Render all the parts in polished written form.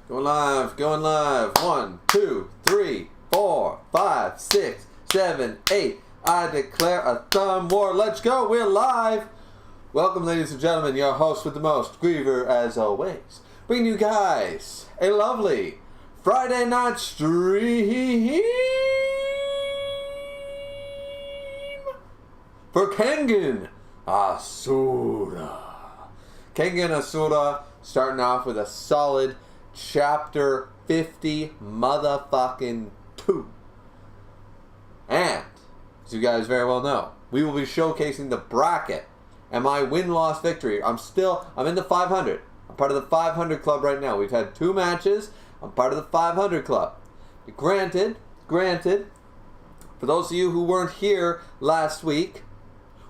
Going live, going live. 1, 2, 3, 4, 5, 6, 7, 8. I declare a thumb war. Let's go, we're live. Welcome, ladies and gentlemen, your host with the most, Griever, as always. Bringing you guys a lovely Friday night stream for Kengan Asura. Kengan Asura starting off with a solid Chapter 50 motherfucking 2. And, as you guys very well know, we will be showcasing the bracket and my win-loss victory. I'm in the 500. I'm part of the 500 club right now. We've had 2 matches. I'm part of the 500 club. Granted, for those of you who weren't here last week,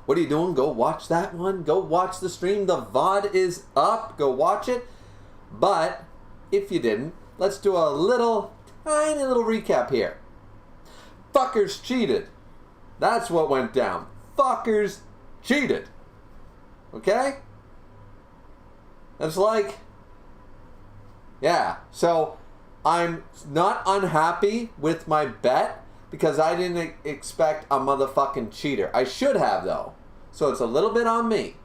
what are you doing? Go watch that one. Go watch the stream. The VOD is up. Go watch it. But if you didn't, let's do a tiny little recap here. Fuckers cheated. That's what went down. Fuckers cheated. Okay? That's like, yeah. So I'm not unhappy with my bet because I didn't expect a motherfucking cheater. I should have, though. So it's a little bit on me.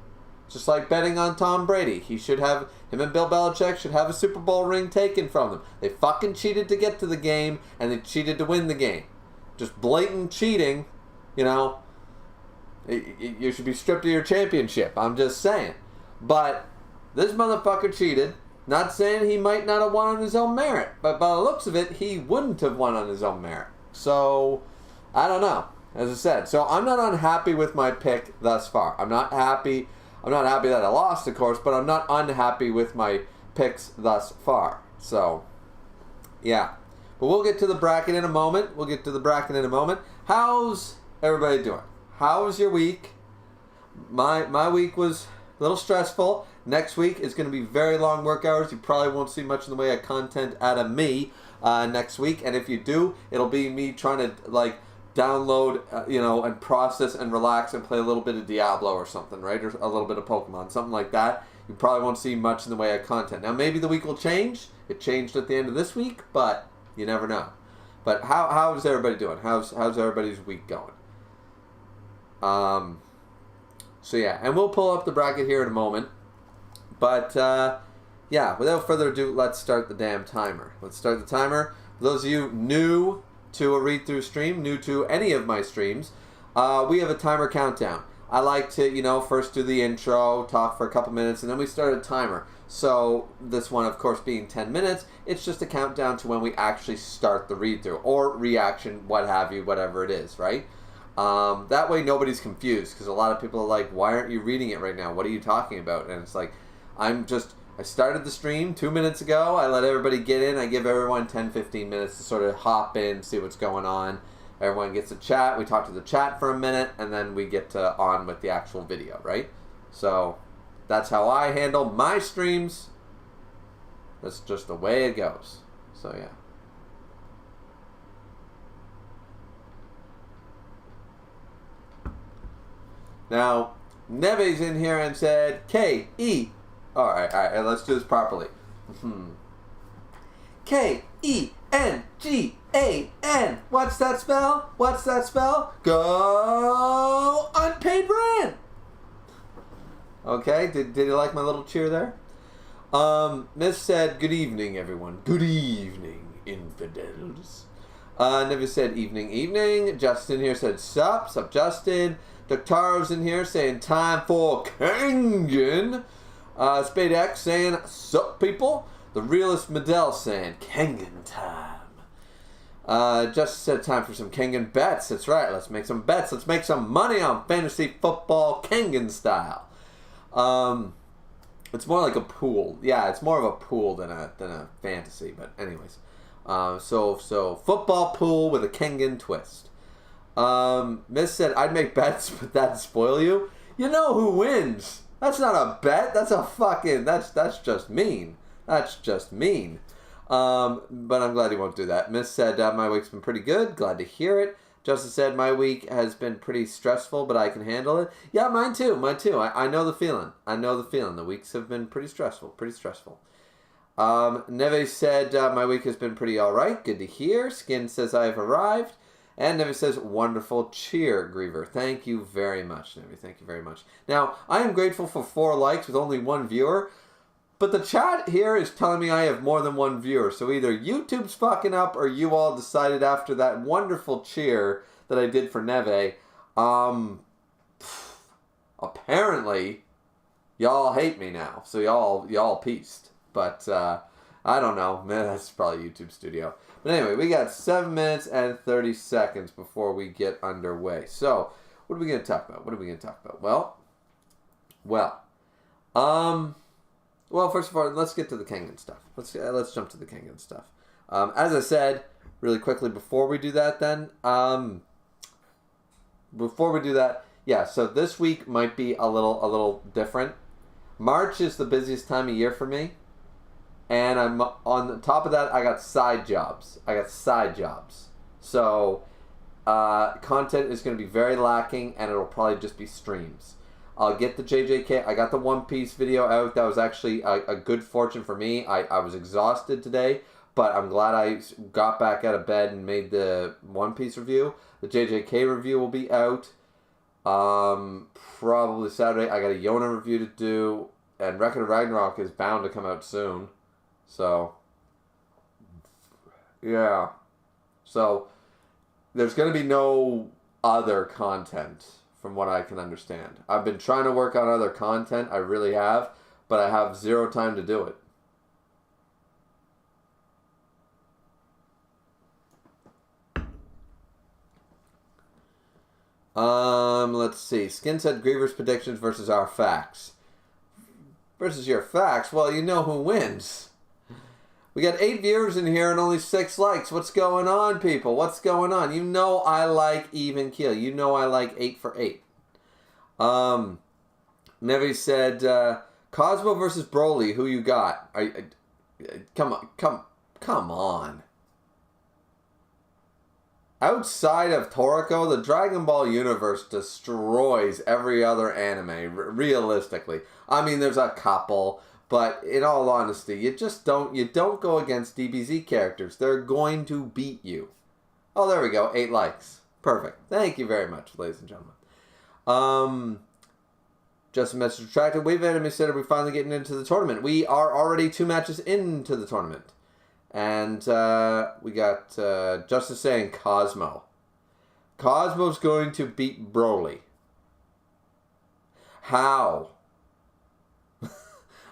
Just like betting on Tom Brady. Him and Bill Belichick should have a Super Bowl ring taken from them. They fucking cheated to get to the game, and they cheated to win the game. Just blatant cheating, you know. You should be stripped of your championship. I'm just saying. But this motherfucker cheated. Not saying he might not have won on his own merit. But by the looks of it, he wouldn't have won on his own merit. So, I don't know. As I said. So, I'm not unhappy with my pick thus far. I'm not happy that I lost, of course, but I'm not unhappy with my picks thus far. So, yeah. But we'll get to the bracket in a moment. How's everybody doing? How was your week? My week was a little stressful. Next week is going to be very long work hours. You probably won't see much in the way of content out of me next week. And if you do, it'll be me trying to, download, and process and relax and play a little bit of Diablo or something, right? Or a little bit of Pokemon, something like that. You probably won't see much in the way of content. Now, maybe the week will change. It changed at the end of this week, but you never know. But how's everybody doing? How's everybody's week going? So yeah, and we'll pull up the bracket here in a moment. But yeah, without further ado, let's start the damn timer. Let's start the timer. For those of you new to a read-through stream, new to any of my streams, we have a timer countdown. I like to, first do the intro, talk for a couple minutes, and then we start a timer. So this one, of course, being 10 minutes, it's just a countdown to when we actually start the read-through, or reaction, what have you, whatever it is, right? That way nobody's confused, because a lot of people are like, why aren't you reading it right now? What are you talking about? And it's like, I started the stream 2 minutes ago. I let everybody get in. I give everyone 10-15 minutes to sort of hop in, see what's going on. Everyone gets a chat. We talk to the chat for a minute, and then we get on with the actual video, right? So that's how I handle my streams. That's just the way it goes. So yeah. Now, Neve's in here and said, K-E. All right, let's do this properly. Kengan. What's that spell? Go unpaid rent. Okay, did you like my little cheer there? Miss said, good evening, everyone. Good evening, infidels. Neve said, evening. Justin here said, sup, Justin. Doctaro's in here saying, time for Kengan. Spade X saying, sup people? The realist Medell saying, Kengan time. Just said time for some Kengan bets. That's right, let's make some bets. Let's make some money on fantasy football Kengan style. It's more like a pool. Yeah, it's more of a pool than a fantasy, but anyways. So football pool with a Kengan twist. Miss said, I'd make bets, but that'd spoil you. You know who wins. That's not a bet. That's a fucking... That's just mean. That's just mean. But I'm glad he won't do that. Miss said, my week's been pretty good. Glad to hear it. Justin said, my week has been pretty stressful, but I can handle it. Yeah, mine too. I know the feeling. The weeks have been pretty stressful. Neve said, my week has been pretty alright. Good to hear. Skin says, I've arrived. And Neve says, wonderful cheer, Griever. Thank you very much, Neve. Thank you very much. Now, I am grateful for 4 likes with only 1 viewer. But the chat here is telling me I have more than 1 viewer. So either YouTube's fucking up or you all decided after that wonderful cheer that I did for Neve, apparently y'all hate me now. So y'all pieced. But I don't know. Man, that's probably YouTube Studio. But anyway, we got 7 minutes and 30 seconds before we get underway. So, what are we going to talk about? Well, first of all, let's get to the Kengan stuff. Let's jump to the Kengan stuff. As I said, really quickly before we do that yeah, so this week might be a little different. March is the busiest time of year for me. And I'm on the top of that, I got side jobs. So, content is going to be very lacking, and it'll probably just be streams. I'll get the JJK. I got the One Piece video out. That was actually a good fortune for me. I was exhausted today, but I'm glad I got back out of bed and made the One Piece review. The JJK review will be out probably Saturday. I got a Yona review to do, and Record of Ragnarok is bound to come out soon. So, yeah. So, there's going to be no other content, from what I can understand. I've been trying to work on other content, I really have, but I have 0 time to do it. Let's see. Skin said Griever's predictions versus our facts. Versus your facts? Well, you know who wins. We got 8 viewers in here and only 6 likes. What's going on, people? What's going on? You know I like even keel. You know I like 8 for 8. Nevi said, Cosmo versus Broly. Who you got? Come on. Outside of Toriko, the Dragon Ball universe destroys every other anime, realistically. I mean, there's a couple. But in all honesty, you don't go against DBZ characters. They're going to beat you. Oh, there we go. 8 likes. Perfect. Thank you very much, ladies and gentlemen. Just a message retracted. Wave Enemy said, are we finally getting into the tournament? We are already 2 matches into the tournament. And we got Justice saying Cosmo. Cosmo's going to beat Broly. How?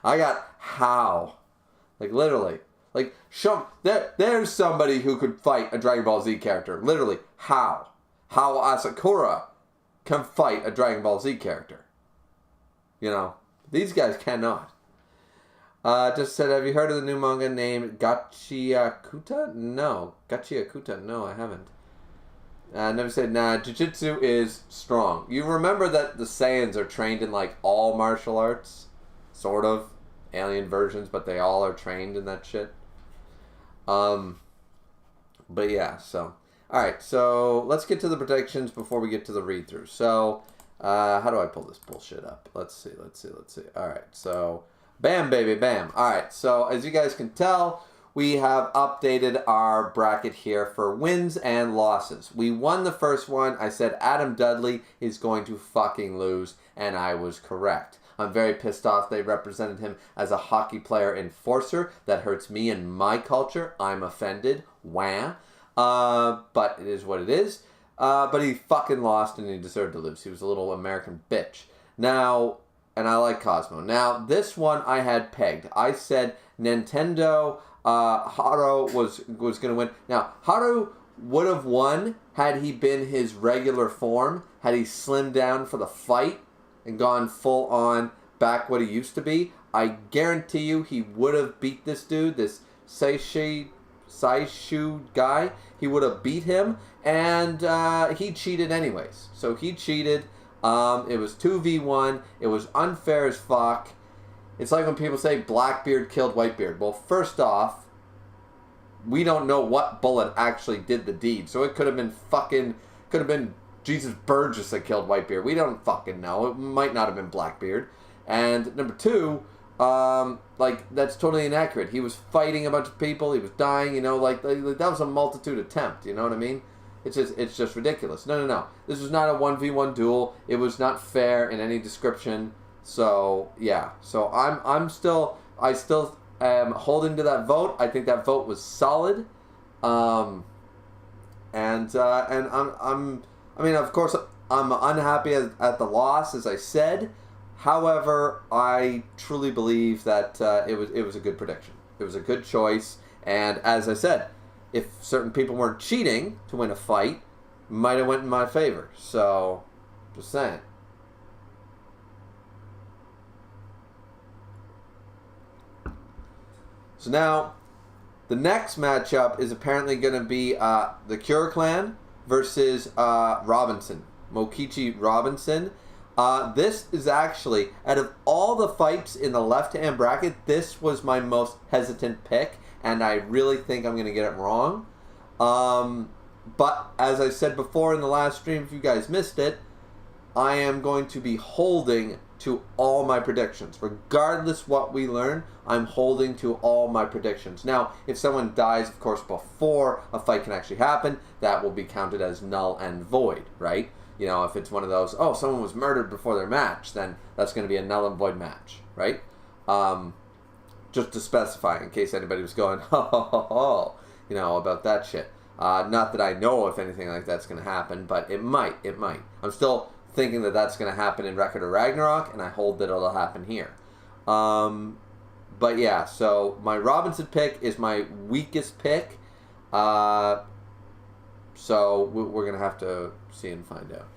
I got how. Like, literally. Like, there's somebody who could fight a Dragon Ball Z character. Literally, how? How Asura can fight a Dragon Ball Z character. You know, these guys cannot. Just said, have you heard of the new manga named Gachiakuta? No. Gachiakuta? No, I haven't. Never said, nah, Jiu-Jitsu is strong. You remember that the Saiyans are trained in, like, all martial arts? Sort of. Alien versions, but they all are trained in that shit. But yeah, so. Alright, so let's get to the predictions before we get to the read-through. So, how do I pull this bullshit up? Let's see. Alright, so, bam, baby, bam. Alright, so as you guys can tell, we have updated our bracket here for wins and losses. We won the first one. I said Adam Dudley is going to fucking lose, and I was correct. I'm very pissed off they represented him as a hockey player enforcer. That hurts me and my culture. I'm offended. Wah. But it is what it is. But he fucking lost and he deserved to lose. He was a little American bitch. Now, and I like Cosmo. Now, this one I had pegged. I said Nintendo Haru was going to win. Now, Haru would have won had he been his regular form, had he slimmed down for the fight and gone full on back what he used to be. I guarantee you he would have beat this dude, this Saishu guy. He would have beat him, and he cheated anyways. So he cheated. It was 2v1. It was unfair as fuck. It's like when people say Blackbeard killed Whitebeard. Well, first off, we don't know what bullet actually did the deed. So it could have been Jesus Burgess that killed Whitebeard. We don't fucking know. It might not have been Blackbeard. And number 2, like, that's totally inaccurate. He was fighting a bunch of people. He was dying, you know, like that was a multitude attempt, you know what I mean? It's just ridiculous. No. This was not a 1v1 duel. It was not fair in any description. So, yeah. So, I still am holding to that vote. I think that vote was solid. And I mean, of course, I'm unhappy at the loss, as I said. However, I truly believe that it was a good prediction. It was a good choice, and as I said, if certain people weren't cheating to win a fight, might have went in my favor. So, just saying. So now, the next matchup is apparently going to be the Cure Clan versus Robinson, Mokichi Robinson. This is actually, out of all the fights in the left-hand bracket, this was my most hesitant pick, and I really think I'm going to get it wrong. But as I said before in the last stream, if you guys missed it, I am going to be holding to all my predictions. Regardless what we learn, I'm holding to all my predictions. Now, if someone dies, of course, before a fight can actually happen, that will be counted as null and void, right? You know, if it's one of those, oh, someone was murdered before their match, then that's going to be a null and void match, right? Just to specify, in case anybody was going, you know, about that shit. Not that I know if anything like that's going to happen, but it might. I'm still thinking that that's going to happen in Record of Ragnarok, and I hold that it'll happen here. But yeah, so my Robinson pick is my weakest pick. So we're going to have to see and find out.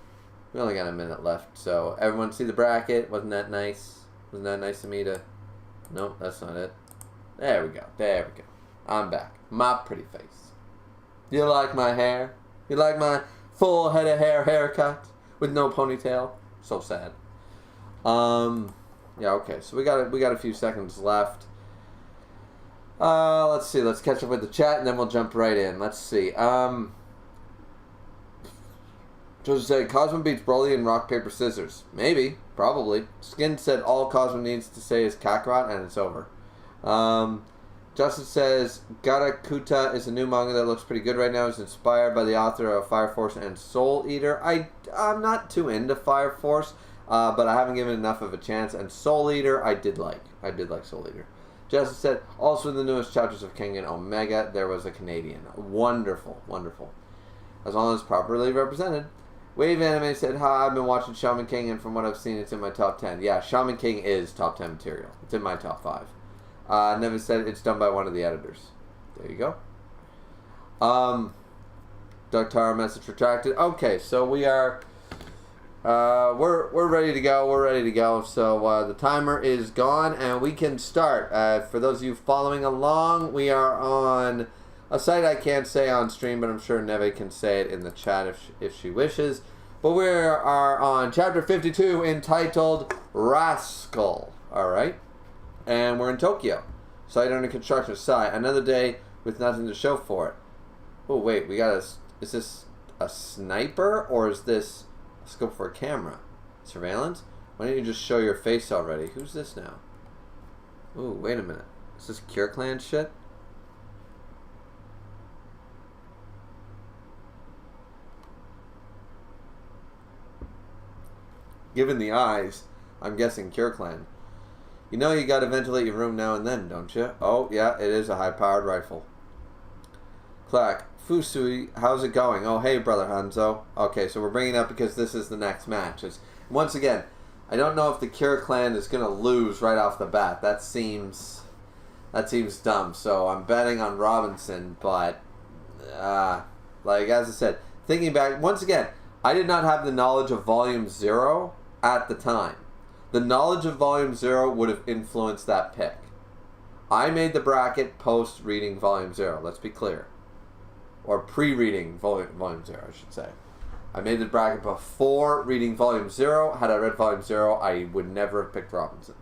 We only got a minute left, so everyone see the bracket? Wasn't that nice? Wasn't that nice of me to... Nope, that's not it. There we go. I'm back. My pretty face. You like my hair? You like my full head of hair haircut with no ponytail? So sad. Yeah, okay. So we got a few seconds left. Let's see. Let's catch up with the chat, and then we'll jump right in. Let's see. Joseph said, Cosmo beats Broly in rock, paper, scissors. Maybe. Probably. Skin said all Cosmo needs to say is Kakarot, and it's over. Justin says, Garakuta is a new manga that looks pretty good right now. It's inspired by the author of Fire Force and Soul Eater. I'm not too into Fire Force, but I haven't given enough of a chance. And Soul Eater, I did like Soul Eater. Justin said, also in the newest chapters of Kengan Omega, there was a Canadian. Wonderful. As long as properly represented. Wave Anime said, hi, I've been watching Shaman King, and from what I've seen, it's in my top 10. Yeah, Shaman King is top 10 material. It's in my top 5. Never said it's done by one of the editors. There you go. Doug Tara message retracted. Okay, so we are... we're ready to go. So the timer is gone, and we can start. For those of you following along, we are on a site I can't say on stream, but I'm sure Neve can say it in the chat if she wishes. But we are on chapter 52, entitled Rascal. All right, and we're in Tokyo. Site under construction. Site. Another day with nothing to show for it. Oh wait, we got a. Is this a sniper or is this a scope for a camera? Surveillance? Why don't you just show your face already? Who's this now? Ooh, wait a minute. Is this Cure Clan shit? Given the eyes, I'm guessing Cure Clan. You know you gotta ventilate your room now and then, don't you? Oh, yeah, it is a high-powered rifle. Clack. Fusui, how's it going? Oh, hey, Brother Hanzo. Okay, so we're bringing it up because this is the next match. Once again, I don't know if the Cure Clan is going to lose right off the bat. That seems dumb. So I'm betting on Robinson, but, like, as I said, thinking back, once again, I did not have the knowledge of Volume 0 at the time. The knowledge of Volume 0 would have influenced that pick. I made the bracket post-reading Volume 0, let's be clear. Or pre-reading Volume 0, I should say. I made the bracket before reading Volume 0. Had I read Volume 0, I would never have picked Robinson.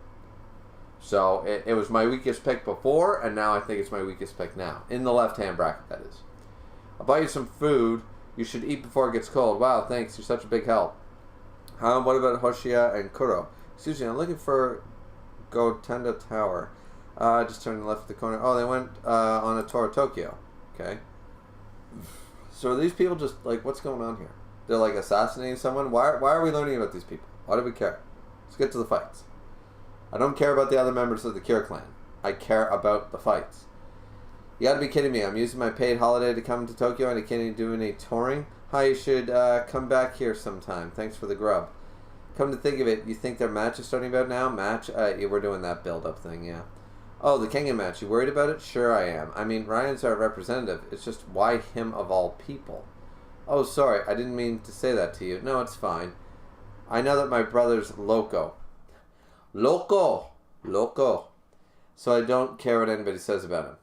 So, it was my weakest pick before, and now I think it's my weakest pick now. In the left-hand bracket, that is. I'll buy you some food. You should eat before it gets cold. Wow, thanks. You're such a big help. What about Hoshia and Kuro? Excuse me, I'm looking for go Tenda Tower. Just turned left the corner. Oh, they went on a tour of Tokyo. Okay. So are these people just, like, what's going on here? They're, like, assassinating someone? Why are we learning about these people? Why do we care? Let's get to the fights. I don't care about the other members of the Cure clan. I care about the fights. You gotta be kidding me. I'm using my paid holiday to come to Tokyo and I can't even do any touring. Hi, you should come back here sometime. Thanks for the grub. Come to think of it, you think their match is starting about now? Match? Yeah, we're doing that build-up thing, yeah. Oh, the Kengan match. You worried about it? Sure I am. I mean, Ryan's our representative. It's just, why him of all people? Oh, sorry. I didn't mean to say that to you. No, it's fine. I know that my brother's loco. Loco! Loco. So I don't care what anybody says about him.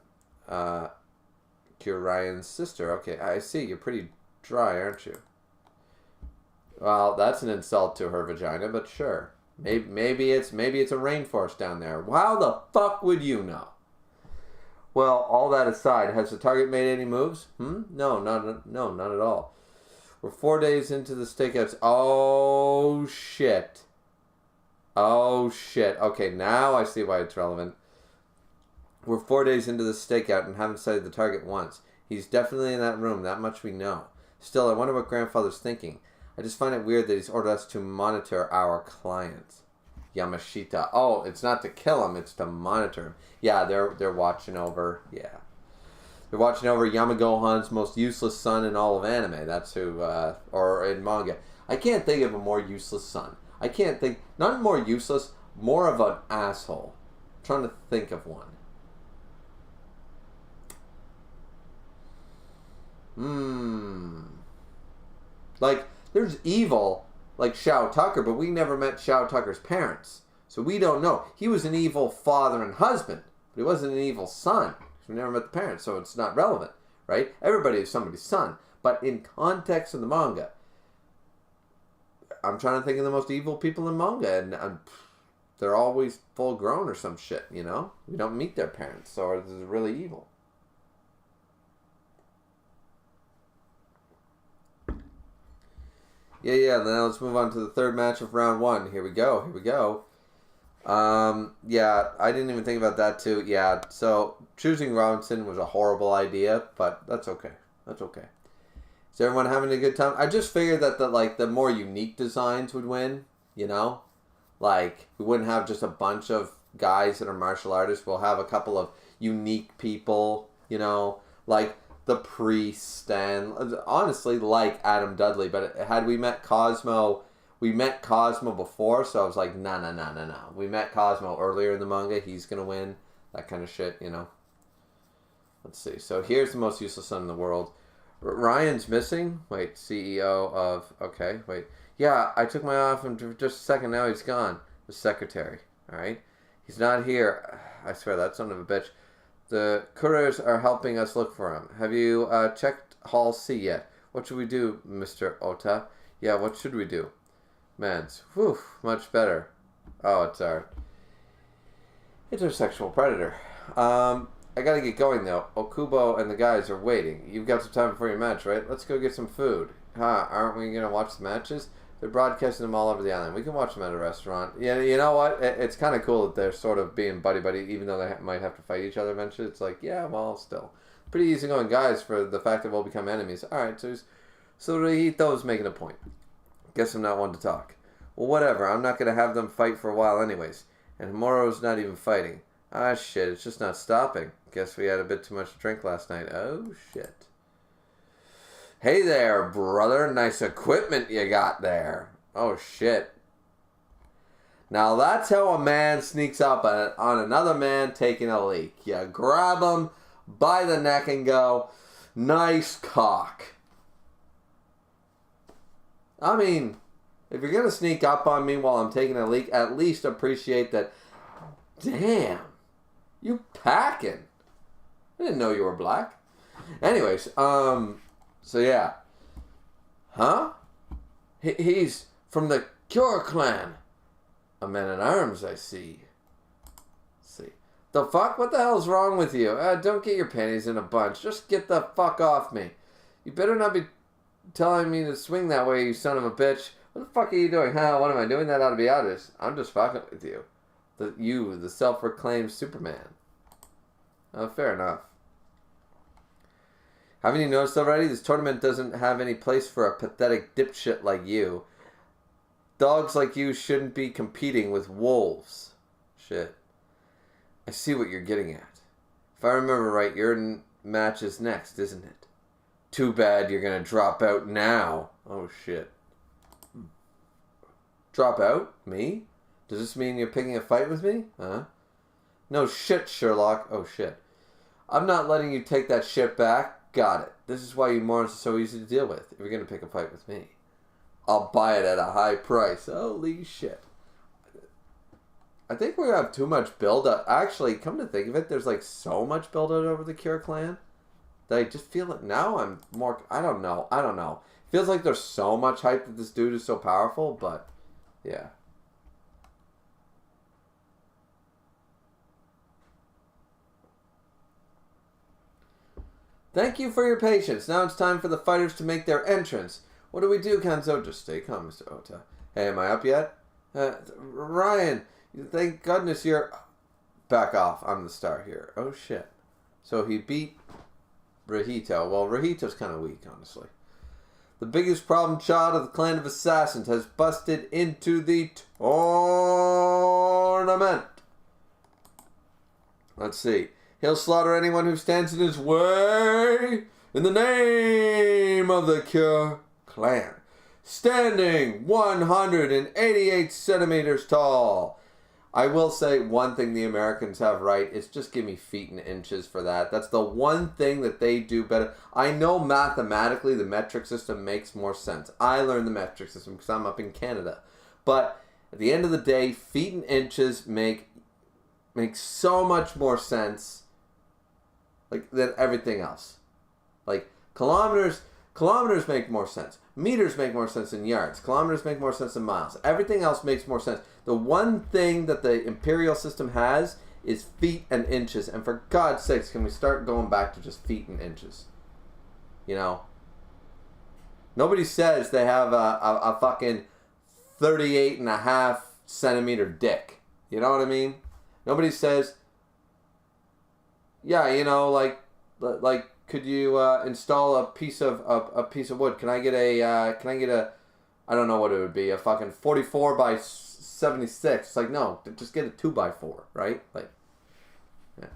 You're Ryan's sister. Okay, I see. You're pretty dry, aren't you? Well, that's an insult to her vagina, but sure. Maybe it's a rainforest down there. How the fuck would you know? Well, all that aside, has the target made any moves? No, not at all. We're 4 days into the stakeouts. Oh shit. Oh shit. Okay, now I see why it's relevant. We're 4 days into the stakeout and haven't sighted the target once. He's definitely in that room, that much we know. Still, I wonder what Grandfather's thinking. I just find it weird that he's ordered us to monitor our clients. Yamashita. Oh, it's not to kill him, it's to monitor him. Yeah, they're watching over, yeah. They're watching over Yamagohan's most useless son in all of anime. That's who, or in manga. I can't think of a more useless son. I can't think, not more useless, more of an asshole. I'm trying to think of one. Like, there's evil, like Shao Tucker, but we never met Shao Tucker's parents. So we don't know. He was an evil father and husband, but he wasn't an evil son. We never met the parents, so it's not relevant, right? Everybody is somebody's son. But in context of the manga, I'm trying to think of the most evil people in manga, and they're always full grown or some shit, you know? We don't meet their parents, so this is really evil. Yeah, now let's move on to the third match of round one. Here we go. Yeah, I didn't even think about that too. Yeah, so choosing Robinson was a horrible idea, but that's okay. Is everyone having a good time? I just figured that the more unique designs would win, you know? Like, we wouldn't have just a bunch of guys that are martial artists. We'll have a couple of unique people, you know? Like the Priest and, honestly, like Adam Dudley. But had we met Cosmo... We met Cosmo before, so I was like, no. We met Cosmo earlier in the manga. He's going to win. That kind of shit, you know. Let's see. So here's the most useless son in the world. Ryan's missing? Wait, CEO of... Okay, wait. Yeah, I took my off and just a second. Now he's gone. The secretary. Alright? He's not here. I swear, that son of a bitch. The couriers are helping us look for him. Have you checked Hall C yet? What should we do, Mr. Ota? Yeah, what should we do? Meds. Whew, much better. Oh, it's our sexual predator. I gotta get going though. Okubo and the guys are waiting. You've got some time before your match, right? Let's go get some food. Aren't we gonna watch the matches? They're broadcasting them all over the island. We can watch them at a restaurant. Yeah, you know what? It's kind of cool that they're sort of being buddy-buddy, even though they might have to fight each other eventually. It's like, yeah, well, still. Pretty easygoing guys for the fact that we'll become enemies. Alright, so Rihito's making a point. Guess I'm not one to talk. Well, whatever. I'm not going to have them fight for a while anyways. And Moro's not even fighting. Ah, shit. It's just not stopping. Guess we had a bit too much to drink last night. Oh, shit. Hey there, brother. Nice equipment you got there. Oh, shit. Now, that's how a man sneaks up on another man taking a leak. You grab him by the neck and go, nice cock. I mean, if you're going to sneak up on me while I'm taking a leak, at least appreciate that. Damn, you packing. I didn't know you were black. Anyways, so yeah. Huh? He's from the Cure clan. A man-at-arms, I see. The fuck? What the hell's wrong with you? Don't get your panties in a bunch. Just get the fuck off me. You better not be telling me to swing that way, you son of a bitch. What the fuck are you doing? What am I doing? That ought to be obvious. I'm just fucking with you. The self-proclaimed Superman. Fair enough. Haven't you noticed already? This tournament doesn't have any place for a pathetic dipshit like you. Dogs like you shouldn't be competing with wolves. Shit. I see what you're getting at. If I remember right, your match is next, isn't it? Too bad you're gonna drop out now. Oh, shit. Drop out? Me? Does this mean you're picking a fight with me? Huh? No shit, Sherlock. Oh, shit. I'm not letting you take that shit back. Got it. This is why you morons are so easy to deal with. If you're gonna pick a fight with me, I'll buy it at a high price. Holy shit. I think we have too much build-up. Actually, come to think of it, there's like so much build-up over the Cure clan that I just feel it now. I'm more... I don't know. Feels like there's so much hype that this dude is so powerful, but yeah. Thank you for your patience. Now it's time for the fighters to make their entrance. What do we do, Kanzo? Just stay calm, Mr. Ota. Hey, am I up yet? Ryan, thank goodness you're... Back off. I'm the star here. Oh, shit. So he beat Rahito. Well, Rahito's kind of weak, honestly. The biggest problem child of the clan of assassins has busted into the tournament. Let's see. He'll slaughter anyone who stands in his way in the name of the Cure clan. Standing 188 centimeters tall. I will say one thing the Americans have right is just give me feet and inches for that. That's the one thing that they do better. I know mathematically the metric system makes more sense. I learned the metric system because I'm up in Canada. But at the end of the day, feet and inches make so much more sense than everything else. Like kilometers make more sense. Meters make more sense than yards. Kilometers make more sense than miles. Everything else makes more sense. The one thing that the imperial system has is feet and inches. And for God's sakes, can we start going back to just feet and inches? You know? Nobody says they have a fucking 38.5 centimeter dick. You know what I mean? Nobody says, yeah, you know, like could you install a piece of wood? Can I get a I don't know what it would be, a fucking 44 by 76. It's like, no, just get a 2x4, right? Like, yeah.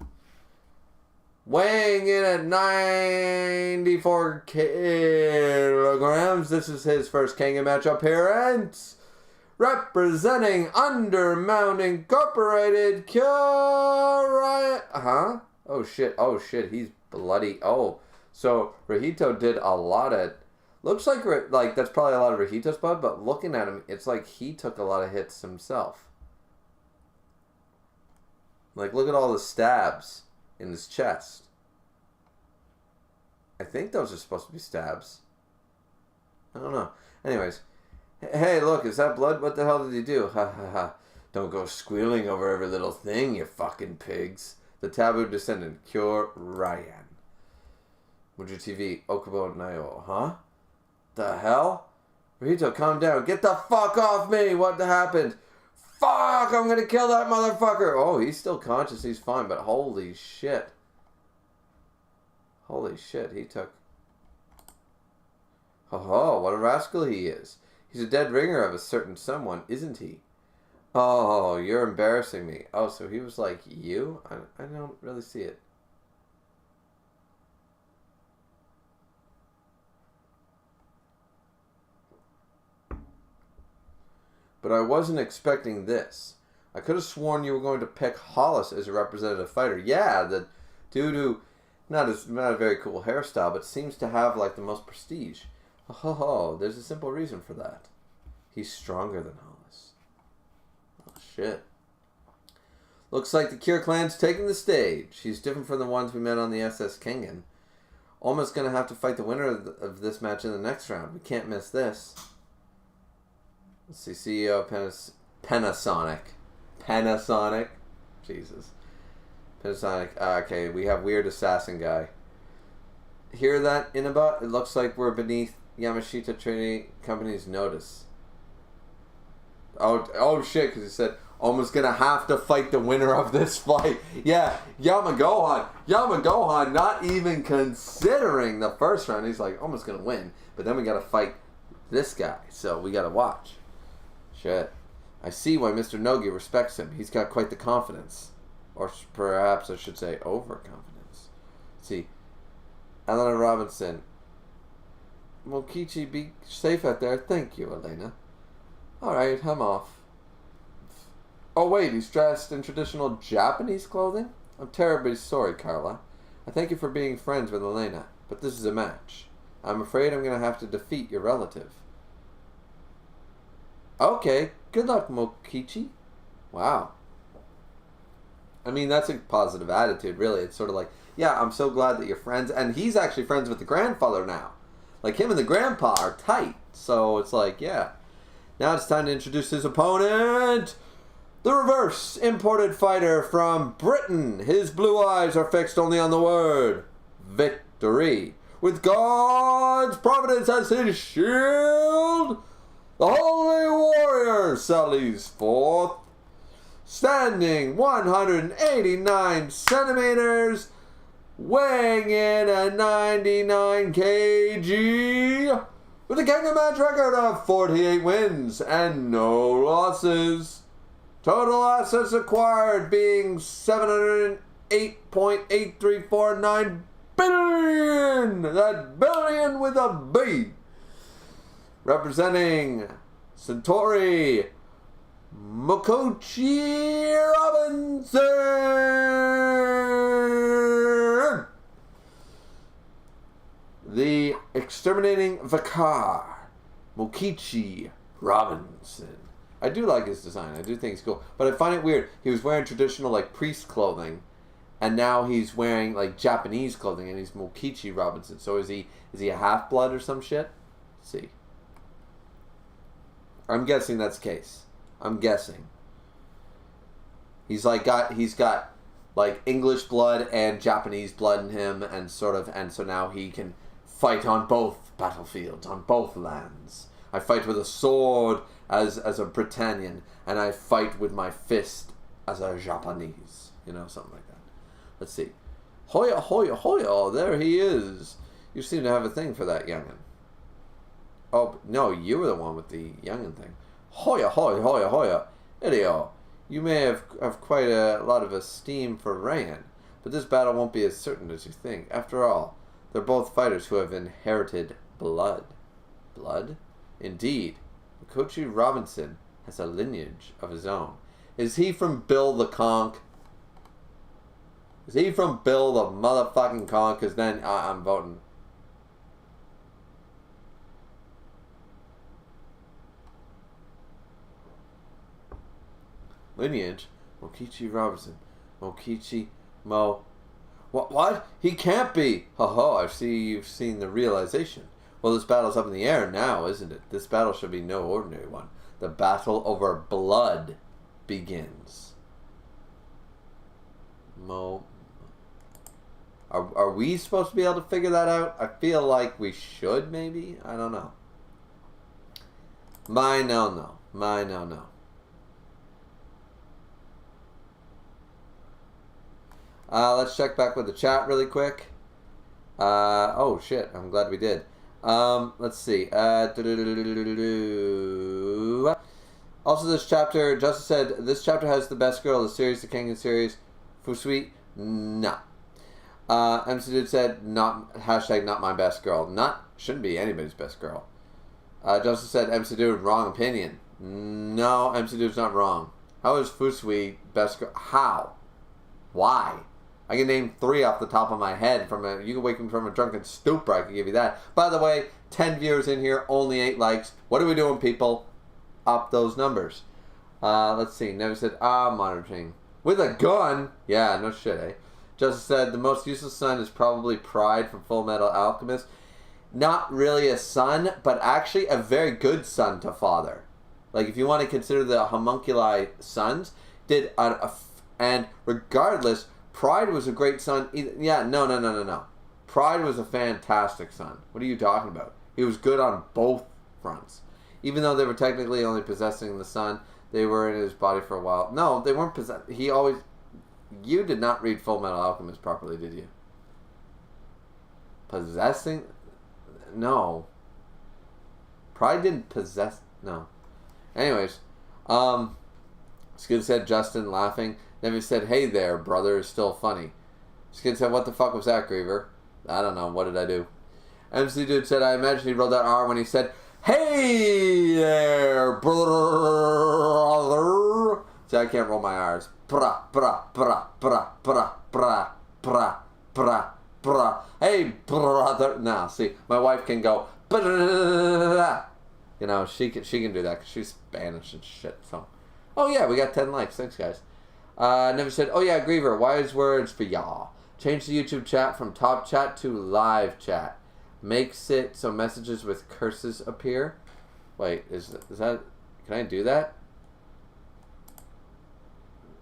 Weighing in at 94 kilograms, this is his first Kengan match appearance. Representing Undermount Incorporated, Cure. Huh? Oh shit, he's bloody. Oh, so Rahito did a lot of... Looks like that's probably a lot of Rahito's blood, but looking at him, it's like he took a lot of hits himself. Like, look at all the stabs in his chest. I think those are supposed to be stabs. I don't know. Anyways. Hey, look, is that blood? What the hell did he do? Ha ha ha. Don't go squealing over every little thing, you fucking pigs. The taboo descendant, Cure Ryan. Mujo TV, Okubo Nayo. Huh? The hell? Rahito, calm down. Get the fuck off me! What happened? Fuck! I'm gonna kill that motherfucker! Oh, he's still conscious. He's fine, but holy shit. Holy shit, he took... Oh, what a rascal he is. He's a dead ringer of a certain someone, isn't he? Oh, you're embarrassing me. Oh, so he was like you? I don't really see it. But I wasn't expecting this. I could have sworn you were going to pick Hollis as a representative fighter. Yeah, the dude who, not a very cool hairstyle, but seems to have like the most prestige. Oh, there's a simple reason for that. He's stronger than Hollis. Oh, shit. Looks like the Cure clan's taking the stage. He's different from the ones we met on the SS Kengan. Almost going to have to fight the winner of this match in the next round. We can't miss this. Let's see, CEO Panasonic. Panasonic? Jesus. Panasonic. Okay, we have Weird Assassin Guy. Hear that, Inaba? It looks like we're beneath Yamashita Trading Company's notice. Oh shit, because he said, almost gonna have to fight the winner of this fight. Yeah, Yamagohan, not even considering the first round. He's like, almost gonna win. But then we gotta fight this guy. So we gotta watch. Shit. I see why Mr. Nogi respects him. He's got quite the confidence. Or perhaps I should say overconfidence. See, Elena Robinson. Mokichi, be safe out there. Thank you, Elena. Alright, I'm off. Oh wait, he's dressed in traditional Japanese clothing? I'm terribly sorry, Carla. I thank you for being friends with Elena, but this is a match. I'm afraid I'm going to have to defeat your relative. Okay, good luck, Mokichi. Wow. I mean, that's a positive attitude, really. It's sort of like, yeah, I'm so glad that you're friends. And he's actually friends with the grandfather now. Like, him and the grandpa are tight. So it's like, yeah. Now it's time to introduce his opponent. The reverse imported fighter from Britain. His blue eyes are fixed only on the word victory. With God's providence as his shield, the Holy Warrior sallies forth. Standing 189 centimeters, weighing in at 99 kg, with a Kengan match record of 48 wins and no losses. Total assets acquired being 708.8349 billion. That billion with a B. Representing Centauri, Mokochi Robinson. The exterminating Vakar, Mokichi Robinson. I do like his design. I do think he's cool. But I find it weird. He was wearing traditional, like, priest clothing. And now he's wearing, like, Japanese clothing. And he's Mokichi Robinson. So is he a half-blood or some shit? Let's see. I'm guessing that's the case. I'm guessing. He's got like English blood and Japanese blood in him, and so now he can fight on both battlefields, on both lands. I fight with a sword as a Britannian, and I fight with my fist as a Japanese. You know, something like that. Let's see. Hoya, hoya, hoya, there he is. You seem to have a thing for that youngin'. Oh, no, you were the one with the youngin' thing. Hoya, hoya, hoya, hoya. Idio, you may have quite a lot of esteem for Rayan, but this battle won't be as certain as you think. After all, they're both fighters who have inherited blood. Blood? Indeed. Mokochi Robinson has a lineage of his own. Is he from Bill the Conch? Is he from Bill the motherfucking Conch? Because then I'm voting. Lineage? Mokichi Robinson. Mokichi Mo. What? He can't be! Ho, I see you've seen the realization. Well, this battle's up in the air now, isn't it? This battle should be no ordinary one. The battle over blood begins. Mo. Are we supposed to be able to figure that out? I feel like we should, maybe? I don't know. My no. Let's check back with the chat really quick. Oh shit, I'm glad we did. Let's see. Also, this chapter, Justice said, this chapter has the best girl of the series, the Kengan series. Fusui, nah. MC Dude said, not my best girl. Shouldn't be anybody's best girl. Justice said, MC Dude, wrong opinion. No, MC Dude's not wrong. How is Fusui best girl? How? Why? I can name 3 off the top of my head. You can wake me from a drunken stupor, I can give you that. By the way, 10 viewers in here, only 8 likes. What are we doing, people? Up those numbers. Let's see. Never said, monitoring. With a gun? Yeah, no shit, eh? Justice said, the most useless son is probably Pride from Full Metal Alchemist. Not really a son, but actually a very good son to father. Like, if you want to consider the homunculi sons, and regardless, Pride was a great son. Yeah, no. Pride was a fantastic son. What are you talking about? He was good on both fronts. Even though they were technically only possessing the son, They were in his body for a while. No, they weren't possessed. He always... You did not read Full Metal Alchemist properly, did you? Possessing? No. Pride didn't possess... No. Anyways. Skid said, Justin, laughing. Never said, hey there, brother, is still funny. Skid said, what the fuck was that, Griever? I don't know. What did I do? MC Dude said, I imagine he rolled that R when he said, hey there, brother. See, I can't roll my R's. Bra, bra, bra, bra, bra, bra, bra, bra, bra. Hey, brother. Nah, see, my wife can go, bra. You know, she can do that because she's Spanish and shit. So, oh yeah, we got 10 likes. Thanks, guys. Never said, oh yeah, Griever, wise words for y'all. Change the YouTube chat from top chat to live chat. Makes it so messages with curses appear. Wait, is that... Can I do that?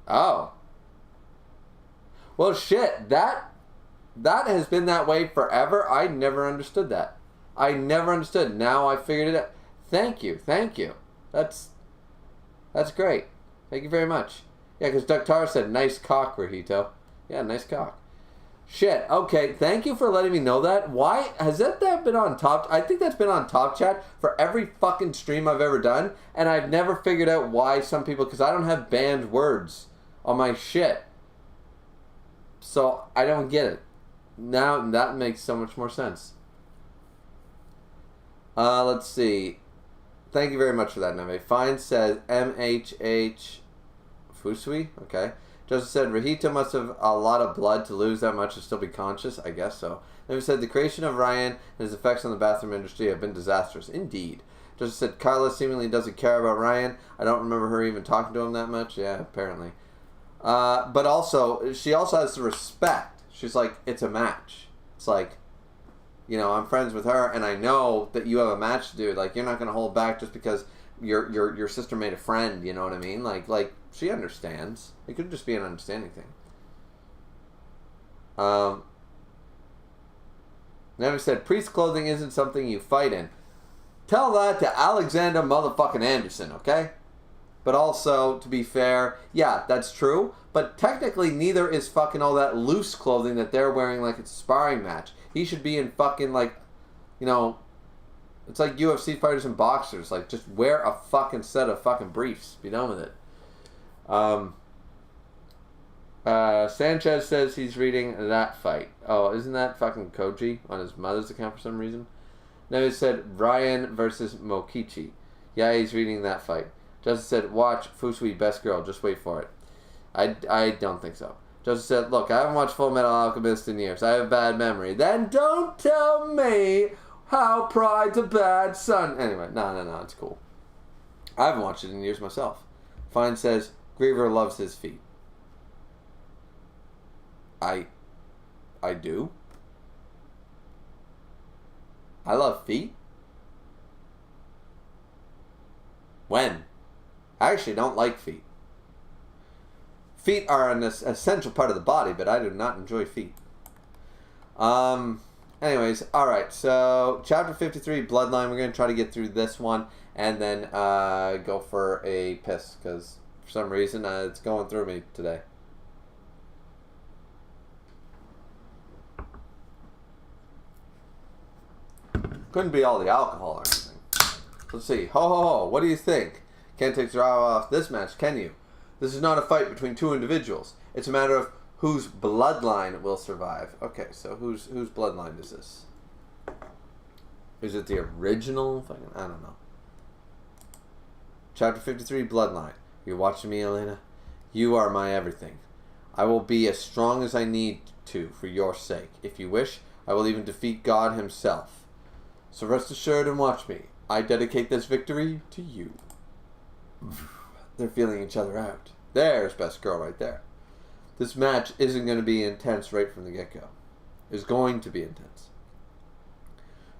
Oh. Well, shit. That has been that way forever. I never understood that. I never understood. Now I figured it out. Thank you. Thank you. That's great. Thank you very much. Yeah, because Ductar said, nice cock, Rajito. Yeah, nice cock. Shit, okay, thank you for letting me know that. Why, has that been on top? I think that's been on top chat for every fucking stream I've ever done, and I've never figured out why some people, because I don't have banned words on my shit. So, I don't get it. Now, that makes so much more sense. Let's see. Thank you very much for that, Neve. Fine says, MHH Fusui, okay. Joseph said, Rajito must have a lot of blood to lose that much and still be conscious. I guess so. Then we said, the creation of Ryan and his effects on the bathroom industry have been disastrous. Indeed. Joseph said, Carla seemingly doesn't care about Ryan. I don't remember her even talking to him that much. Yeah, apparently. But also, she also has the respect. She's like, it's a match. It's like, you know, I'm friends with her and I know that you have a match to do. Like, you're not going to hold back just because your sister made a friend, you know what I mean? Like she understands. It could just be an understanding thing. Never said priest clothing isn't something you fight in. Tell that to Alexander motherfucking Anderson, okay? But also, to be fair, yeah, that's true. But technically, neither is fucking all that loose clothing that they're wearing like it's a sparring match. He should be in fucking like, you know, it's like UFC fighters and boxers. Like, just wear a fucking set of fucking briefs. Be done with it. Sanchez says he's reading that fight. Oh, isn't that fucking Koji on his mother's account for some reason? Then he said Ryan versus Mokichi. Yeah, he's reading that fight. Justin said, watch Fusui Best Girl. Just wait for it. I don't think so. Justin said, look, I haven't watched Full Metal Alchemist in years. I have a bad memory. Then don't tell me how Pride's a bad son. Anyway, no, it's cool. I haven't watched it in years myself. Fine says, Griever loves his feet. I do. I love feet. When? I actually don't like feet. Feet are an essential part of the body, but I do not enjoy feet. Anyways, alright, so chapter 53, Bloodline. We're going to try to get through this one and then go for a piss, because for some reason it's going through me today. Couldn't be all the alcohol or anything. Let's see. Ho, what do you think? Can't take your eye off this match, can you? This is not a fight between two individuals. It's a matter of whose bloodline will survive. Okay, so whose bloodline is this? Is it the original? I don't know. Chapter 53, Bloodline. You're watching me, Elena? You are my everything. I will be as strong as I need to for your sake. If you wish, I will even defeat God himself. So rest assured and watch me. I dedicate this victory to you. They're feeling each other out. There's Best Girl right there. This match isn't going to be intense right from the get-go. It's going to be intense.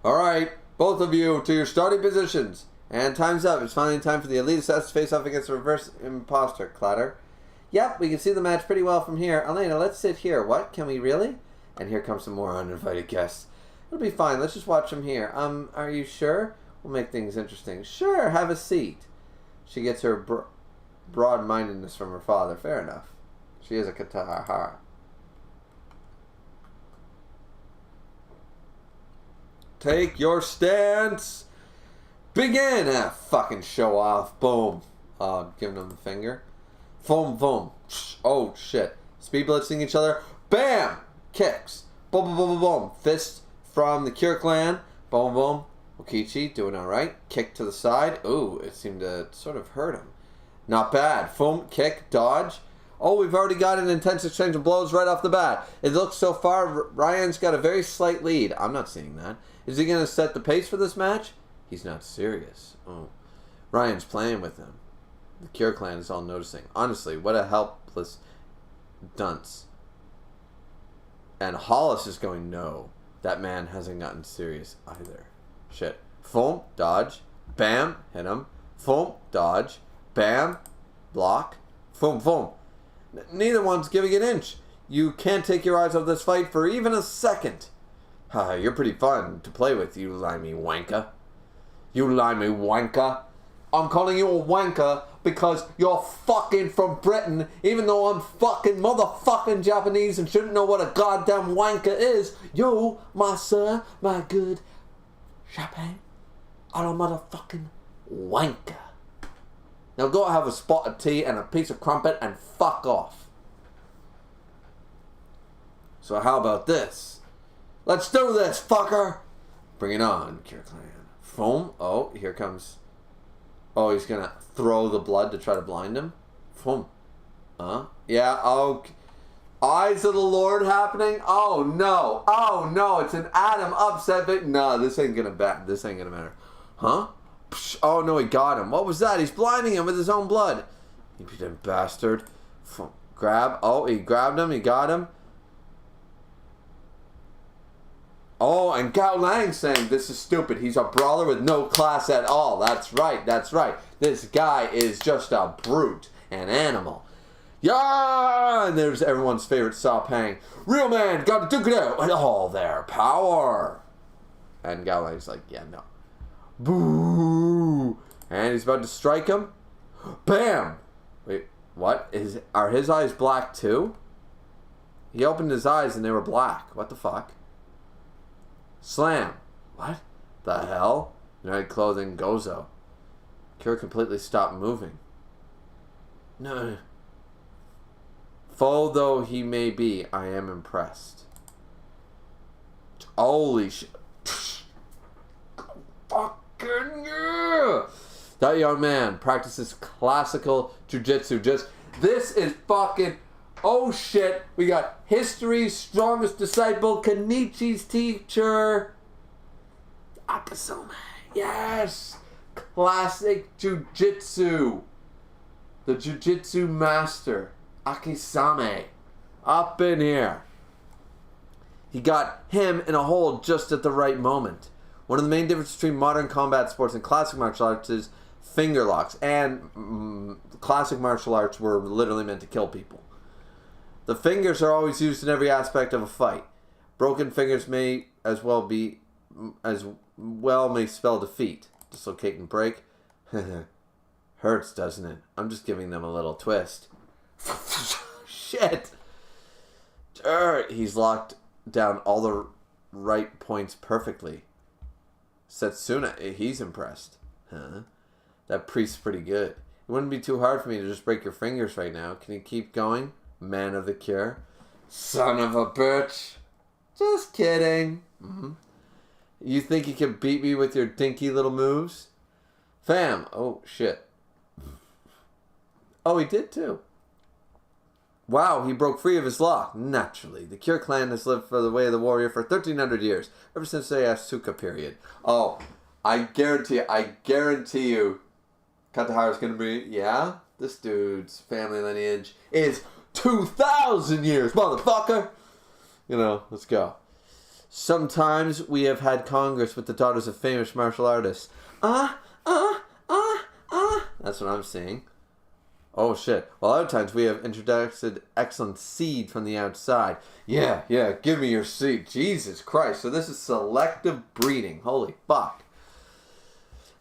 Alright, both of you to your starting positions. And time's up. It's finally time for the Elite Assassins to face off against the Reverse Imposter. Clatter. Yep, we can see the match pretty well from here. Elena, let's sit here. What? Can we really? And here come some more uninvited guests. It'll be fine. Let's just watch them here. Are you sure? We'll make things interesting. Sure, have a seat. She gets her broad-mindedness from her father. Fair enough. She is a Katahara. Take your stance. Begin. Fucking show off. Boom. Giving him the finger. Boom, boom. Oh, shit. Speed blitzing each other. Bam! Kicks. Boom, boom, boom, boom, boom. Fist from the Cure Clan. Boom, boom. Okichi doing alright. Kick to the side. Ooh, it seemed to sort of hurt him. Not bad. Boom, kick, dodge. Oh, we've already got an intense exchange of blows right off the bat. It looks so far, Ryan's got a very slight lead. I'm not seeing that. Is he going to set the pace for this match? He's not serious. Oh, Ryan's playing with him. The Cure Clan is all noticing. Honestly, what a helpless dunce. And Hollis is going, no, that man hasn't gotten serious either. Shit. Foam, dodge. Bam, hit him. Foam, dodge. Bam, block. Foam, foam. Neither one's giving an inch. You can't take your eyes off this fight for even a second. You're pretty fun to play with, you limey wanker. You limey wanker. I'm calling you a wanker because you're fucking from Britain, even though I'm fucking motherfucking Japanese and shouldn't know what a goddamn wanker is. You, my sir, my good champagne, are a motherfucking wanker. Now go have a spot of tea and a piece of crumpet and fuck off. So how about this? Let's do this, fucker! Bring it on, Cure Clan. Foam. Oh, here comes... Oh, he's gonna throw the blood to try to blind him? Foam. Yeah, oh... Eyes of the Lord happening? Oh, no. Oh, no, it's an Adam upset, but... No, this ain't gonna matter. Huh? Psh, oh, no, he got him. What was that? He's blinding him with his own blood. You damn bastard. Foam. Grab. Oh, he grabbed him. He got him. Oh, and Gao Lang saying this is stupid. He's a brawler with no class at all. That's right, that's right. This guy is just a brute, an animal. Yeah! And there's everyone's favorite Sapang. Real man, gotta duke it out with all their power. And Gao Lang's like, yeah, no. Boo! And he's about to strike him. Bam! Wait, what? Are his eyes black too? He opened his eyes and they were black. What the fuck? Slam. What the hell? United Clothing Gozo. Cure completely stopped moving. No. Foe though he may be, I am impressed. Holy shit. Fucking yeah. That young man practices classical jujitsu. This is fucking... Oh shit, we got history's strongest disciple, Kenichi's teacher, Akasome. Yes! Classic jujitsu. The jujitsu master, Akisame. Up in here. He got him in a hold just at the right moment. One of the main differences between modern combat sports and classic martial arts is finger locks. And classic martial arts were literally meant to kill people. The fingers are always used in every aspect of a fight. Broken fingers may may spell defeat. Dislocate and break. Hurts, doesn't it? I'm just giving them a little twist. Shit. He's locked down all the right points perfectly. Setsuna, he's impressed. Huh? That priest's pretty good. It wouldn't be too hard for me to just break your fingers right now. Can you keep going? Man of the Cure. Son of a bitch. Just kidding. You think you can beat me with your dinky little moves? Fam. Oh, shit. Oh, he did too. Wow, he broke free of his lock. Naturally. The Cure clan has lived for the way of the warrior for 1,300 years. Ever since the Asuka period. Oh, I guarantee you, Katahara's gonna be, yeah? This dude's family lineage is 2,000 years, motherfucker! You know, let's go. Sometimes we have had congress with the daughters of famous martial artists. That's what I'm seeing. Oh, shit. Well, other times we have introduced excellent seed from the outside. Yeah, give me your seed. Jesus Christ. So this is selective breeding. Holy fuck.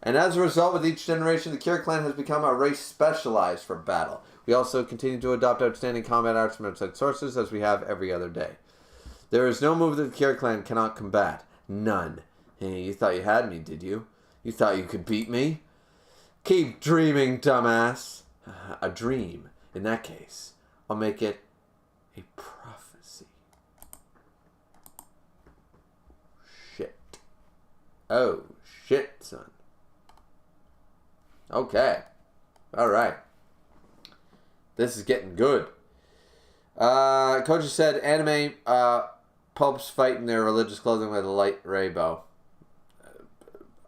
And as a result, with each generation, the Kira clan has become a race specialized for battle. We also continue to adopt outstanding combat arts from outside sources, as we have every other day. There is no move that the Kira clan cannot combat. None. Hey, you thought you had me, did you? You thought you could beat me? Keep dreaming, dumbass. A dream. In that case, I'll make it a prophecy. Shit. Oh, shit, son. Okay. Alright. This is getting good. Coach said anime popes fight in their religious clothing with a light rainbow.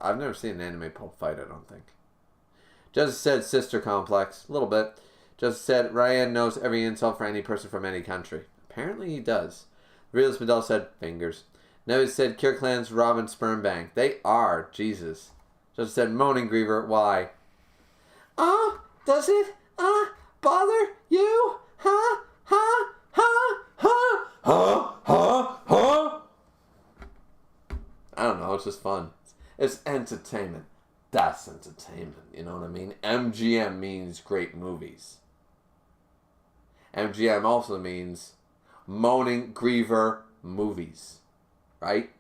I've never seen an anime pope fight, I don't think. Justice said sister complex. A little bit. Justice said Ryan knows every insult for any person from any country. Apparently he does. Realist Medell said fingers. Nevis said Kira Clan's Robin Sperm Bank. They are. Jesus. Justice said moaning Griever. Why? Does it bother you? Huh? I don't know, it's just fun. It's entertainment. That's entertainment, you know what I mean? MGM means great movies. MGM also means moaning Griever movies. Right?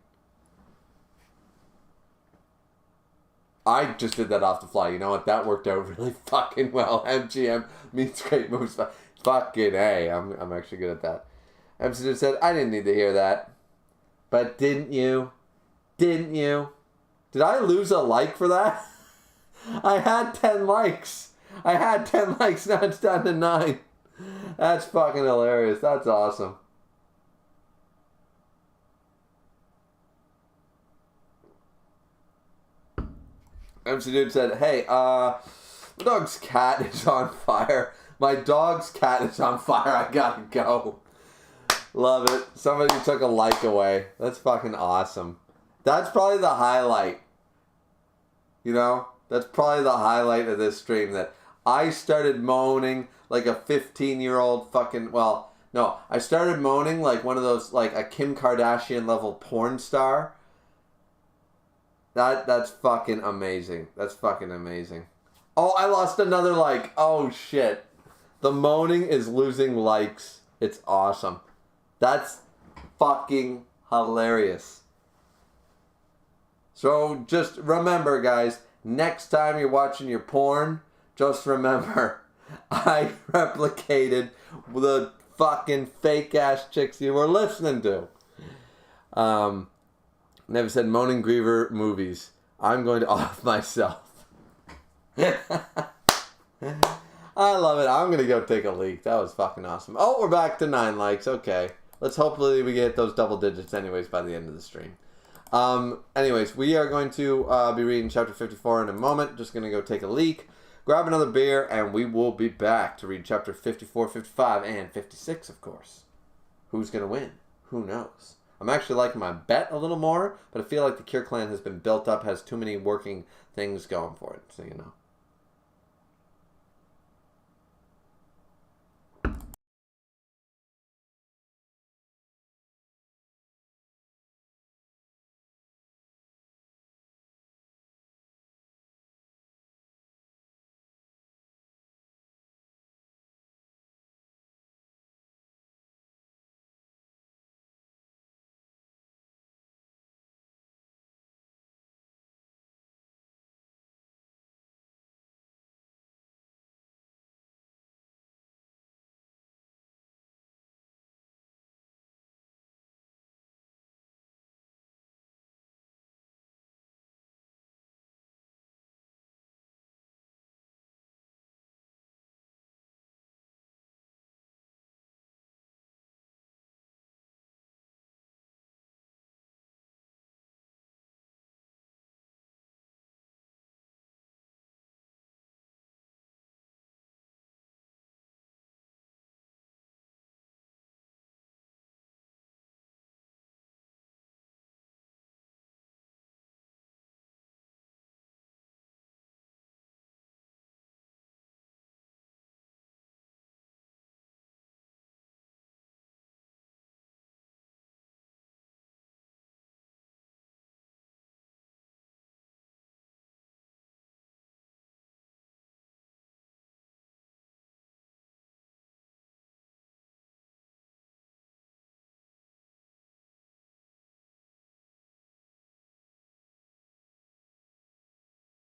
I just did that off the fly. You know what? That worked out really fucking well. MGM means great movies. Fucking A. I'm actually good at that. MC said, I didn't need to hear that. But didn't you? Didn't you? Did I lose a like for that? I had 10 likes. Now it's down to 9. That's fucking hilarious. That's awesome. MC Dude said, hey, my dog's cat is on fire. My dog's cat is on fire. I gotta go. Love it. Somebody took a like away. That's fucking awesome. That's probably the highlight. You know? That's probably the highlight of this stream. That I started moaning like a 15-year-old fucking... Well, no. I started moaning like one of those... Like a Kim Kardashian level porn star. That's fucking amazing. That's fucking amazing. Oh, I lost another like. Oh, shit. The moaning is losing likes. It's awesome. That's fucking hilarious. So just remember, guys, next time you're watching your porn, just remember, I replicated the fucking fake-ass chicks you were listening to. Never said moaning Griever movies. I'm going to off myself. I love it. I'm going to go take a leak. That was fucking awesome. Oh, we're back to 9 likes. Okay. Let's hopefully we get those double digits anyways by the end of the stream. Anyways, we are going to be reading chapter 54 in a moment. Just going to go take a leak, grab another beer, and we will be back to read chapter 54, 55, and 56, of course. Who's going to win? Who knows? I'm actually liking my bet a little more, but I feel like the Kira clan has been built up, has too many working things going for it, so you know.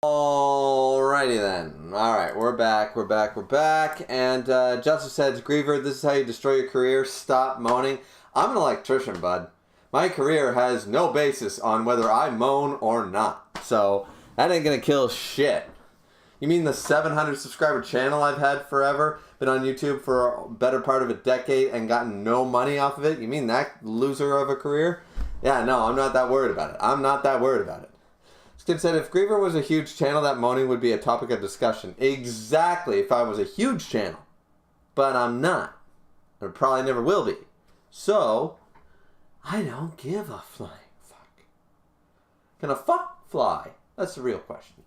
Alrighty then. Alright, we're back. And Justice says, Griever, this is how you destroy your career. Stop moaning. I'm an electrician, bud. My career has no basis on whether I moan or not. So, that ain't gonna kill shit. You mean the 700 subscriber channel I've had forever? Been on YouTube for a better part of a decade and gotten no money off of it? You mean that loser of a career? Yeah, no, I'm not that worried about it. Skid said, if Griever was a huge channel, that moaning would be a topic of discussion. Exactly, if I was a huge channel. But I'm not. I probably never will be. So, I don't give a flying fuck. Can a fuck fly? That's the real question.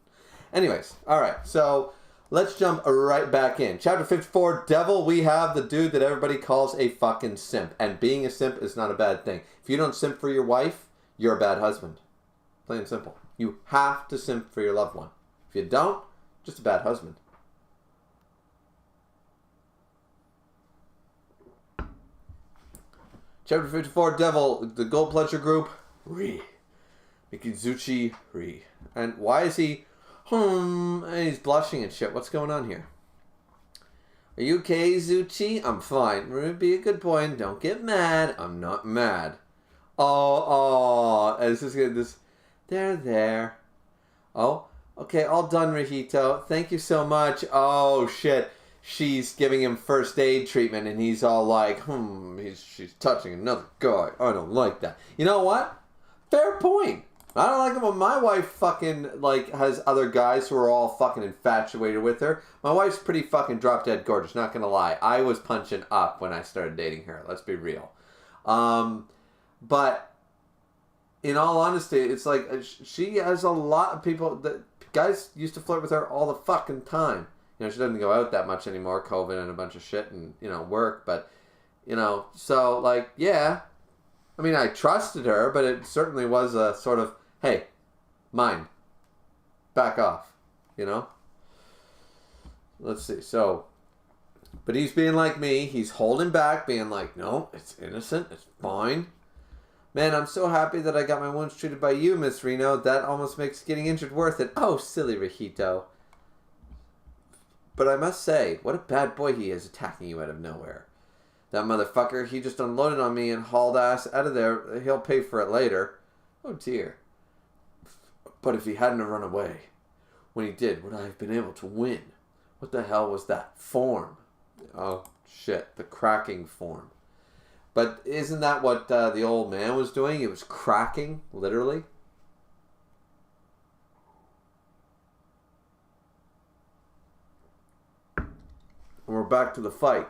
Anyways, alright, so let's jump right back in. Chapter 54, Devil, we have the dude that everybody calls a fucking simp. And being a simp is not a bad thing. If you don't simp for your wife, you're a bad husband. Plain and simple. You have to simp for your loved one. If you don't, just a bad husband. Chapter 54, Devil, the Gold Pleasure Group, Mikizuchi, And why is he, and he's blushing and shit. What's going on here? Are you okay, Zuchi? I'm fine. Be a good boy and don't get mad. I'm not mad. Oh, this is good. There. Oh, okay, all done, Rihito. Thank you so much. Oh, shit. She's giving him first aid treatment, and he's all like, she's touching another guy. I don't like that. You know what? Fair point. I don't like it when my wife fucking, has other guys who are all fucking infatuated with her. My wife's pretty fucking drop-dead gorgeous, not gonna lie. I was punching up when I started dating her. Let's be real. But in all honesty, it's like she has a lot of people that guys used to flirt with her all the fucking time. You know, she doesn't go out that much anymore, COVID and a bunch of shit and, work. But, so, yeah. I mean, I trusted her, but it certainly was a sort of, hey, mind. Back off, Let's see. So, but he's being like me. He's holding back, being like, no, it's innocent. It's fine. Man, I'm so happy that I got my wounds treated by you, Miss Reno. That almost makes getting injured worth it. Oh, silly Rihito. But I must say, what a bad boy he is attacking you out of nowhere. That motherfucker, he just unloaded on me and hauled ass out of there. He'll pay for it later. Oh, dear. But if he hadn't have run away, when he did, would I have been able to win? What the hell was that form? Oh, shit. The cracking form. But isn't that what the old man was doing? He was cracking, literally. And we're back to the fight.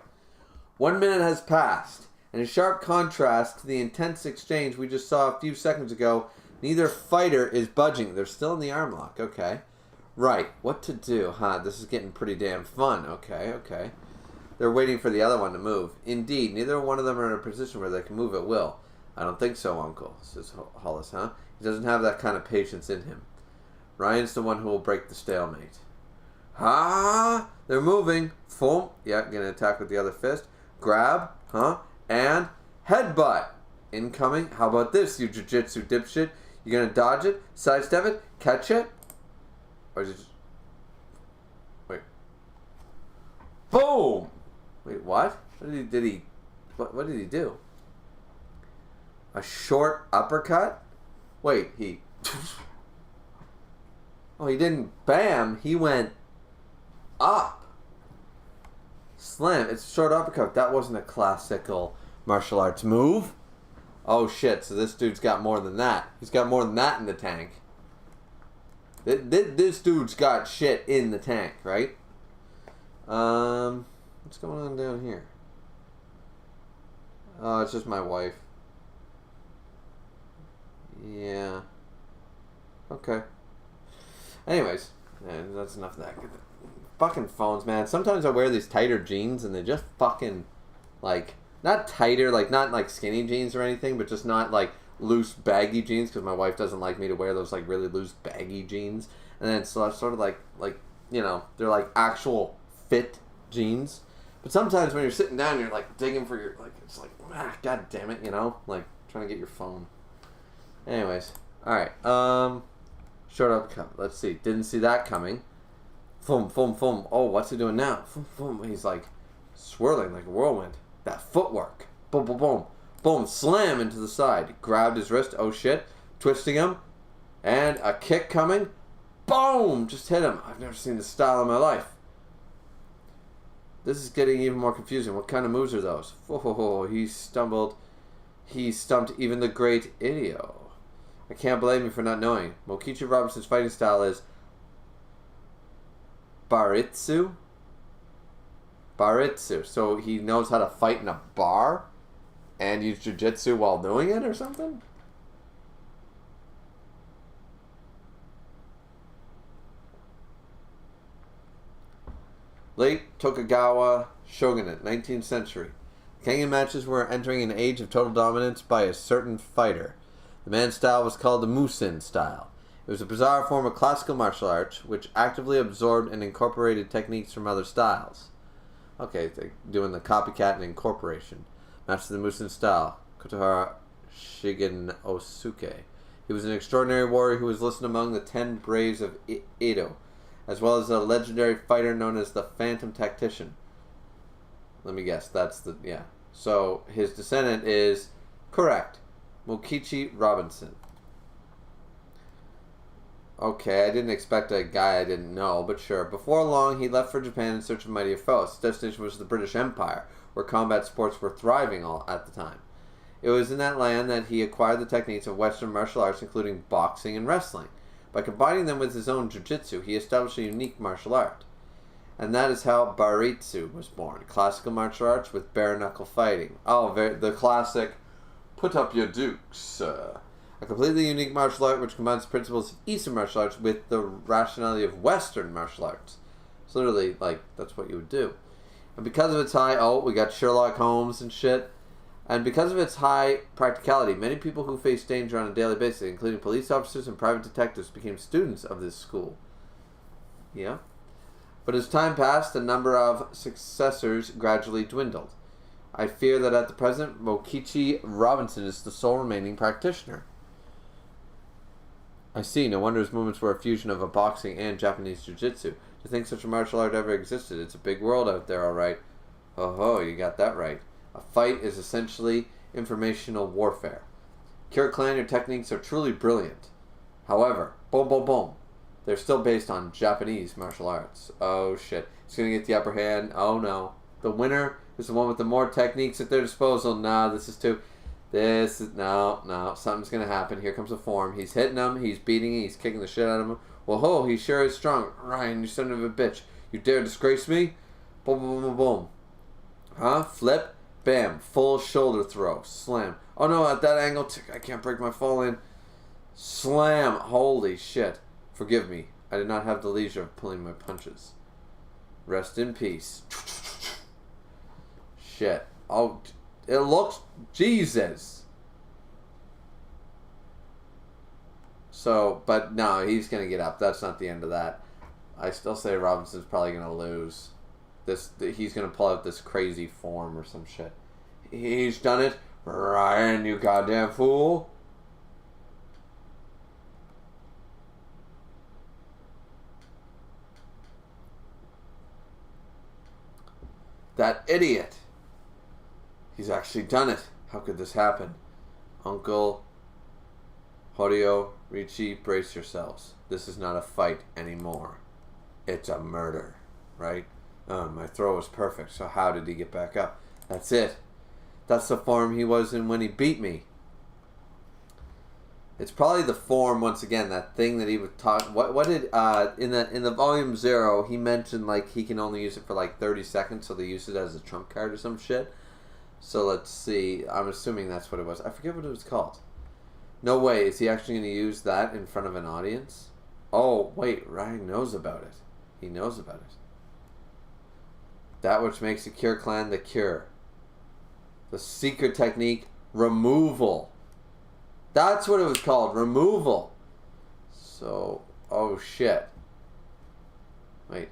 1 minute has passed. And in sharp contrast to the intense exchange we just saw a few seconds ago, neither fighter is budging. They're still in the arm lock. Okay. Right. What to do? This is getting pretty damn fun. Okay. They're waiting for the other one to move. Indeed, neither one of them are in a position where they can move at will. I don't think so, Uncle, says Hollis, He doesn't have that kind of patience in him. Ryan's the one who will break the stalemate. They're moving. Foom. Yeah, gonna attack with the other fist. Grab. And headbutt. Incoming. How about this, you jiu-jitsu dipshit? You gonna dodge it? Sidestep it? Catch it? Or is it just... Wait. Boom! Wait, what? What did he do? A short uppercut? Wait, he didn't bam, he went up. Slam. It's a short uppercut. That wasn't a classical martial arts move. Oh shit, so this dude's got more than that. He's got more than that in the tank. This dude's got shit in the tank, right? What's going on down here? Oh, it's just my wife. Yeah. Okay. Anyways, that's enough of that. Fucking phones, man. Sometimes I wear these tighter jeans and they just fucking, not tighter, not skinny jeans or anything, but just not loose baggy jeans because my wife doesn't like me to wear those really loose baggy jeans. And then so it's sort of they're actual fit jeans. But sometimes when you're sitting down, you're digging for your god damn it, trying to get your phone. Anyways, all right. Showed up. Let's see. Didn't see that coming. Boom, boom, boom. Oh, what's he doing now? Boom, boom. He's like swirling like a whirlwind. That footwork. Boom, boom, boom. Boom. Slam into the side. Grabbed his wrist. Oh, shit. Twisting him. And a kick coming. Boom. Just hit him. I've never seen this style in my life. This is getting even more confusing. What kind of moves are those? Oh, he stumbled. He stumped even the great Idio. I can't blame you for not knowing. Mokichi Robinson's fighting style is Baritsu. Baritsu. So he knows how to fight in a bar and use jiu-jitsu while doing it or something? Late Tokugawa shogunate, 19th century. Kengan matches were entering an age of total dominance by a certain fighter. The man's style was called the Musin style. It was a bizarre form of classical martial arts which actively absorbed and incorporated techniques from other styles. Okay, they're doing the copycat and incorporation. Match to the Musin style. Kotohara Shigen Osuke. He was an extraordinary warrior who was listed among the 10 Braves of Edo, as well as a legendary fighter known as the Phantom Tactician. Let me guess, that's the, yeah. So, his descendant is, correct, Mokichi Robinson. Okay, I didn't expect a guy I didn't know, but sure. Before long, he left for Japan in search of mightier foes. His destination was the British Empire, where combat sports were thriving all at the time. It was in that land that he acquired the techniques of Western martial arts, including boxing and wrestling. By combining them with his own jiu-jitsu, he established a unique martial art. And that is how Baritsu was born. Classical martial arts with bare-knuckle fighting. Oh, the classic, put up your dukes. A completely unique martial art which combines the principles of Eastern martial arts with the rationality of Western martial arts. It's literally, like, that's what you would do. And because of its high, we got Sherlock Holmes and shit. And because of its high practicality, many people who face danger on a daily basis, including police officers and private detectives, became students of this school. Yeah. But as time passed, the number of successors gradually dwindled. I fear that at the present, Mokichi Robinson is the sole remaining practitioner. I see. No wonder his movements were a fusion of a boxing and Japanese jiu-jitsu. To think such a martial art ever existed. It's a big world out there, all right. Oh, you got that right. A fight is essentially informational warfare. Kira Clan, your techniques are truly brilliant. However, boom, boom, boom, they're still based on Japanese martial arts. Oh, shit. He's going to get the upper hand. Oh, no. The winner is the one with the more techniques at their disposal. Nah, this is too... No, something's going to happen. Here comes a form. He's hitting him. He's beating him. He's kicking the shit out of him. Whoa, he sure is strong. Ryan, you son of a bitch. You dare disgrace me? Boom, boom, boom, boom. Huh? Flip. Bam. Full shoulder throw. Slam. Oh, no, at that angle. I can't break my fall in. Slam. Holy shit. Forgive me. I did not have the leisure of pulling my punches. Rest in peace. Shit. Oh, it looks... Jesus. So, but no, he's going to get up. That's not the end of that. I still say Robinson's probably going to lose. He's going to pull out this crazy form or some shit. He's done it. Ryan, you goddamn fool. That idiot. He's actually done it. How could this happen? Uncle Horio, Ricci, brace yourselves. This is not a fight anymore. It's a murder, right? My throw was perfect, so how did he get back up? That's it. That's the form he was in when he beat me. It's probably the form, once again, that thing that he would talk... What did... in the volume 0, he mentioned, like, he can only use it for, like, 30 seconds, so they use it as a trump card or some shit. So let's see. I'm assuming that's what it was. I forget what it was called. No way. Is he actually going to use that in front of an audience? Oh, wait. Ryan knows about it. He knows about it. That which makes the Cure Clan the Cure. The secret technique, removal. That's what it was called. Removal. So, oh shit. Wait.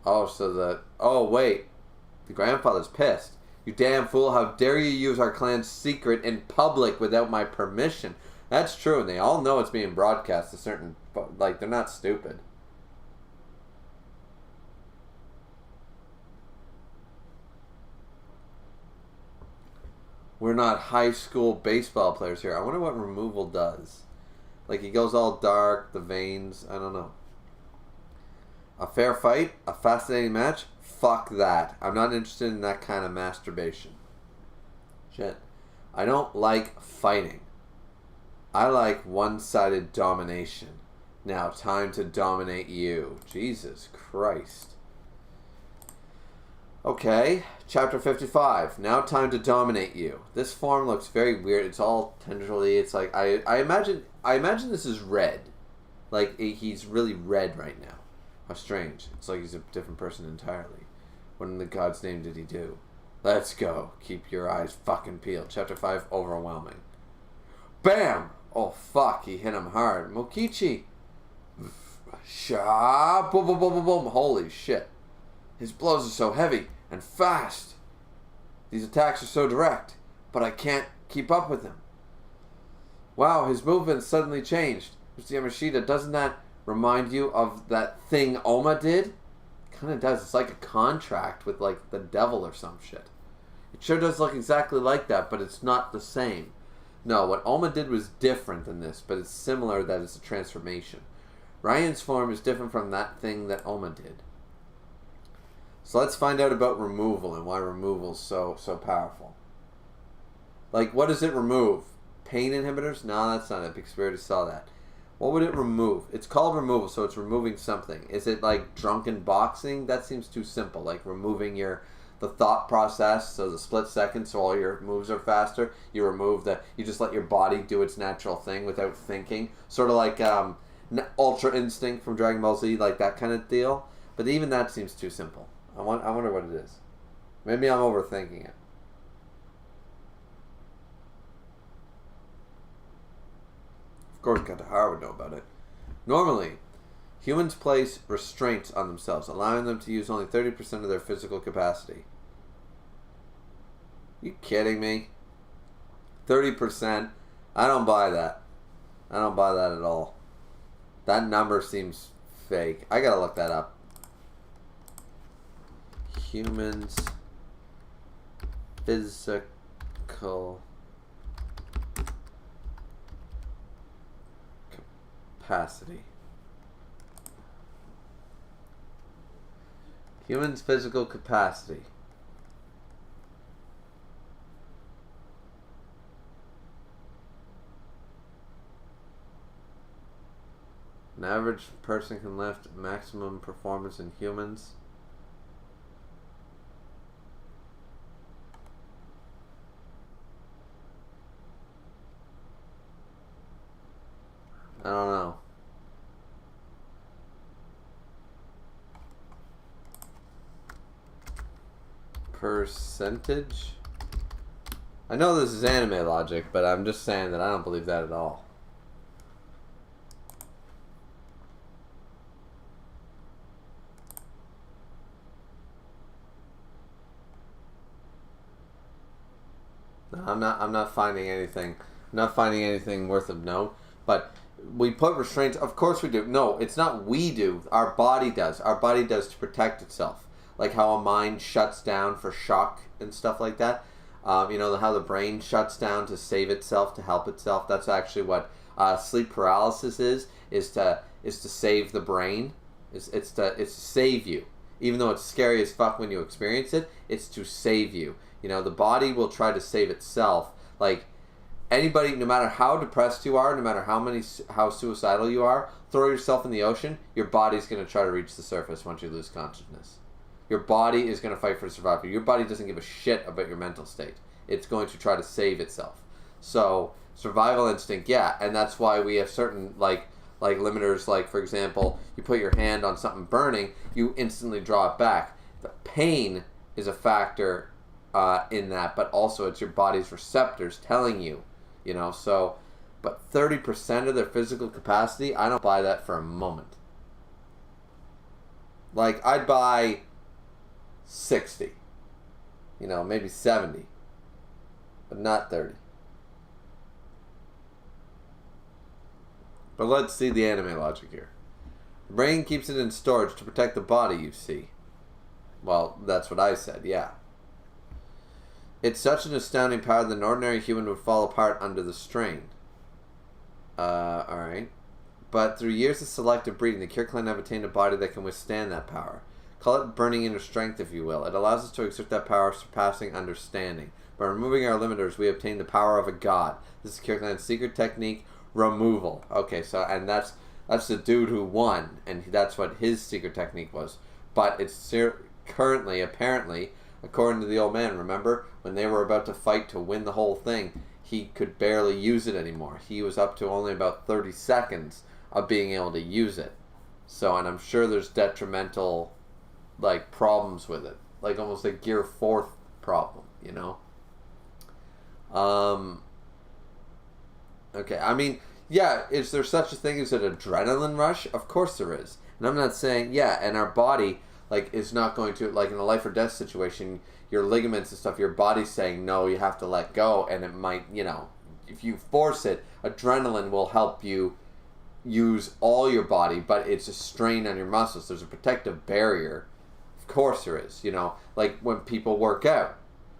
Oh, oh, wait. The grandfather's pissed. You damn fool, how dare you use our clan's secret in public without my permission? That's true, and they all know it's being broadcast to certain... Like, they're not stupid. We're not high school baseball players here. I wonder what removal does. Like, he goes all dark, the veins, I don't know. A fair fight? A fascinating match? Fuck that. I'm not interested in that kind of masturbation. Shit. I don't like fighting. I like one-sided domination. Now, time to dominate you. Jesus Christ. Okay, chapter 55. Now time to dominate you. This form looks very weird. It's all tendrily. It's like, I imagine this is red. Like, he's really red right now. How strange. It's like he's a different person entirely. What in the God's name did he do? Let's go. Keep your eyes fucking peeled. Chapter 5, overwhelming. Bam! Oh, fuck. He hit him hard. Mokichi. Sha. Boom, boom, boom, boom, boom. Holy shit. His blows are so heavy and fast. These attacks are so direct, but I can't keep up with him. Wow, his movement suddenly changed. Mr. Yamashita, doesn't that remind you of that thing Oma did? It kind of does. It's like a contract with, like, the devil or some shit. It sure does look exactly like that, but it's not the same. No, what Oma did was different than this, but it's similar that it's a transformation. Ryan's form is different from that thing that Oma did. So let's find out about removal and why removal is so powerful. Like, what does it remove? Pain inhibitors? No, that's not it, because we already saw that. What would it remove? It's called removal, so it's removing something. Is it like drunken boxing? That seems too simple. Like removing the thought process, so the split second, so all your moves are faster. You remove you just let your body do its natural thing without thinking. Sort of like Ultra Instinct from Dragon Ball Z, like that kind of deal. But even that seems too simple. I wonder what it is. Maybe I'm overthinking it. Of course, Katahara would know about it. Normally, humans place restraints on themselves, allowing them to use only 30% of their physical capacity. You kidding me? 30%? I don't buy that. I don't buy that at all. That number seems fake. I gotta look that up. Humans physical capacity. Humans physical capacity. An average person can lift maximum performance in humans. I don't know. Percentage? I know this is anime logic, but I'm just saying that I don't believe that at all. No, I'm not finding anything. I'm not finding anything worth of note. But we put restraints. Of course we do. No, it's not we do. Our body does. Our body does to protect itself. Like how a mind shuts down for shock and stuff like that. You know, how the brain shuts down to save itself, to help itself. That's actually what sleep paralysis is to save the brain. It's to save you. Even though it's scary as fuck when you experience it, it's to save you. You know, the body will try to save itself. Like, anybody, no matter how depressed you are, no matter how suicidal you are, throw yourself in the ocean, your body's going to try to reach the surface once you lose consciousness. Your body is going to fight for survival. Your body doesn't give a shit about your mental state. It's going to try to save itself. So, survival instinct, yeah, and that's why we have certain, like limiters, like, for example, you put your hand on something burning, you instantly draw it back. The pain is a factor in that, but also it's your body's receptors telling you, you know, so, but 30% of their physical capacity, I don't buy that for a moment. Like, I'd buy 60, you know, maybe 70, but not 30. But let's see the anime logic here. The brain keeps it in storage to protect the body, you see. Well, that's what I said, yeah. It's such an astounding power that an ordinary human would fall apart under the strain. Alright. But through years of selective breeding, the Cure Clan have attained a body that can withstand that power. Call it burning inner strength, if you will. It allows us to exert that power surpassing understanding. By removing our limiters, we obtain the power of a god. This is Cure Clan's secret technique, removal. Okay, so, and that's the dude who won, and that's what his secret technique was. But it's currently, apparently, according to the old man, remember? When they were about to fight to win the whole thing, he could barely use it anymore. He was up to only about 30 seconds of being able to use it. So, and I'm sure there's detrimental, like, problems with it. Like, almost a Gear 4 problem, you know? Okay, I mean, yeah, is there such a thing as an adrenaline rush? Of course there is. And I'm not saying, yeah, and our body, like, is not going to, like, in a life or death situation, your ligaments and stuff, your body's saying, no, you have to let go, and it might, you know, if you force it, adrenaline will help you use all your body, but it's a strain on your muscles. There's a protective barrier. Of course there is, you know, like when people work out.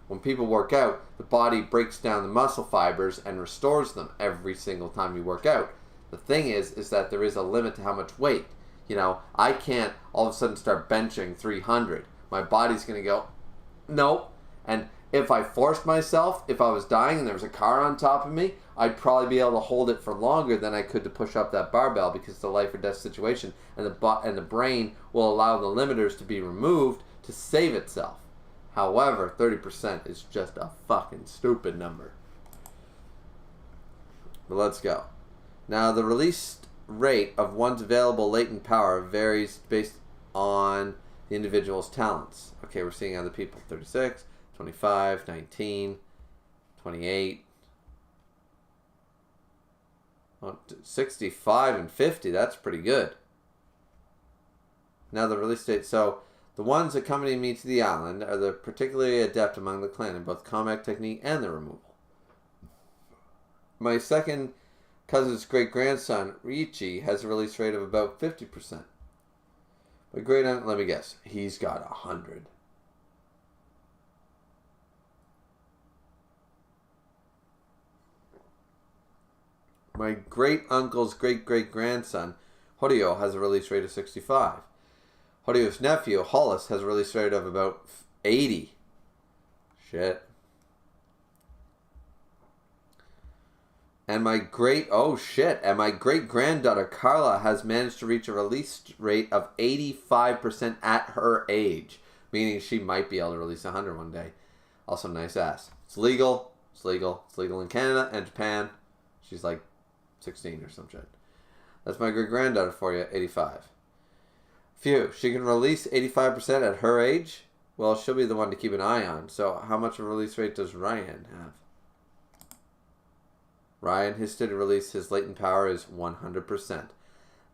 When people work out, the body breaks down the muscle fibers and restores them every single time you work out. The thing is that there is a limit to how much weight. You know, I can't all of a sudden start benching 300. My body's going to go, nope. And if I forced myself, if I was dying and there was a car on top of me, I'd probably be able to hold it for longer than I could to push up that barbell because it's a life or death situation. And the brain will allow the limiters to be removed to save itself. However, 30% is just a fucking stupid number. But let's go. Now, the released rate of one's available latent power varies based on the individual's talents. Okay, we're seeing other people. 36, 25, 19, 28. 65 and 50, that's pretty good. Now the release date. So, the ones accompanying me to the island are the particularly adept among the clan in both combat technique and the removal. My second cousin's great-grandson, Riichi, has a release rate of about 50%. My great-aunt, let me guess, he's got 100. My great-uncle's great-great-grandson, Horio, has a release rate of 65. Horio's nephew, Hollis, has a release rate of about 80. Shit. And my great-granddaughter, Carla, has managed to reach a release rate of 85% at her age. Meaning she might be able to release 100 one day. Also, nice ass. It's legal. It's legal. It's legal in Canada and Japan. She's like 16 or some shit. That's my great-granddaughter for you, 85. Phew, she can release 85% at her age? Well, she'll be the one to keep an eye on. So how much of a release rate does Ryan have? Ryan, his stated release, his latent power is 100%.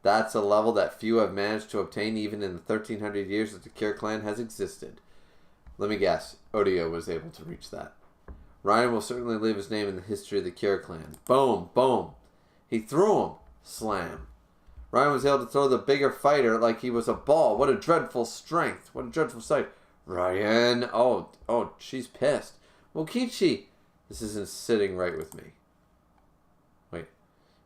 That's a level that few have managed to obtain even in the 1300 years that the Cure Clan has existed. Let me guess, Odio was able to reach that. Ryan will certainly leave his name in the history of the Cure Clan. Boom, boom. He threw him. Slam. Ryan was able to throw the bigger fighter like he was a ball. What a dreadful strength. What a dreadful sight. Ryan. Oh, she's pissed. Mokichi. This isn't sitting right with me. Wait.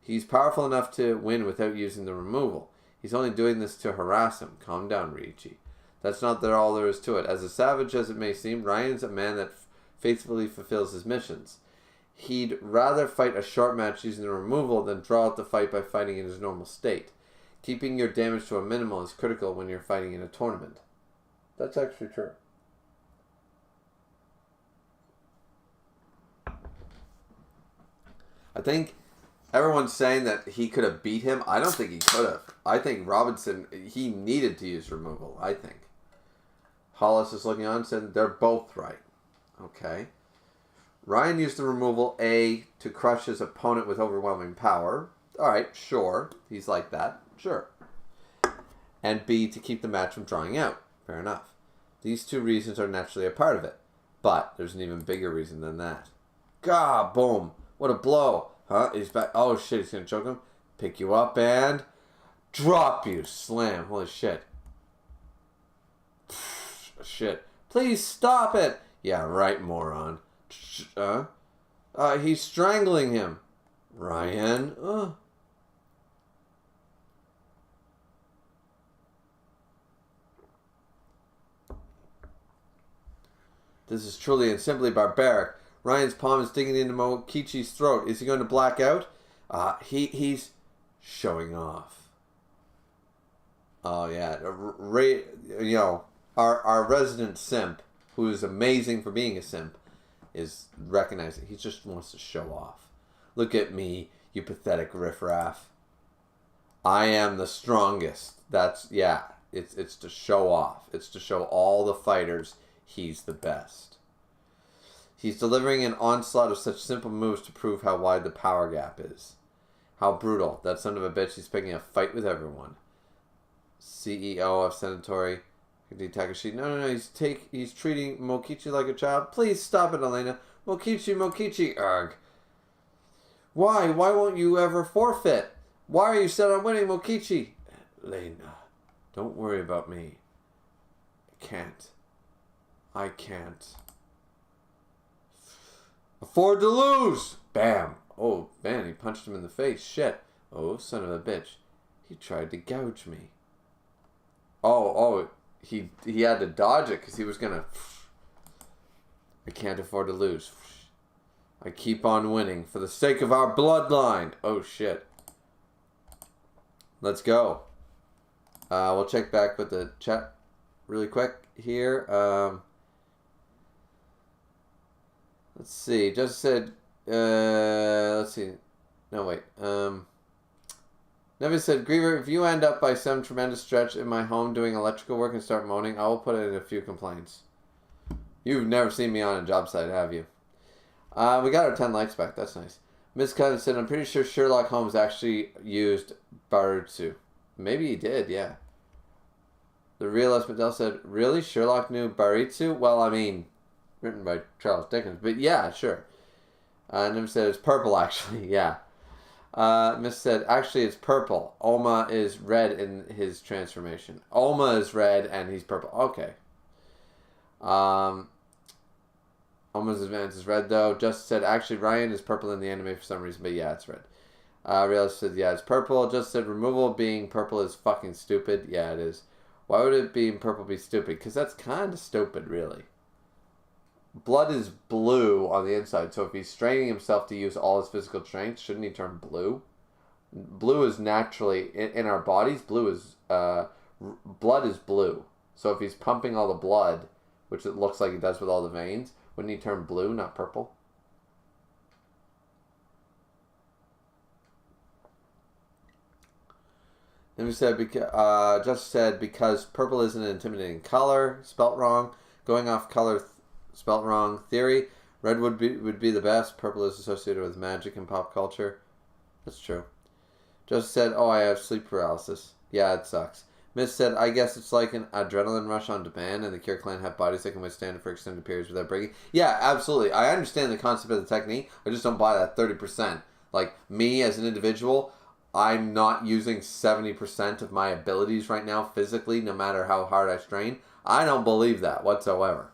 He's powerful enough to win without using the removal. He's only doing this to harass him. Calm down, Riichi. That's not all there is to it. As a savage as it may seem, Ryan's a man that faithfully fulfills his missions. He'd rather fight a short match using the removal than draw out the fight by fighting in his normal state. Keeping your damage to a minimal is critical when you're fighting in a tournament. That's actually true. I think everyone's saying that he could have beat him. I don't think he could have. I think Robinson, he needed to use removal, I think. Hollis is looking on and said they're both right. Okay. Ryan used the removal, A, to crush his opponent with overwhelming power. Alright, sure. He's like that. Sure. And B, to keep the match from drawing out. Fair enough. These two reasons are naturally a part of it. But there's an even bigger reason than that. Gah, boom. What a blow. Huh? He's back. Oh shit, he's going to choke him? Pick you up and drop you. Slam. Holy shit. Shit. Please stop it. Yeah, right, moron. He's strangling him. Ryan. This is truly and simply barbaric. Ryan's palm is digging into Mokichi's throat. Is he going to black out? He's showing off. Oh yeah, our resident simp, who is amazing for being a simp, is recognizing he just wants to show off. Look at me, you pathetic riffraff. I am the strongest. It's to show off. It's to show all the fighters he's the best. He's delivering an onslaught of such simple moves to prove how wide the power gap is. How brutal. That son of a bitch, he's picking a fight with everyone. CEO of Senatori Takashi. No. He's treating Mokichi like a child. Please stop it, Elena. Mokichi. Arg. Why? Why won't you ever forfeit? Why are you set on winning, Mokichi? Elena, don't worry about me. I can't afford to lose. Bam. Oh, man, he punched him in the face. Shit. Oh, son of a bitch. He tried to gouge me. He had to dodge it because he was going to... I can't afford to lose. I keep on winning for the sake of our bloodline. Oh, shit. Let's go. We'll check back with the chat really quick here. Let's see. Just said... let's see. No, wait. Never said, Griever, if you end up by some tremendous stretch in my home doing electrical work and start moaning, I will put in a few complaints. You've never seen me on a job site, have you? We got our 10 likes back. That's nice. Miss Cutting said, I'm pretty sure Sherlock Holmes actually used Barutsu. Maybe he did, yeah. The real Espadel said, really? Sherlock knew Baritsu? Well, I mean, written by Charles Dickens. But yeah, sure. Never said it's purple, actually. Yeah. Miss said, actually, it's purple. Oma is red in his transformation. Oma is red and he's purple. Okay. Oma's advance is red, though. Just said, actually, Ryan is purple in the anime for some reason, but yeah, it's red. Realist said, yeah, it's purple. Just said, removal being purple is fucking stupid. Yeah, it is. Why would it being purple be stupid? Because that's kind of stupid, really. Blood is blue on the inside, so if he's straining himself to use all his physical strength, shouldn't he turn blue? Blue is naturally, in our bodies, blood is blue. So if he's pumping all the blood, which it looks like he does with all the veins, wouldn't he turn blue, not purple? Then we said, just said, because purple isn't an intimidating color, spelt wrong. Going off color spelt wrong theory, red would be the best. Purple is associated with magic and pop culture. That's true. Just said, oh, I have sleep paralysis. Yeah, it sucks. Miss said, I guess it's like an adrenaline rush on demand, and the Cure Clan have bodies that can withstand it for extended periods without breaking. Yeah, absolutely. I understand the concept of the technique. I just don't buy that 30%. Like, me as an individual, I'm not using 70% of my abilities right now physically, no matter how hard I strain. I don't believe that whatsoever.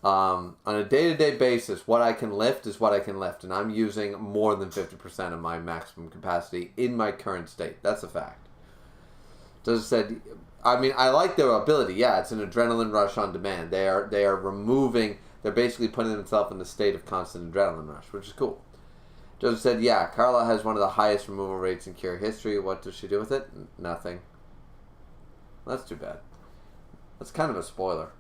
On a day-to-day basis, what I can lift is what I can lift, and I'm using more than 50% of my maximum capacity in my current state. That's a fact. Just said, I mean, I like their ability. Yeah, it's an adrenaline rush on demand. They are removing. They're basically putting themselves in the state of constant adrenaline rush, which is cool. Joseph said, yeah, Carla has one of the highest removal rates in Cure history. What does she do with it? Nothing. Well, that's too bad. That's kind of a spoiler.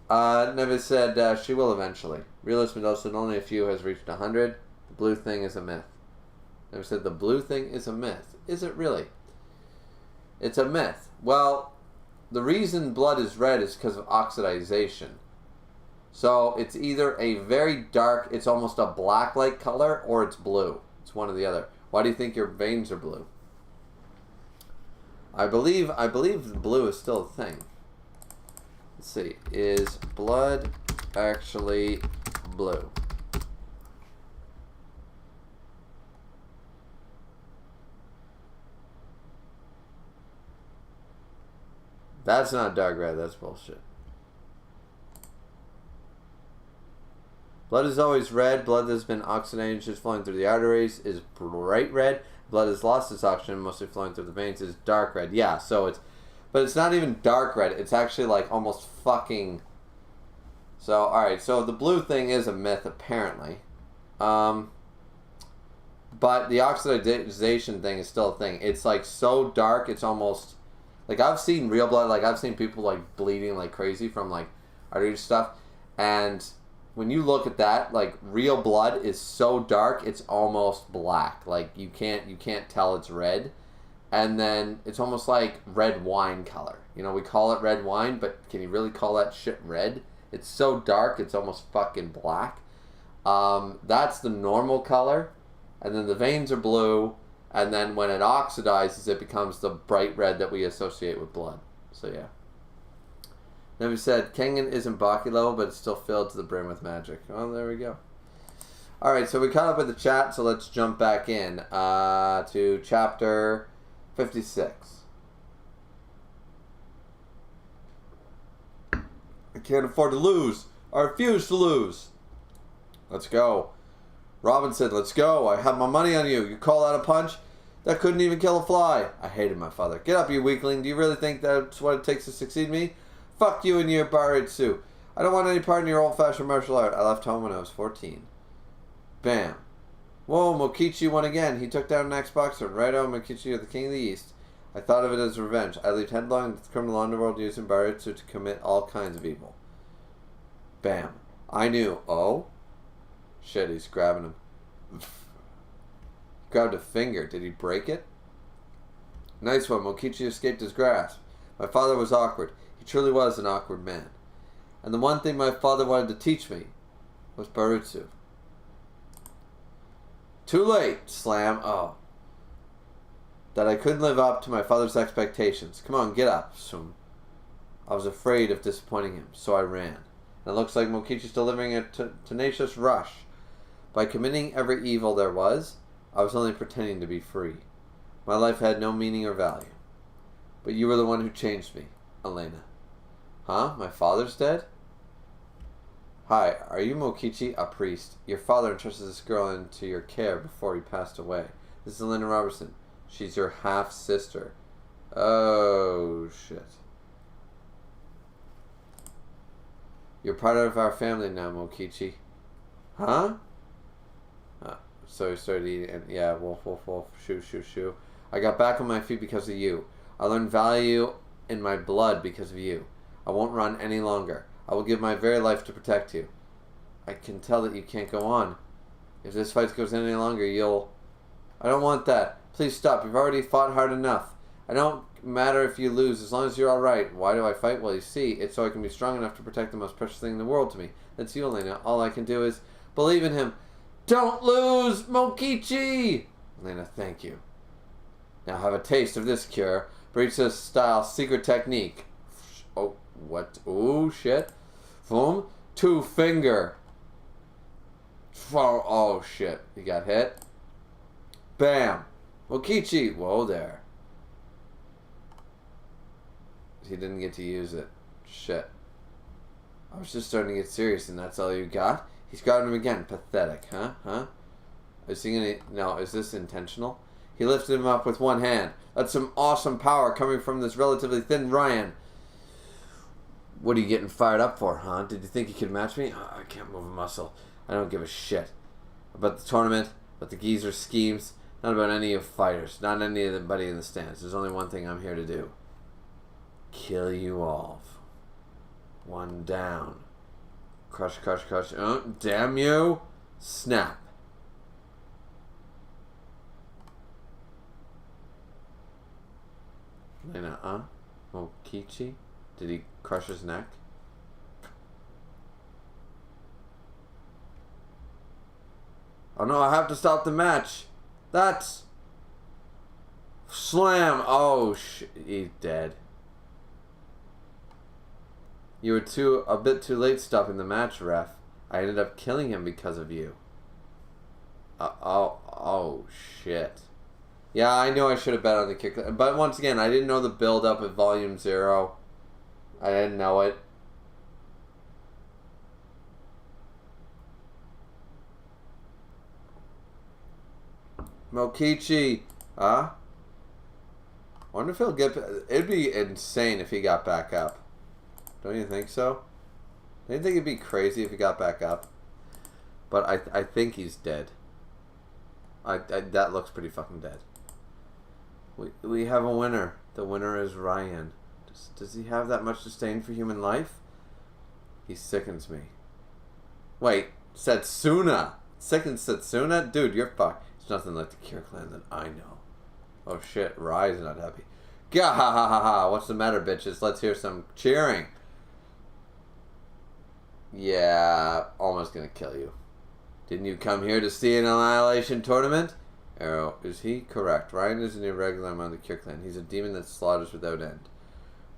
Nevis said, she will eventually. Realist Mendoza said, only a few has reached 100. The blue thing is a myth. Nevis said, the blue thing is a myth. Is it really? It's a myth. Well, the reason blood is red is because of oxidization. So it's either a very dark, it's almost a black-like color, or it's blue. It's one or the other. Why do you think your veins are blue? I believe the blue is still a thing. Let's see. Is blood actually blue? That's not dark red. That's bullshit. Blood is always red. Blood that has been oxygenated, just flowing through the arteries, is bright red. Blood has lost its oxygen, mostly flowing through the veins, is dark red. Yeah, so it's... But it's not even dark red. It's actually like almost fucking... So, alright. So the blue thing is a myth, apparently. But the oxidization thing is still a thing. It's like so dark, it's almost... Like, I've seen real blood. Like, I've seen people like bleeding like crazy from like artery stuff. And... When you look at that, like, real blood is so dark, it's almost black. Like, you can't tell it's red. And then it's almost like red wine color. You know, we call it red wine, but can you really call that shit red? It's so dark, it's almost fucking black. That's the normal color. And then the veins are blue. And then when it oxidizes, it becomes the bright red that we associate with blood. So, yeah. Never said, Kengan isn't Baki level, but it's still filled to the brim with magic. Oh, there we go. Alright, so we caught up with the chat, so let's jump back in to chapter 56. I can't afford to lose. I refuse to lose. Let's go. Robin said, let's go. I have my money on you. You call that a punch? That couldn't even kill a fly. I hated my father. Get up, you weakling. Do you really think that's what it takes to succeed me? Fuck you and your Baritsu. I don't want any part in your old-fashioned martial art. I left home when I was 14. Bam. Whoa, Mokichi won again. He took down an ex-boxer. Right on, Mokichi, you're the king of the East. I thought of it as revenge. I leaped headlong into the criminal underworld using Baritsu to commit all kinds of evil. Bam. I knew. Oh? Shit, he's grabbing him. Grabbed a finger. Did he break it? Nice one. Mokichi escaped his grasp. My father was awkward. He truly was an awkward man. And the one thing my father wanted to teach me was Barutsu. Too late, slam. Oh. That I couldn't live up to my father's expectations. Come on, get up, Sum. I was afraid of disappointing him, so I ran. And it looks like Mokichi's delivering a tenacious rush. By committing every evil there was, I was only pretending to be free. My life had no meaning or value. But you were the one who changed me, Elena. Huh? My father's dead? Hi, are you Mokichi, a priest? Your father entrusted this girl into your care before he passed away. This is Elena Robertson. She's your half-sister. Oh, shit. You're part of our family now, Mokichi. Huh? So he started eating, and yeah, wolf, wolf, wolf, shoo, shoo, shoo. I got back on my feet because of you. I learned value in my blood because of you. I won't run any longer. I will give my very life to protect you. I can tell that you can't go on. If this fight goes any longer, you'll... I don't want that. Please stop. You've already fought hard enough. I don't matter if you lose, as long as you're alright. Why do I fight? Well, you see, it's so I can be strong enough to protect the most precious thing in the world to me. That's you, Elena. All I can do is believe in him. Don't lose, Mokichi! Elena, thank you. Now have a taste of this cure. Baritsu-style secret technique. Oh, what? Oh, shit. Boom. Two finger. Oh, shit. He got hit. Bam. Mokichi. Whoa there. He didn't get to use it. Shit. I was just starting to get serious and that's all you got? He's grabbed him again. Pathetic, huh? Huh? Is he gonna... No, is this intentional? He lifted him up with one hand. That's some awesome power coming from this relatively thin Ryan. What are you getting fired up for, huh? Did you think you could match me? Oh, I can't move a muscle. I don't give a shit. About the tournament, about the geezer schemes, not about any of the fighters, not anybody in the stands. There's only one thing I'm here to do. Kill you all. One down. Crush, crush, crush. Oh, damn you. Snap. Lena, Mokichi? Did he crush his neck? Oh no, I have to stop the match. That's... Slam. Oh, he's dead. You were a bit too late stopping the match, ref. I ended up killing him because of you. Oh, shit. Yeah, I know I should have bet on the kick. But once again, I didn't know the build-up at Volume 0. I didn't know it. Mokichi, huh? Wonder if he'll get... It'd be insane if he got back up. Don't you think so? Don't you think it'd be crazy if he got back up? But I think he's dead. That looks pretty fucking dead. We have a winner. The winner is Ryan. Does he have that much disdain for human life? He sickens me. Wait, Setsuna. Sickens Setsuna? Dude, you're fucked. It's nothing like the Cure Clan that I know. Oh shit, Rye's not happy. Gah ha ha ha ha. What's the matter, bitches? Let's hear some cheering. Yeah, almost gonna kill you. Didn't you come here to see an annihilation tournament? Arrow, is he correct? Ryan is an irregular among the Cure Clan. He's a demon that slaughters without end.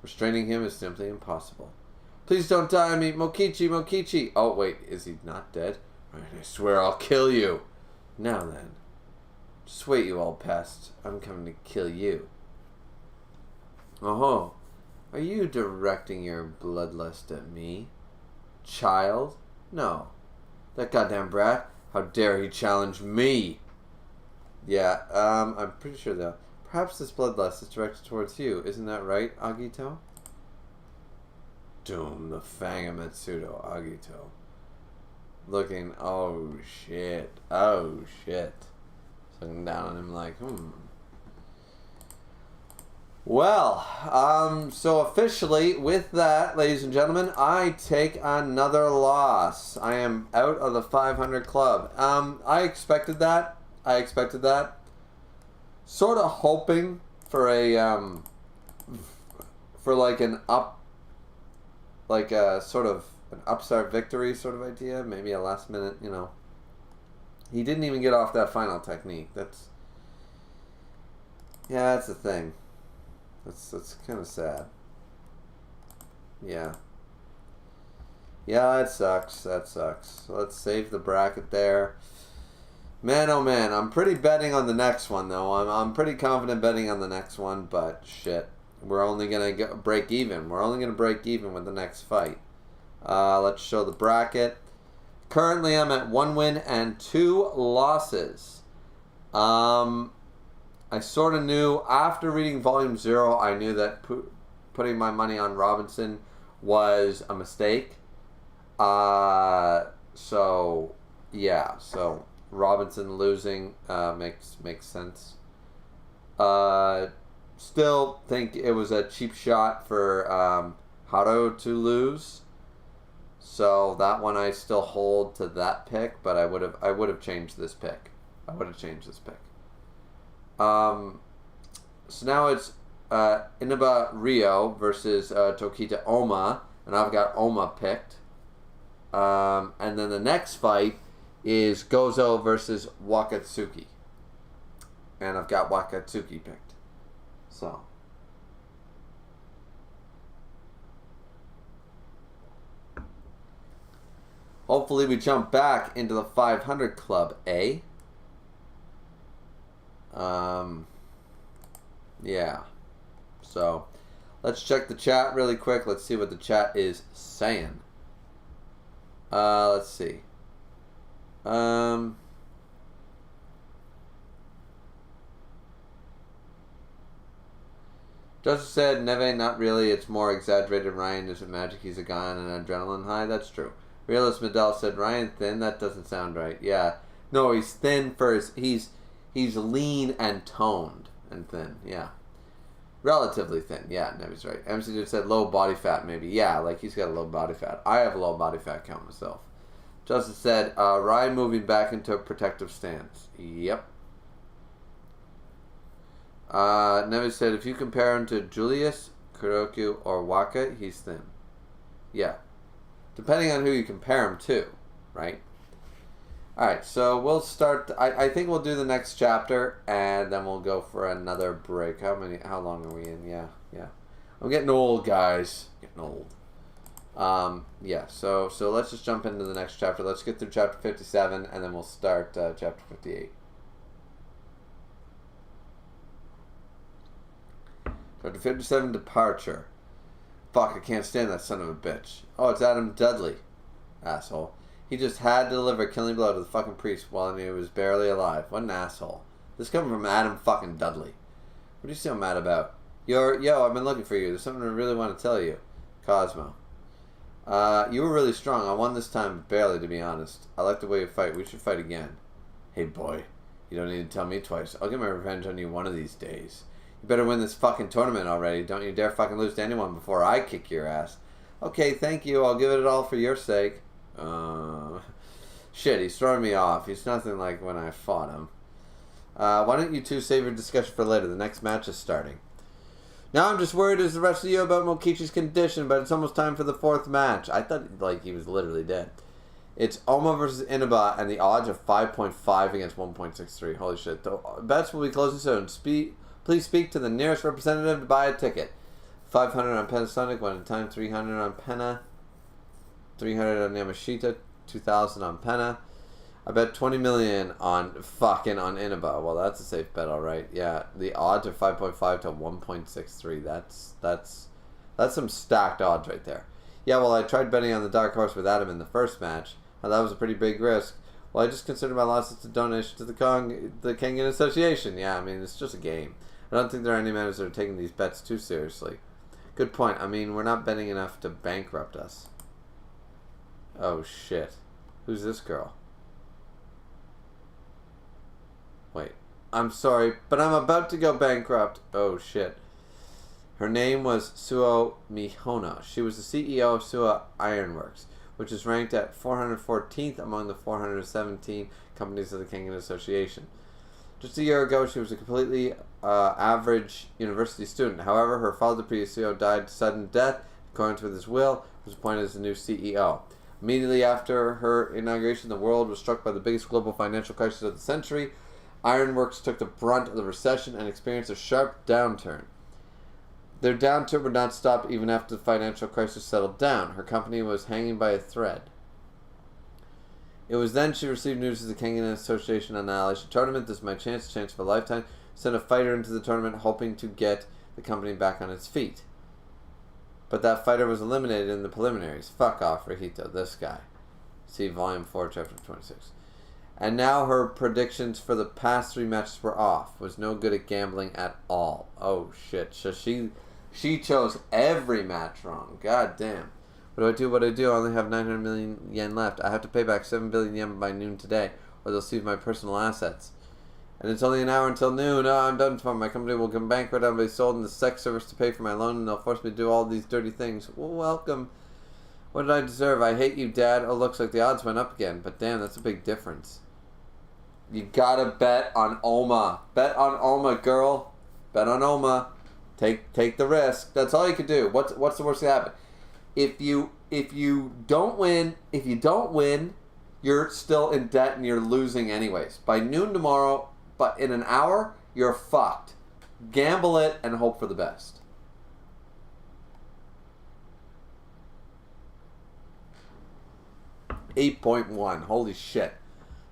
Restraining him is simply impossible. Please don't die on me, Mokichi, Mokichi. Oh wait, is he not dead? Right, I swear I'll kill you. Now then. Just wait, you old pest. I'm coming to kill you. Oh, are you directing your bloodlust at me? Child? No. That goddamn brat. How dare he challenge me? Yeah, I'm pretty sure though. Perhaps this bloodlust is directed towards you. Isn't that right, Agito? Doom the Fang of Matsudo, Agito. Looking, oh shit. Oh shit. Looking down on him like, Well, so officially, with that, ladies and gentlemen, I take another loss. I am out of the 500 club. I expected that. Sort of hoping for a, for like an like a sort of an upstart victory sort of idea. Maybe a last minute, you know. He didn't even get off that final technique. That's the thing. That's kind of sad. Yeah. Yeah, it sucks. That sucks. So let's save the bracket there. Man, oh man, I'm pretty betting on the next one though. I'm pretty confident betting on the next one, but shit, we're only gonna break even. We're only gonna break even with the next fight. Let's show the bracket. Currently, I'm at 1 win and 2 losses. I sort of knew, after reading Volume 0, I knew that putting my money on Robinson was a mistake. So, yeah. So, Robinson losing makes sense. Still think it was a cheap shot for Haro to lose. So that one I still hold to that pick, but I would have changed this pick. So now it's Inaba Rio versus Tokita Oma, and I've got Oma picked. And then the next fight is Gozo versus Wakatsuki, and I've got Wakatsuki picked. So. Hopefully we jump back into the 500 club, eh? Yeah. So, let's check the chat really quick. Let's see what the chat is saying. Let's see. Justice said, Neve, not really. It's more exaggerated. Ryan isn't magic. He's a guy on an adrenaline high. That's true. Realist Medell said, Ryan thin? That doesn't sound right. Yeah. No, he's thin for his... He's lean and toned and thin. Yeah. Relatively thin. Yeah, Neve's right. MC just said low body fat maybe. Yeah, like he's got a low body fat. I have a low body fat count myself. Justice said, Ryan moving back into a protective stance. Yep. Neve said, if you compare him to Julius, Kuroku, or Waka, he's thin. Yeah. Depending on who you compare him to, right? Alright, so we'll start... I think we'll do the next chapter, and then we'll go for another break. How long are we in? Yeah. I'm getting old, guys. Getting old. Yeah, so let's just jump into the next chapter. Let's get through chapter 57, and then we'll start chapter 58. Chapter 57, Departure. Fuck, I can't stand that son of a bitch. Oh, it's Adam Dudley. Asshole. He just had to deliver killing blow to the fucking priest while he was barely alive. What an asshole. This coming from Adam fucking Dudley. What are you so mad about? Yo, I've been looking for you. There's something I really want to tell you. Cosmo. You were really strong. I won this time, barely, to be honest. I like the way you fight. We should fight again. Hey, boy. You don't need to tell me twice. I'll get my revenge on you one of these days. You better win this fucking tournament already. Don't you dare fucking lose to anyone before I kick your ass. Okay, thank you. I'll give it all for your sake. Shit, he's throwing me off. He's nothing like when I fought him. Why don't you two save your discussion for later? The next match is starting. Now I'm just worried as the rest of you about Mokichi's condition, but it's almost time for the fourth match. I thought like he was literally dead. It's Oma versus Inaba, and the odds are 5.5 against 1.63. Holy shit. The bets will be closing soon. Please speak to the nearest representative to buy a ticket. 500 on Panasonic, 1 at a time, 300 on Penna, 300 on Yamashita, 2,000 on Penna. I bet 20 million on Inaba. Well, that's a safe bet, all right. Yeah, the odds are 5.5 to 1.63. That's some stacked odds right there. Yeah, well, I tried betting on the dark horse with Adam in the first match. Now, that was a pretty big risk. Well, I just consider my losses a donation to the Kengan Association. Yeah, I mean, it's just a game. I don't think there are any managers that are taking these bets too seriously. Good point. I mean, we're not betting enough to bankrupt us. Oh, shit. Who's this girl? Wait. I'm sorry, but I'm about to go bankrupt. Oh, shit. Her name was Suo Mihono. She was the CEO of Suo Ironworks, which is ranked at 414th among the 417 companies of the Kengan Association. Just a year ago, she was a completely average university student. However, her father, the previous CEO, died of sudden death. According to his will, was appointed as the new CEO. Immediately after her inauguration, the world was struck by the biggest global financial crisis of the century. Ironworks took the brunt of the recession and experienced a sharp downturn. Their downturn would not stop even after the financial crisis settled down. Her company was hanging by a thread. It was then she received news of the Kengan Association Annihilation Tournament. This is my chance for a lifetime. Sent a fighter into the tournament hoping to get the company back on its feet. But that fighter was eliminated in the preliminaries. Fuck off, Rahito, this guy. See Volume 4, Chapter 26. And now her predictions for the past 3 matches were off. Was no good at gambling at all. Oh, shit. So she chose every match wrong. God damn. What do I do? I only have 900 million yen left. I have to pay back 7 billion yen by noon today, or they'll seize my personal assets. And it's only an hour until noon. Oh, I'm done tomorrow. My company will come bankrupt. I'll be sold in the sex service to pay for my loan, and they'll force me to do all these dirty things. Well, welcome. What did I deserve? I hate you, Dad. Oh, looks like the odds went up again. But damn, that's a big difference. You gotta bet on Oma. Bet on Oma, girl. Bet on Oma. Take the risk. That's all you can do. What's the worst that happen? If you don't win, you're still in debt and you're losing anyways. By noon tomorrow, but in an hour, you're fucked. Gamble it and hope for the best. $8.1. Holy shit.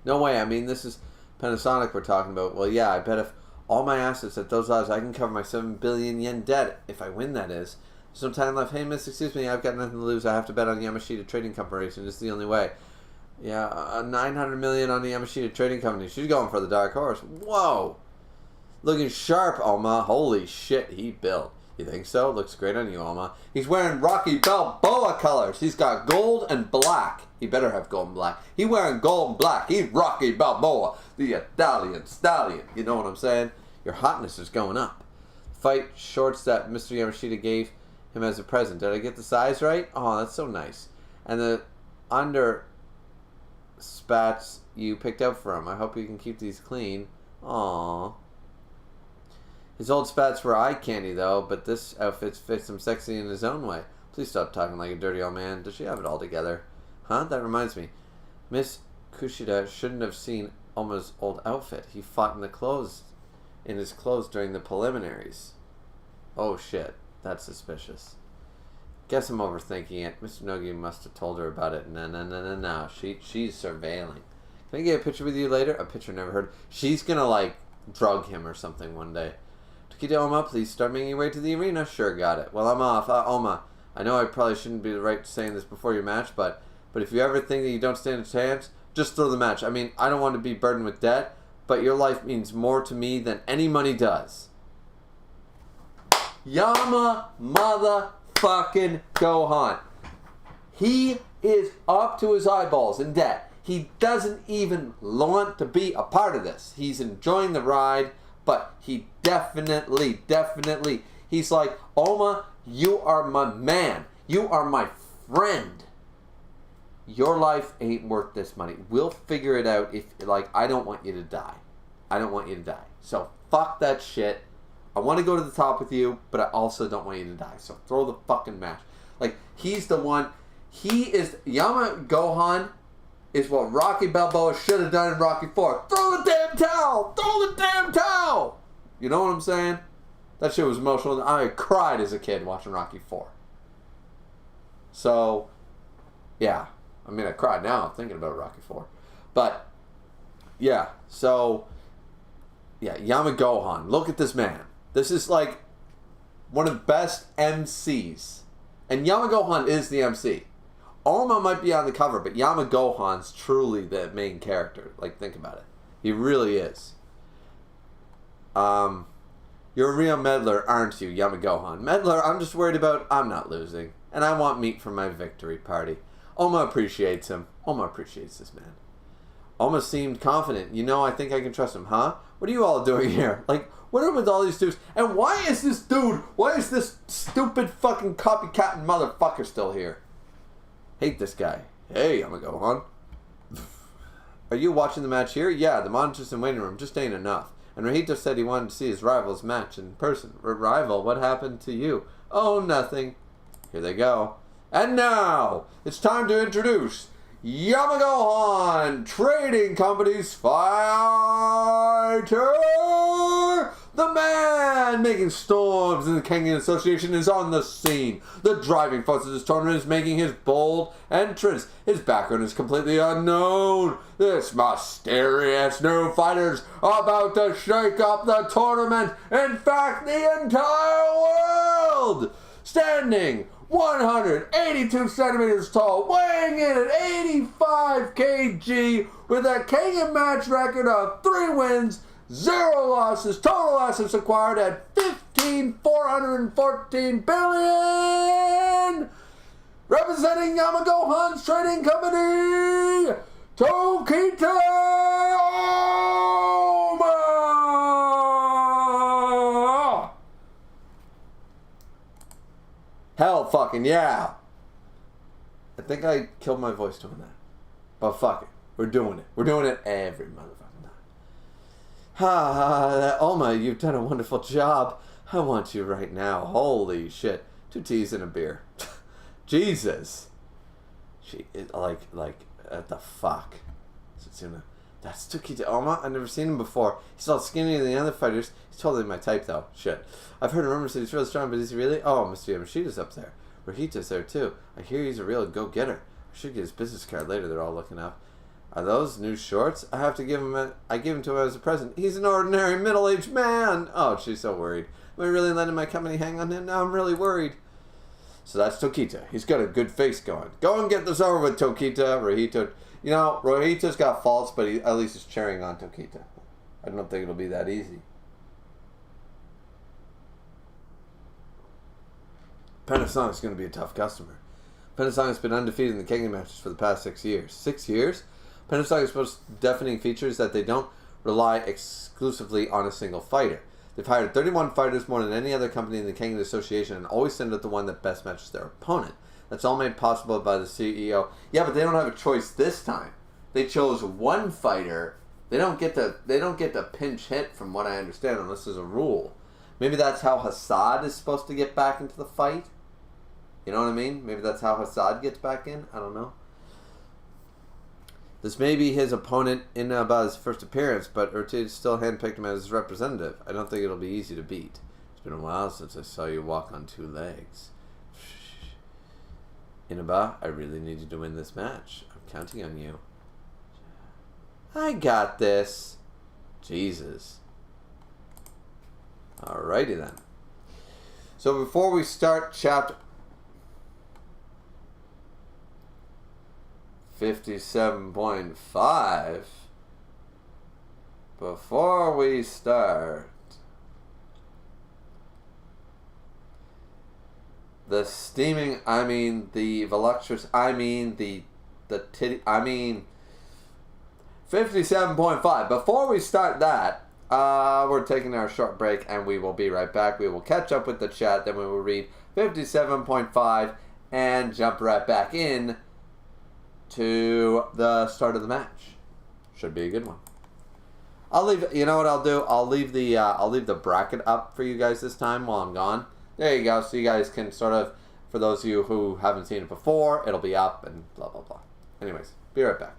No way. I mean, this is Panasonic we're talking about. Well, yeah, I bet if all my assets at those odds, I can cover my 7 billion yen debt. If I win, that is. There's no time left. Hey, miss, excuse me, I've got nothing to lose. I have to bet on Yamashita Trading Corporation. It's the only way. Yeah, 900 million on the Yamashita Trading Company. She's going for the dark horse. Whoa. Looking sharp, Oma. Holy shit, he built. You think so? Looks great on you, Oma. He's wearing Rocky Balboa colors. He's got gold and black. He better have gold and black. He's wearing gold and black. He's Rocky Balboa, the Italian stallion. You know what I'm saying? Your hotness is going up. Fight shorts that Mr. Yamashita gave him as a present. Did I get the size right? Oh, that's so nice. And the under spats you picked up for him. I hope you can keep these clean. Aww. His old spats were eye candy, though, but this outfit fits him sexy in his own way. Please stop talking like a dirty old man. Does she have it all together? Huh? That reminds me. Miss Kushida shouldn't have seen Oma's old outfit. He fought in his clothes during the preliminaries. Oh, shit. That's suspicious. Guess I'm overthinking it. Mr. Nogi must have told her about it. No. She's surveilling. Can I get a picture with you later? A picture never heard. She's gonna, like, drug him or something one day. Tokita Oma, please start making your way to the arena. Sure, got it. Well, I'm off. Oma, I know I probably shouldn't be right saying this before your match, but if you ever think that you don't stand a chance, just throw the match. I mean, I don't want to be burdened with debt, but your life means more to me than any money does. Yama motherfucking Gohan. He is up to his eyeballs in debt. He doesn't even want to be a part of this. He's enjoying the ride, but he definitely, he's like, Oma, you are my man. You are my friend. Your life ain't worth this money. We'll figure it out if, like, I don't want you to die. I don't want you to die. So, fuck that shit. I want to go to the top with you, but I also don't want you to die. So, throw the fucking match. Like, he's the one. He is, Yama Gohan is what Rocky Balboa should have done in Rocky 4. Throw the damn towel! Throw the damn towel! You know what I'm saying? That shit was emotional. I cried as a kid watching Rocky 4. So, yeah. I mean, I cried now thinking about Rocky 4. But, yeah. So, yeah, Yama Gohan. Look at this man. This is like one of the best MCs. And Yama Gohan is the MC. Oma might be on the cover, but Yama Gohan's truly the main character. Like, think about it. He really is. You're a real meddler, aren't you, Yama Gohan? Meddler, I'm just worried about I'm not losing. And I want meat for my victory party. Oma appreciates him. Oma appreciates this man. Oma seemed confident. You know, I think I can trust him, huh? What are you all doing here? Like, what are with all these dudes? And why is this stupid fucking copycat motherfucker still here? Hate this guy. Hey, Yama Gohan. Are you watching the match here? Yeah, the monitors in waiting room just ain't enough. And Rahito said he wanted to see his rival's match in person. Rival, what happened to you? Oh, nothing. Here they go. And now, it's time to introduce Yama Gohan, Trading Company's fighter. The man making storms in the Kengan Association is on the scene. The driving force of this tournament is making his bold entrance. His background is completely unknown. This mysterious new fighter's about to shake up the tournament. In fact, the entire world. Standing 182 centimeters tall, weighing in at 85 kg, with a Kengan match record of 3 wins, 0 losses, total assets acquired at 15,414 billion. Representing Yama Gohan's Trading Company, Tokita Oma. Hell fucking yeah. I think I killed my voice doing that. But fuck it. We're doing it. We're doing it every motherfucking time. Oma, you've done a wonderful job. I want you right now. Holy shit. 2 teas and a beer. Jesus. She is like, what the fuck? That's Tokita Oma? I've never seen him before. He's all skinnier than the other fighters. He's totally my type, though. Shit. I've heard rumors that he's really strong, but is he really? Oh, Mr. Yamashita's up there. Rahito's there, too. I hear he's a real go-getter. I should get his business card later. They're all looking up. Are those new shorts? I have to give him I give him to him as a present. He's an ordinary middle-aged man. Oh, she's so worried. Am I really letting my company hang on him? Now I'm really worried. So that's Tokita. He's got a good face going. Go and get this over with, Tokita. Rahito. You know, Rahito's got faults, but he at least is cheering on Tokita. I don't think it'll be that easy. Panasonic's going to be a tough customer. Panasonic's been undefeated in the Kengan matches for the past 6 years. 6 years? Panasonic's most deafening feature is that they don't rely exclusively on a single fighter. They've hired 31 fighters, more than any other company in the Kengan Association, and always send out the one that best matches their opponent. That's all made possible by the CEO. Yeah, but they don't have a choice this time. They chose one fighter. They don't get to pinch hit, from what I understand, unless there's a rule. Maybe that's how Hassad is supposed to get back into the fight. You know what I mean? Maybe that's how Hassad gets back in. I don't know. This may be his opponent in about his first appearance, but Ortiz still handpicked him as his representative. I don't think it'll be easy to beat. It's been a while since I saw you walk on 2 legs. Inaba, I really need you to win this match. I'm counting on you. I got this. Jesus. Alrighty then. So before we start chapter... 57.5. Before we start, the steaming, I mean the voluptuous, I mean the titty, I mean 57.5. Before we start that, we're taking our short break and we will be right back. We will catch up with the chat, then we will read 57.5 and jump right back in to the start of the match. Should be a good one. I'll leave. You know what I'll do? I'll leave the bracket up for you guys this time while I'm gone. There you go. So you guys can sort of, for those of you who haven't seen it before, it'll be up and blah blah blah. Anyways, be right back.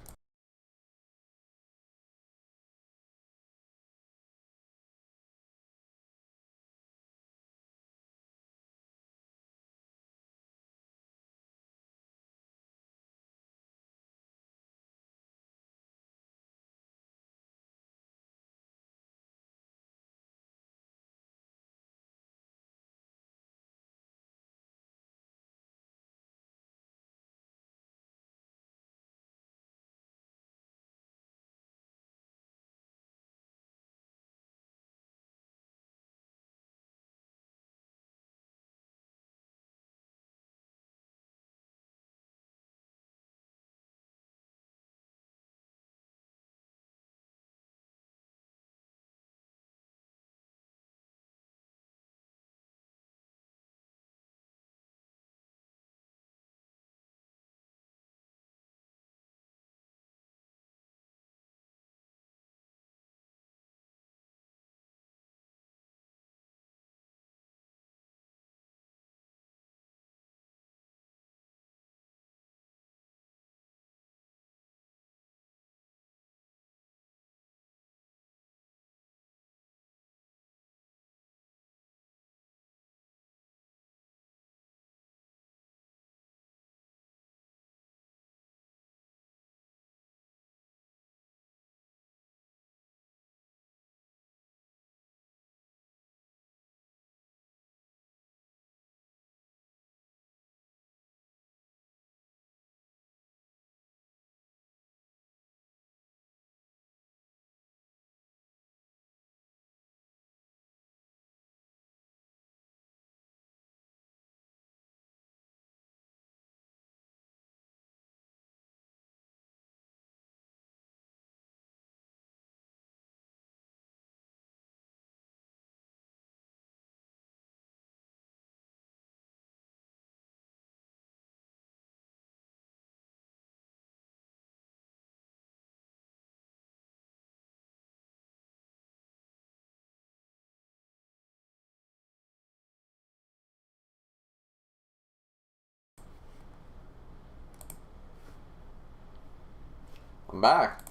I'm back.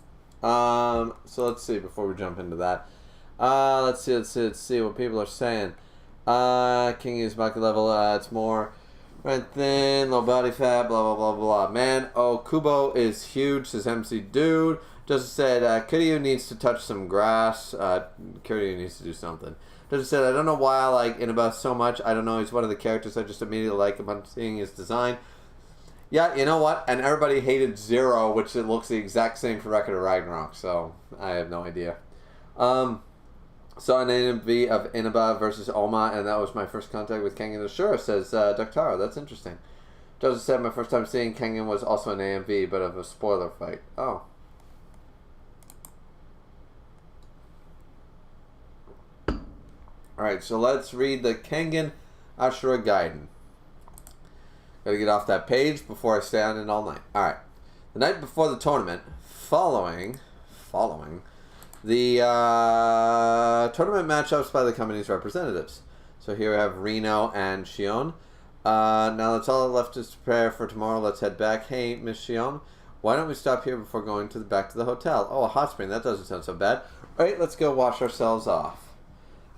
So let's see, before we jump into that. Let's see what people are saying. King is bucket level, it's more right thin, low body fat, blah, blah, blah, blah. Man, oh, Kubo is huge, says MC Dude. Just said, Kiryu needs to touch some grass. Kiryu needs to do something. Just said, I don't know why I like Inaba so much. I don't know, he's one of the characters I just immediately like upon seeing his design. Yeah, you know what? And everybody hated Zero, which it looks the exact same for Record of Ragnarok, so I have no idea. Saw an AMV of Inaba versus Oma, and that was my first contact with Kengan Asura, says Doctaro. That's interesting. Joseph said my first time seeing Kengan was also an AMV, but of a spoiler fight. Oh. Alright, so let's read the Kengan Asura Gaiden. Gotta get off that page before I stay on it all night. Alright. The night before the tournament, following the tournament matchups by the company's representatives. So here we have Reno and Shion. Now that's all left is to prepare for tomorrow. Let's head back. Hey, Miss Shion, why don't we stop here before going back to the hotel? Oh, a hot spring. That doesn't sound so bad. Alright, let's go wash ourselves off.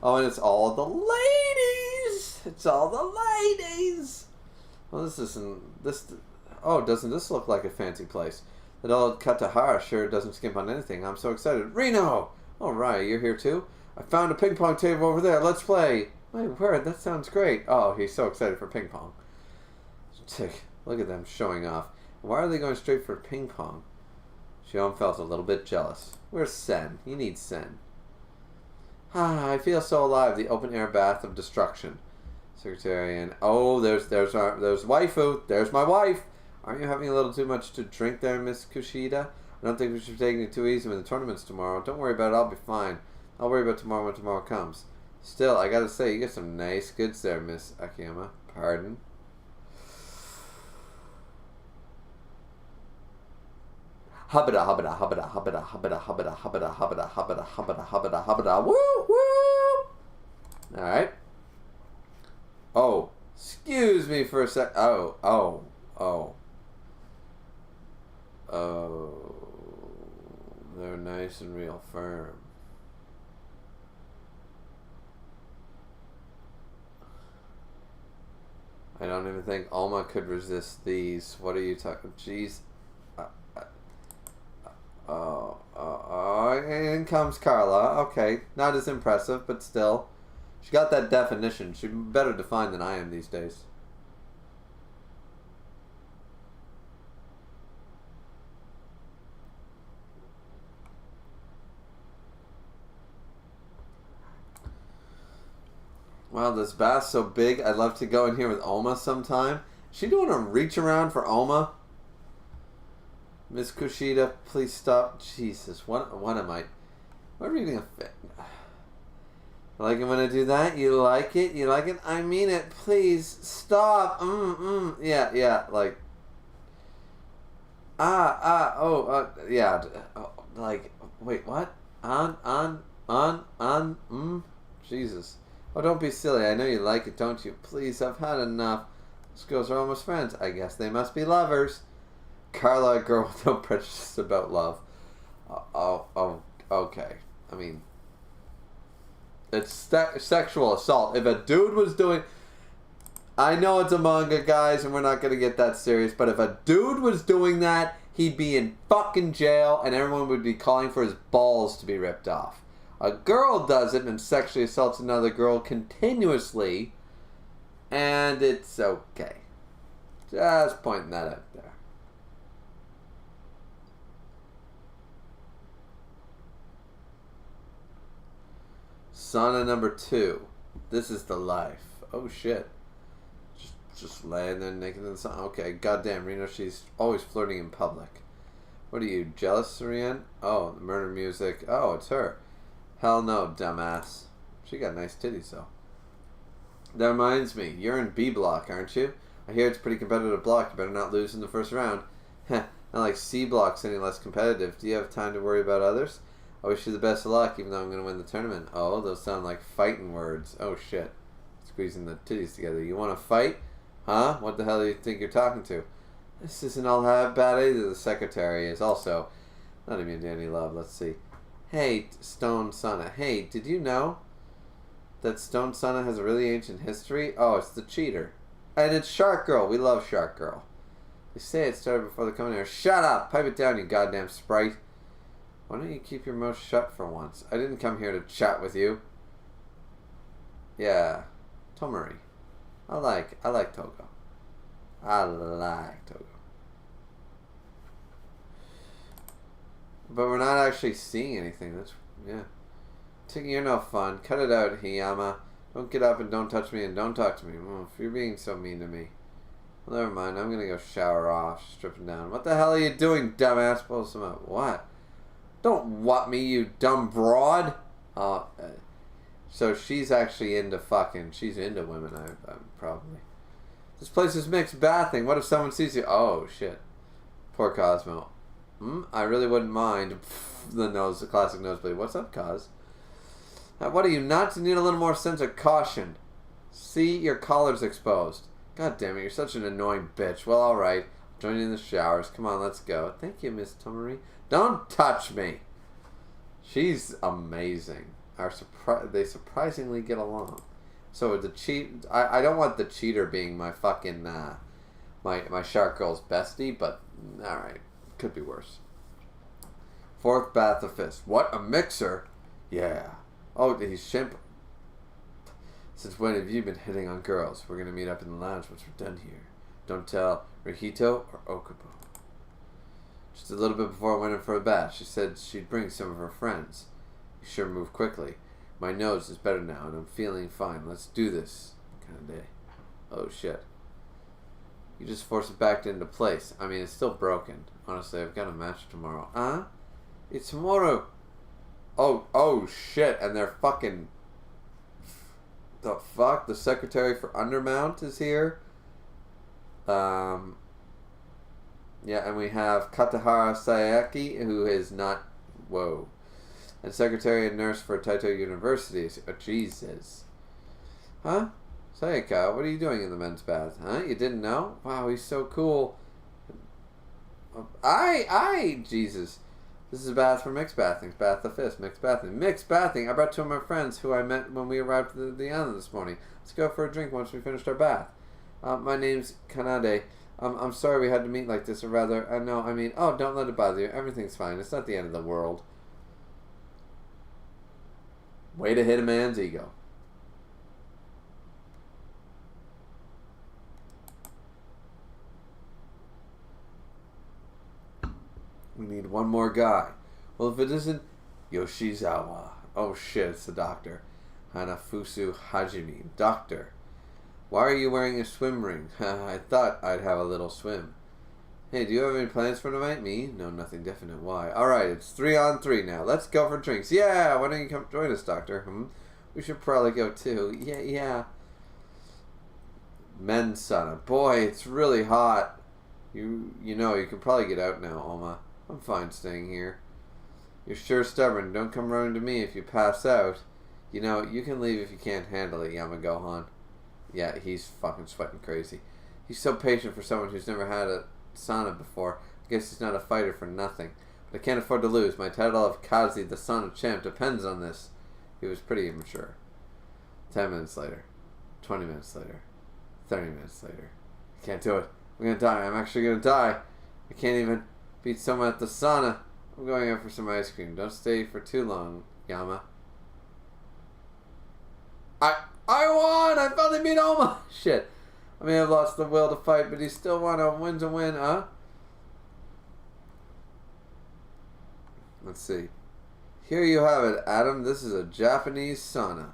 Oh, and it's all the ladies! It's all the ladies! Well, this isn't... Oh, doesn't this look like a fancy place? That old Katahara sure doesn't skimp on anything. I'm so excited. Reno! Alright, you're here too? I found a ping pong table over there. Let's play! Wait, where? That sounds great. Oh, he's so excited for ping pong. Look at them showing off. Why are they going straight for ping pong? Shion felt a little bit jealous. Where's Sen? You need Sen. Ah, I feel so alive. The open air bath of destruction. Secretarian. Oh, there's waifu. There's my wife. Aren't you having a little too much to drink there, Miss Kushida? I don't think we should be taking it too easy when the tournament's tomorrow. Don't worry about it. I'll be fine. I'll worry about tomorrow when tomorrow comes. Still, I gotta say, you get some nice goods there, Miss Akiyama. Pardon? Hubba hubba hubba hubba hubba hubba hubba hubba hubba hubba hubba hubba. Woo woo. All right. Oh, excuse me for a sec. Oh. They're nice and real firm. I don't even think Alma could resist these. What are you talking? Jeez. In comes Carla. Okay, not as impressive, but still. She got that definition. She's better defined than I am these days. Wow, this bath's so big. I'd love to go in here with Alma sometime. Is she doing a reach around for Alma? Miss Kushida, please stop. Jesus, what am I? What reading a fit? I like it when I do that. You like it? You like it? I mean it. Please stop. Yeah. Like. Yeah. Like, wait, what? Jesus. Oh, don't be silly. I know you like it, don't you? Please, I've had enough. These girls are almost friends. I guess they must be lovers. Carla, a girl with no prejudice about love. Okay. I mean, it's sexual assault. If a dude was doing... I know it's a manga, guys, and we're not going to get that serious, but if a dude was doing that, he'd be in fucking jail, and everyone would be calling for his balls to be ripped off. A girl does it and sexually assaults another girl continuously, and it's okay. Just pointing that out there. Sauna number 2. This is the life. Oh shit. Just laying there naked in the sun. Okay, goddamn, Reno, she's always flirting in public. What are you, jealous, Surian? Oh, the murder music. Oh, it's her. Hell no, dumbass. She got nice titties, though. That reminds me, you're in B block, aren't you? I hear it's a pretty competitive block. You better not lose in the first round. Heh, not like C block's any less competitive. Do you have time to worry about others? I wish you the best of luck, even though I'm going to win the tournament. Oh, those sound like fighting words. Oh, shit. Squeezing the titties together. You want to fight? Huh? What the hell do you think you're talking to? This isn't all that bad either. The secretary is also not immune to any love. Let's see. Hey, Stone Sana. Hey, did you know that Stone Sana has a really ancient history? Oh, it's the cheater. And it's Shark Girl. We love Shark Girl. They say it started before the coming here. Shut up! Pipe it down, you goddamn sprite. Why don't you keep your mouth shut for once? I didn't come here to chat with you. Yeah. Tomori. I like Togo. I like Togo. But we're not actually seeing anything. That's, yeah. You're no fun. Cut it out, Hiyama. Don't get up and don't touch me and don't talk to me. If you're being so mean to me. Well, never mind. I'm going to go shower off, stripping down. What the hell are you doing, dumbass? Pull some out. What? Don't what me, you dumb broad. So she's actually into fucking... She's into women, I'm probably. This place is mixed bathing. What if someone sees you? Oh, shit. Poor Cosmo. I really wouldn't mind. The classic nosebleed. What's up, Cos? What are you, nuts? You need a little more sense of caution. See, your collar's exposed. God damn it, you're such an annoying bitch. Well, alright. Join you in the showers. Come on, let's go. Thank you, Miss Tomori. Don't touch me. She's amazing. They surprisingly get along. So the cheat... I don't want the cheater being my fucking... my Shark Girl's bestie, but... Alright. Could be worse. Fourth bath of fist. What? A mixer? Yeah. Oh, he's shimp. Since when have you been hitting on girls? We're going to meet up in the lounge once we're done here. Don't tell Rihito or Okubo. Just a little bit before I went in for a bath. She said she'd bring some of her friends. You sure move quickly. My nose is better now, and I'm feeling fine. Let's do this kind of day. Oh, shit. You just force it back into place. I mean, it's still broken. Honestly, I've got a match tomorrow. Huh? It's tomorrow. Oh, shit. And they're fucking... The fuck? The secretary for Undermount is here? Yeah, and we have Katahara Sayaki, who is not... Whoa. And secretary and nurse for Taito University. Oh, Jesus. Huh? Sayaka, what are you doing in the men's bath? Huh? You didn't know? Wow, he's so cool. Jesus. This is a bath for mixed bathing. Bath the fist. Mixed bathing. Mixed bathing. I brought two of my friends who I met when we arrived at the island this morning. Let's go for a drink once we finished our bath. My name's Kanade. I'm sorry we had to meet like this, or rather, don't let it bother you. Everything's fine. It's not the end of the world. Way to hit a man's ego. We need one more guy. Well, if it isn't Yoshizawa. Oh shit, it's the doctor. Hanafusu Hajime. Doctor. Why are you wearing a swim ring? I thought I'd have a little swim. Hey, do you have any plans for tonight? Me? No, nothing definite. Why? Alright, it's 3-on-3 now. Let's go for drinks. Yeah, why don't you come join us, Doctor? We should probably go too. Yeah. Men's sauna. Boy, it's really hot. You know, you could probably get out now, Oma. I'm fine staying here. You're sure stubborn. Don't come running to me if you pass out. You know, you can leave if you can't handle it, Yamagohan. Yeah, he's fucking sweating crazy. He's so patient for someone who's never had a sauna before. I guess he's not a fighter for nothing. But I can't afford to lose. My title of Kazi, the sauna champ, depends on this. He was pretty immature. 10 minutes later. 20 minutes later. 30 minutes later. I can't do it. I'm gonna die. I'm actually gonna die. I can't even beat someone at the sauna. I'm going out for some ice cream. Don't stay for too long, Yama. I won! I finally beat Oma! Shit. I may have lost the will to fight, but he still won. A win's a win, huh? Let's see. Here you have it, Adam. This is a Japanese sauna.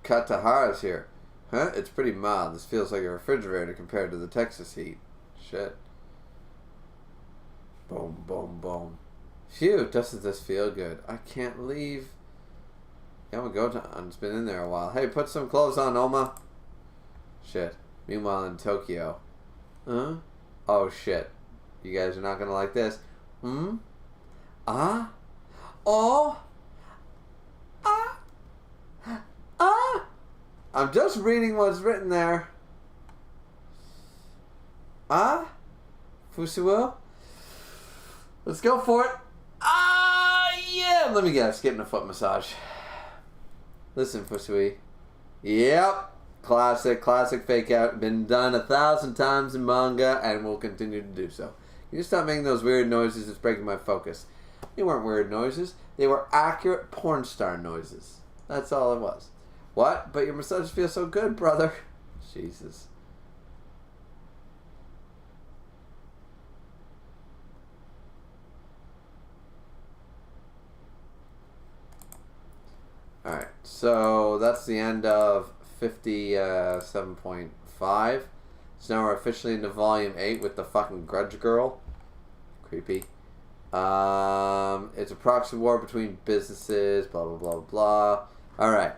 Katahara's here. Huh? It's pretty mild. This feels like a refrigerator compared to the Texas heat. Shit. Boom, boom, boom. Phew, doesn't this feel good? I can't leave. Yamagotan's been in there a while. Hey, put some clothes on, Oma. Shit. Meanwhile, in Tokyo. Huh? Oh, shit. You guys are not gonna like this. Ah? Oh? Ah? Ah? I'm just reading what's written there. Ah? Fusuo? Let's go for it. Ah, yeah! Let me guess. Getting a foot massage. Listen, Fusui. Yep. Classic fake out. Been done 1,000 times in manga and will continue to do so. You just stop making those weird noises. It's breaking my focus. They weren't weird noises. They were accurate porn star noises. That's all it was. What? But your massage feels so good, brother. Jesus. Alright, so that's the end of 57.5. So now we're officially into volume 8 with the fucking grudge girl. Creepy. It's a proxy war between businesses, blah blah blah blah. Alright.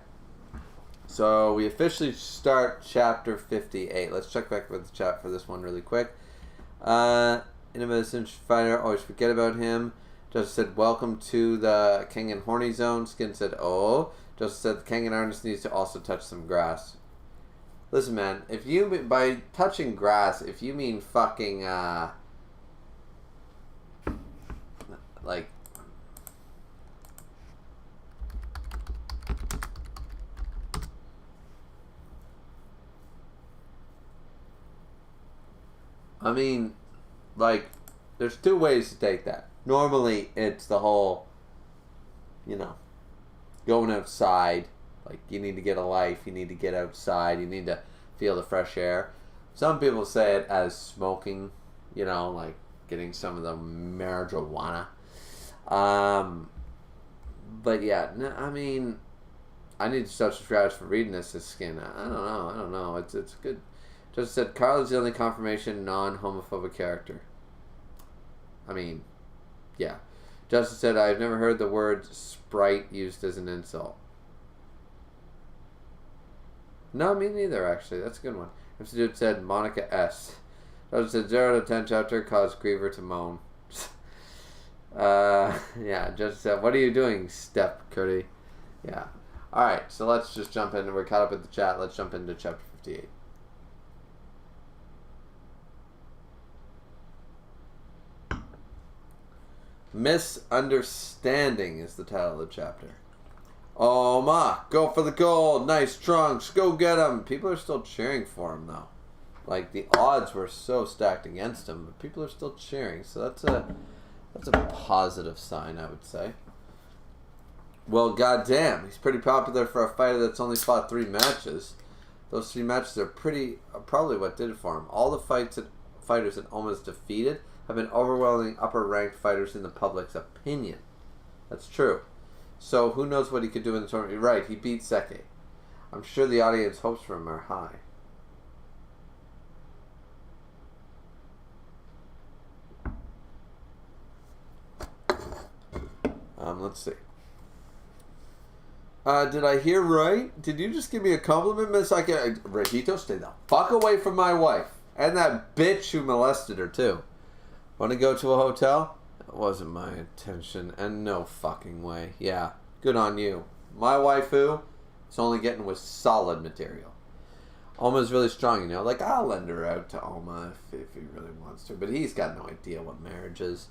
So we officially start chapter 58. Let's check back with the chat for this one really quick. Innocent fighter, always forget about him. Joseph said, welcome to the Kengan horny zone. Skin said, oh. Joseph said, the Kengan artist needs to also touch some grass. Listen, man, if you, by touching grass, if you mean fucking, like, I mean, like, there's two ways to take that. Normally, it's the whole, you know, going outside. Like, you need to get a life, you need to get outside, you need to feel the fresh air. Some people say it as smoking, you know, like, getting some of the marijuana. But yeah, I mean, I need to start subscribers for reading this skin. I don't know. It's good. Just said Carl is the only confirmation non-homophobic character. I mean, yeah. Justice said, I've never heard the word sprite used as an insult. No, me neither, actually. That's a good one. MC Dude said, Monica S. Justice said, 0 to 10 chapter caused Griever to moan. Yeah, Justice said, what are you doing, Step Curdy? Yeah. Alright, so let's just jump in. We're caught up with the chat. Let's jump into chapter 58. Misunderstanding is the title of the chapter. Oh, ma, go for the gold. Nice trunks. Go get him. People are still cheering for him, though. Like, the odds were so stacked against him, but people are still cheering. So that's a positive sign, I would say. Well, goddamn, he's pretty popular for a fighter that's only fought 3 matches. Those 3 matches are probably what did it for him. All the fighters that almost defeated have been overwhelming upper-ranked fighters in the public's opinion. That's true. So who knows what he could do in the tournament? You're right, he beat Seke. I'm sure the audience hopes for him are high. Let's see. Did I hear right? Did you just give me a compliment, Miss Seke? Rahito, stay the fuck away from my wife. And that bitch who molested her, too. Want to go to a hotel? That wasn't my intention, and no fucking way. Yeah, good on you. My waifu is only getting with solid material. Oma's really strong, you know. Like, I'll lend her out to Oma if he really wants to, but he's got no idea what marriage is.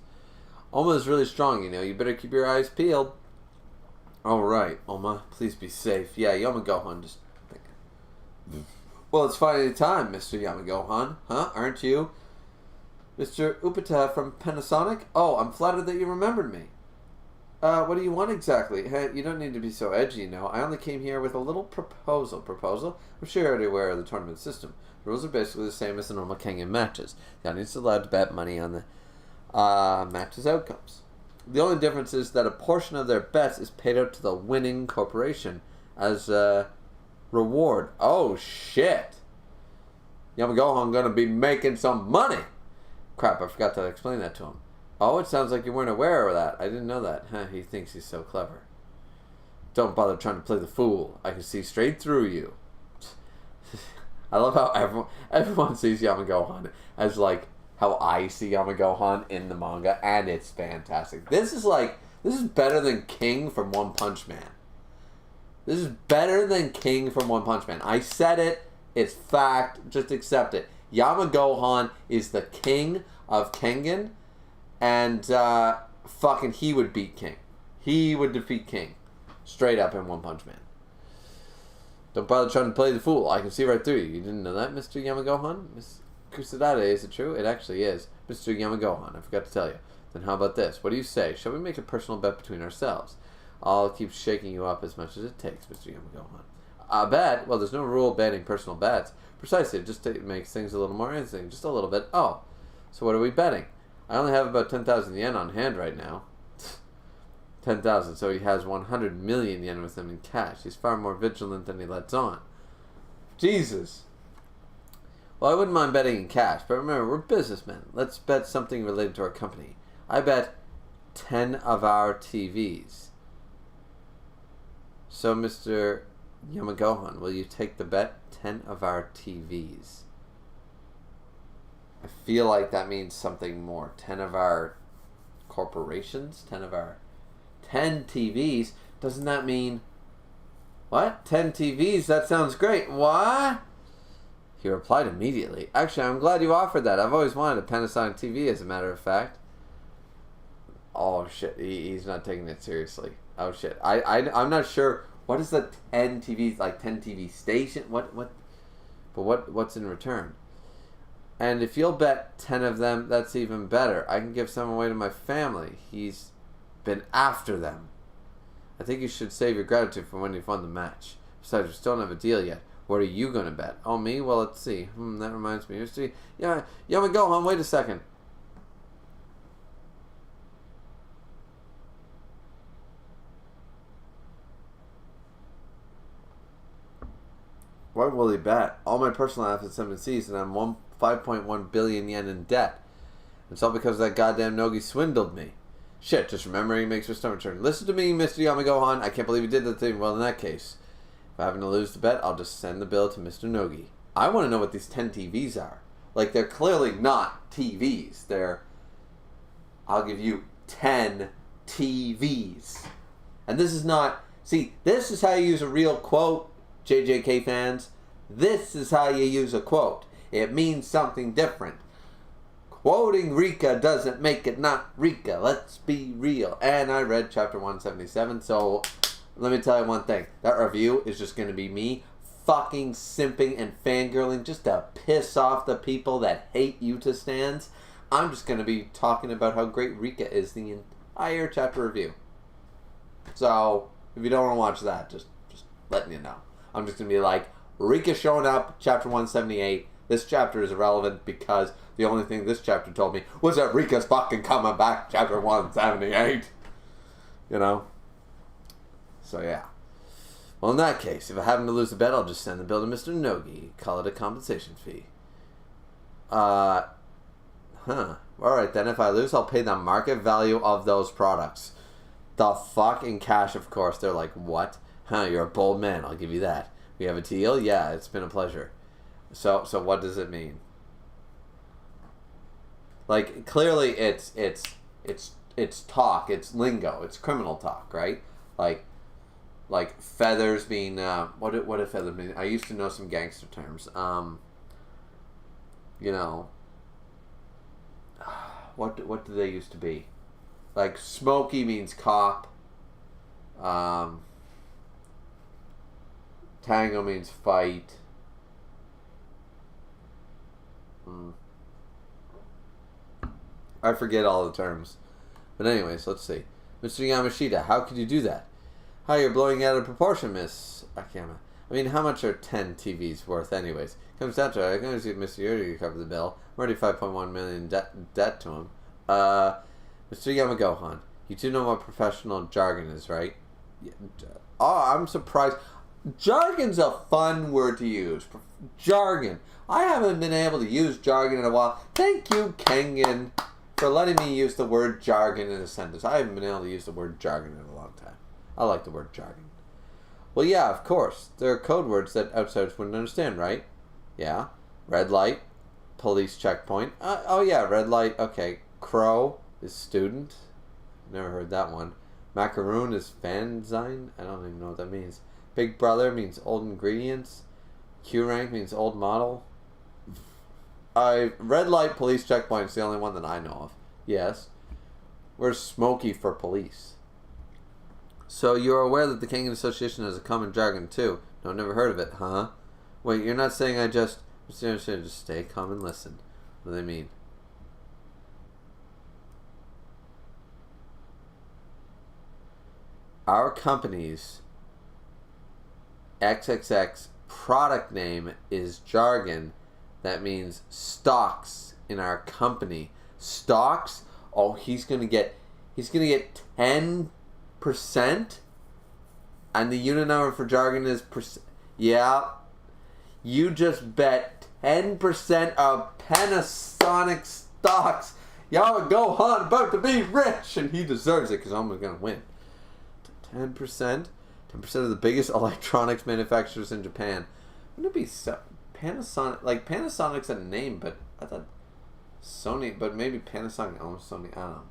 Oma's really strong, you know. You better keep your eyes peeled. All right, Oma, please be safe. Yeah, Yamagohan, just thinking. Well, it's finally time, Mr. Yamagohan. Huh? Aren't you? Mr. Upata from Panasonic? Oh, I'm flattered that you remembered me. What do you want exactly? Hey, you don't need to be so edgy, you know. I only came here with a little proposal. Proposal? I'm sure you're already aware of the tournament system. The rules are basically the same as the normal Kengan matches. The audience is allowed to bet money on the matches' outcomes. The only difference is that a portion of their bets is paid out to the winning corporation as a reward. Oh, shit. Yamagohan gonna be making some money. Crap, I forgot to explain that to him. Oh, it sounds like you weren't aware of that. I didn't know that. Huh, he thinks he's so clever. Don't bother trying to play the fool. I can see straight through you. I love how everyone sees Yamagohan as like how I see Yamagohan in the manga, and it's fantastic. This is better than King from One Punch Man. This is better than King from One Punch Man. I said it. It's fact. Just accept it. Yamagohan is the king of Kengan, and fucking he would beat King. He would defeat King. Straight up in One Punch Man. Don't bother trying to play the fool. I can see right through you. You didn't know that, Mr. Yamagohan? Miss Kusadade, is it true? It actually is. Mr. Yamagohan, I forgot to tell you. Then how about this? What do you say? Shall we make a personal bet between ourselves? I'll keep shaking you up as much as it takes, Mr. Yamagohan. A bet? Well, there's no rule banning personal bets. Precisely, it just makes things a little more interesting. Just a little bit. Oh, so what are we betting? I only have about 10,000 yen on hand right now. 10,000, so he has 100 million yen with him in cash. He's far more vigilant than he lets on. Jesus. Well, I wouldn't mind betting in cash, but remember, we're businessmen. Let's bet something related to our company. I bet 10 of our TVs. So, Mr. Yamagohan, will you take the bet? 10 of our TVs. I feel like that means something more. 10 of our corporations? 10 of our... 10 TVs? Doesn't that mean... What? 10 TVs? That sounds great. What? He replied immediately. Actually, I'm glad you offered that. I've always wanted a Panasonic TV, as a matter of fact. Oh, shit. He's not taking it seriously. Oh, shit. I'm not sure... What is the 10 TVs, like 10 TV station? What's in return? And if you'll bet 10 of them, that's even better. I can give some away to my family. He's been after them. I think you should save your gratitude for when you've won the match. Besides, we still don't have a deal yet. What are you going to bet? Oh, me? Well, let's see. That reminds me. Yeah, Yamagohan, wait a second. Why will he bet? All my personal assets have been seized, and I'm 5.1 billion yen in debt. It's all because that goddamn Nogi swindled me. Shit, just remembering makes my stomach turn. Listen to me, Mr. Yamagohan. I can't believe you did that thing. Well, in that case, if I happen to lose the bet, I'll just send the bill to Mr. Nogi. I want to know what these 10 TVs are. Like, they're clearly not TVs. I'll give you 10 TVs. And this is not... See, this is how you use a real quote, JJK fans. This is how you use a quote. It means something different. Quoting Rika doesn't make it not Rika. Let's be real. And I read chapter 177, so let me tell you one thing. That review is just going to be me fucking simping and fangirling just to piss off the people that hate Yuta stands. I'm just going to be talking about how great Rika is the entire chapter review. So, if you don't want to watch that, just letting you know. I'm just going to be like, Rika showing up, chapter 178. This chapter is irrelevant because the only thing this chapter told me was that Rika's fucking coming back, chapter 178. You know? So, yeah. Well, in that case, if I happen to lose the bet, I'll just send the bill to Mr. Nogi. Call it a compensation fee. Alright then, if I lose, I'll pay the market value of those products. The fuck? In cash, of course. They're like, what? You're a bold man, I'll give you that. We have a deal? Yeah, it's been a pleasure. So what does it mean? Like, clearly it's talk, it's lingo, it's criminal talk, right? Like feathers being what do feathers mean? I used to know some gangster terms. You know, what do they used to be? Like smoky means cop. Tango means fight. I forget all the terms. But anyways, let's see. Mr. Yamashita, how could you do that? How you're blowing out of proportion, Miss Akiyama. I mean, how much are 10 TVs worth anyways? Comes down to it, I can only see Mr. Yuri to cover the bill. I'm already 5.1 million debt to him. Mr. Yamagohan, you do know what professional jargon is, right? Oh, I'm surprised. Jargon's a fun word to use. Jargon. I haven't been able to use jargon in a while. Thank you, Kengan, for letting me use the word jargon in a sentence. I haven't been able to use the word jargon in a long time. I like the word jargon. Well, yeah, of course. There are code words that outsiders wouldn't understand, right? Yeah. Red light. Police checkpoint. Oh, yeah, red light. Okay. Crow is student. Never heard that one. Macaroon is fanzine. I don't even know what that means. Big brother means old ingredients. Q rank means old model. Red light police checkpoint is the only one that I know of. Yes. Where's Smokey for police? So you're aware that the Kengan Association has a common jargon too. No, never heard of it, huh? Wait, you're not saying I just stay calm and listen. What do they mean? Our company's XXX product name is jargon. That means stocks in our company. Stocks? Oh, he's gonna get 10%, and the unit number for jargon is percent. Yeah, you just bet 10% of Panasonic stocks. Y'all go on about to be rich, and he deserves it because I'm gonna win. 10%. 10% of the biggest electronics manufacturers in Japan. Wouldn't it be Panasonic? Like, Panasonic's a name, but I thought Sony, but maybe Panasonic owns Sony. I don't know.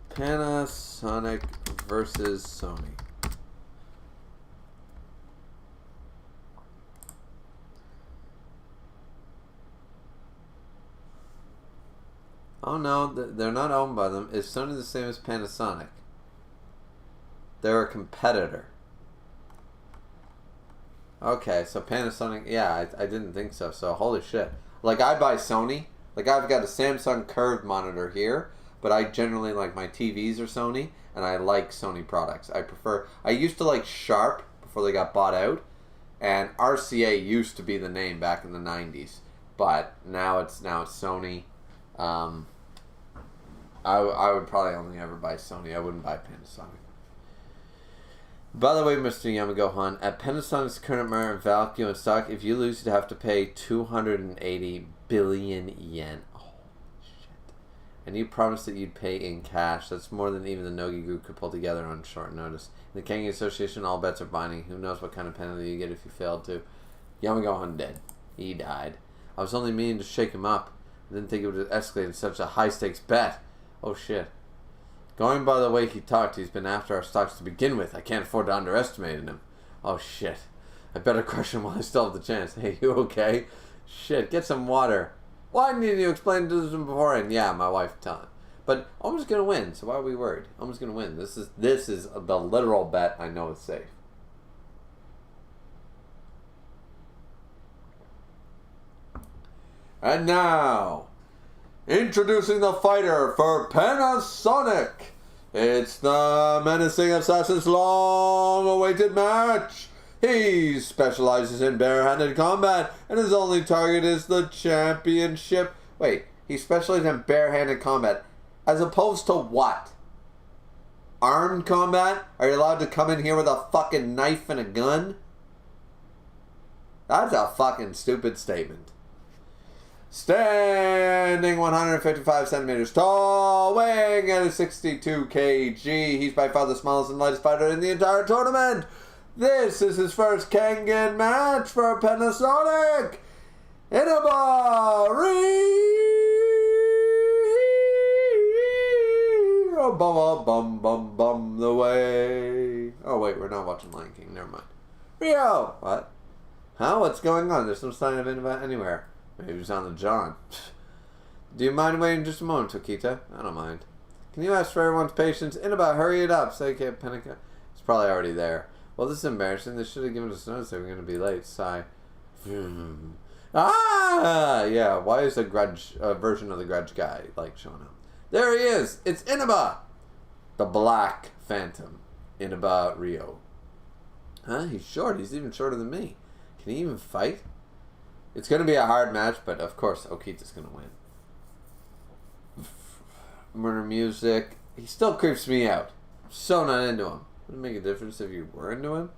Panasonic versus Sony. Oh no, they're not owned by them. Is Sony the same as Panasonic? They're a competitor. Okay, so Panasonic, yeah, I didn't think so. So, holy shit. Like, I buy Sony. Like, I've got a Samsung curved monitor here, but I generally, like, my TVs are Sony, and I like Sony products. I used to like Sharp before they got bought out, and RCA used to be the name back in the 90s, but now it's Sony. I would probably only ever buy Sony. I wouldn't buy Panasonic. By the way, Mr. Yamagohan, at Panasonic's current market value in stock, if you lose, you'd have to pay 280 billion yen. Oh, shit. And you promised that you'd pay in cash. That's more than even the Nogi group could pull together on short notice. In the Kengan Association, all bets are binding. Who knows what kind of penalty you get if you failed to. Yamagohan dead. He died. I was only meaning to shake him up. I didn't think it would escalate in such a high-stakes bet. Oh, shit. Going by the way he talked, he's been after our stocks to begin with. I can't afford to underestimate him. Oh, shit. I better crush him while I still have the chance. Hey, you okay? Shit, get some water. Why didn't you explain to them beforehand? Yeah, my wife telling. But Oma's going to win, so why are we worried? Oma's going to win. This is the literal bet I know is safe. And now, introducing the fighter for Panasonic. It's the menacing assassin's long-awaited match. He specializes in barehanded combat, and his only target is the championship. Wait, he specializes in barehanded combat, as opposed to what? Armed combat? Are you allowed to come in here with a fucking knife and a gun? That's a fucking stupid statement. Standing 155 centimeters tall, weighing at 62 kg, he's by far the smallest and lightest fighter in the entire tournament. This is his first Kengan match for Panasonic. Inaba bum bum bum the way. Oh wait, we're not watching Lion King. Never mind. Rio, what? Huh? What's going on? There's no sign of Inaba anywhere. Maybe he's on the John. Do you mind waiting just a moment, Tokita? I don't mind. Can you ask for everyone's patience? Inaba, hurry it up. Say, Kid Penica. It's probably already there. Well, this is embarrassing. They should have given us notice they were going to be late. Sigh. Ah! Yeah, why is a grudge version of the grudge guy like showing up? There he is! It's Inaba! The Black Phantom. Inaba Rio. Huh? He's short. He's even shorter than me. Can he even fight? It's going to be a hard match, but of course Okita's going to win. Murder music. He still creeps me out. I'm so not into him. Would it make a difference if you were into him?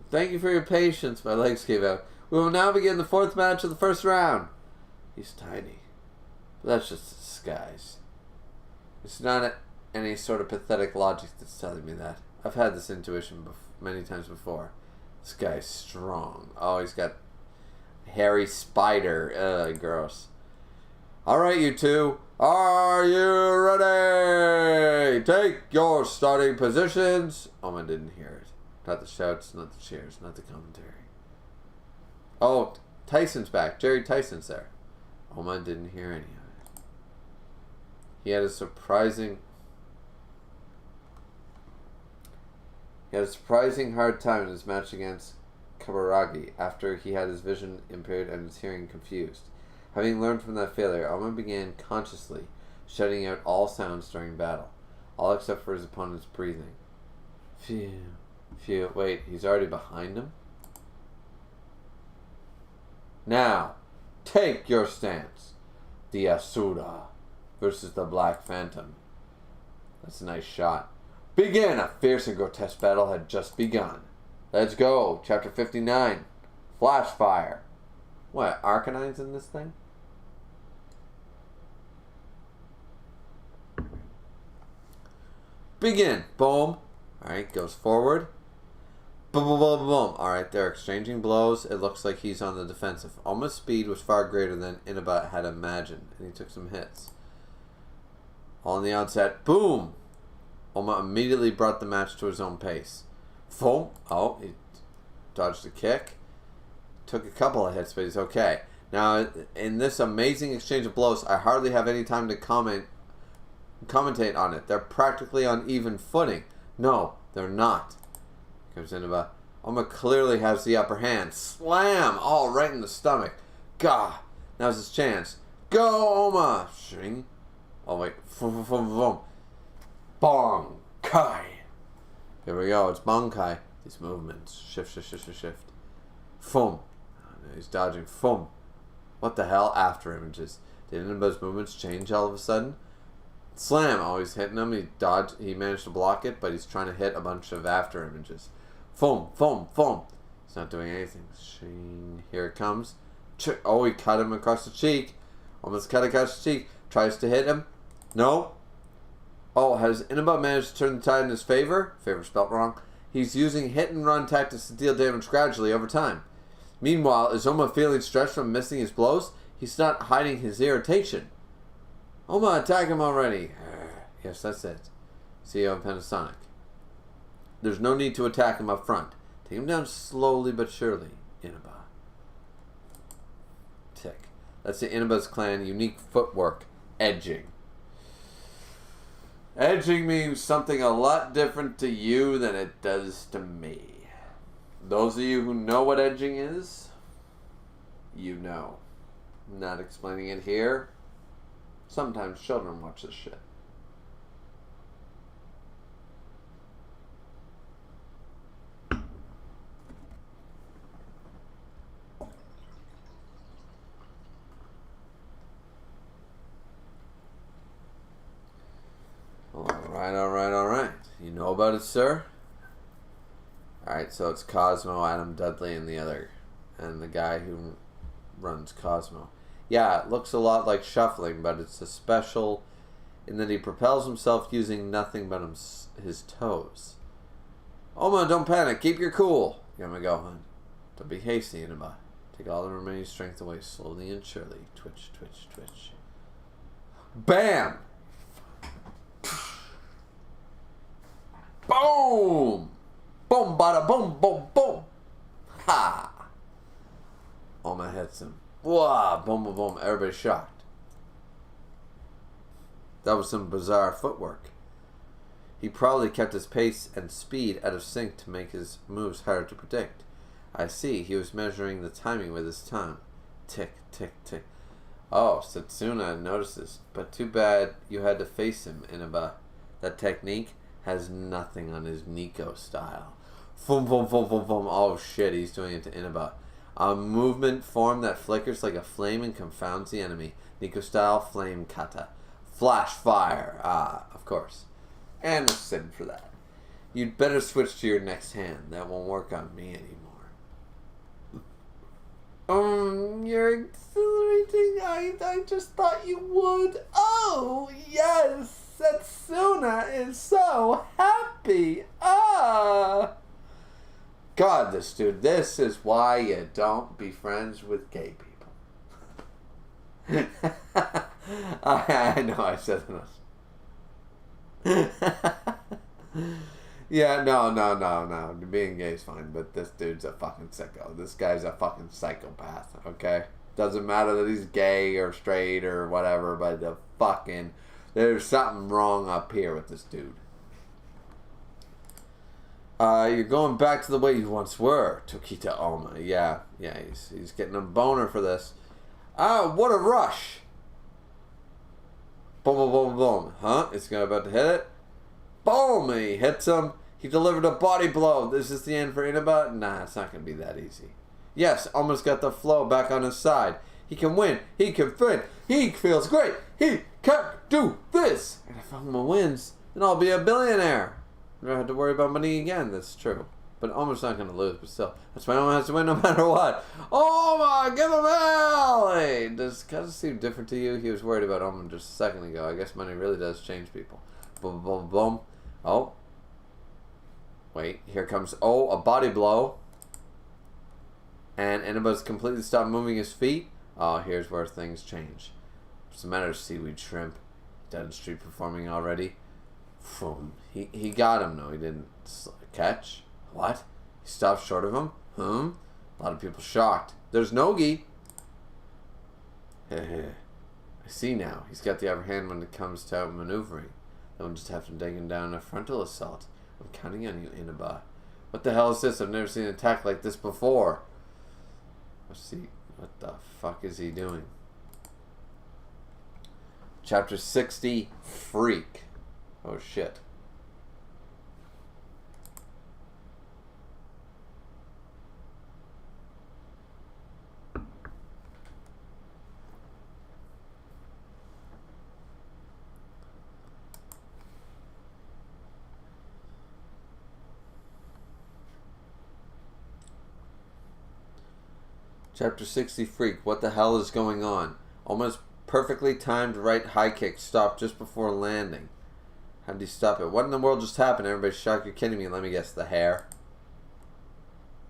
Thank you for your patience. My legs gave out. We will now begin the fourth match of the first round. He's tiny. But that's just a disguise. It's not any sort of pathetic logic that's telling me that. I've had this intuition many times before. This guy's strong. Oh, he's got hairy spider. Ugh, gross. Alright, you two. Are you ready? Take your starting positions. Oma didn't hear it. Not the shouts, not the cheers, not the commentary. Oh, Tyson's back. Jerry Tyson's there. Oma didn't hear any of it. He had a surprising hard time in his match against Kaburagi after he had his vision impaired and his hearing confused. Having learned from that failure, Oma began consciously shutting out all sounds during battle, all except for his opponent's breathing. Phew. Phew. Wait, he's already behind him? Now, take your stance. The Asura versus the Black Phantom. That's a nice shot. Begin! A fierce and grotesque battle had just begun. Let's go. Chapter 59. Flash fire. What, Arcanine's in this thing? Begin. Boom. Alright, goes forward. Boom, boom, boom, boom. Alright, they're exchanging blows. It looks like he's on the defensive. Oma's speed was far greater than Inaba had imagined, and he took some hits. All in the onset. Boom! Oma immediately brought the match to his own pace. Boom. Oh, he dodged a kick. Took a couple of hits, but he's okay. Now, in this amazing exchange of blows, I hardly have any time to commentate on it. They're practically on even footing. No, they're not. Comes Inaba. Oma clearly has the upper hand. Slam! Oh, right in the stomach. Gah! Now's his chance. Go, Oma! Shing. Oh, wait. Boom, boom, boom. Bong Kai. Here we go. It's Bonkai. These movements. Shift, shift, shift, shift, shift. Fum. He's dodging. Fum. What the hell? After images. Did Inaba's movements change all of a sudden? Slam! Oh, he's hitting him. He dodged. He managed to block it, but he's trying to hit a bunch of after images. Foam, foam, foam. He's not doing anything. Shing. Here it comes. Oh, he cut him across the cheek. Almost cut across the cheek. Tries to hit him. No. Oh, has Inaba managed to turn the tide in his favor? Favor spelt wrong. He's using hit and run tactics to deal damage gradually over time. Meanwhile, is Oma feeling stressed from missing his blows? He's not hiding his irritation. Oma, attack him already. Yes, that's it. CEO of Panasonic. There's no need to attack him up front. Take him down slowly but surely, Inaba. Tick. That's the Inaba's clan unique footwork. Edging. Edging means something a lot different to you than it does to me. Those of you who know what edging is, you know. I'm not explaining it here. Sometimes children watch this shit. Alright. You know about it, sir? Alright, so it's Cosmo, Adam Dudley, and the guy who runs Cosmo. Yeah, it looks a lot like shuffling, but it's a special in that he propels himself using nothing but his toes. Oma, don't panic. Keep your cool. Yamago-han. Don't be hasty, Inaba. Take all the remaining strength away slowly and surely. Twitch, twitch, twitch. Bam! Boom! Boom, bada, boom, boom, boom. Ha! Oma hits him. Whoa! Boom, boom, boom. Everybody's shocked. That was some bizarre footwork. He probably kept his pace and speed out of sync to make his moves harder to predict. I see. He was measuring the timing with his tongue. Tick, tick, tick. Oh, Setsuna notices. But too bad you had to face him, Inaba. That technique has nothing on his Nico style. Boom, boom, boom, boom, boom. Oh shit, he's doing it to Inaba. A movement form that flickers like a flame and confounds the enemy. Nico style flame kata. Flash fire. Ah, of course. And a sin for that. You'd better switch to your next hand. That won't work on me anymore. You're exhilarating. I just thought you would. Oh, yes. Setsuna is so happy. Ah. God, this is why you don't be friends with gay people. I know I said that. Yeah, no. Being gay is fine, but this dude's a fucking sicko. This guy's a fucking psychopath, okay? Doesn't matter that he's gay or straight or whatever, but there's something wrong up here with this dude. You're going back to the way you once were, Tokita Oma. Yeah, he's getting a boner for this. Ah, what a rush! Boom, boom, boom, boom. Huh? It's about to hit it. Boom! He hits him. He delivered a body blow. This is the end for Inaba? Nah, it's not going to be that easy. Yes, almost got the flow back on his side. He can win. He can fin. He feels great. He can do this. And if Oma wins, then I'll be a billionaire. I don't have to worry about money again. That's true. But Oma's not going to lose, but still. That's why Oma has to win no matter what. Oma, give him hell! Hey, does it seem different to you? He was worried about Oma just a second ago. I guess money really does change people. Boom, boom, boom. Oh. Wait, here comes, a body blow. And Inaba's completely stopped moving his feet. Oh, here's where things change. What's the matter, seaweed shrimp? Dead in street performing already? He got him. No, he didn't catch. What? He stopped short of him? A lot of people shocked. There's Nogi. I see now. He's got the upper hand when it comes to outmaneuvering. Then we'll just have to take him down in a frontal assault. I'm counting on you, Inaba. What the hell is this? I've never seen an attack like this before. What the fuck is he doing? Chapter 60, Freak. Oh shit. Chapter 60 Freak. What the hell is going on? Almost perfectly timed right high kick stopped just before landing. How did he stop it? What in the world just happened? Everybody's shocked. You're kidding me. Let me guess. The hair.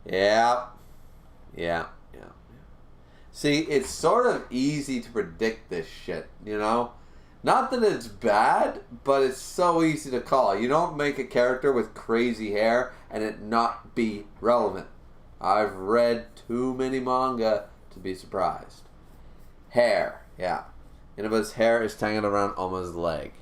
Yeah. See, it's sort of easy to predict this shit, you know? Not that it's bad, but it's so easy to call. You don't make a character with crazy hair and it not be relevant. I've read too many manga to be surprised. Hair, yeah. Inuba's hair is tangled around Oma's leg.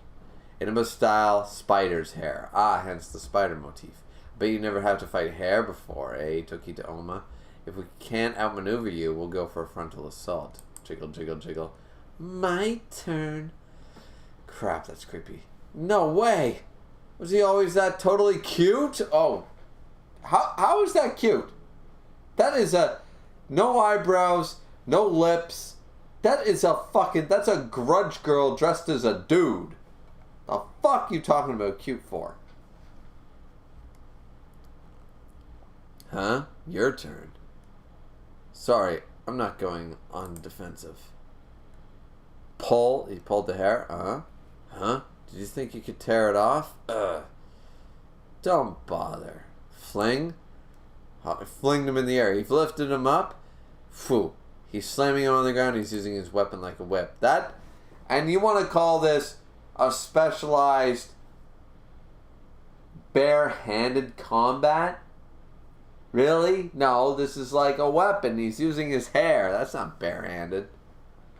Inuba style, spider's hair. Ah, hence the spider motif. Bet you never have to fight hair before, eh, Tokita Oma? If we can't outmaneuver you, we'll go for a frontal assault. Jiggle, jiggle, jiggle. My turn. Crap, that's creepy. No way! Was he always that totally cute? Oh. How is that cute? That is no eyebrows, no lips. That's a grudge girl dressed as a dude. The fuck you talking about cute for? Huh? Your turn. Sorry, I'm not going on defensive. Pull. He pulled the hair. Huh? Did you think you could tear it off? Don't bother. Fling. Flinged him in the air. He lifted him up. Phew. He's slamming him on the ground. He's using his weapon like a whip. And you want to call this a specialized bare-handed combat? Really? No, this is like a weapon. He's using his hair. That's not bare-handed.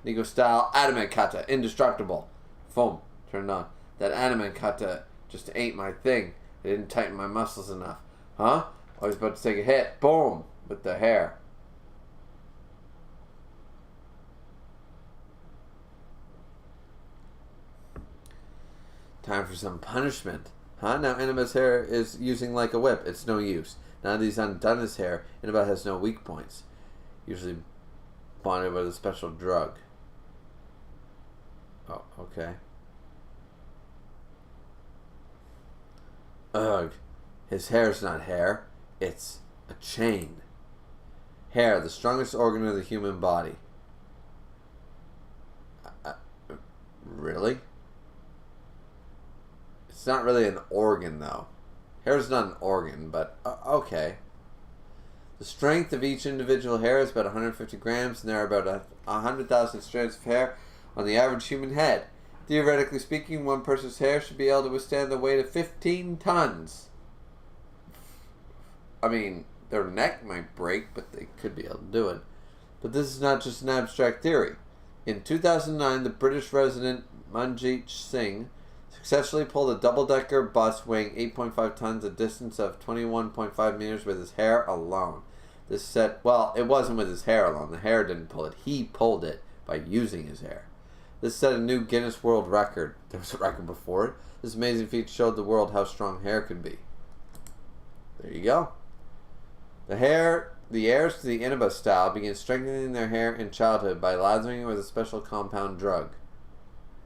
Nico style, adamant kata, indestructible. Foam, turned on. That adamant kata just ain't my thing. It didn't tighten my muscles enough. Huh? I was about to take a hit. Boom! With the hair. Time for some punishment. Huh? Now Inuba's hair is using like a whip. It's no use. Now that he's undone his hair, Inuba has no weak points. Usually bonded with a special drug. Oh, okay. Ugh. His hair's not hair. It's a chain. Hair, the strongest organ of the human body. Really? It's not really an organ, though. Hair's not an organ, but okay. The strength of each individual hair is about 150 grams, and there are about 100,000 strands of hair on the average human head. Theoretically speaking, one person's hair should be able to withstand the weight of 15 tons. I mean, their neck might break, but they could be able to do it. But this is not just an abstract theory. In 2009, the British resident Manjeet Singh successfully pulled a double-decker bus weighing 8.5 tons, a distance of 21.5 meters with his hair alone. This set, well, it wasn't with his hair alone. The hair didn't pull it. He pulled it by using his hair. This set a new Guinness World Record. There was a record before it. This amazing feat showed the world how strong hair could be. There you go. The heirs to the Inuba style begin strengthening their hair in childhood by lathering it with a special compound drug.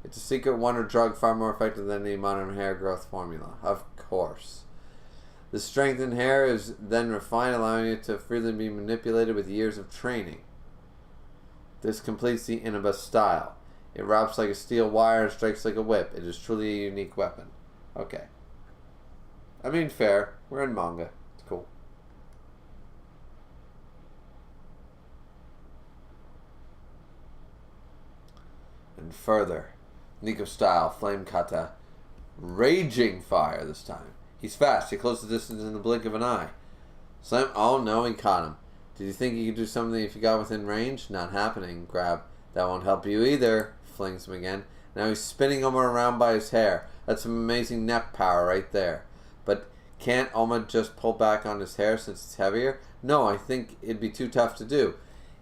It's a secret wonder drug far more effective than any modern hair growth formula. Of course. The strengthened hair is then refined, allowing it to freely be manipulated with years of training. This completes the Inuba style. It wraps like a steel wire and strikes like a whip. It is truly a unique weapon. Okay. I mean, fair. We're in manga. It's cool. And further. Nico style, flame kata. Raging fire this time. He's fast. He closed the distance in the blink of an eye. Slam. Oh no, he caught him. Did you think you could do something if you got within range? Not happening. Grab. That won't help you either. Flings him again. Now he's spinning Oma around by his hair. That's some amazing neck power right there. But can't Oma just pull back on his hair since it's heavier? No, I think it'd be too tough to do.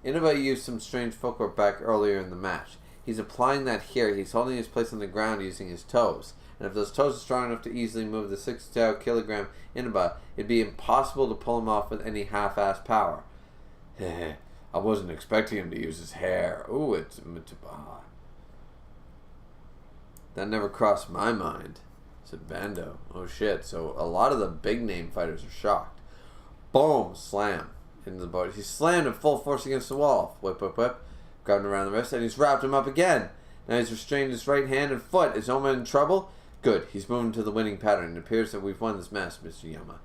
Inuba used some strange footwork back earlier in the match. He's applying that here. He's holding his place on the ground using his toes. And if those toes are strong enough to easily move the 62-kilogram Inuba, it'd be impossible to pull him off with any half-assed power. I wasn't expecting him to use his hair. Ooh, it's... That never crossed my mind, said Bando. Oh shit, so a lot of the big-name fighters are shocked. Boom! Slam. into the body. He's slammed him full force against the wall. Whip, whip, whip. Grabbed him around the wrist, and he's wrapped him up again. Now he's restrained his right hand and foot. Is Oma in trouble? Good. He's moving to the winning pattern. It appears that we've won this match, Mr. Yama.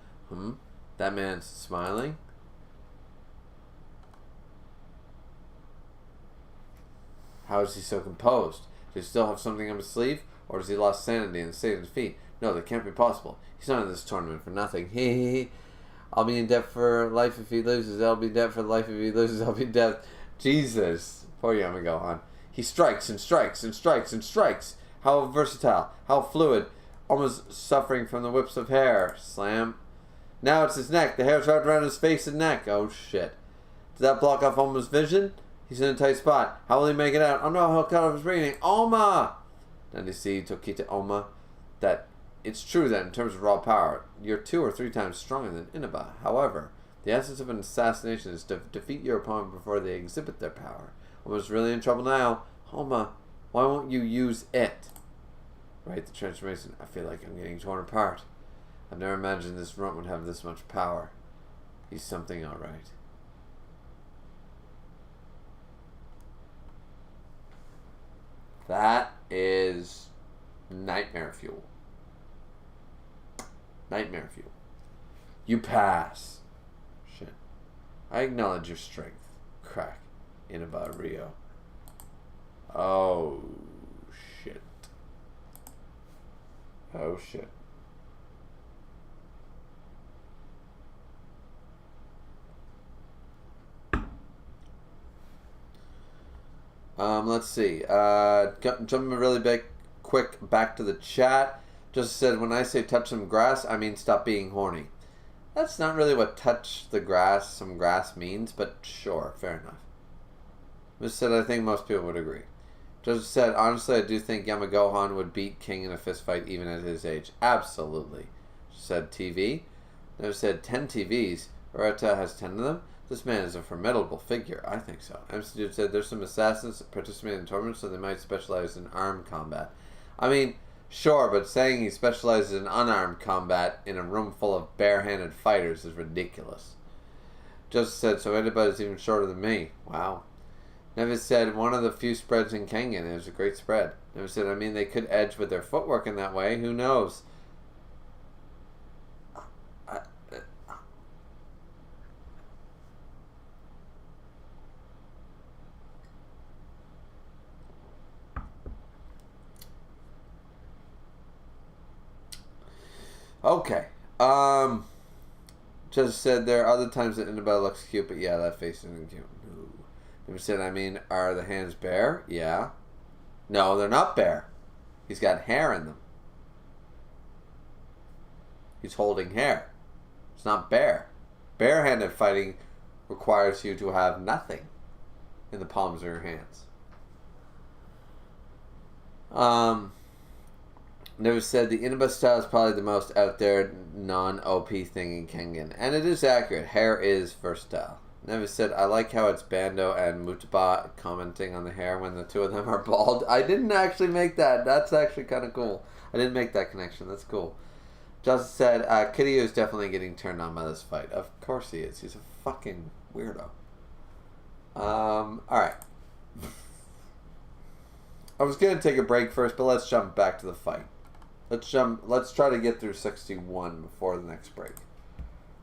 That man's smiling. How is he so composed? Does he still have something up his sleeve? Or has he lost sanity and state of defeat? No, that can't be possible. He's not in this tournament for nothing. Hee. I'll be in debt for life if he loses. I'll be in debt for life if he loses. I'll be in debt. Jesus. Poor Yama Gohan. He strikes and strikes and strikes and strikes. How versatile. How fluid. Almost suffering from the whips of hair. Slam. Now it's his neck. The hair's wrapped around his face and neck. Oh, shit. Did that block off Oma's vision? He's in a tight spot. How will he make it out? Oh, no. He'll cut off his breathing. Oma! Then you see Tokita Oma that it's true that in terms of raw power, you're 2 or 3 times stronger than Inaba. However, the essence of an assassination is to defeat your opponent before they exhibit their power. Oma's really in trouble now. Oma, why won't you use it? Right, the transformation. I feel like I'm getting torn apart. I've never imagined this runt would have this much power. He's something alright. That is nightmare fuel. Nightmare fuel. You pass. Shit. I acknowledge your strength. Crack. Inaba Rio. Oh, shit. Oh, shit. Let's see. Jumping really quick back to the chat. Just said, when I say touch some grass, I mean stop being horny. That's not really what touch the grass, some grass means, but sure, fair enough. Just said, I think most people would agree. Just said, honestly, I do think Yamagohan would beat King in a fist fight even at his age. Absolutely. Just said, TV. Never said 10 TVs. Arata has 10 of them. This man is a formidable figure. I think so. MC Dude said, there's some assassins that participate in tournaments, so they might specialize in armed combat. I mean, sure, but saying he specializes in unarmed combat in a room full of barehanded fighters is ridiculous. Just said, so anybody's even shorter than me. Wow. Never said, one of the few spreads in Kengan. It was a great spread. Never said, I mean, they could edge with their footwork in that way. Who knows? Okay. Just said there are other times that Annabelle looks cute, but yeah, that face isn't cute. No. Never said, I mean, are the hands bare? Yeah. No, they're not bare. He's got hair in them. He's holding hair. It's not bare. Barehanded fighting requires you to have nothing in the palms of your hands. Never said the Inaba style is probably the most out there non-OP thing in Kengan. And it is accurate. Hair is versatile. Never said, I like how it's Bando and Mutaba commenting on the hair when the two of them are bald. I didn't actually make that. That's actually kind of cool. I didn't make that connection. That's cool. Just said, Kiryu is definitely getting turned on by this fight. Of course he is. He's a fucking weirdo. Alright. I was going to take a break first, but let's jump back to the fight. Let's try to get through 61 before the next break.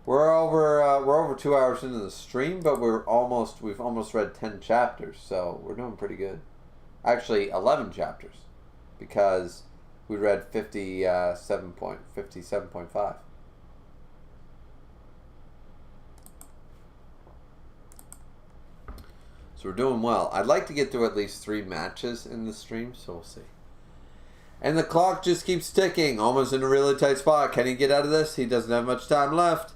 We're over 2 hours into the stream, but we've almost read 10 chapters, so we're doing pretty good. Actually, 11 chapters, because we read 57.5. So we're doing well. I'd like to get through at least 3 matches in the stream, so we'll see. And the clock just keeps ticking, almost in a really tight spot. Can he get out of this? He doesn't have much time left.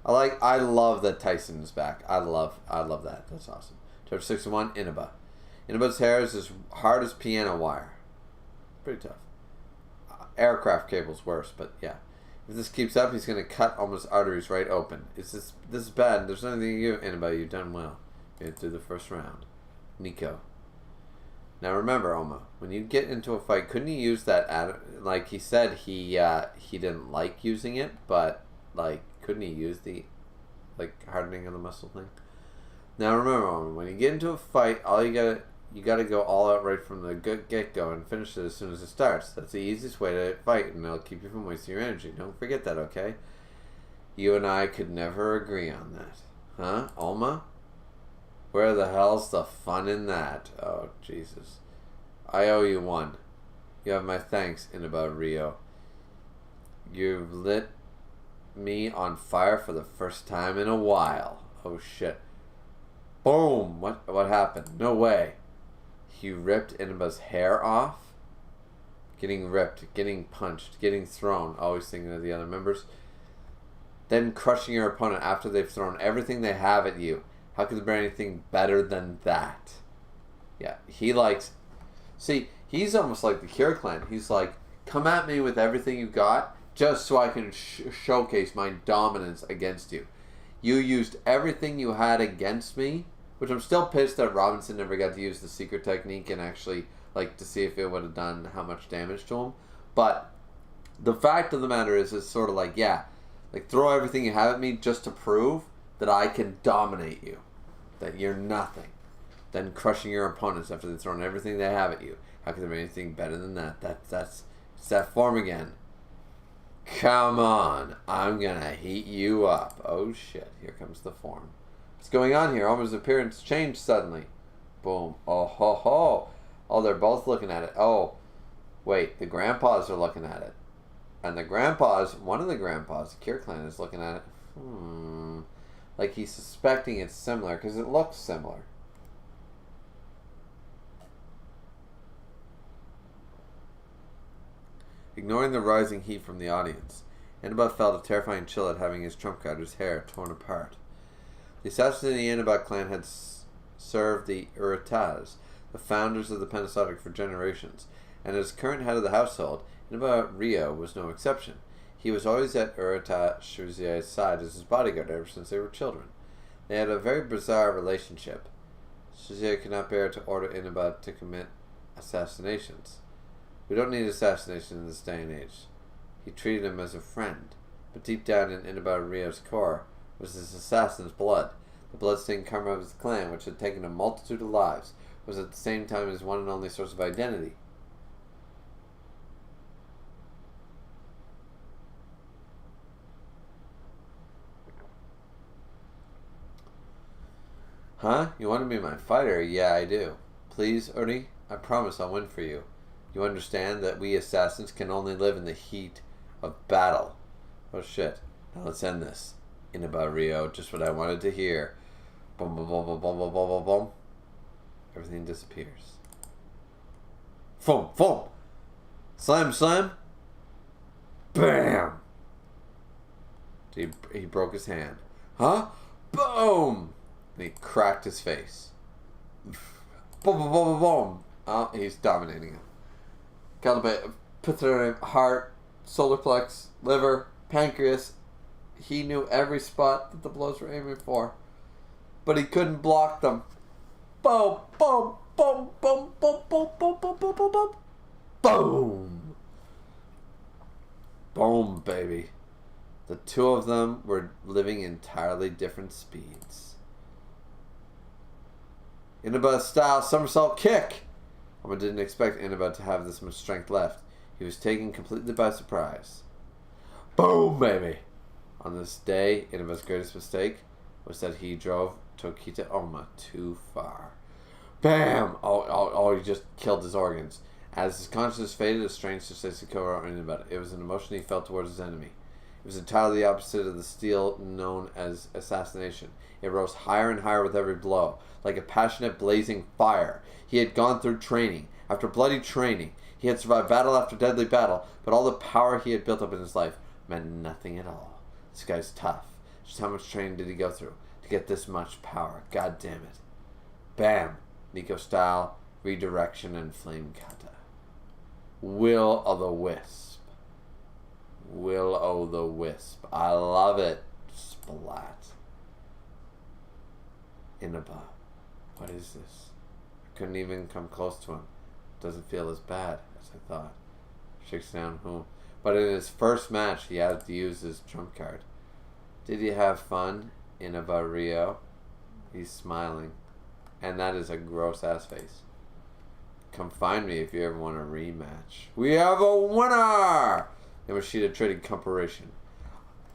I love that Tyson is back. I love that. That's awesome. Chapter 61, Inaba. Inaba's hair is as hard as piano wire. Pretty tough. Aircraft cable's worse, but yeah. If this keeps up, he's going to cut Oma's arteries right open. This is bad. There's nothing you can do, Inaba. You've done well. You get through the first round. Nico. Now remember, Oma, when you get into a fight, couldn't you use that? Like he said, he didn't like using it, but like, couldn't he use the like hardening of the muscle thing. Now remember, when you get into a fight, you gotta go all out right from the get go and finish it as soon as it starts. That's the easiest way to fight, and it'll keep you from wasting your energy. Don't forget that, okay? You and I could never agree on that, huh, Oma? Where the hell's the fun in that? Oh Jesus, I owe you one. You have my thanks, Inaba Rio. You've lit me on fire for the first time in a while. Oh shit. Boom! What happened? No way. He ripped Inaba's hair off? Getting ripped, getting punched, getting thrown. Always thinking of the other members. Then crushing your opponent after they've thrown everything they have at you. How could there be anything better than that? Yeah, he likes... See, he's almost like the Cure Clan. He's like, come at me with everything you got, just so I can showcase my dominance against you. You used everything you had against me, which I'm still pissed that Robinson never got to use the secret technique and actually, like, to see if it would have done how much damage to him. But the fact of the matter is, it's sort of like, yeah, like, throw everything you have at me just to prove that I can dominate you, that you're nothing. Then crushing your opponents after they've thrown everything they have at you. How could there be anything better than that? It's that form again. Come on, I'm gonna heat you up. Oh shit, here comes the form. What's going on here? Oma's appearance changed suddenly. Boom. Oh ho ho. Oh, they're both looking at it. Oh, wait, the grandpas are looking at it. And the grandpas, one of the grandpas, the Cure Clan, is looking at it. Like he's suspecting it's similar, because it looks similar. Ignoring the rising heat from the audience, Inaba felt a terrifying chill at having his trump card's hair torn apart. The assassins in the Inaba clan had served the Urutas, the founders of the Pentatonic, for generations, and as current head of the household, Inaba Rio was no exception. He was always at Uruta Shuzia's side as his bodyguard ever since they were children. They had a very bizarre relationship. Shuzia could not bear to order Inaba to commit assassinations. We don't need assassination in this day and age. He treated him as a friend, but deep down in Inaba Rio's core was this assassin's blood. The blood-stained karma of his clan, which had taken a multitude of lives, was at the same time his one and only source of identity. Huh? You want to be my fighter? Yeah, I do. Please, Uri? I promise I'll win for you. You understand that we assassins can only live in the heat of battle. Oh shit. Now let's end this. Inaba Rio, just what I wanted to hear. Boom, boom, boom, boom, boom, boom, boom, boom, boom. Everything disappears. Boom, boom. Slam, slam. Bam. He broke his hand. Huh? Boom. And he cracked his face. Boom, boom, boom, boom, boom. Oh, he's dominating him. Got a bit of pituitary, heart, solar plex, liver, pancreas. He knew every spot that the blows were aiming for, but he couldn't block them. Boom, boom, boom, boom, boom, boom, boom, boom, boom, boom, boom, boom, boom, baby. The two of them were living entirely different speeds. Inaba style somersault kick. Oma didn't expect Inaba to have this much strength left. He was taken completely by surprise. Boom, baby! On this day, Inaba's greatest mistake was that he drove Tokita Oma too far. Bam! Oh, he just killed his organs. As his consciousness faded, a strange sensation came over Inaba. It was an emotion he felt towards his enemy. It was entirely the opposite of the steel known as assassination. It rose higher and higher with every blow, like a passionate blazing fire. He had gone through training, after bloody training. He had survived battle after deadly battle, but all the power he had built up in his life meant nothing at all. This guy's tough. Just how much training did he go through to get this much power? God damn it. Bam! Nico style, redirection, and flame kata. Will o' the Wisp. Will o' the Wisp. I love it. Splat. Inaba. What is this? I couldn't even come close to him. Doesn't feel as bad as I thought. Shakes down who. But in his first match, he had to use his trump card. Did he have fun? Innova Rio. He's smiling. And that is a gross ass face. Come find me if you ever want a rematch. We have a winner! Yamashita Trading Corporation.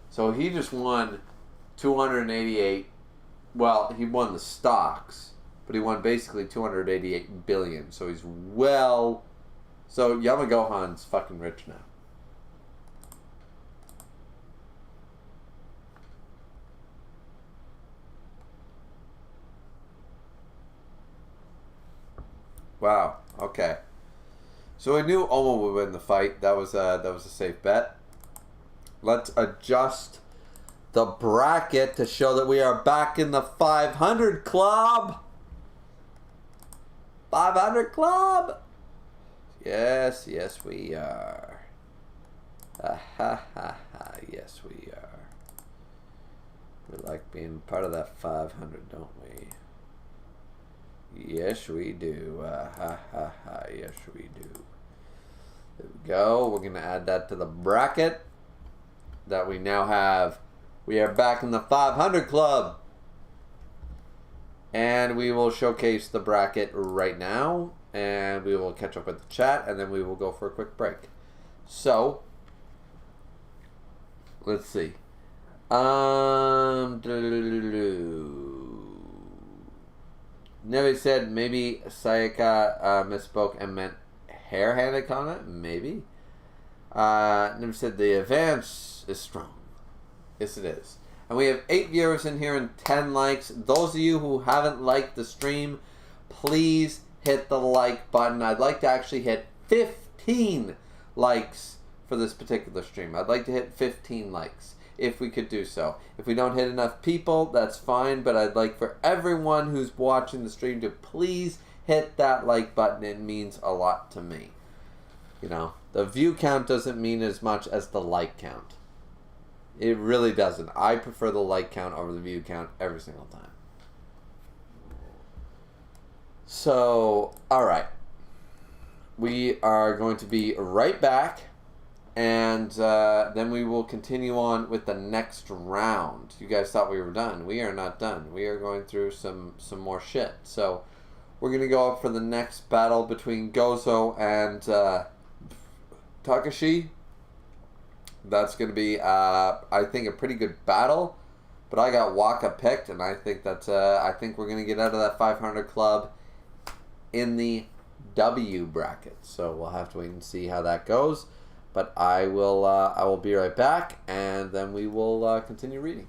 So he just won 288. Well, he won the stocks, but he won basically 288 billion. So he's well. So Yamagohan's fucking rich now. Wow. Okay. So I knew Oma would win the fight. That was a safe bet. Let's adjust the bracket to show that we are back in the 500 club. 500 club. Yes, yes we are. Ha ha ha ha. Yes we are. We like being part of that 500, don't we? Yes, we do. Ha ha ha. Yes, we do. There we go. We're going to add that to the bracket that we now have. We are back in the 500 club. And we will showcase the bracket right now. And we will catch up with the chat. And then we will go for a quick break. So, let's see. Never said maybe Sayaka misspoke and meant hair-handed comment. Maybe. Never said the advance is strong. Yes, it is. And we have 8 viewers in here and 10 likes. Those of you who haven't liked the stream, please hit the like button. I'd like to actually hit 15 likes for this particular stream. I'd like to hit 15 likes. If we could do so. If we don't hit enough people, that's fine, but I'd like for everyone who's watching the stream to please hit that like button. It means a lot to me. You know, the view count doesn't mean as much as the like count. It really doesn't. I prefer the like count over the view count every single time. So, alright. We are going to be right back. And then we will continue on with the next round. You guys thought we were done. We are not done. We are going through some more shit. So we're going to go up for the next battle between Gozo and Takashi. That's going to be, I think, a pretty good battle. But I got Waka picked, and I think that I think we're going to get out of that 500 club in the W bracket. So we'll have to wait and see how that goes. But I will be right back, and then we will continue reading.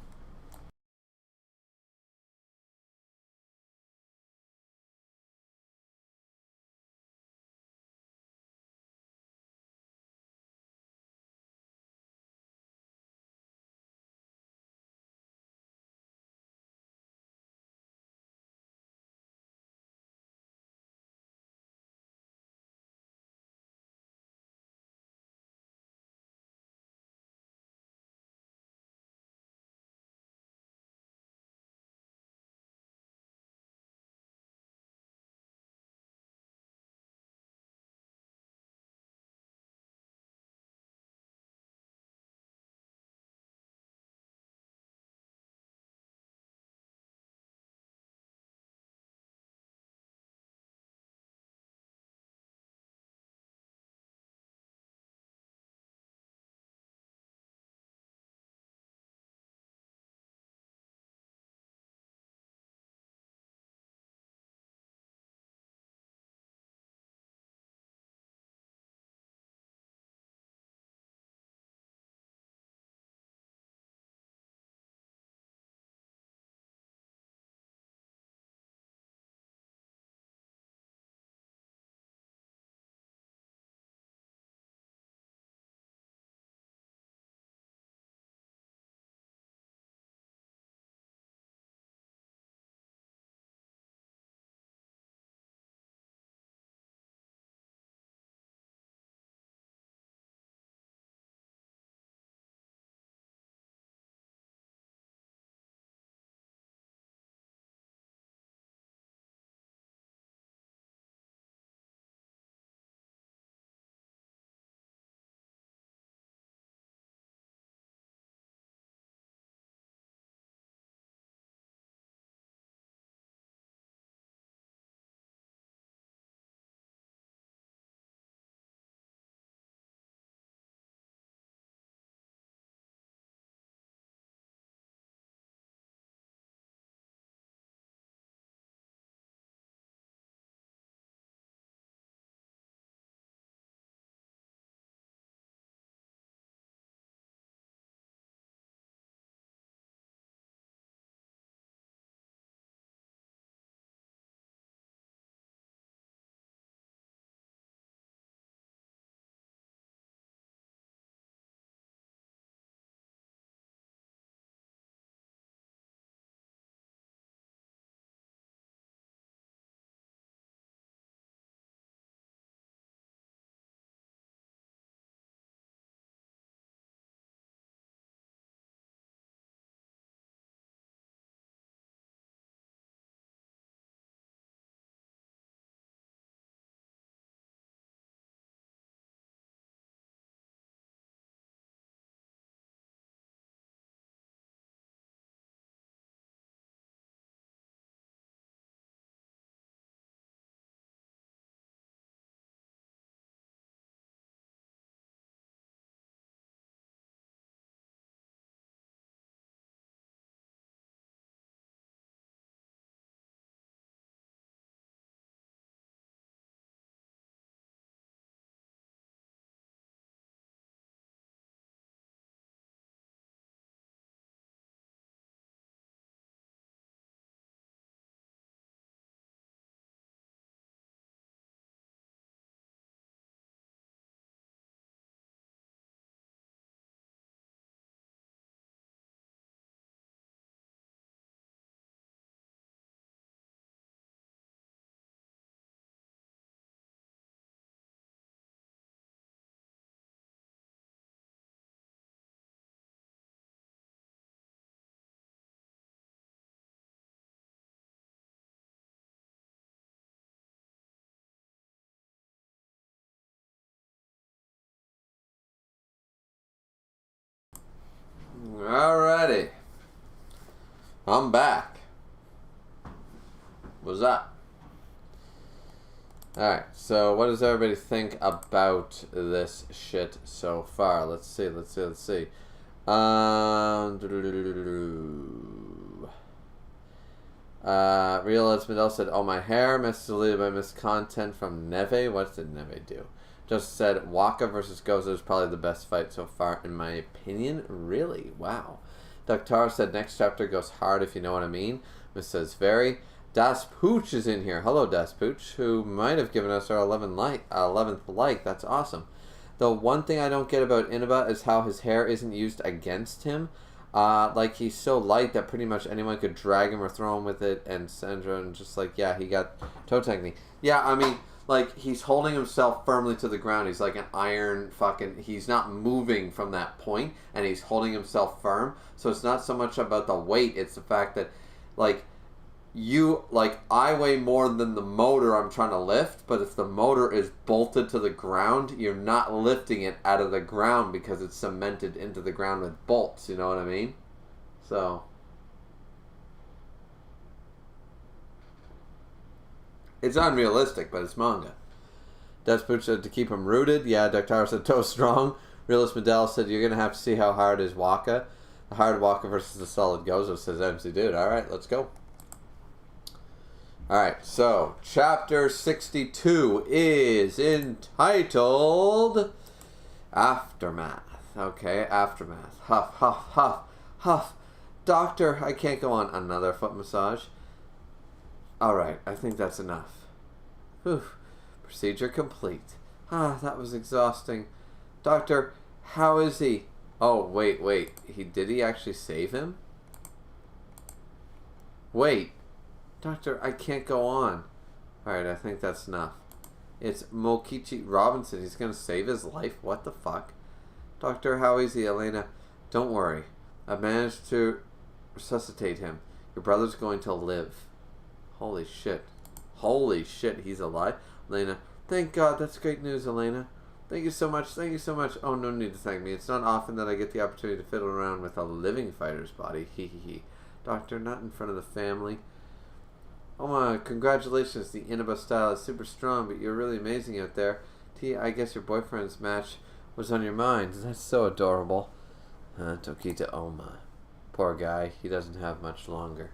Alrighty. I'm back. What's up? Alright, so what does everybody think about this shit so far? Let's see. Real Esmedel said, "Oh, my hair, message deleted by missed content from Neve." What did Neve do? Just said, Waka versus Gozo is probably the best fight so far, in my opinion. Really? Wow. Dr. said, next chapter goes hard, if you know what I mean. Miss says, very. Das Pooch is in here. Hello, Das Pooch, who might have given us our 11th like. That's awesome. The one thing I don't get about Inaba is how his hair isn't used against him. Like, he's so light that pretty much anyone could drag him or throw him with it, and Sandra, and just like, yeah, he got toe technique. Yeah, I mean, like, he's holding himself firmly to the ground. He's like an iron fucking... He's not moving from that point, and he's holding himself firm. So it's not so much about the weight. It's the fact that, like, I weigh more than the motor I'm trying to lift, but if the motor is bolted to the ground, you're not lifting it out of the ground because it's cemented into the ground with bolts. You know what I mean? So... It's unrealistic, but it's manga. Despooch said to keep him rooted. Yeah, Dr. said toe strong. Realist Medell said you're going to have to see how hard is Waka. The hard Waka versus the solid Gozo, says MC Dude. Alright, let's go. Alright, so chapter 62 is entitled Aftermath. Okay, Aftermath. Huff, huff, huff, huff. Doctor, I can't go on. Another foot massage. Alright, I think that's enough. Whew. Procedure complete. That was exhausting. Doctor, how is he? Oh, wait. Did he actually save him? Wait. Doctor, I can't go on. Alright, I think that's enough. It's Mokichi Robinson. He's going to save his life? What the fuck? Doctor, how is he, Elena? Don't worry. I've managed to resuscitate him. Your brother's going to live. Holy shit. Holy shit, he's alive. Elena, thank God. That's great news, Elena. Thank you so much. Thank you so much. Oh, no need to thank me. It's not often that I get the opportunity to fiddle around with a living fighter's body. Hee hee hee. Doctor, not in front of the family. Oh my, congratulations. The Inaba style is super strong, but you're really amazing out there. T, I guess your boyfriend's match was on your mind. That's so adorable. Tokita Oma. Poor guy. He doesn't have much longer.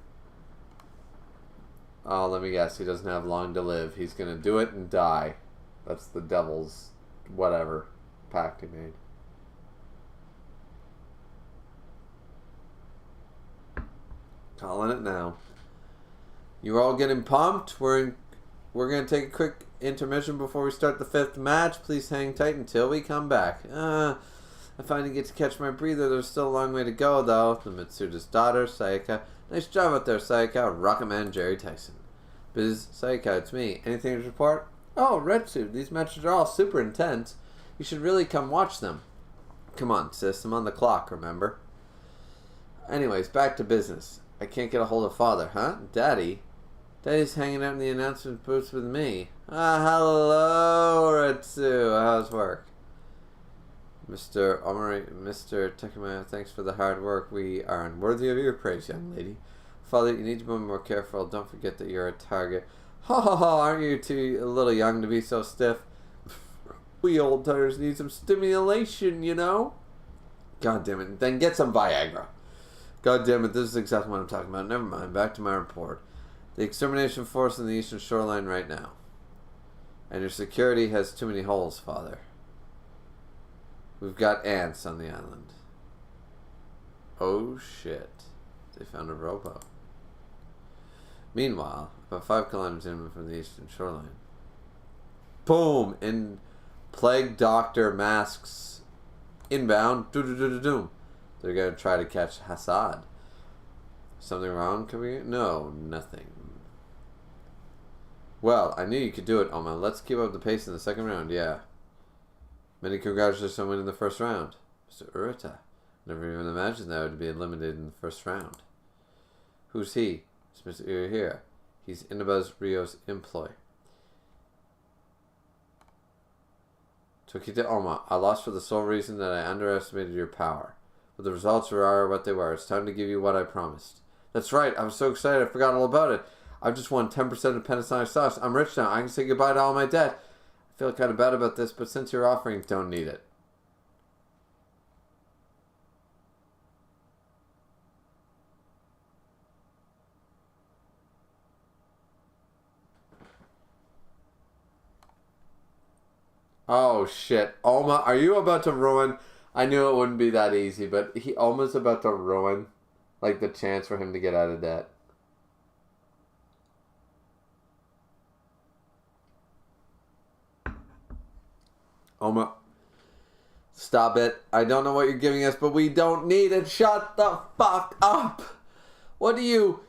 Oh, let me guess. He doesn't have long to live. He's going to do it and die. That's the devil's whatever pact he made. Calling it now. You all getting pumped? We're going to take a quick intermission before we start the 5th match. Please hang tight until we come back. I finally get to catch my breather. There's still a long way to go, though. The Mitsuda's daughter, Sayaka. Nice job out there, Sayaka. Rocketman Jerry Tyson. Biz, Sayaka, it's me. Anything to report? Oh, Retsu, these matches are all super intense. You should really come watch them. Come on, sis. I'm on the clock, remember? Anyways, back to business. I can't get a hold of Father, huh? Daddy? Daddy's hanging out in the announcement booth with me. Hello, Retsu. How's work? Mr. Omori, Mr. Tekuma, thanks for the hard work. We are unworthy of your praise, young lady. Father, you need to be more careful. Don't forget that you're a target. Ha ha ha, aren't you too a little young to be so stiff? We old timers need some stimulation, you know? God damn it. Then get some Viagra. God damn it, this is exactly what I'm talking about. Never mind, back to my report. The extermination force in the eastern shoreline right now. And your security has too many holes, Father. We've got ants on the island. Oh shit. They found a rowboat. Meanwhile, about 5 kilometers in from the eastern shoreline. Boom! In Plague Doctor masks inbound. Doom. They're going to try to catch Hassad. Something wrong? No, nothing. Well, I knew you could do it, Oma. Let's keep up the pace in the second round, yeah. Many congratulations on winning the first round. Mr. Urata. Never even imagined that I would be eliminated in the first round. Who's he? It's Mr. Urahira. He's Inaba's Rio's employee. Tokita Oma, I lost for the sole reason that I underestimated your power. But the results are what they were. It's time to give you what I promised. That's right. I was so excited I forgot all about it. I've just won 10% of Panasonic stocks. I'm rich now. I can say goodbye to all my debt. I feel kind of bad about this, but since you're offering, don't need it. Oh shit. Oma, are you about to ruin? I knew it wouldn't be that easy, but Oma's about to ruin like the chance for him to get out of debt. Oma, stop it. I don't know what you're giving us, but we don't need it. Shut the fuck up. What do you...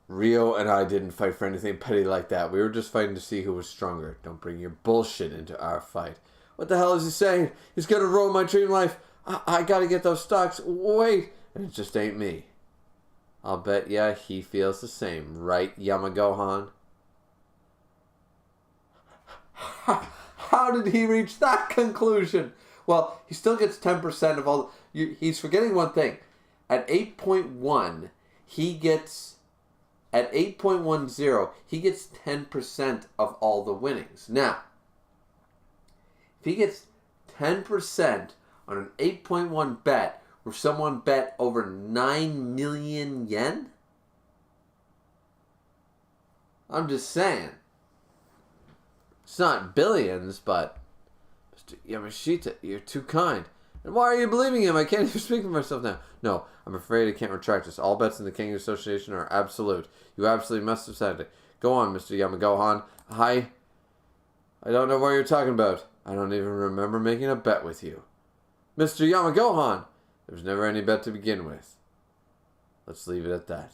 Rio and I didn't fight for anything petty like that. We were just fighting to see who was stronger. Don't bring your bullshit into our fight. What the hell is he saying? He's gonna ruin my dream life. I gotta get those stocks. Wait. And it just ain't me. I'll bet ya he feels the same. Right, Yamagohan? How did he reach that conclusion? Well, he still gets 10% of all... He's forgetting one thing. At 8.1, he gets... At 8.10, he gets 10% of all the winnings. Now, if he gets 10% on an 8.1 bet where someone bet over 9 million yen, I'm just saying. It's not billions, but Mr. Yamashita, you're too kind. And why are you believing him? I can't even speak for myself now. No, I'm afraid I can't retract this. All bets in the Kengan Association are absolute. You absolutely must have said it. Go on, Mr. Yamagohan. I don't know what you're talking about. I don't even remember making a bet with you. Mr. Yamagohan! There was never any bet to begin with. Let's leave it at that.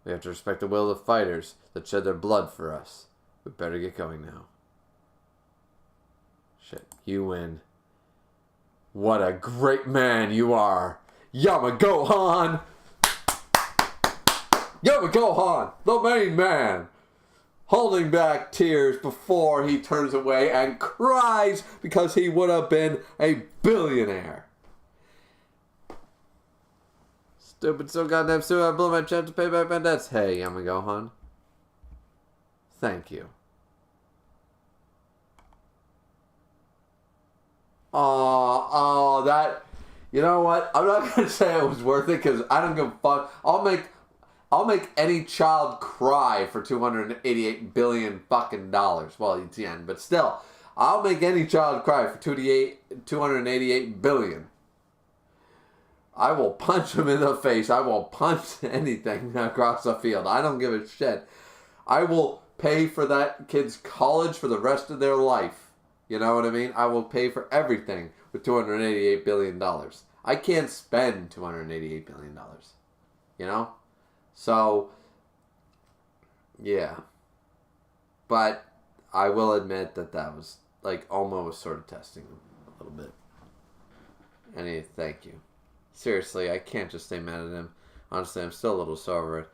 We have to respect the will of the fighters that shed their blood for us. We better get going now. Shit, you win. What a great man you are, Yamagohan! Yamagohan, the main man, holding back tears before he turns away and cries because he would have been a billionaire. Stupid, so goddamn stupid, I blew my chance to pay back my debts. Hey, Yamagohan. Thank you. Oh, that, you know what? I'm not gonna say it was worth it because I don't give a fuck. I'll make any child cry for $288 billion fucking dollars. Well, it's yen, but still, I'll make any child cry for $288 billion. I will punch him in the face. I will punch anything across the field. I don't give a shit. I will pay for that kid's college for the rest of their life. You know what I mean? I will pay for everything with $288 billion. I can't spend $288 billion. You know? So, yeah. But I will admit that was, like, almost sort of testing him a little bit. And thank you. Seriously, I can't just stay mad at him. Honestly, I'm still a little sore over it.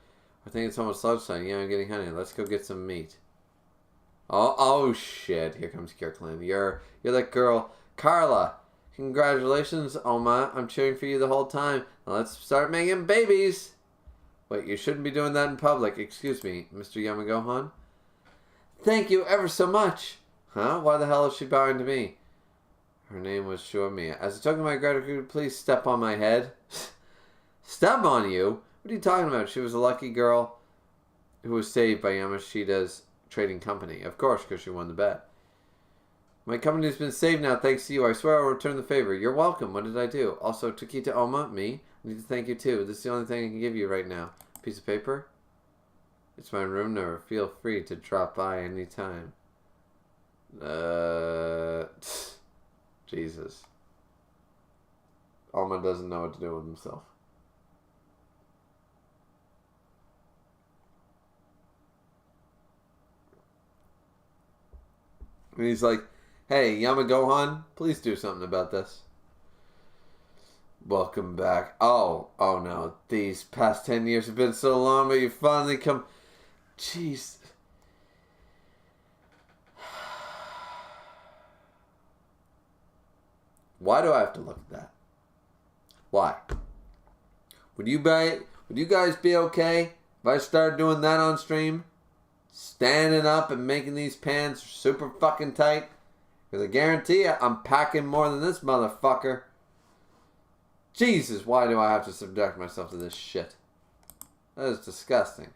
I think it's almost lunchtime. Yeah, I'm getting hungry. Let's go get some meat. Oh shit, here comes Kirkland. You're that girl, Carla. Congratulations, Oma. I'm cheering for you the whole time. Now let's start making babies. Wait, you shouldn't be doing that in public. Excuse me, Mr. Yamagohan. Thank you ever so much. Huh? Why the hell is she bowing to me? Her name was Shurmiya. As a token of my gratitude, please step on my head. Step on you? What are you talking about? She was a lucky girl who was saved by Yamashita's trading company. Of course, because she won the bet. My company's been saved now thanks to you. I swear I'll return the favor. You're welcome. What did I do? Also, Takita Oma, me. I need to thank you too. This is the only thing I can give you right now. Piece of paper? It's my room number. Feel free to drop by anytime. Jesus. Oma doesn't know what to do with himself. And he's like, hey, Yamagohan, please do something about this. Welcome back. Oh no. These past 10 years have been so long, but you finally come... Jeez. Why do I have to look at that? Why? Would you guys be okay if I started doing that on stream? Standing up and making these pants super fucking tight? Because I guarantee you, I'm packing more than this motherfucker. Jesus, why do I have to subject myself to this shit? That is disgusting.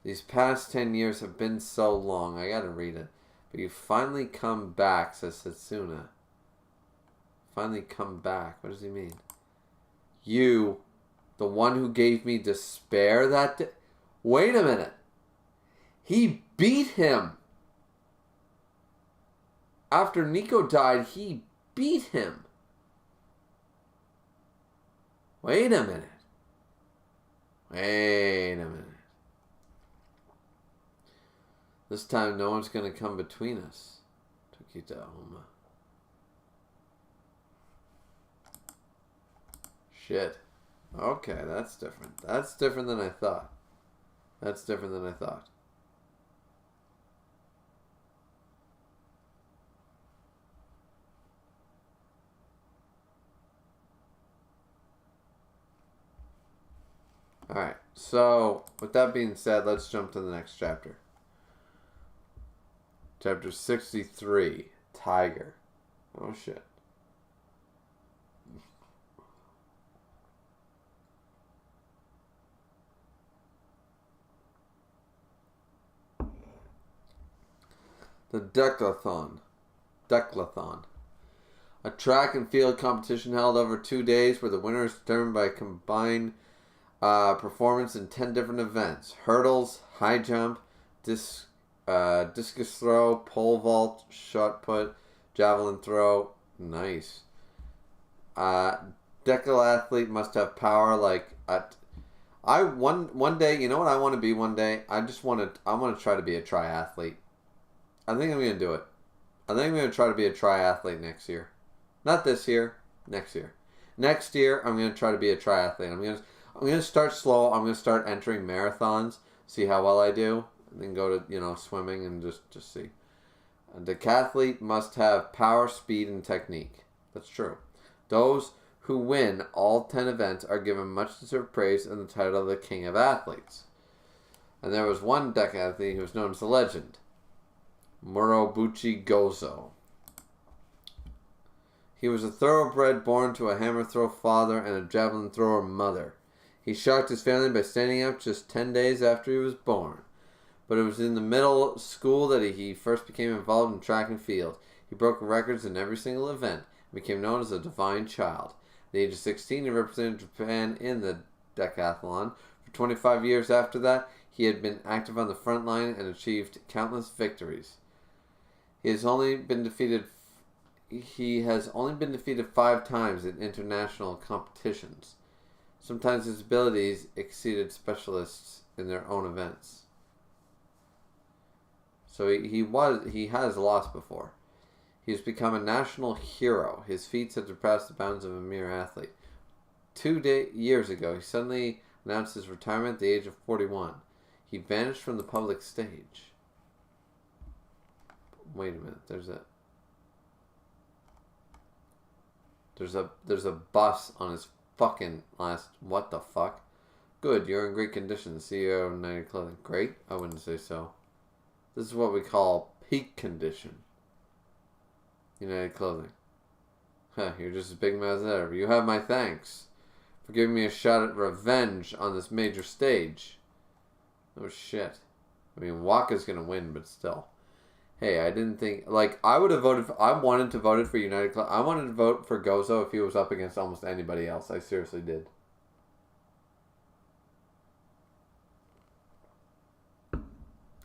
These past 10 years have been so long. I gotta read it. But you finally come back, says Setsuna. Finally come back. What does he mean? You, the one who gave me despair that day? Wait a minute. He beat him. After Nico died, he beat him. Wait a minute. Wait a minute. This time no one's going to come between us. Tokita Oma. Shit. Okay, that's different. That's different than I thought. That's different than I thought. Alright, so with that being said, let's jump to the next chapter. Chapter 63, Tiger. Oh shit. The Declathon. A track and field competition held over 2 days where the winner is determined by a combined performance in 10 different events. Hurdles, high jump, discus throw, pole vault, shot put, javelin throw. Nice. Decalathlete must have power like one day, you know what I want to be one day? I want to try to be a triathlete. I think I'm going to do it. I think I'm going to try to be a triathlete next year. Not this year, next year. Next year, I'm going to try to be a triathlete. I'm going to start slow. I'm going to start entering marathons, see how well I do, and then go to, swimming and just see. A decathlete must have power, speed, and technique. That's true. Those who win all 10 events are given much deserved praise and the title of the King of Athletes. And there was one decathlete who was known as the Legend. Morobuchi Gozo. He was a thoroughbred born to a hammer throw father and a javelin thrower mother. He shocked his family by standing up just 10 days after he was born. But it was in the middle school that he first became involved in track and field. He broke records in every single event and became known as a divine child. At the age of 16, he represented Japan in the decathlon. For 25 years after that, he had been active on the front line and achieved countless victories. He has only been defeated 5 times in international competitions. Sometimes his abilities exceeded specialists in their own events. So he has lost before. He has become a national hero. His feats have surpassed the bounds of a mere athlete. 2 years ago, he suddenly announced his retirement at the age of 41. He vanished from the public stage. Wait a minute. There's a bus on his fucking last. What the fuck? Good, you're in great condition. The CEO of United Clothing. Great? I wouldn't say so. This is what we call peak condition. United Clothing. Huh, you're just as big mouth as ever. You have my thanks for giving me a shot at revenge on this major stage. Oh shit. I mean, Waka's gonna win, but still. Hey, I didn't think... I would have voted for... I wanted to vote for United Club. I wanted to vote for Gozo if he was up against almost anybody else. I seriously did.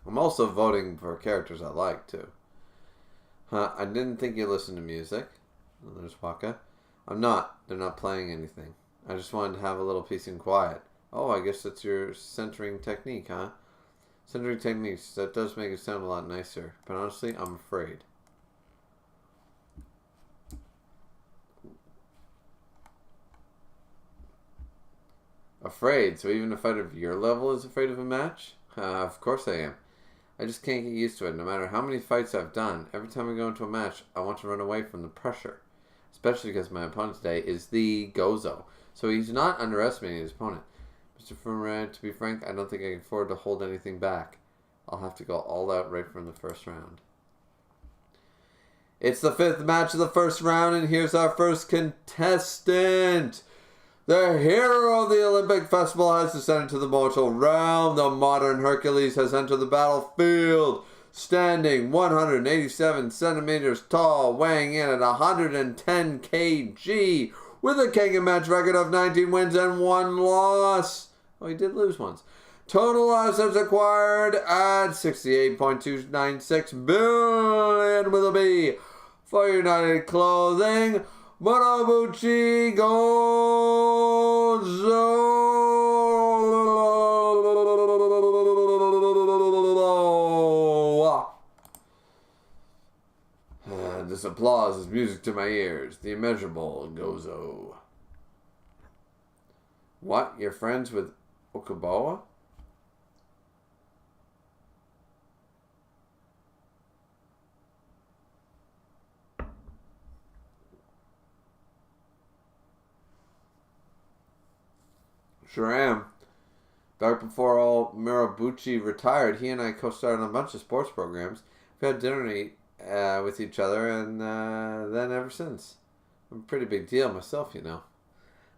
I'm also voting for characters I like, too. I didn't think you listened to music. Oh, there's Waka. I'm not. They're not playing anything. I just wanted to have a little peace and quiet. Oh, I guess that's your centering technique, huh? Centering techniques, that does make it sound a lot nicer. But honestly, I'm afraid. Afraid? So even a fighter of your level is afraid of a match? Of course I am. I just can't get used to it. No matter how many fights I've done, every time I go into a match, I want to run away from the pressure. Especially because my opponent today is the Gozo. So he's not underestimating his opponent. Mr. Furman, to be frank, I don't think I can afford to hold anything back. I'll have to go all out right from the first round. It's the 5th match of the first round, and here's our first contestant. The hero of the Olympic Festival has descended to the mortal realm. The modern Hercules has entered the battlefield. Standing 187 centimeters tall, weighing in at 110 kg, with a Kengan match record of 19 wins and 1 loss. Oh, he did lose once. Total assets acquired at 68.296 billion with a B. For United Clothing, Monobuchi Gozo. This applause is music to my ears. The immeasurable Gozo. What? You're friends with Okuboa? Sure am. Back before all Murabuchi retired, he and I co-starred on a bunch of sports programs. We had dinner to eat with each other, and then ever since. I'm a pretty big deal myself, you know.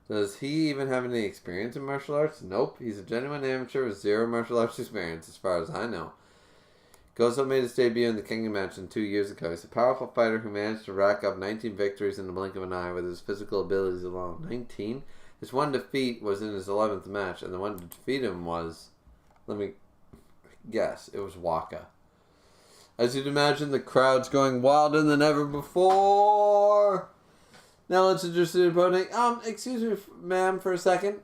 Does he even have any experience in martial arts? Nope. He's a genuine amateur with 0 martial arts experience, as far as I know. Gozo made his debut in the Kengan match 2 years ago. He's a powerful fighter who managed to rack up 19 victories in the blink of an eye with his physical abilities alone. 19? His one defeat was in his 11th match, and the one to defeat him was, let me guess, it was Waka. As you'd imagine, the crowd's going wilder than ever before. Now let's introduce the opponent. Excuse me, ma'am, for a second.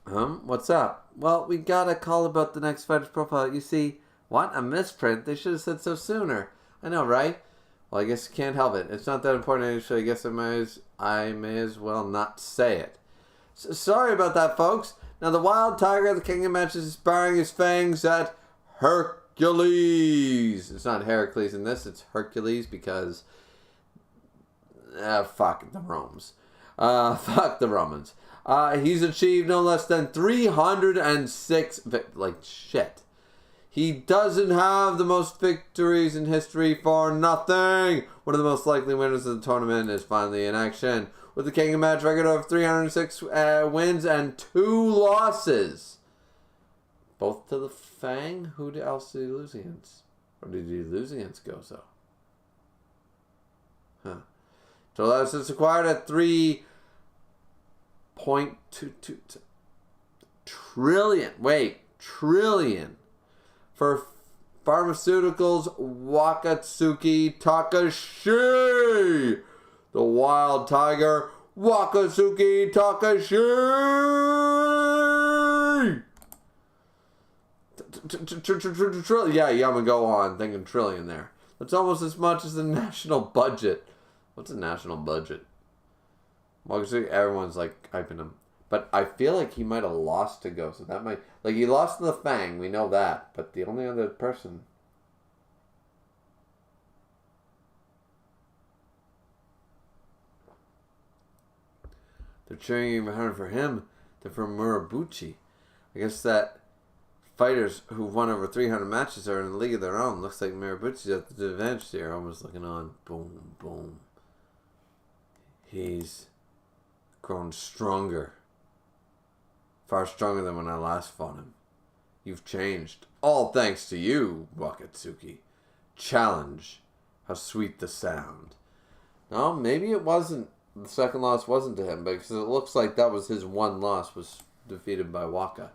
What's up? Well, we got a call about the next fighter's profile. You see, what? A misprint? They should have said so sooner. I know, right? Well, I guess you can't help it. It's not that important, actually. I guess I may as well not say it. Sorry about that, folks. Now, the Wild Tiger of the Kengan match is sparring his fangs at Hercules. It's not Heracles in this. It's Hercules because... fuck the Romans. Fuck the Romans. He's achieved no less than 306... Like, shit. He doesn't have the most victories in history for nothing. One of the most likely winners of the tournament is finally in action, with the Kengan match record of 306 wins and 2 losses. Both to the Fang? Who else did he lose against? Or did he lose against Gozo? Huh. Total assets acquired at 3.22 trillion. Wait, trillion. For pharmaceuticals, Wakatsuki Takashi. The Wild Tiger, Wakatsuki Takashi. Yeah, I'm gonna go on thinking trillion there. That's almost as much as the national budget. What's a national budget? Wakatsuki, everyone's like hyping him. But I feel like he might have lost to Go, so that might... Like, he lost to the Fang, we know that. But the only other person... They're cheering even harder for him than for Murabuchi. I guess that fighters who've won over 300 matches are in a league of their own. Looks like Murabuchi's at the advantage here. Almost looking on. Boom, boom. He's grown stronger. Far stronger than when I last fought him. You've changed. All thanks to you, Wakatsuki. Challenge. How sweet the sound. No, maybe it wasn't. The second loss wasn't to him, because it looks like that was his one loss, was defeated by Waka.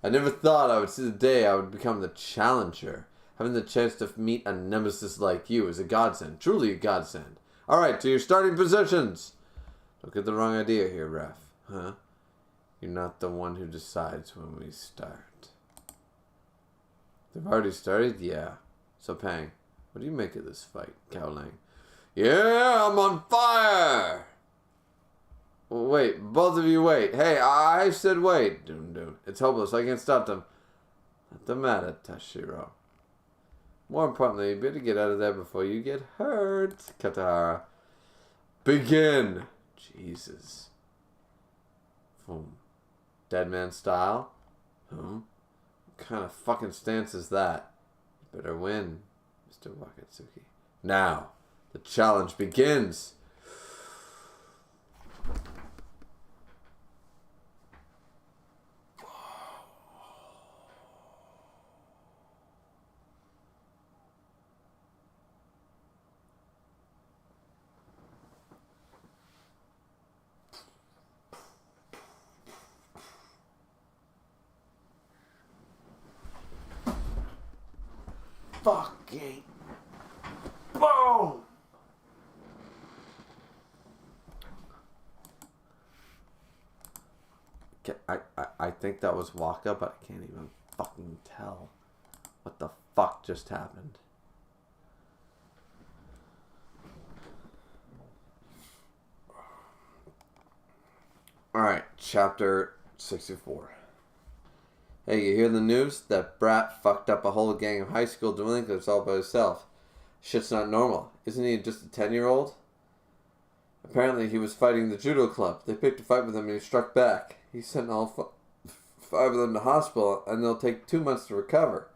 I never thought I would see the day I would become the challenger. Having the chance to meet a nemesis like you is a godsend. Truly a godsend. Alright, to your starting positions. Don't get the wrong idea here, ref. Huh? You're not the one who decides when we start. They've already started? Yeah. So, Pang, what do you make of this fight, Cowling? Yeah, I'm on fire! Wait, both of you wait. Hey, I said wait. It's hopeless. I can't stop them. Not the matter, Tashiro. More importantly, you better get out of there before you get hurt, Katara. Begin! Jesus. Boom. Dead man style? What kind of fucking stance is that? You better win, Mr. Wakatsuki. Now, the challenge begins! Fucking boom! I think that was Waka, but I can't even fucking tell what the fuck just happened. Alright, chapter 64. Hey, you hear the news? That brat fucked up a whole gang of high school delinquents all by himself. Shit's not normal. Isn't he just a 10-year-old? Apparently he was fighting the judo club. They picked a fight with him and he struck back. He sent all five of them to hospital and they'll take 2 months to recover.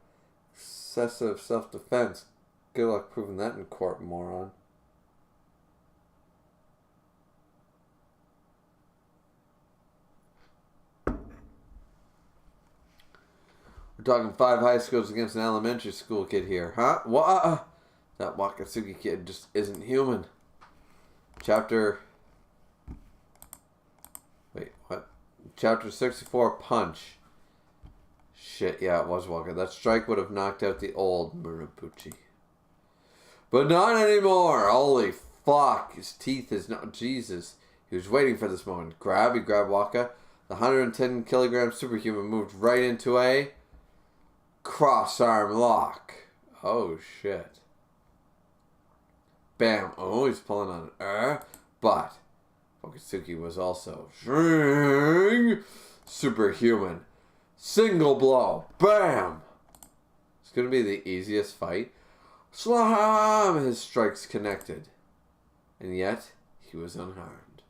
Excessive self-defense. Good luck proving that in court, moron. We're talking 5 high schools against an elementary school kid here, huh? What? That Wakatsuki kid just isn't human. Chapter 64, Punch. Shit, yeah, it was Waka. That strike would have knocked out the old Murabuchi. But not anymore! Holy fuck. His teeth is not... Jesus. He was waiting for this moment. He grabbed Waka. The 110 kilogram superhuman moved right into a... cross-arm lock. Oh, shit. Bam. Oh, he's pulling on it. But Wakatsuki was also superhuman. Single blow. Bam. It's going to be the easiest fight. Slam. His strikes connected. And yet, he was unharmed.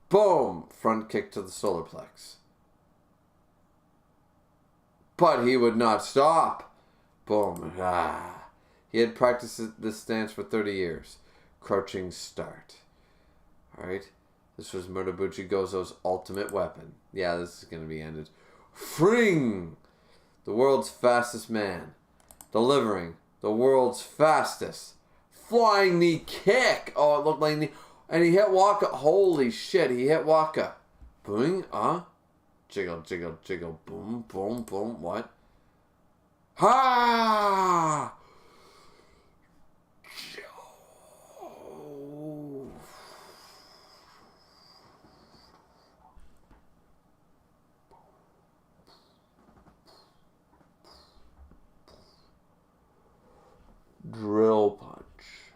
Boom. Front kick to the solar plex. But he would not stop. Boom. He had practiced this stance for 30 years. Crouching start. Alright. This was Murabuchi Gozo's ultimate weapon. Yeah, this is going to be ended. Fring! The world's fastest man. Delivering the world's fastest flying knee kick. Oh, it looked like knee. And he hit Waka. Holy shit, he hit Waka. Boing. Jiggle, jiggle, jiggle. Boom, boom, boom. What? Ha! Drill punch.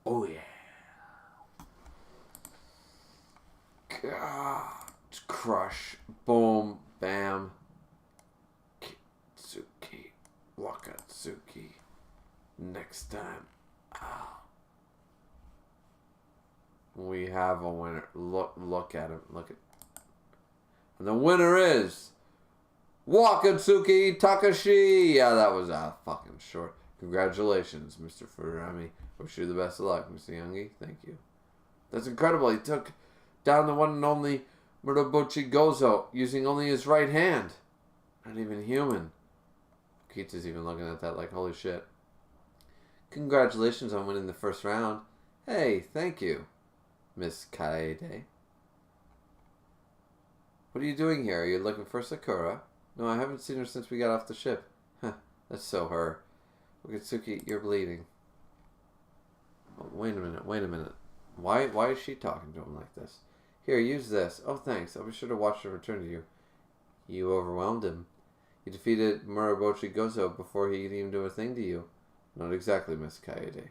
Oh yeah. God. Crush. Boom. Bam. Kitsuki. Wakatsuki. Next time. We have a winner. Look at him. Look at. And the winner is Wakatsuki Takashi. Yeah, that was fucking short. Congratulations, Mr. Furami. Wish you the best of luck, Mr. Youngie. Thank you. That's incredible. He took down the one and only Murabuchi Gozo using only his right hand. Not even human. Kita's even looking at that like, holy shit. Congratulations on winning the first round. Hey, thank you, Miss Kaede. What are you doing here? Are you looking for Sakura? No, I haven't seen her since we got off the ship. Huh, that's so her. Wakatsuki, you're bleeding. Oh, wait a minute. Why is she talking to him like this? Here, use this. Oh, thanks. I'll be sure to watch her return to you. You overwhelmed him. You defeated Murabuchi Gozo before he could even do a thing to you. Not exactly, Miss Kaede.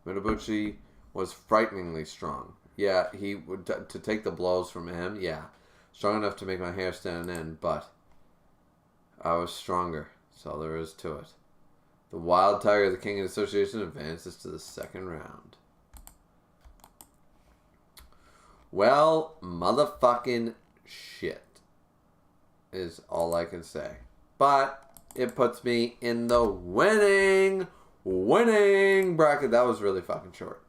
Minobuchi was frighteningly strong. Yeah, he would to take the blows from him. Yeah, strong enough to make my hair stand on end, but I was stronger. That's all there is to it. The Wild Tiger of the Kengan Association advances to the second round. Well, motherfucking shit is all I can say. But it puts me in the winning bracket. That was really fucking short.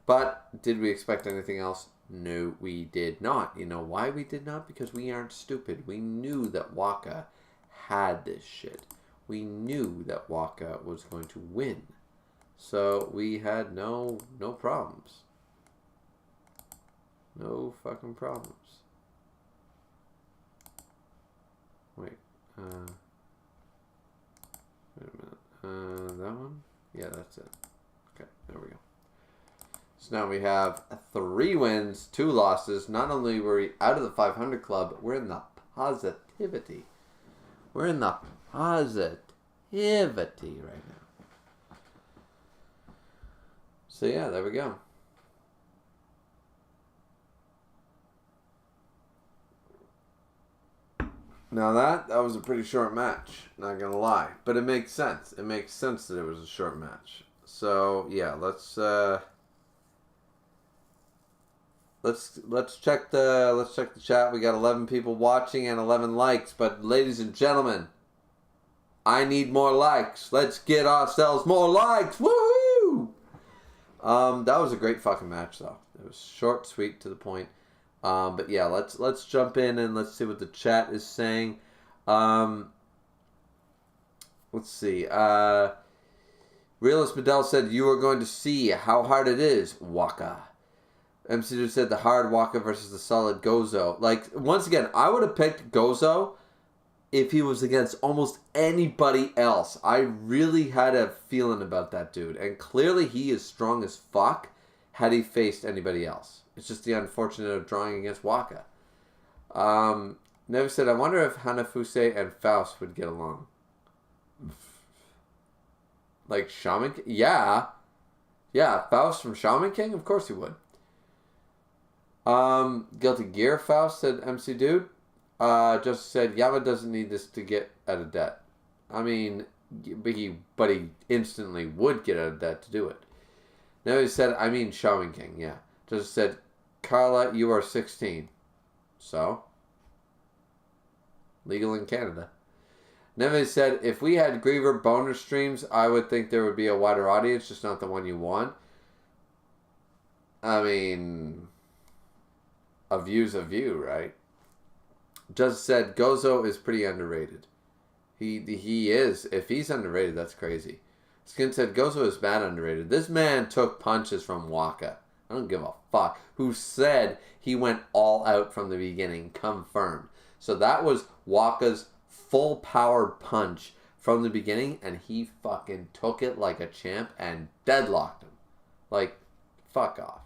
But did we expect anything else? No, we did not. You know why we did not? Because we aren't stupid. We knew that Waka had this shit. We knew that Waka was going to win. So we had no problems. No fucking problems. Wait. Wait a minute. That one? Yeah, that's it. Okay, there we go. So now we have 3 wins, 2 losses. Not only were we out of the 500 club, we're in the positivity. We're in the positivity right now. So yeah, there we go. Now that was a pretty short match, not gonna lie. But it makes sense. It makes sense that it was a short match. So yeah, let's check the chat. We got 11 people watching and 11 likes. But ladies and gentlemen, I need more likes. Let's get ourselves more likes. Woohoo! That was a great fucking match though. It was short, sweet, to the point. But yeah, let's jump in and let's see what the chat is saying. Let's see. Realist Bedell said, you are going to see how hard it is, Waka. MC Dude said the hard Waka versus the solid Gozo. Like, once again, I would have picked Gozo if he was against almost anybody else. I really had a feeling about that dude. And clearly he is strong as fuck had he faced anybody else. It's just the unfortunate of drawing against Waka. Never said, I wonder if Hanafuse and Faust would get along. Like Shaman King? Yeah. Yeah, Faust from Shaman King? Of course he would. Guilty Gear Faust, said MC Dude. Just said, Yama doesn't need this to get out of debt. I mean, but he instantly would get out of debt to do it. Now he said, I mean Shaman King, yeah. Just said, Carla, you are 16. So? Legal in Canada. Neve said, if we had Griever boner streams, I would think there would be a wider audience, just not the one you want. I mean, a view's a view, right? Just said, Gozo is pretty underrated. He is. If he's underrated, that's crazy. Skin said, Gozo is bad underrated. This man took punches from Waka. I don't give a fuck. Who said he went all out from the beginning. Confirmed. So that was Waka's full powered punch from the beginning, and he fucking took it like a champ and deadlocked him. Like, fuck off.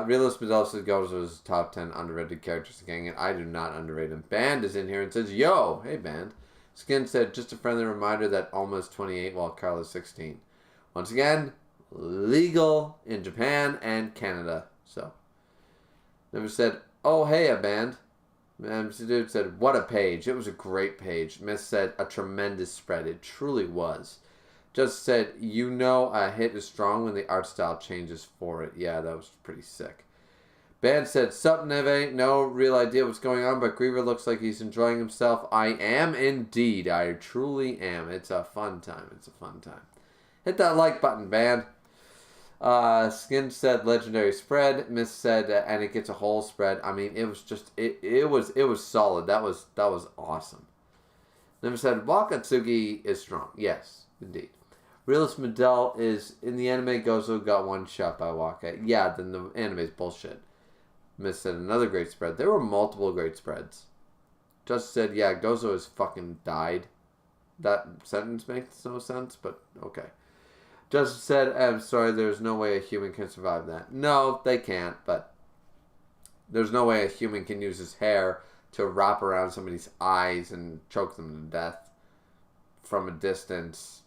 Realist Bedell says Gozo is top 10 underrated characters in Kengan. I do not underrate him. Band is in here and says, yo, hey Band. Skin said, just a friendly reminder that almost 28 while Carla's 16. Once again, legal in Japan and Canada. So, never said, oh hey, a band. MC Dude said, what a page. It was a great page. Miss said, a tremendous spread. It truly was. Just said, you know a hit is strong when the art style changes for it. Yeah, that was pretty sick. Band said, sup Neve, no real idea what's going on, but Griever looks like he's enjoying himself. I am indeed. I truly am. It's a fun time. It's a fun time. Hit that like button, Band. Skin said legendary spread. Miss said and it gets a whole spread. I mean, it was just it was solid. That was awesome. Never said Wakatsuki is strong. Yes, indeed. Realist Medell is in the anime. Gozo got one shot by Waka. Yeah, then the anime's bullshit. Miss said another great spread. There were multiple great spreads. Just said, yeah, Gozo has fucking died. That sentence makes no sense, but okay. Just said, I'm sorry, there's no way a human can survive that. No, they can't, but there's no way a human can use his hair to wrap around somebody's eyes and choke them to death from a distance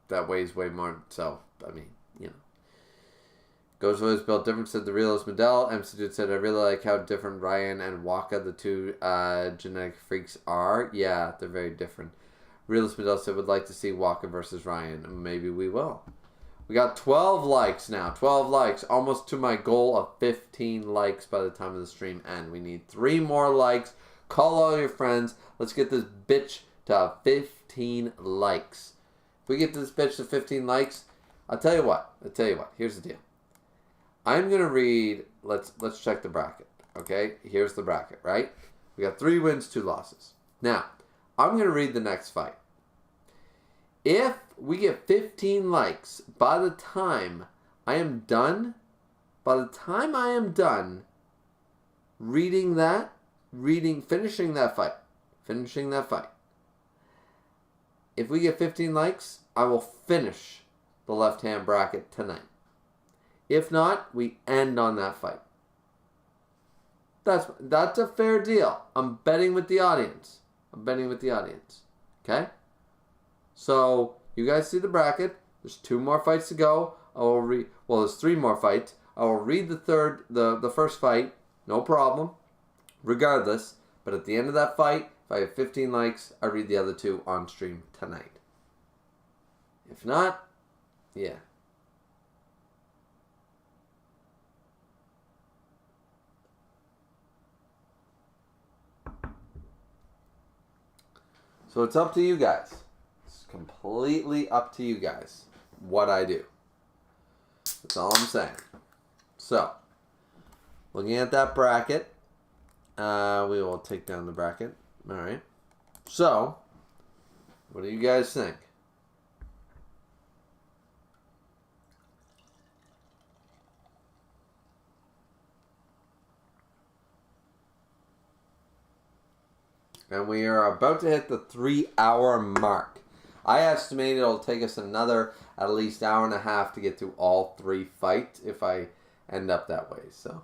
that weighs way more. So, I mean, you know. Goes was built different, said the realist Medell. MC Dude said, I really like how different Ryan and Waka, the two genetic freaks, are. Yeah, they're very different. Realist Medell said, would like to see Waka versus Ryan. Maybe we will. We got 12 likes now. 12 likes. Almost to my goal of 15 likes by the time of the stream end. We need 3 more likes. Call all your friends. Let's get this bitch to 15 likes. If we get this bitch to 15 likes, I'll tell you what. Here's the deal. I'm going to read, let's check the bracket, okay? Here's the bracket, right? We got 3 wins, 2 losses. Now, I'm going to read the next fight. If we get 15 likes by the time I am done finishing that fight. If we get 15 likes, I will finish the left-hand bracket tonight. If not, we end on that fight. That's a fair deal. I'm betting with the audience. Okay? So, you guys see the bracket. There's 2 more fights to go. There's 3 more fights. I will read the first fight. No problem. Regardless. But at the end of that fight, if I have 15 likes, I read the other 2 on stream tonight. If not, yeah. So it's up to you guys. It's completely up to you guys what I do. That's all I'm saying. So, looking at that bracket, we will take down the bracket. All right. So, what do you guys think? And we are about to hit the 3-hour mark. I estimate it'll take us another at least hour and a half to get through all 3 fights if I end up that way. So,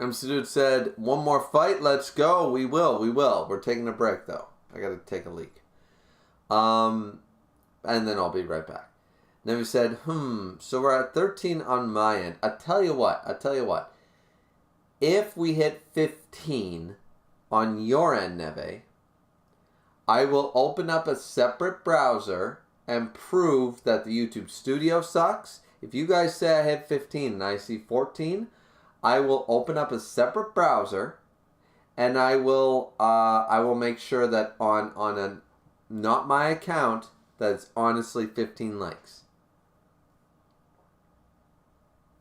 MC Dude said, 1 more fight, let's go. We will. We're taking a break though. I gotta take a leak. And then I'll be right back. Neve said, so we're at 13 on my end. I tell you what. If we hit 15 on your end, Neve, I will open up a separate browser and prove that the YouTube studio sucks. If you guys say I hit 15 and I see 14, I will open up a separate browser and I will make sure that on a not my account that it's honestly 15 likes.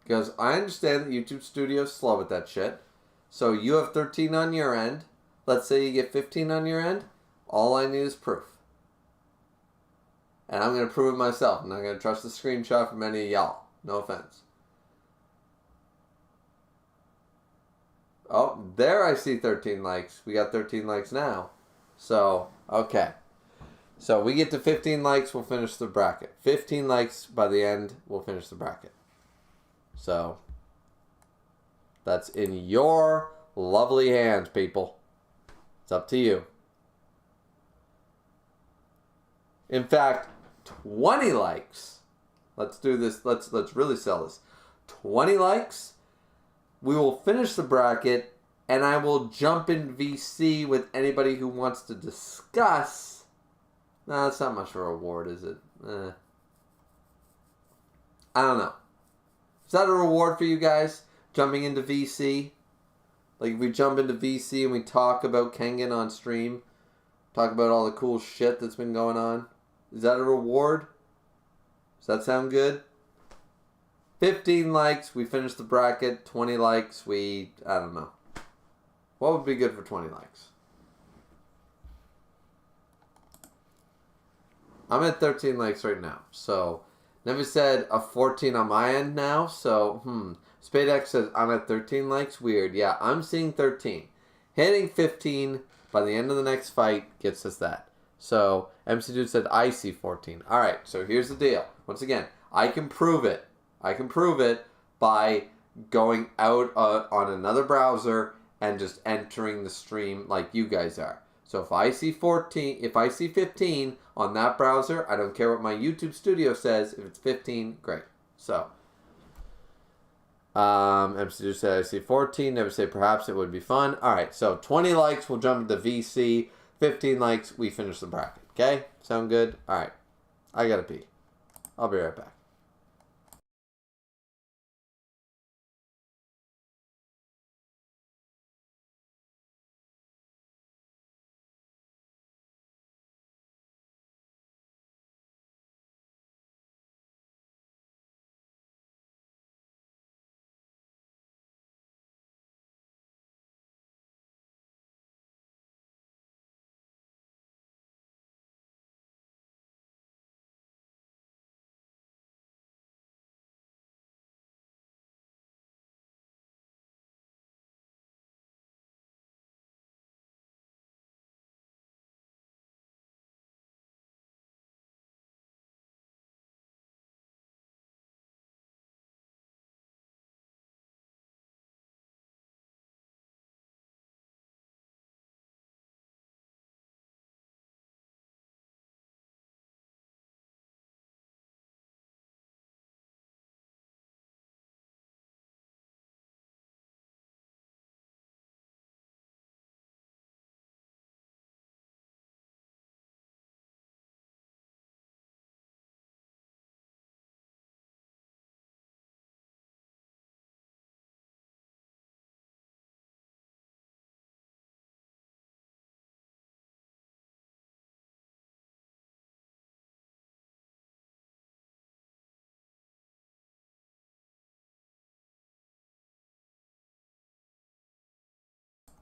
Because I understand that YouTube Studio is slow with that shit. So you have 13 on your end. Let's say you get 15 on your end. All I need is proof. And I'm going to prove it myself. I'm not going to trust the screenshot from any of y'all. No offense. Oh, there I see 13 likes. We got 13 likes now. So, okay. So we get to 15 likes, we'll finish the bracket. 15 likes by the end, we'll finish the bracket. So, that's in your lovely hands, people. It's up to you. In fact, 20 likes. Let's do this. Let's really sell this. 20 likes. We will finish the bracket, and I will jump in VC with anybody who wants to discuss. Nah, that's not much of a reward, is it? I don't know. Is that a reward for you guys? Jumping into VC? Like if we jump into VC and we talk about Kengan on stream? Talk about all the cool shit that's been going on? Is that a reward? Does that sound good? 15 likes, we finish the bracket. 20 likes, I don't know. What would be good for 20 likes? I'm at 13 likes right now, so... Never said a 14 on my end now, so, SpadeX says I'm at 13 likes. Weird. Yeah, I'm seeing 13. Hitting 15 by the end of the next fight gets us that. So, MC Dude said I see 14. Alright, so here's the deal. Once again, I can prove it. I can prove it by going out on another browser and just entering the stream like you guys are. So if I see 15 on that browser, I don't care what my YouTube studio says. If it's 15, great. So, MC said I see 14. Never say perhaps it would be fun. All right, so 20 likes, we'll jump into VC. 15 likes, we finish the bracket. Okay, sound good? All right, I gotta pee. I'll be right back.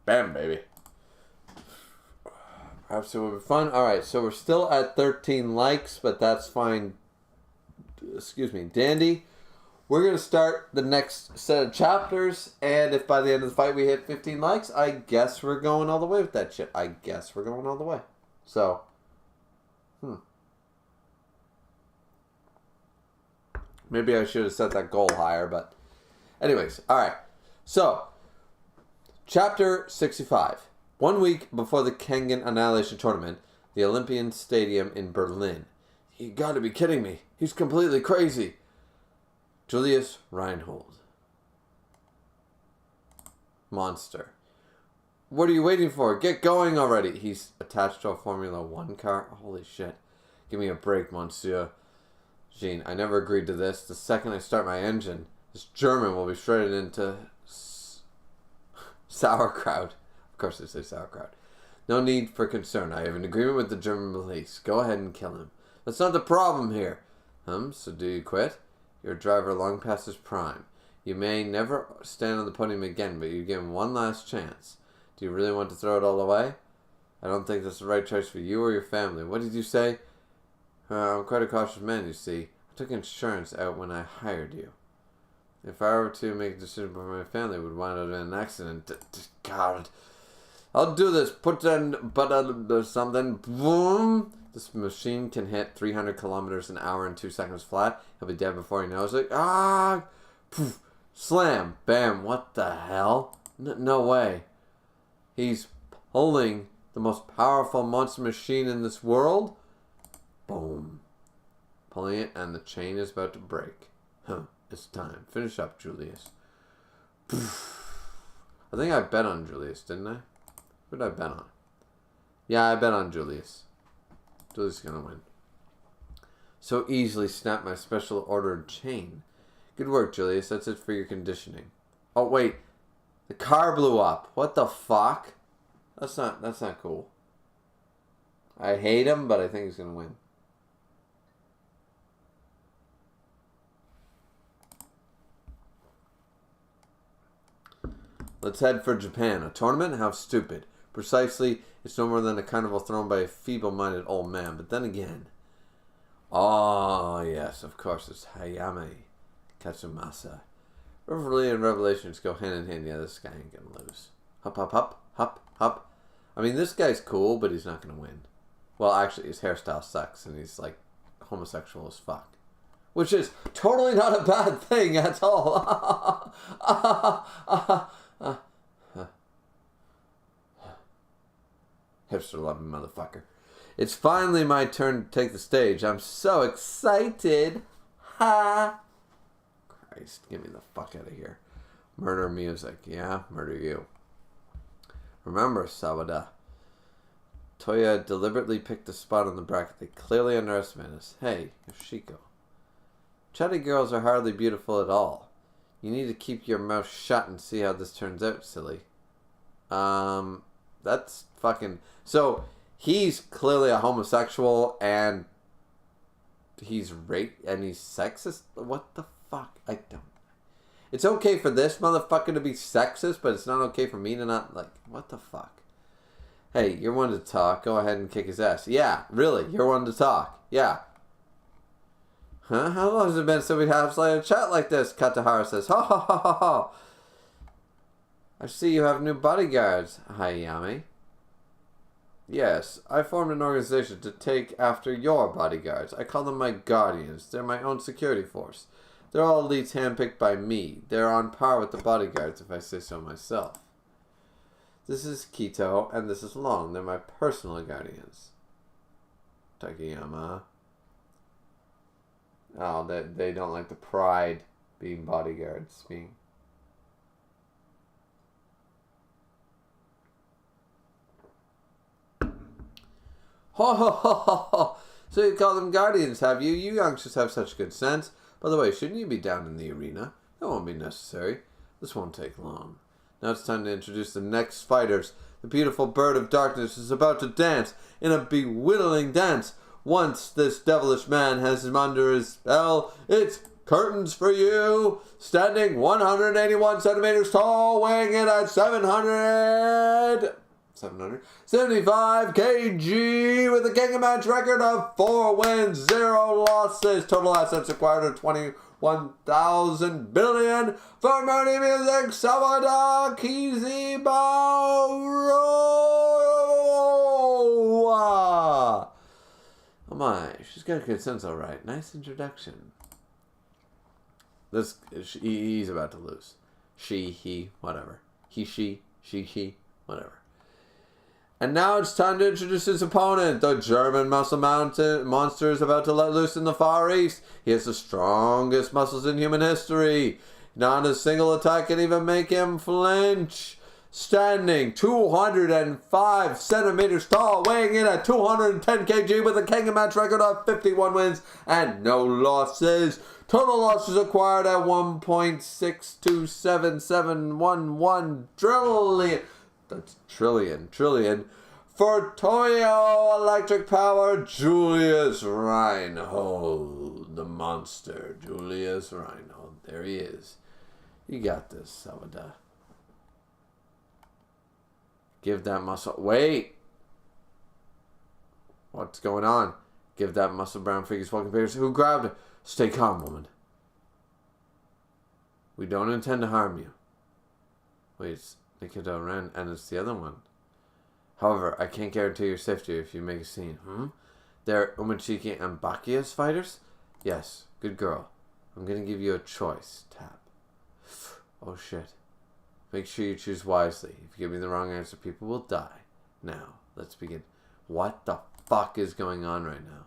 Bam, baby. Perhaps it would be fun. Alright, so we're still at 13 likes, but that's fine. Excuse me, dandy. We're going to start the next set of chapters, and if by the end of the fight we hit 15 likes, I guess we're going all the way with that shit. I guess we're going all the way. So, maybe I should have set that goal higher, but anyways, alright. So, Chapter 65. 1 week before the Kengan Annihilation Tournament, the Olympian Stadium in Berlin. You gotta be kidding me. He's completely crazy. Julius Reinhold. Monster. What are you waiting for? Get going already. He's attached to a Formula 1 car. Holy shit. Give me a break, Monsieur. Jean, I never agreed to this. The second I start my engine, this German will be shredded into sauerkraut. Of course they say sauerkraut. No need for concern. I have an agreement with the German police. Go ahead and kill him. That's not the problem here. So do you quit? You're a driver long past his prime. You may never stand on the podium again, but you give him one last chance. Do you really want to throw it all away? I don't think that's the right choice for you or your family. What did you say? I'm quite a cautious man, you see. I took insurance out when I hired you. If I were to make a decision for my family, it would wind up in an accident. God. I'll do this. Put in but something. Boom. This machine can hit 300 kilometers an hour in 2 seconds flat. He'll be dead before he knows it. Ah! Poof. Slam. Bam. What the hell? No way. He's pulling the most powerful monster machine in this world. Boom. Pulling it, and the chain is about to break. It's time. Finish up, Julius. I think I bet on Julius, didn't I? What did I bet on? Yeah, I bet on Julius. Julius is going to win. So easily snap my special ordered chain. Good work, Julius. That's it for your conditioning. Oh, wait. The car blew up. What the fuck? That's not cool. I hate him, but I think he's going to win. Let's head for Japan. A tournament? How stupid. Precisely, it's no more than a carnival thrown by a feeble-minded old man. But then again... Oh, yes, of course, it's Hayame Katsumasa. Revelry and Revelations go hand in hand. Yeah, this guy ain't gonna lose. Hop, hop, hop, hop, hop. I mean, this guy's cool, but he's not gonna win. Well, actually, his hairstyle sucks, and he's, like, homosexual as fuck. which is totally not a bad thing at all. Hipster loving motherfucker. It's finally my turn to take the stage. I'm so excited. Ha! Christ, get me the fuck out of here. Murder music. Yeah, murder you. Remember, Sawada. Toya deliberately picked a spot on the bracket. They clearly underestimated us. Hey, Yoshiko. Chatty girls are hardly beautiful at all. You need to keep your mouth shut and see how this turns out, silly. That's fucking... So, he's clearly a homosexual and he's and he's sexist? What the fuck? I don't... It's okay for this motherfucker to be sexist, but it's not okay for me to not, like, what the fuck? Hey, you're one to talk. Go ahead and kick his ass. Yeah, really, you're one to talk. Yeah. Huh? How long has it been since we have a chat like this? Katahara says, ha ha ha ha ha. I see you have new bodyguards, Hayami. Yes, I formed an organization to take after your bodyguards. I call them my guardians. They're my own security force. They're all elites handpicked by me. They're on par with the bodyguards, if I say so myself. This is Kito, and this is Long. They're my personal guardians. Takayama. Oh, they don't like the pride being bodyguards. Being... Ho ho ho ho ho! So you call them guardians, have you? You youngsters have such good sense. By the way, shouldn't you be down in the arena? That won't be necessary. This won't take long. Now it's time to introduce the next fighters. The beautiful bird of darkness is about to dance in a bewildering dance. Once this devilish man has him under his spell, it's curtains for you. Standing 181 centimeters tall, weighing in at 775 kg with a Kengan match record of 4 wins, 0 losses. Total assets acquired of 21,000 billion. For Moody Music, Sawada Kizibaroa. Oh my, she's got a good sense, alright. Nice introduction. He's about to lose. She, he, whatever. He, she, whatever. And now it's time to introduce his opponent. The German muscle monster is about to let loose in the Far East. He has the strongest muscles in human history. Not a single attack can even make him flinch. Standing 205 centimeters tall, weighing in at 210 kg with a Kengan match record of 51 wins and no losses. Total losses acquired at 1.627711 trillion. That's trillion. For Toyo Electric Power, Julius Reinhold. The monster, Julius Reinhold. There he is. You got this, Sawada. Give that muscle... Wait! What's going on? Give that muscle brown figure's fucking fingers. Who grabbed it? Stay calm, woman. We don't intend to harm you. Wait, it's Nikito Ren, and it's the other one. However, I can't guarantee your safety if you make a scene. They're Umechiki and Bakia's fighters? Yes, good girl. I'm gonna give you a choice. Tap. Oh shit. Make sure you choose wisely. If you give me the wrong answer, people will die. Now, let's begin. What the fuck is going on right now?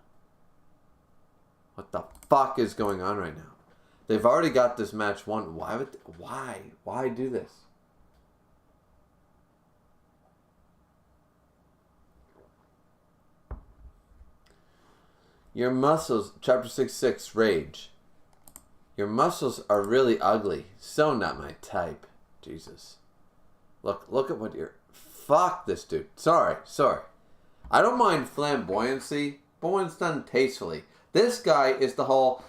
What the fuck is going on right now? They've already got this match won. Why do this? Your muscles, chapter 6:6, rage. Your muscles are really ugly. So not my type. Jesus. Look at what you're... Fuck this dude. Sorry. I don't mind flamboyancy, but when it's done tastefully. This guy is the whole,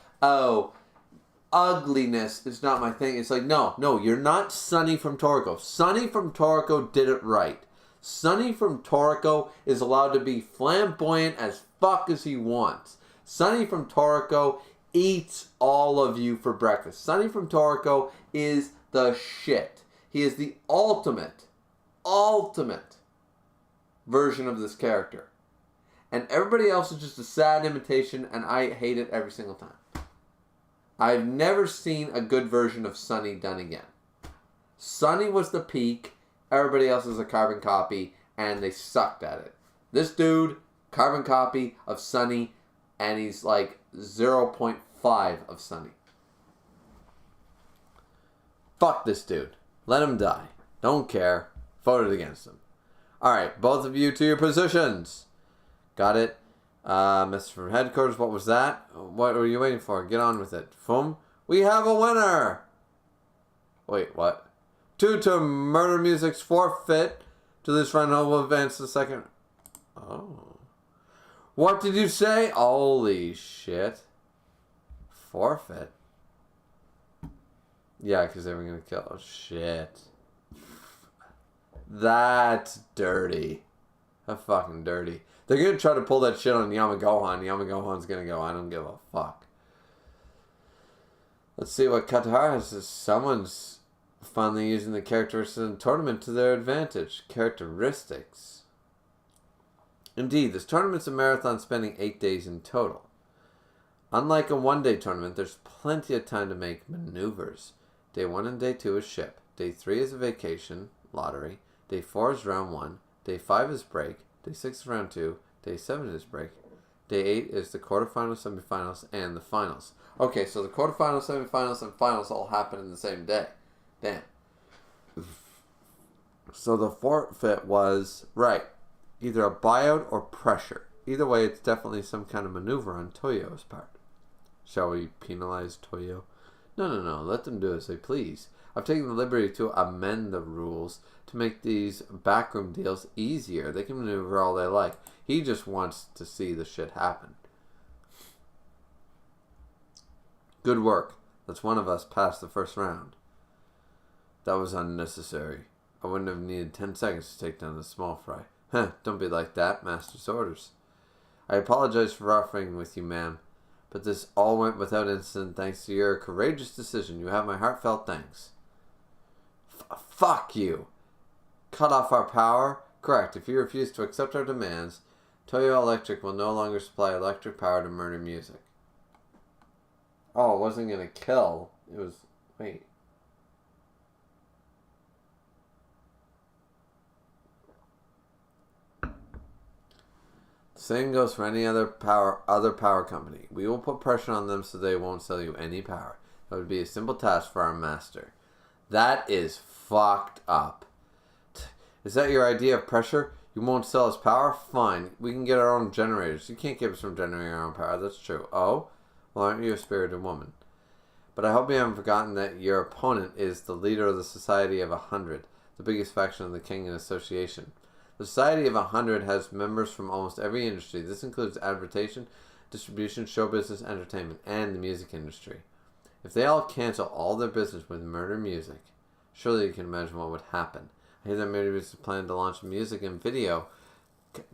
ugliness is not my thing. It's like, no, you're not Sonny from Toriko. Sonny from Toriko did it right. Sonny from Toriko is allowed to be flamboyant as fuck as he wants. Sonny from Toriko eats all of you for breakfast. Sonny from Toriko is the shit. He is the ultimate version of this character. And everybody else is just a sad imitation, and I hate it every single time. I've never seen a good version of Sunny done again. Sunny was the peak. Everybody else is a carbon copy, and they sucked at it. This dude, carbon copy of Sunny, and he's like 0.5 of Sunny. Fuck this dude. Let him die. Don't care. Voted against him. Alright, both of you to your positions. Got it. Mr. from Headquarters, what was that? What were you waiting for? Get on with it. Fum? We have a winner! Wait, what? Due to Murder Music's forfeit to this round, will advance to the second. Oh. What did you say? Holy shit. Forfeit? Yeah, because they were going to kill. Oh, shit. That's dirty. That's fucking dirty. They're going to try to pull that shit on Yamagohan. Yamagohan's going to go, I don't give a fuck. Let's see what Qatar has. Someone's finally using the characteristics in the tournament to their advantage. Characteristics. Indeed, this tournament's a marathon spanning 8 days in total. Unlike a one-day tournament, there's plenty of time to make maneuvers. Day 1 and Day 2 is ship. Day 3 is a vacation, lottery. Day 4 is round 1. Day 5 is break. Day 6 is round 2. Day 7 is break. Day 8 is the quarterfinals, semifinals, and the finals. Okay, so the quarterfinals, semifinals, and finals all happen in the same day. Damn. So the forfeit was, right, either a buyout or pressure. Either way, it's definitely some kind of maneuver on Toyo's part. Shall we penalize Toyo? No. Let them do as they please. I've taken the liberty to amend the rules to make these backroom deals easier. They can maneuver all they like. He just wants to see the shit happen. Good work. That's one of us past the first round. That was unnecessary. I wouldn't have needed 10 seconds to take down the small fry. Don't be like that. Master's orders. I apologize for roughing with you, ma'am, but this all went without incident thanks to your courageous decision. You have my heartfelt thanks. Fuck you. Cut off our power? Correct. If you refuse to accept our demands, Toyo Electric will no longer supply electric power to Murder Music. Oh, it wasn't going to kill. It was... Wait. Same goes for any other power company. We will put pressure on them so they won't sell you any power. That would be a simple task for our master. That is fucked up. Is that your idea of pressure? You won't sell us power? Fine. We can get our own generators. You can't give us from generating our own power. That's true. Oh? Well, aren't you a spirited woman? But I hope you haven't forgotten that your opponent is the leader of the Society of 100, the biggest faction of the Kengan Association. The Society of 100 has members from almost every industry. This includes advertising, distribution, show business, entertainment, and the music industry. If they all cancel all their business with Murder Music, surely you can imagine what would happen. I hear that Murder Music planned to launch a music and video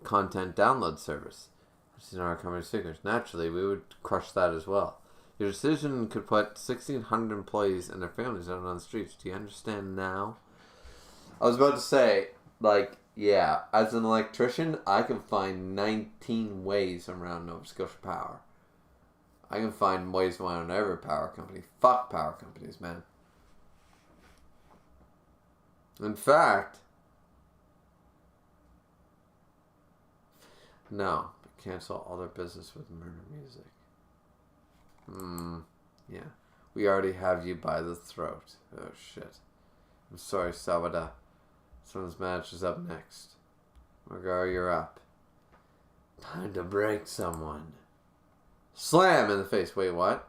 content download service. I've seen our company figures. Naturally, we would crush that as well. Your decision could put 1,600 employees and their families out on the streets. Do you understand now? I was about to say, yeah, as an electrician, I can find 19 ways around Nova Scotia Power. I can find ways around every power company. Fuck power companies, man. In fact, no, cancel all their business with Murder Music. Yeah. We already have you by the throat. Oh, shit. I'm sorry, Sawada. Someone's match is up next. Margar, you're up. Time to break someone. Slam in the face. Wait, what?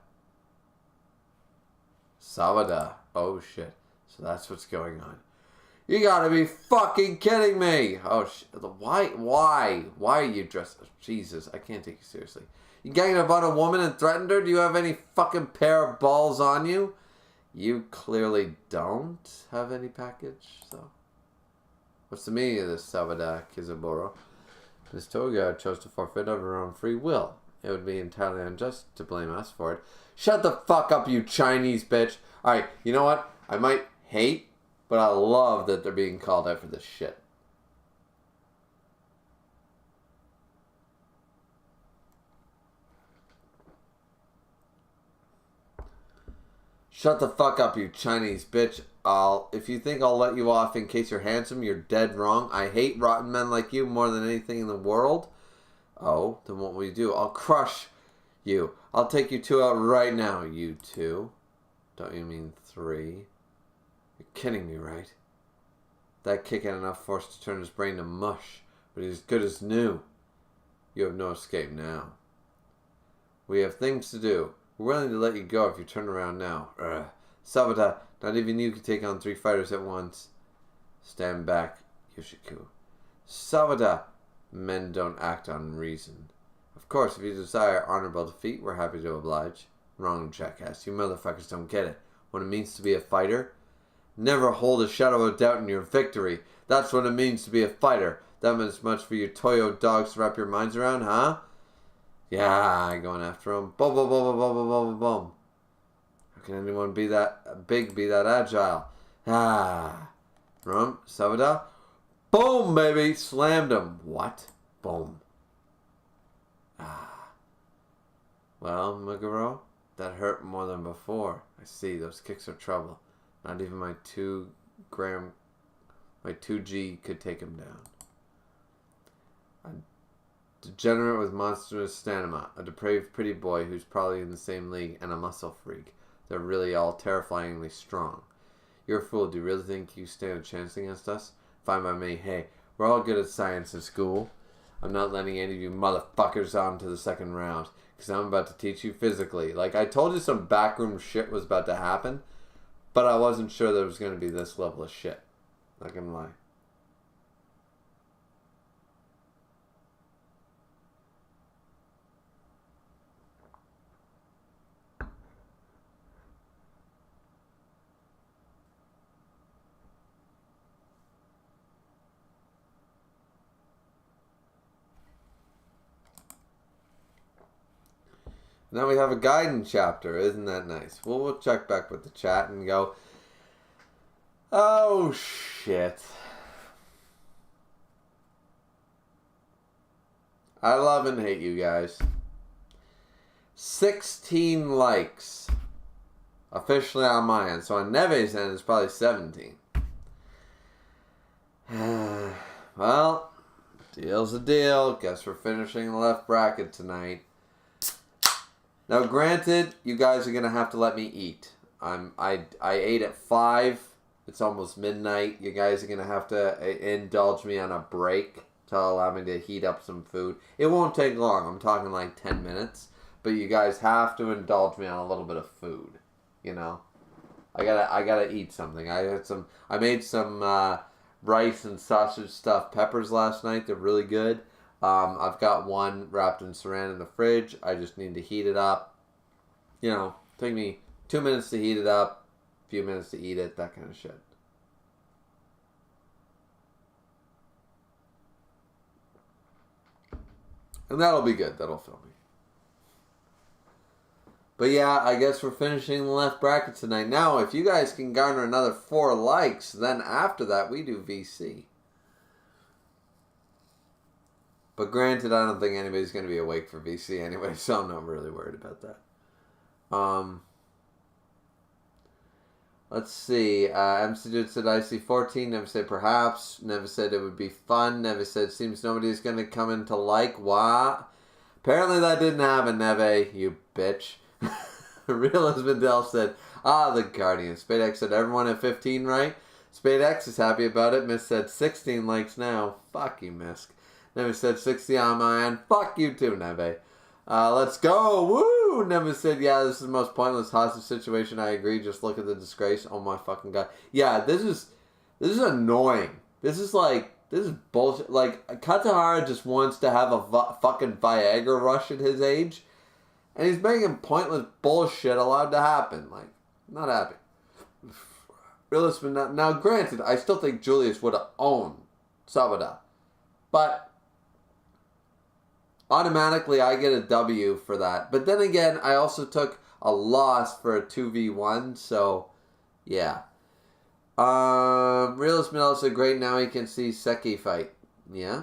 Sawada. Oh, shit. So that's what's going on. You gotta be fucking kidding me! Oh, why are you dressed... Jesus, I can't take you seriously. You gagged about a woman and threatened her? Do you have any fucking pair of balls on you? You clearly don't have any package, so... What's the meaning of this, Sawada Kizaburo? Miss Toga chose to forfeit of her own free will. It would be entirely unjust to blame us for it. Shut the fuck up, you Chinese bitch! Alright, you know what? I might hate... but I love that they're being called out for this shit. Shut the fuck up, you Chinese bitch. If you think I'll let you off in case you're handsome, you're dead wrong. I hate rotten men like you more than anything in the world. Oh, then what will you do? I'll crush you. I'll take you two out right now, you two. Don't you mean three? You're kidding me, right? That kick had enough force to turn his brain to mush, but he's as good as new. You have no escape now. We have things to do. We're willing to let you go if you turn around now. Sabata, not even you can take on 3 fighters at once. Stand back, Yoshiku. Sabata, men don't act on reason. Of course, if you desire honorable defeat, we're happy to oblige. Wrong, jackass. You motherfuckers don't get it. What it means to be a fighter? Never hold a shadow of doubt in your victory. That's what it means to be a fighter. That means much for you Toyo dogs to wrap your minds around, huh? Yeah, going after him. Boom, boom, boom, boom, boom, boom, boom, boom. How can anyone be that big, be that agile? Ah. Rum, Sabada. Boom, baby. Slammed him. What? Boom. Ah. Well, Muguro, that hurt more than before. I see. Those kicks are trouble. Not even my 2G could take him down. Degenerate with monstrous stamina, a depraved pretty boy who's probably in the same league, and a muscle freak. They're really all terrifyingly strong. You're a fool. Do you really think you stand a chance against us? Fine by me. Hey, we're all good at science in school. I'm not letting any of you motherfuckers on to the second round, because I'm about to teach you physically. Like, I told you some backroom shit was about to happen, but I wasn't sure there was going to be this level of shit. Not gonna lie. Now we have a guidance chapter. Isn't that nice? Well, we'll check back with the chat and go, oh, shit. I love and hate you guys. 16 likes. Officially on my end. So on Neve's end, it's probably 17. Well, deal's a deal. Guess we're finishing the left bracket tonight. Now, granted, you guys are gonna have to let me eat. I ate at 5. It's almost midnight. You guys are gonna have to indulge me on a break to allow me to heat up some food. It won't take long. I'm talking like 10 minutes. But you guys have to indulge me on a little bit of food. You know, I gotta eat something. I made some rice and sausage stuffed peppers last night. They're really good. I've got one wrapped in saran in the fridge. I just need to heat it up. You know, take me 2 minutes to heat it up, a few minutes to eat it, that kind of shit. And that'll be good. That'll fill me. But yeah, I guess we're finishing the left bracket tonight. Now, if you guys can garner another 4 likes, then after that, we do VC. But granted, I don't think anybody's going to be awake for VC anyway, so I'm not really worried about that. Let's see. MC Dude said, I see 14. Never said perhaps. Never said it would be fun. Never said seems nobody's going to come in to like. What? Apparently that didn't happen, Neve, you bitch. Real Husband Dell said, the Guardian. Spade X said, everyone at 15, right? Spade X is happy about it. Miss said 16 likes now. Fuck you, Misk. Never said 60 on my end. Fuck you too, Neve. Let's go. Woo! Never said, yeah, this is the most pointless hostage situation. I agree. Just look at the disgrace. Oh my fucking god. Yeah, this is annoying. This is bullshit. Like, Katahara just wants to have a fucking Viagra rush at his age. And he's making pointless bullshit allowed to happen. Like, not happy. Realist, now, granted, I still think Julius would have owned Sabada. But automatically, I get a W for that. But then again, I also took a loss for a 2v1, so yeah. Realist Middle said, great, now he can see Seki fight. Yeah.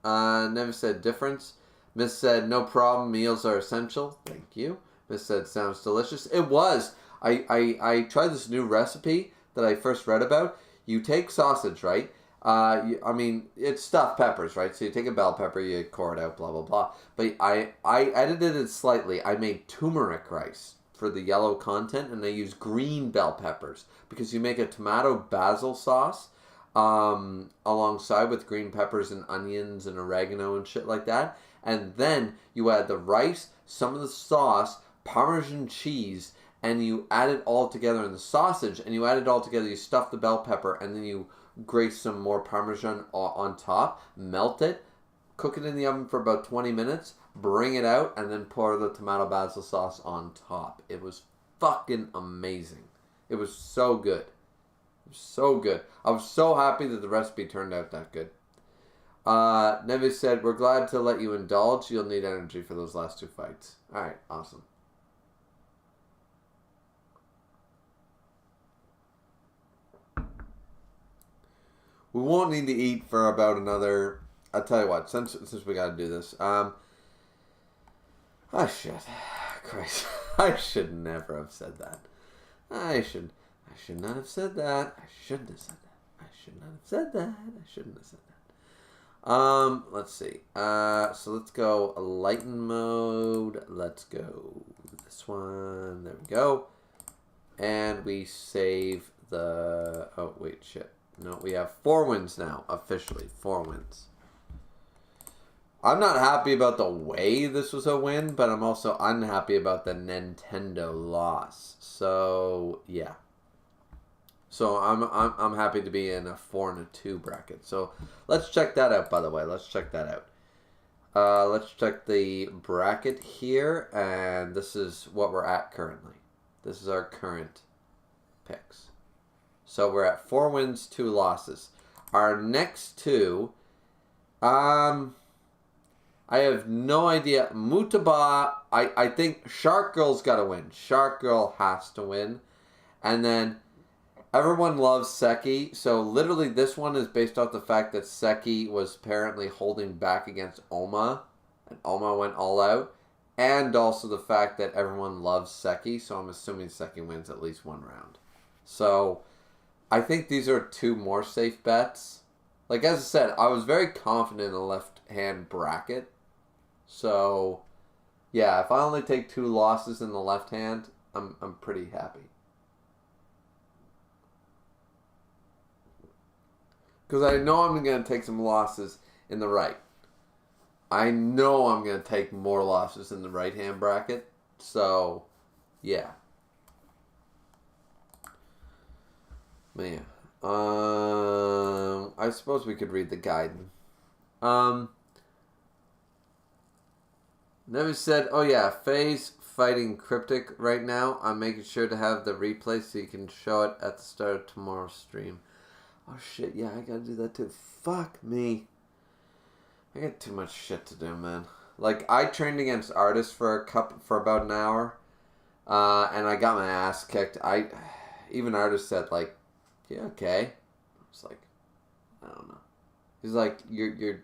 Never said difference. Miss said, no problem, meals are essential. Thank you. Miss said, sounds delicious. It was. I tried this new recipe that I first read about. You take sausage, right? It's stuffed peppers, right? So you take a bell pepper, you core it out, blah, blah, blah. But I edited it slightly. I made turmeric rice for the yellow content, and I use green bell peppers because you make a tomato basil sauce alongside with green peppers and onions and oregano and shit like that. And then you add the rice, some of the sauce, Parmesan cheese, and you add it all together in the sausage, and you add it all together, you stuff the bell pepper, and then you grate some more Parmesan on top, melt it, cook it in the oven for about 20 minutes, bring it out, and then pour the tomato basil sauce on top. It was fucking amazing. It was so good. It was so good. I was so happy that the recipe turned out that good. Nevis said, we're glad to let you indulge. You'll need energy for those last 2 fights. Alright, awesome. We won't need to eat for about another... I'll tell you what, since we gotta do this. Christ. I should never have said that. I should not have said that. I shouldn't have said that. I should not have said that. I shouldn't have said that. Let's see. So let's go lighten mode. Let's go this one. There we go. And we save the... Oh, wait, shit. No, we have 4 wins now, officially. 4 wins. I'm not happy about the way this was a win, but I'm also unhappy about the Nintendo loss. So, yeah. So, I'm happy to be in a 4 and a 2 bracket. So, let's check that out, by the way. Let's check that out. Let's check the bracket here, and this is what we're at currently. This is our current picks. So we're at 4 wins, 2 losses. Our next 2, I have no idea. Mutaba, I think Shark Girl's got to win. Shark Girl has to win. And then everyone loves Seki. So literally this one is based off the fact that Seki was apparently holding back against Oma. And Oma went all out. And also the fact that everyone loves Seki. So I'm assuming Seki wins at least 1 round. So... I think these are 2 more safe bets. Like, as I said, I was very confident in the left-hand bracket. So, yeah, if I only take 2 losses in the left hand, I'm pretty happy. Because I know I'm going to take some losses in the right. I know I'm going to take more losses in the right-hand bracket. So, yeah. Man, I suppose we could read the guide. Never said, oh yeah, Faye's fighting Cryptic right now. I'm making sure to have the replay so you can show it at the start of tomorrow's stream. Oh shit, yeah, I gotta do that too. Fuck me. I got too much shit to do, man. Like, I trained against artists for about an hour, and I got my ass kicked. Even artists said, like, yeah, okay. I was like, I don't know. He's like, you're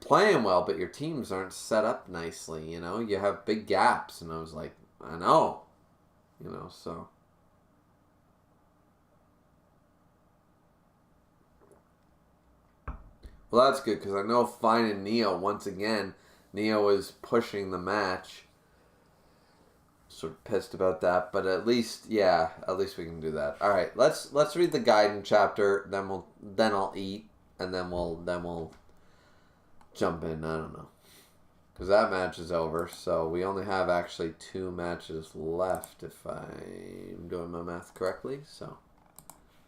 playing well, but your teams aren't set up nicely, you know? You have big gaps. And I was like, I know. You know, so. Well, that's good, because I know Fine and Neo, once again, Neo is pushing the match. Sort of pissed about that, but at least we can do that. All right, let's read the Gaiden chapter. Then I'll eat, and then we'll jump in. I don't know, because that match is over. So we only have actually 2 matches left, if I'm doing my math correctly. So,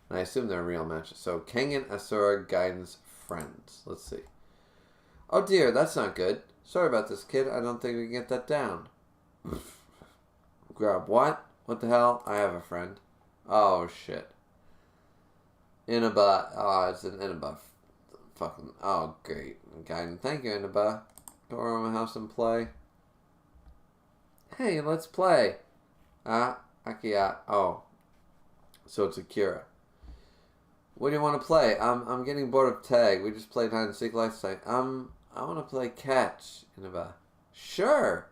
and I assume they're real matches. So Kengan, Asura, Gaiden's friends. Let's see. Oh dear, that's not good. Sorry about this, kid. I don't think we can get that down. Grab what? What the hell? I have a friend. Oh, shit. Inaba. Oh, it's an Inaba. Fucking. Oh, great. Gaiden. Thank you, Inaba. Go over to my house and play. Hey, let's play. Akia. Oh. So it's Akira. What do you want to play? I'm getting bored of tag. We just played hide and seek last night. I want to play catch, Inaba. Sure.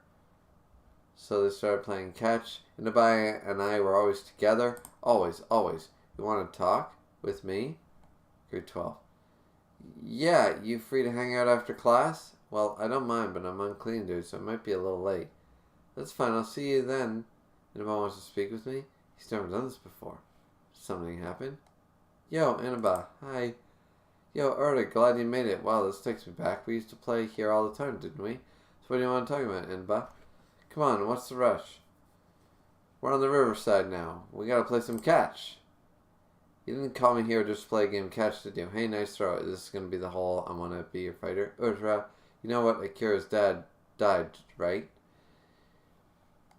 So they started playing catch. Inaba and I were always together. Always, always. You want to talk with me? Grade 12. Yeah, you free to hang out after class? Well, I don't mind, but I'm unclean, dude, so it might be a little late. That's fine, I'll see you then. Inaba wants to speak with me? He's never done this before. Something happened? Yo, Inaba, hi. Yo, Erda, glad you made it. Wow, this takes me back. We used to play here all the time, didn't we? So what do you want to talk about, Inaba? Come on, what's the rush? We're on the riverside now. We gotta play some catch. You didn't call me here just to play a game of catch, did you? Hey, nice throw. This is gonna be the whole I wanna be your fighter. Ultra, you know what? Akira's dad died, right?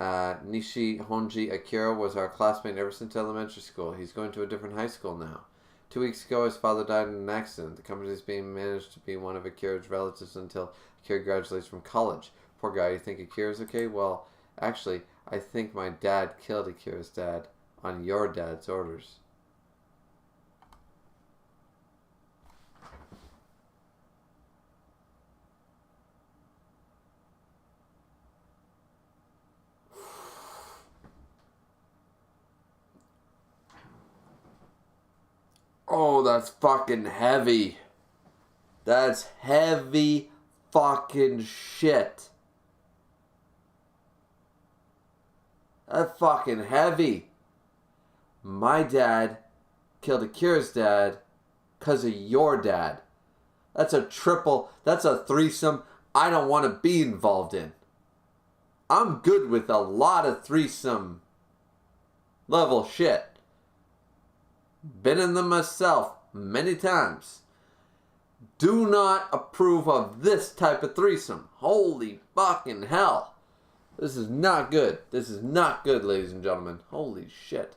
Nishi Honji Akira was our classmate ever since elementary school. He's going to a different high school now. 2 weeks ago, his father died in an accident. The company is being managed to be one of Akira's relatives until Akira graduates from college. Poor guy, you think Akira's okay? Well, actually, I think my dad killed Akira's dad on your dad's orders. Oh, that's fucking heavy. That's heavy fucking shit. That's fucking heavy. My dad killed Akira's dad because of your dad. That's a triple, that's a threesome I don't want to be involved in. I'm good with a lot of threesome level shit. Been in them myself many times. Do not approve of this type of threesome. Holy fucking hell. This is not good. This is not good, ladies and gentlemen. Holy shit.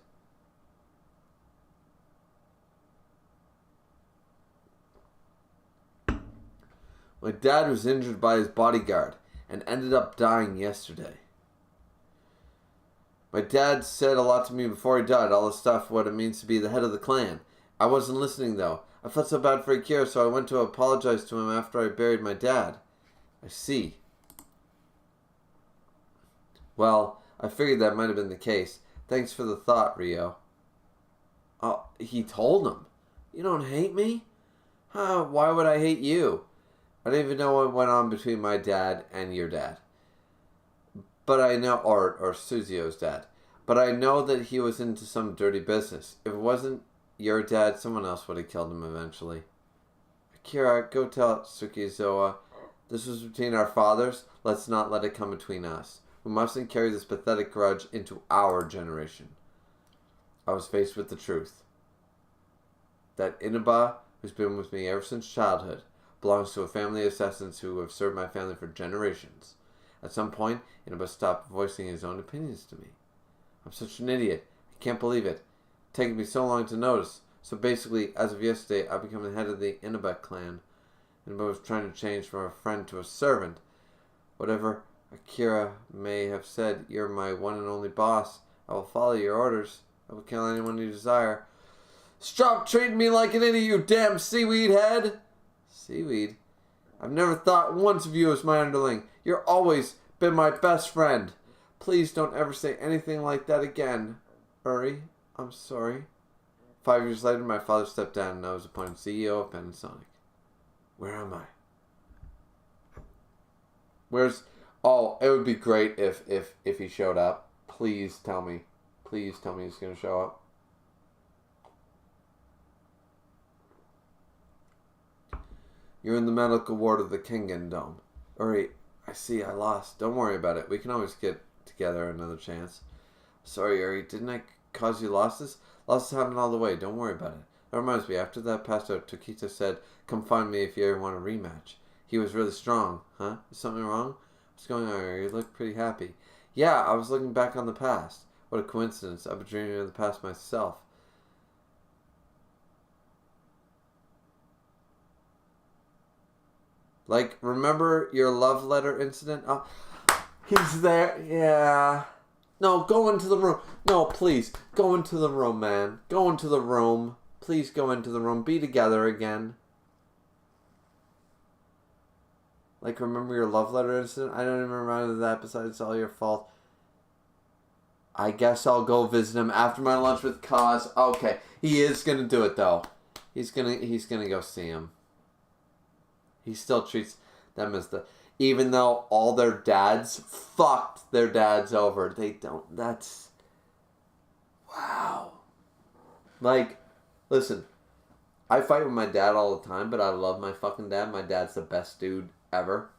My dad was injured by his bodyguard and ended up dying yesterday. My dad said a lot to me before he died, all the stuff, what it means to be the head of the clan. I wasn't listening though. I felt so bad for Akira, so I went to apologize to him after I buried my dad. I see. Well, I figured that might have been the case. Thanks for the thought, Rio. Oh, he told him. You don't hate me? Huh, why would I hate you? I don't even know what went on between my dad and your dad. But I know, or Suzio's dad. But I know that he was into some dirty business. If it wasn't your dad, someone else would have killed him eventually. Akira, go tell Tsukizoa. This was between our fathers. Let's not let it come between us. We mustn't carry this pathetic grudge into our generation. I was faced with the truth. That Inaba, who's been with me ever since childhood, belongs to a family of assassins who have served my family for generations. At some point, Inaba stopped voicing his own opinions to me. I'm such an idiot. I can't believe it. It's taken me so long to notice. So basically, as of yesterday, I've become the head of the Inaba clan. Inaba was trying to change from a friend to a servant. Whatever Akira may have said, you're my one and only boss. I will follow your orders. I will kill anyone you desire. Stop treating me like an idiot, you damn seaweed head! Seaweed? I've never thought once of you as my underling. You've always been my best friend. Please don't ever say anything like that again. Uri, I'm sorry. 5 years later, my father stepped down and I was appointed CEO of Panasonic. Where am I? Where's... Oh, it would be great if he showed up. Please tell me. Please tell me he's going to show up. You're in the medical ward of the Kengan Dome. Uri, I see I lost. Don't worry about it. We can always get together another chance. Sorry, Uri. Didn't I cause you losses? Losses happen all the way. Don't worry about it. That reminds me. After that passed out, Tokita said, come find me if you ever want a rematch. He was really strong. Huh? Is something wrong? What's going on, Uri? You look pretty happy. Yeah, I was looking back on the past. What a coincidence. I've been dreaming of the past myself. Like, remember your love letter incident? Oh, he's there. Yeah. No, go into the room. No, please. Go into the room, man. Go into the room. Please go into the room. Be together again. Like, remember your love letter incident? I don't even remember that besides it's all your fault. I guess I'll go visit him after my lunch with Kaz. Okay, he is gonna do it though. He's gonna go see him. He still treats them as even though all their dads fucked their dads over. They don't. That's wow. Like, listen, I fight with my dad all the time, but I love my fucking dad. My dad's the best dude ever.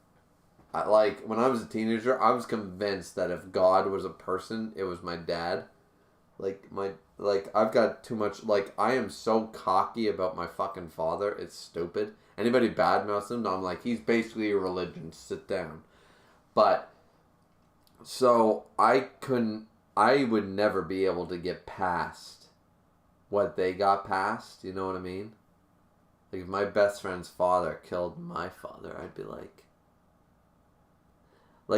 When I was a teenager, I was convinced that if God was a person, it was my dad. I've got too much, I am so cocky about my fucking father, it's stupid. Anybody badmouths him, I'm like, he's basically a religion, sit down. But, so, I would never be able to get past what they got past, you know what I mean? Like, if my best friend's father killed my father, I'd be like,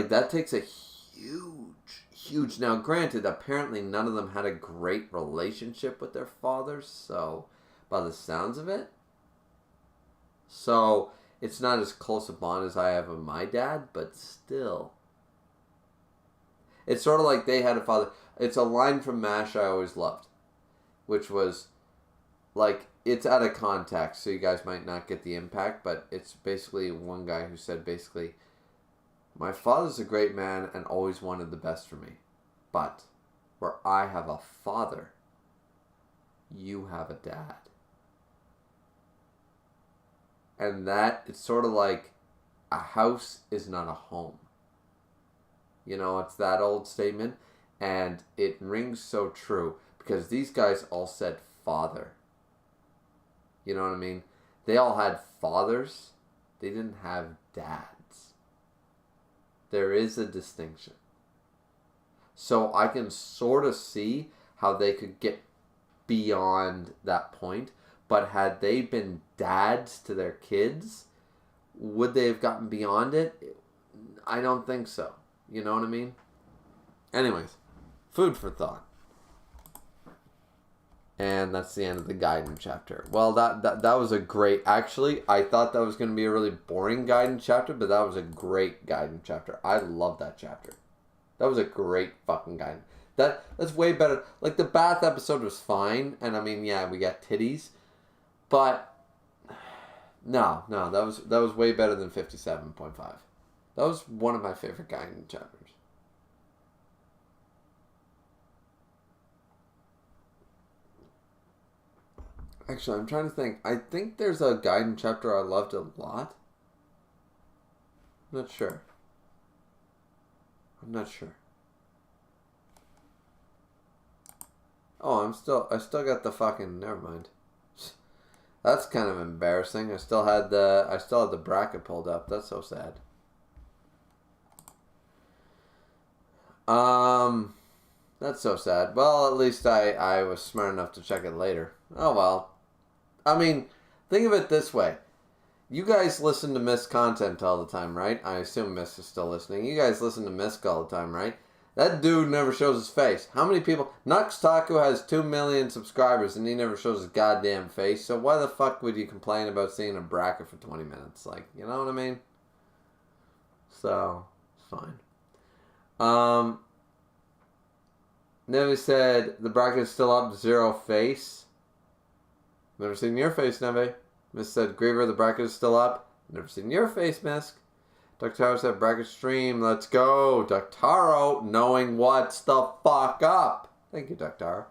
that takes a huge... Now, granted, apparently none of them had a great relationship with their fathers, so, by the sounds of it. So, it's not as close a bond as I have with my dad, but still. It's sort of like they had a father. It's a line from MASH I always loved, which was, it's out of context, so you guys might not get the impact, but it's basically one guy who said, my father's a great man and always wanted the best for me. But where I have a father, you have a dad. And that, it's sort of like a house is not a home. You know, it's that old statement. And it rings so true because these guys all said father. You know what I mean? They all had fathers. They didn't have dads. There is a distinction. So I can sort of see how they could get beyond that point. But had they been dads to their kids, would they have gotten beyond it? I don't think so. You know what I mean? Anyways, food for thought. And that's the end of the Gaiden chapter. Well, that was a great... Actually, I thought that was going to be a really boring Gaiden chapter, but that was a great Gaiden chapter. I love that chapter. That was a great fucking Gaiden. That's way better. Like, the bath episode was fine, and I mean, yeah, we got titties, but no, that was way better than 57.5. That was one of my favorite Gaiden chapters. Actually, I'm trying to think. I think there's a Gaiden chapter I loved a lot. I'm not sure. Oh, I still got the fucking, never mind. That's kind of embarrassing. I still had the bracket pulled up. That's so sad. That's so sad. Well, at least I was smart enough to check it later. Oh well. I mean, think of it this way. You guys listen to Miss content all the time, right? I assume Miss is still listening. You guys listen to Miss all the time, right? That dude never shows his face. How many people... Nux Taku has 2 million subscribers and he never shows his goddamn face. So why the fuck would you complain about seeing a bracket for 20 minutes? Like, you know what I mean? So, it's fine. Nevi said, the bracket is still up, 0 face. Never seen your face, Nevi. Miss said, Griever, the bracket is still up. Never seen your face, Misk. Doctaro said, bracket stream, let's go. Doctaro, knowing what's the fuck up. Thank you, Doctaro.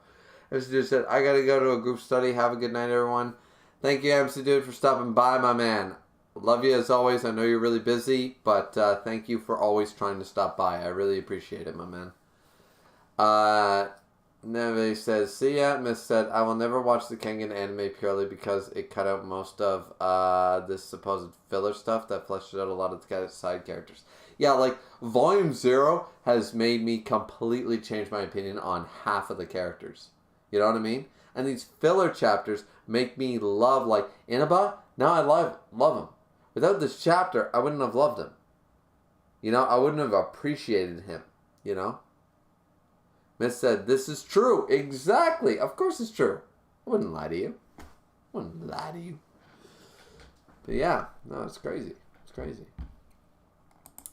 MC Dude said, I gotta go to a group study. Have a good night, everyone. Thank you, MC Dude, for stopping by, my man. Love you as always. I know you're really busy, but thank you for always trying to stop by. I really appreciate it, my man. Neve says, see ya. Miss said, I will never watch the Kengan anime purely because it cut out most of this supposed filler stuff that fleshed out a lot of the side characters. Yeah, like, Volume 0 has made me completely change my opinion on half of the characters. You know what I mean? And these filler chapters make me love, like, Inaba, now I love him. Without this chapter, I wouldn't have loved him. You know, I wouldn't have appreciated him, you know? Miss said, this is true. Exactly. Of course it's true. I wouldn't lie to you. But yeah, no, it's crazy. It's crazy.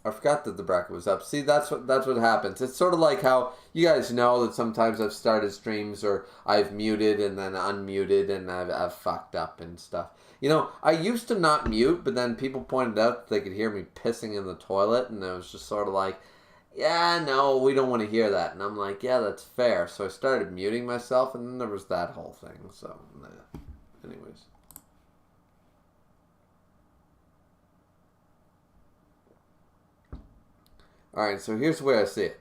I forgot that the bracket was up. See, that's what happens. It's sort of like how you guys know that sometimes I've started streams or I've muted and then unmuted and I've fucked up and stuff. You know, I used to not mute, but then people pointed out that they could hear me pissing in the toilet, and I was just sort of like, yeah, no, we don't want to hear that. And I'm like, yeah, that's fair. So I started muting myself, and then there was that whole thing. So, anyways. Alright, so here's the way I see it.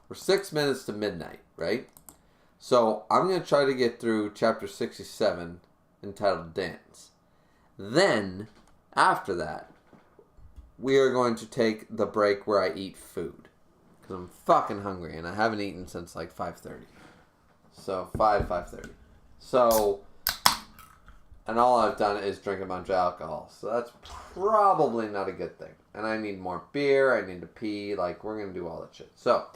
We're 6 minutes to midnight, right? So I'm going to try to get through chapter 67, entitled Dance. Then, after that, we are going to take the break where I eat food. Because I'm fucking hungry, and I haven't eaten since like 5:30. So, 5:30. So, and all I've done is drink a bunch of alcohol. So that's probably not a good thing. And I need more beer, I need to pee, like, we're going to do all that shit. So,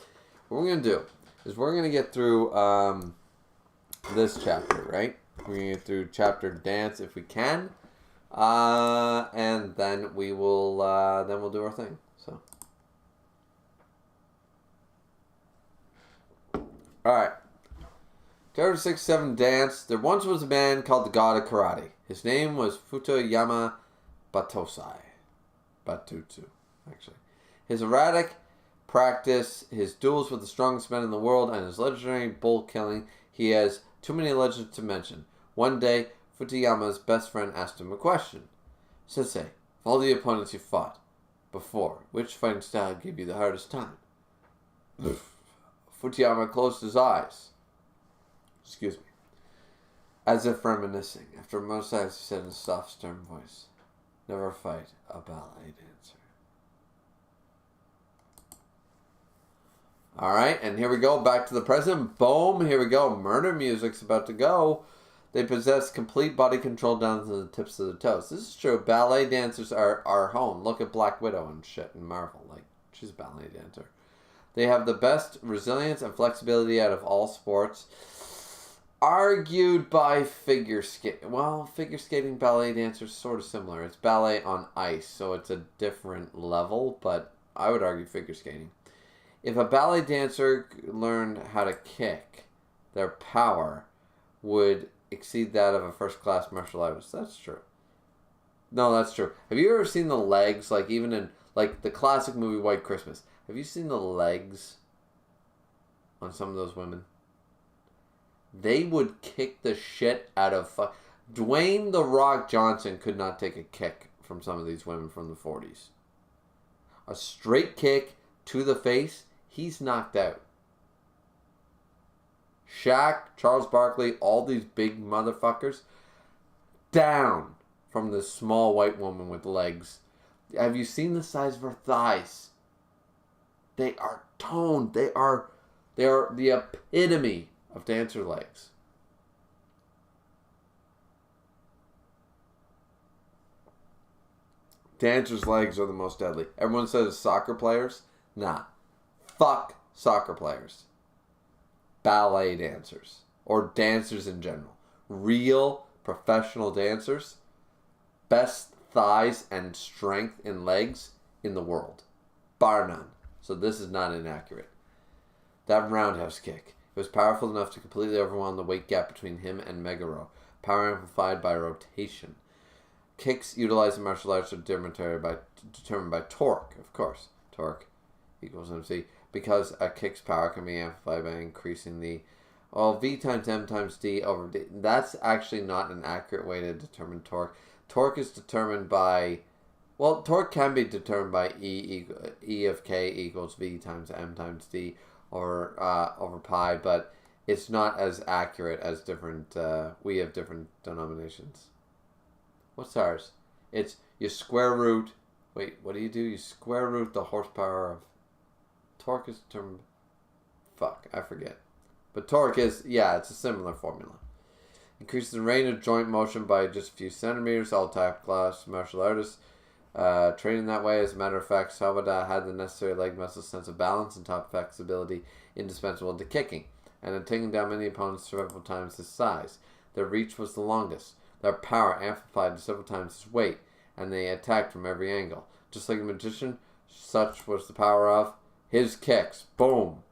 what we're going to do is we're going to get through this chapter, right? We're going to get through chapter Dance if we can. And then we will, we'll do our thing. So. Alright. Chapter 67 Dance. There once was a man called the God of Karate. His name was Futayama Batosai. Batutsu, actually. His erratic practice, his duels with the strongest men in the world, and his legendary bull killing, he has too many legends to mention. One day, Futayama's best friend asked him a question. Sensei, of all the opponents you fought before, which fighting style gave you the hardest time? Futayama closed his eyes. Excuse me. As if reminiscing. After most eyes, he said in a soft, stern voice, never fight a ballet dancer. Alright, and here we go, back to the present. Boom, here we go. Murder music's about to go. They possess complete body control down to the tips of the toes. This is true. Ballet dancers are home. Look at Black Widow and shit in Marvel. Like, she's a ballet dancer. They have the best resilience and flexibility out of all sports. Argued by figure skating. Well, figure skating, ballet dancers, sort of similar. It's ballet on ice, so it's a different level, but I would argue figure skating. If a ballet dancer learned how to kick, their power would exceed that of a first-class martial artist. That's true. No, that's true. Have you ever seen the legs, like even in like the classic movie White Christmas? Have you seen the legs on some of those women? They would kick the shit out of... Dwayne "The Rock" Johnson could not take a kick from some of these women from the 40s. A straight kick to the face, he's knocked out. Shaq, Charles Barkley, all these big motherfuckers, down from this small white woman with legs. Have you seen the size of her thighs? They are toned. They are the epitome of dancer legs. Dancers' legs are the most deadly. Everyone says soccer players. Nah. Fuck soccer players. Ballet dancers. Or dancers in general. Real professional dancers. Best thighs and strength in legs in the world. Bar none. So this is not inaccurate. That roundhouse kick. It was powerful enough to completely overwhelm the weight gap between him and Meguro. Power amplified by rotation. Kicks utilized in martial arts are determined by torque, of course. Torque equals MC. Because a kick's power can be amplified by increasing the V times M times D over D. That's actually not an accurate way to determine torque. Torque is determined by... Well, torque can be determined by E of K equals V times M times D over pi, but it's not as accurate as different... we have different denominations. What's ours? It's you square root... Wait, what do? You square root the horsepower of... Torque is determined... Fuck, I forget. But torque is... Yeah, it's a similar formula. Increases the range of joint motion by just a few centimeters. All top class martial artists training that way. As a matter of fact, Salvador had the necessary leg muscle, sense of balance, and top flexibility indispensable to kicking, and had taken down many opponents several times his size. Their reach was the longest. Their power amplified to several times his weight, and they attacked from every angle. Just like a magician, Such was the power of his kicks. Boom.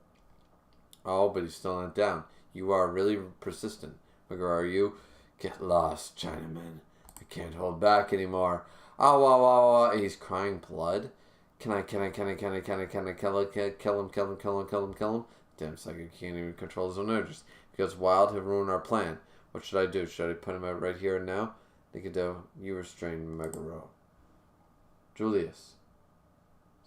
Oh, but he's still not down. You are really persistent. Meguro, are you? Get lost, Chinaman. I can't hold back anymore. Oh, wow, wow, wow. He's crying blood. Can I kill him? Damn psychic can't even control his own energies. If he goes wild, he'll ruin our plan. What should I do? Should I put him out right here and now? Nikito, you restrain Meguro. Julius.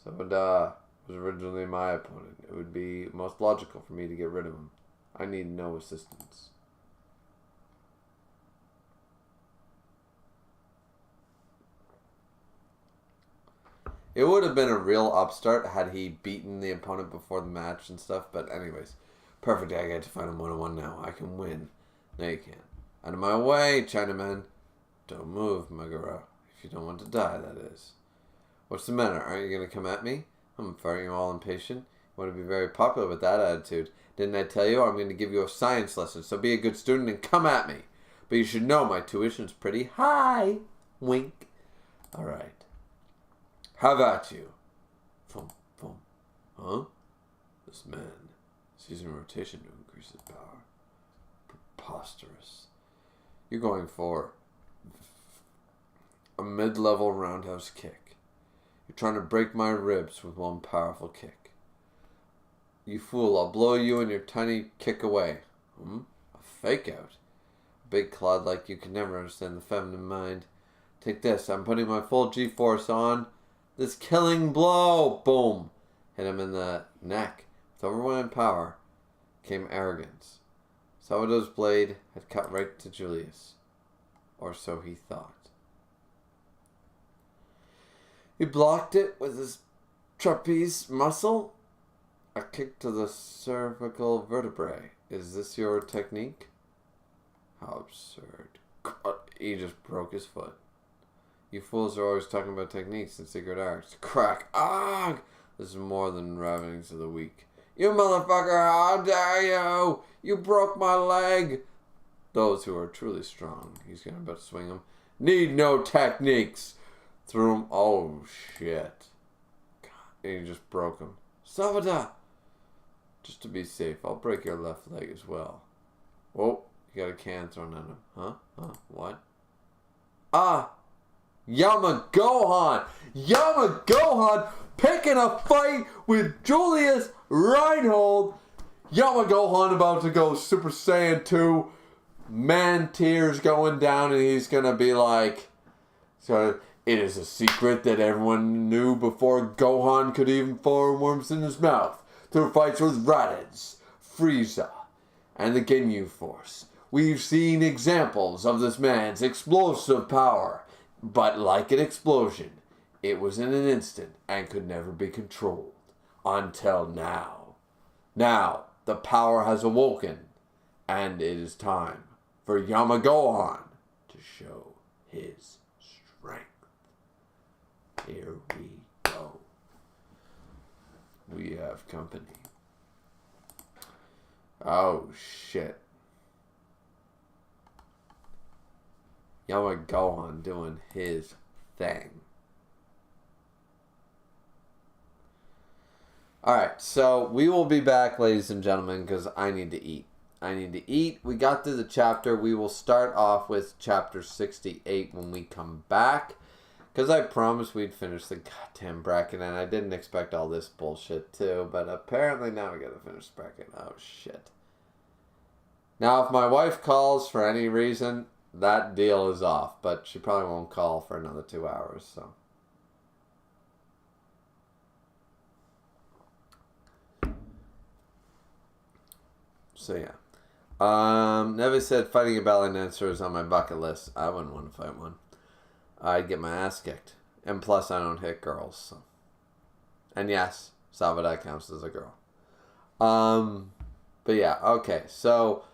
Sabada was originally my opponent. It would be most logical for me to get rid of him. I need no assistance. It would have been a real upstart had he beaten the opponent before the match and stuff, but anyways. Perfect, I get to fight him one-on-one now. I can win. No, you can't. Out of my way, Chinaman. Don't move, Meguro. If you don't want to die, that is. What's the matter? Aren't you going to come at me? I'm finding you all impatient. You want to be very popular with that attitude. Didn't I tell you I'm going to give you a science lesson, so be a good student and come at me. But you should know my tuition's pretty high. Wink. Alright. How about you? Thump, thump. Huh? This man is using rotation to increase his power. Preposterous. You're going for a mid-level roundhouse kick. You're trying to break my ribs with one powerful kick. You fool, I'll blow you and your tiny kick away. A fake out. A big clod like you can never understand the feminine mind. Take this, I'm putting my full G-force on this killing blow. Boom. Hit him in the neck. With overwhelming power came arrogance. Salvador's blade had cut right to Julius. Or so he thought. He blocked it with his trapeze muscle. A kick to the cervical vertebrae. Is this your technique? How absurd. He just broke his foot. You fools are always talking about techniques and secret arts. Crack. Ah! This is more than ravings of the weak. You motherfucker, how dare you? You broke my leg. Those who are truly strong, he's going to about to swing him, need no techniques. Threw him. Oh, shit. God, and he just broke him. Savada! Just to be safe, I'll break your left leg as well. Whoa, you got a can thrown at him. Huh? What? Ah! Yamagohan! Yamagohan picking a fight with Julius Reinhold. Yamagohan about to go Super Saiyan 2. Man tears going down and he's going to be like... So it is a secret that everyone knew before Gohan could even form worms in his mouth. Through fights with Raditz, Frieza, and the Ginyu Force. We've seen examples of this man's explosive power. But like an explosion, it was in an instant and could never be controlled. Until now. Now, the power has awoken, and it is time for Yamagohan to show his strength. Here we go. We have company. Oh, shit. Yamagohan doing his thing. Alright, so we will be back, ladies and gentlemen, because I need to eat. We got through the chapter. We will start off with chapter 68 when we come back. Because I promised we'd finish the goddamn bracket, and I didn't expect all this bullshit too. But apparently now we gotta finish the bracket. Oh, shit. Now, if my wife calls for any reason... that deal is off, but she probably won't call for another 2 hours, so. So, yeah. Nevi said fighting a ballet dancer is on my bucket list. I wouldn't want to fight one. I'd get my ass kicked. And plus, I don't hit girls, so. And yes, Salvador counts as a girl. But yeah, okay, so...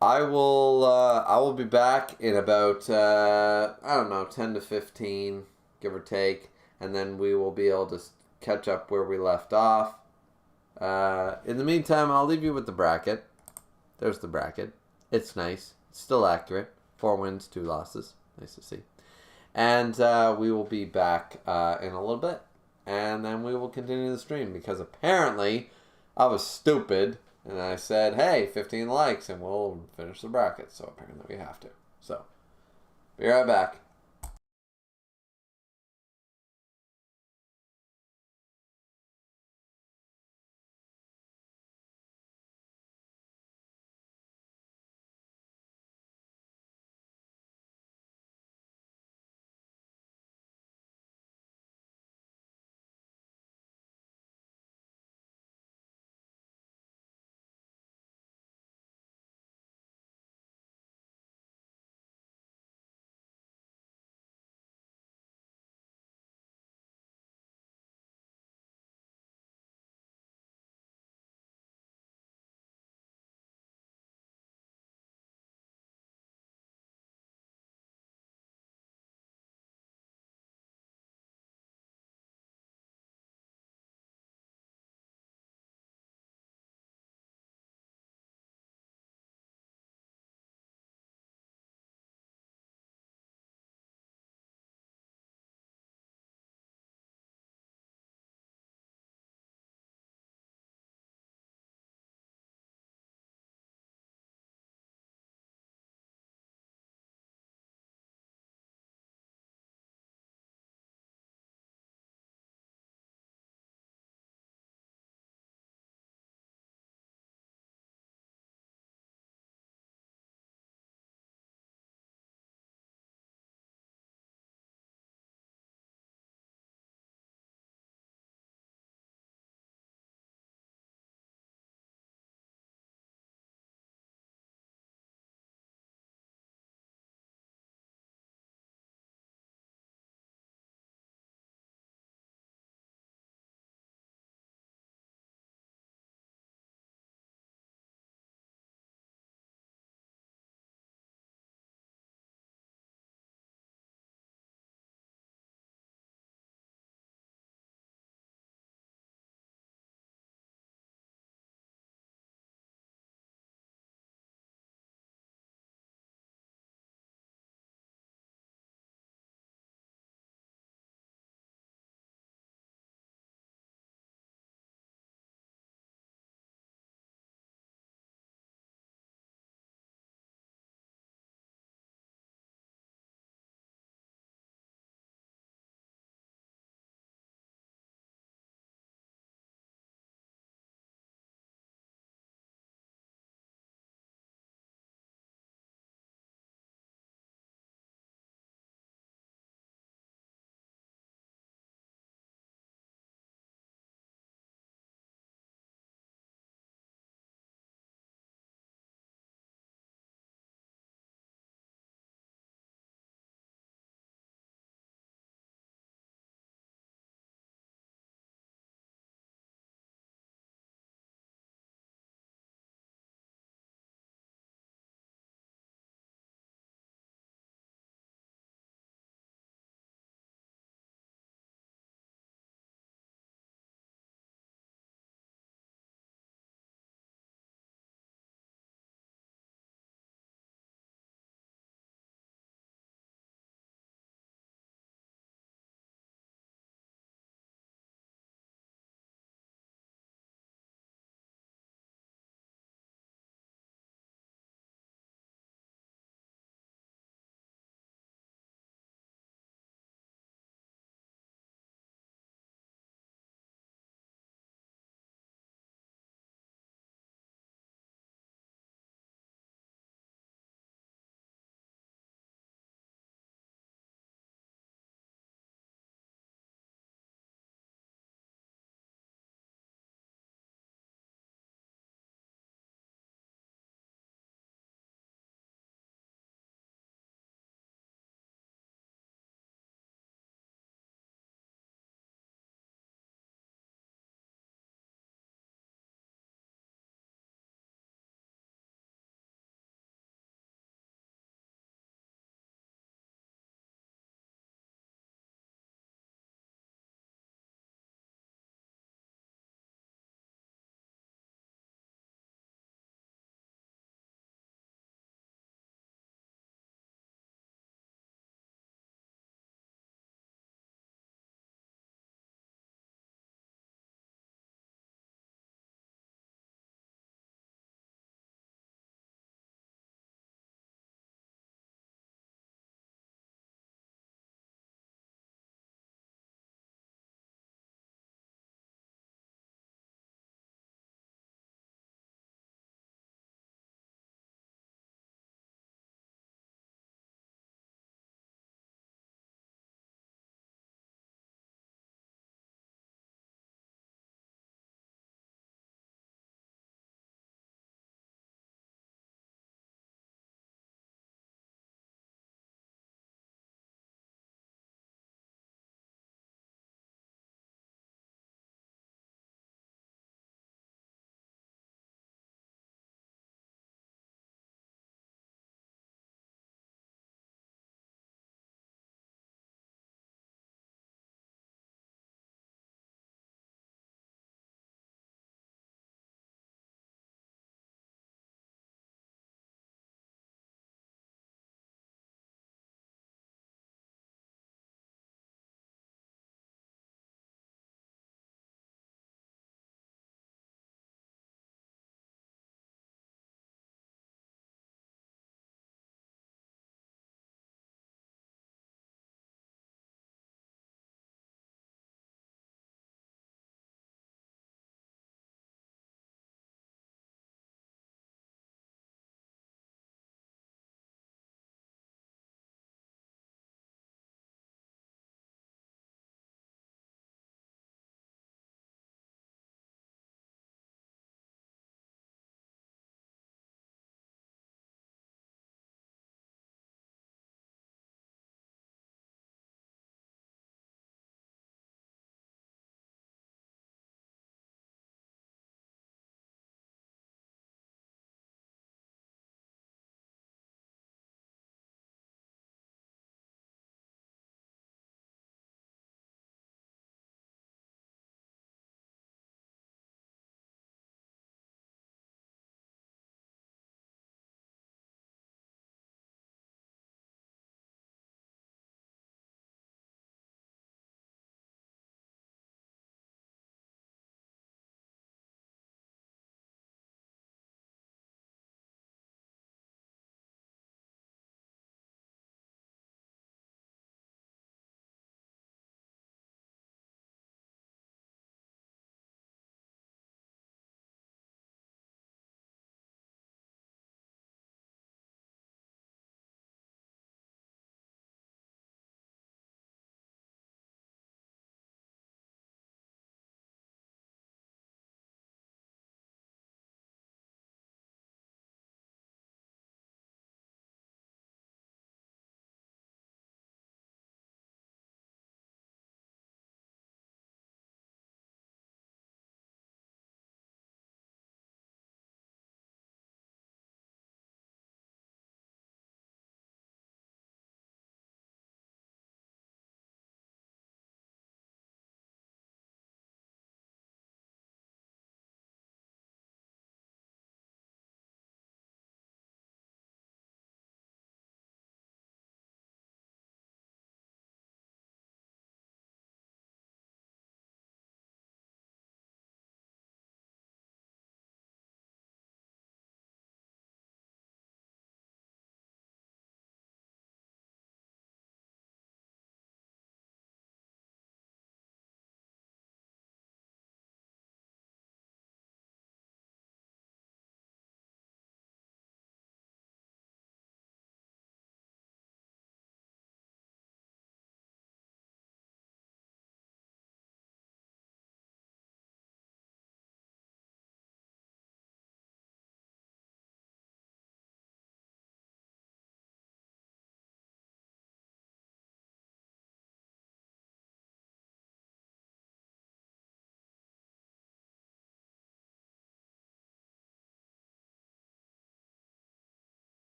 I will be back in about, I don't know, 10 to 15, give or take. And then we will be able to catch up where we left off. In the meantime, I'll leave you with the bracket. There's the bracket. It's nice. It's still accurate. 4 wins, 2 losses. Nice to see. And we will be back in a little bit. and then we will continue the stream, because apparently I was stupid and I said, hey, 15 likes and we'll finish the bracket. So apparently we have to. So, be right back.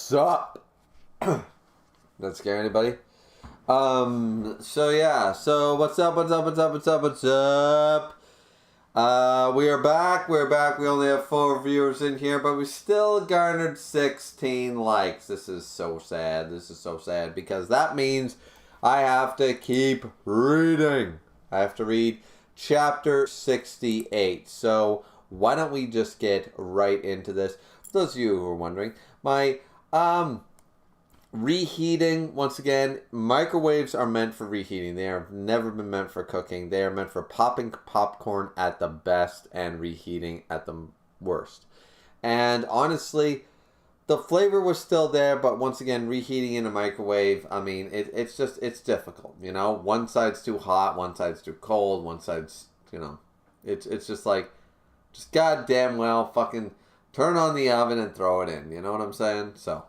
Sup? That scare anybody? So yeah, so what's up? We are back. We only have 4 viewers in here, but we still garnered 16 likes. This is so sad. Because that means I have to keep reading. I have to read chapter 68. So why don't we just get right into this? For those of you who are wondering, my reheating, once again, microwaves are meant for reheating. They have never been meant for cooking. They are meant for popping popcorn at the best and reheating at the worst. And honestly, the flavor was still there, but once again, reheating in a microwave, I mean, it's difficult, you know? One side's too hot, one side's too cold, one side's, you know, it's just like, just goddamn well fucking turn on the oven and throw it in, you know what I'm saying? So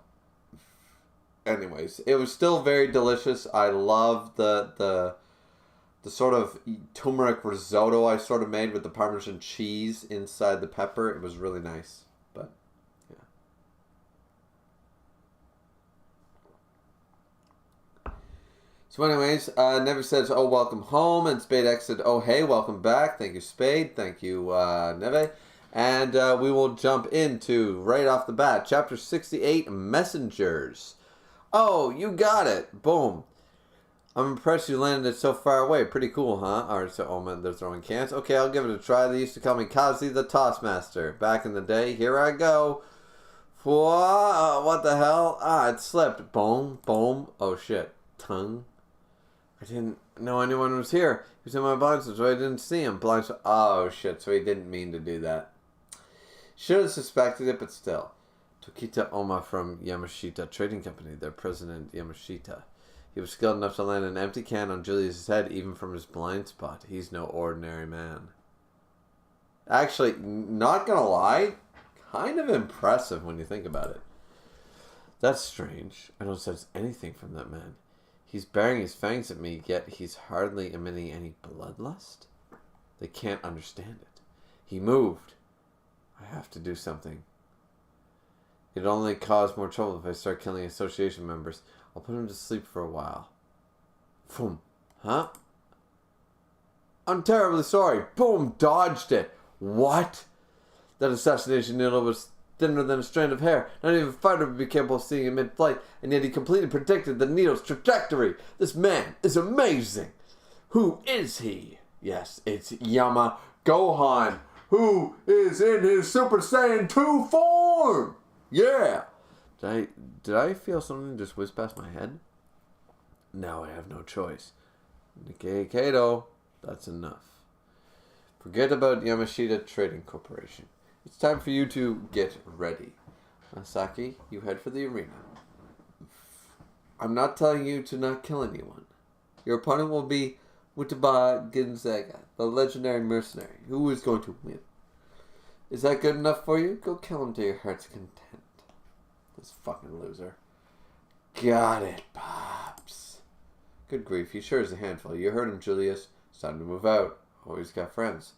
anyways, it was still very delicious. I love the sort of turmeric risotto I sort of made with the Parmesan cheese inside the pepper. It was really nice. But yeah. So anyways, Never says, "Oh, welcome home," and Spade X said, "Oh, hey, welcome back." Thank you, Spade. Thank you, Neve. And we will jump into, right off the bat, Chapter 68, Messengers. Oh, you got it. Boom. I'm impressed you landed it so far away. Pretty cool, huh? Alright, so, oh man, they're throwing cans. Okay, I'll give it a try. They used to call me Kazi the Tossmaster. Back in the day. Here I go. Whoa, what the hell? Ah, it slipped. Boom, boom. Oh, shit. Tongue. I didn't know anyone was here. He was in my blind, so I didn't see him. Blind, so, oh, shit. So he didn't mean to do that. Should have suspected it, but still. Tokita Oma from Yamashita Trading Company, their president Yamashita. He was skilled enough to land an empty can on Julius's head even from his blind spot. He's no ordinary man. Actually, not gonna lie, kind of impressive when you think about it. That's strange. I don't sense anything from that man. He's baring his fangs at me, yet he's hardly emitting any bloodlust. They can't understand it. He moved. I have to do something. It'd only cause more trouble if I start killing association members. I'll put him to sleep for a while. Boom. Huh? I'm terribly sorry. Boom. Dodged it. What? That assassination needle was thinner than a strand of hair. Not even a fighter would be capable of seeing it mid-flight, and yet he completely predicted the needle's trajectory. This man is amazing. Who is he? Yes, it's Yama Gohan, who is in his Super Saiyan 2 form. Yeah. Did I feel something just whiz past my head? Now I have no choice. Nikkei Kato, that's enough. Forget about Yamashita Trading Corporation. It's time for you to get ready. Masaki, you head for the arena. I'm not telling you to not kill anyone. Your opponent will be Mutaba Ginzaga, the legendary mercenary, who is going to win. Is that good enough for you? Go kill him to your heart's content. This fucking loser. Got it, Pops. Good grief, he sure is a handful. You heard him, Julius. It's time to move out. Always got friends.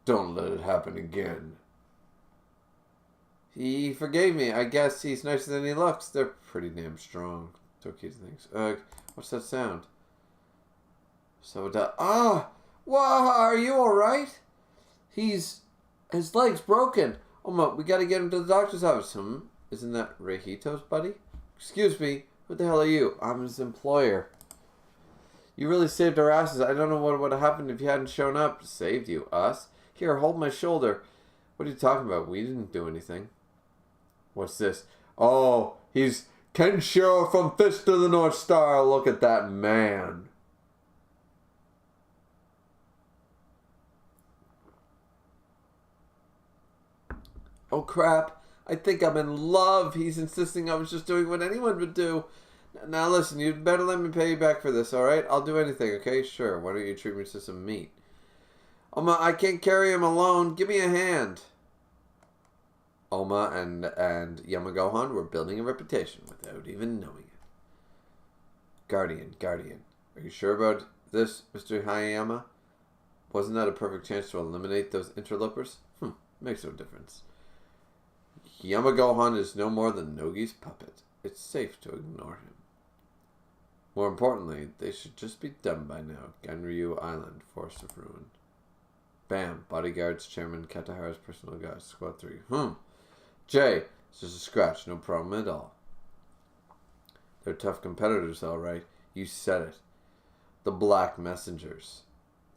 Don't let it happen again. He forgave me. I guess he's nicer than he looks. They're pretty damn strong. Tokita thinks. What's that sound? Wow, are you alright? His leg's broken. Oh, we gotta get him to the doctor's office. Isn't that Reihito's buddy? Excuse me, who the hell are you? I'm his employer. You really saved our asses. I don't know what would have happened if you hadn't shown up. Saved you? Us? Here, hold my shoulder. What are you talking about? We didn't do anything. What's this? Oh, he's Kensho from Fist of the North Star. Look at that man. Oh, crap. I think I'm in love. He's insisting I was just doing what anyone would do. Now listen, you'd better let me pay you back for this, alright? I'll do anything, okay? Sure. Why don't you treat me to some meat? Oma, I can't carry him alone. Give me a hand. Oma and Yamagohan were building a reputation without even knowing it. Guardian. Are you sure about this, Mr. Hayayama? Wasn't that a perfect chance to eliminate those interlopers? Makes no difference. Yamagohan is no more than Nogi's puppet. it's safe to ignore him. More importantly, they should just be done by now. Ganryu Island, Forest of Ruin. Bam. Bodyguards, Chairman Katahara's personal guard. Squad 3. Jay, it's just a scratch. No problem at all. They're tough competitors, alright. You said it. The Black Messengers.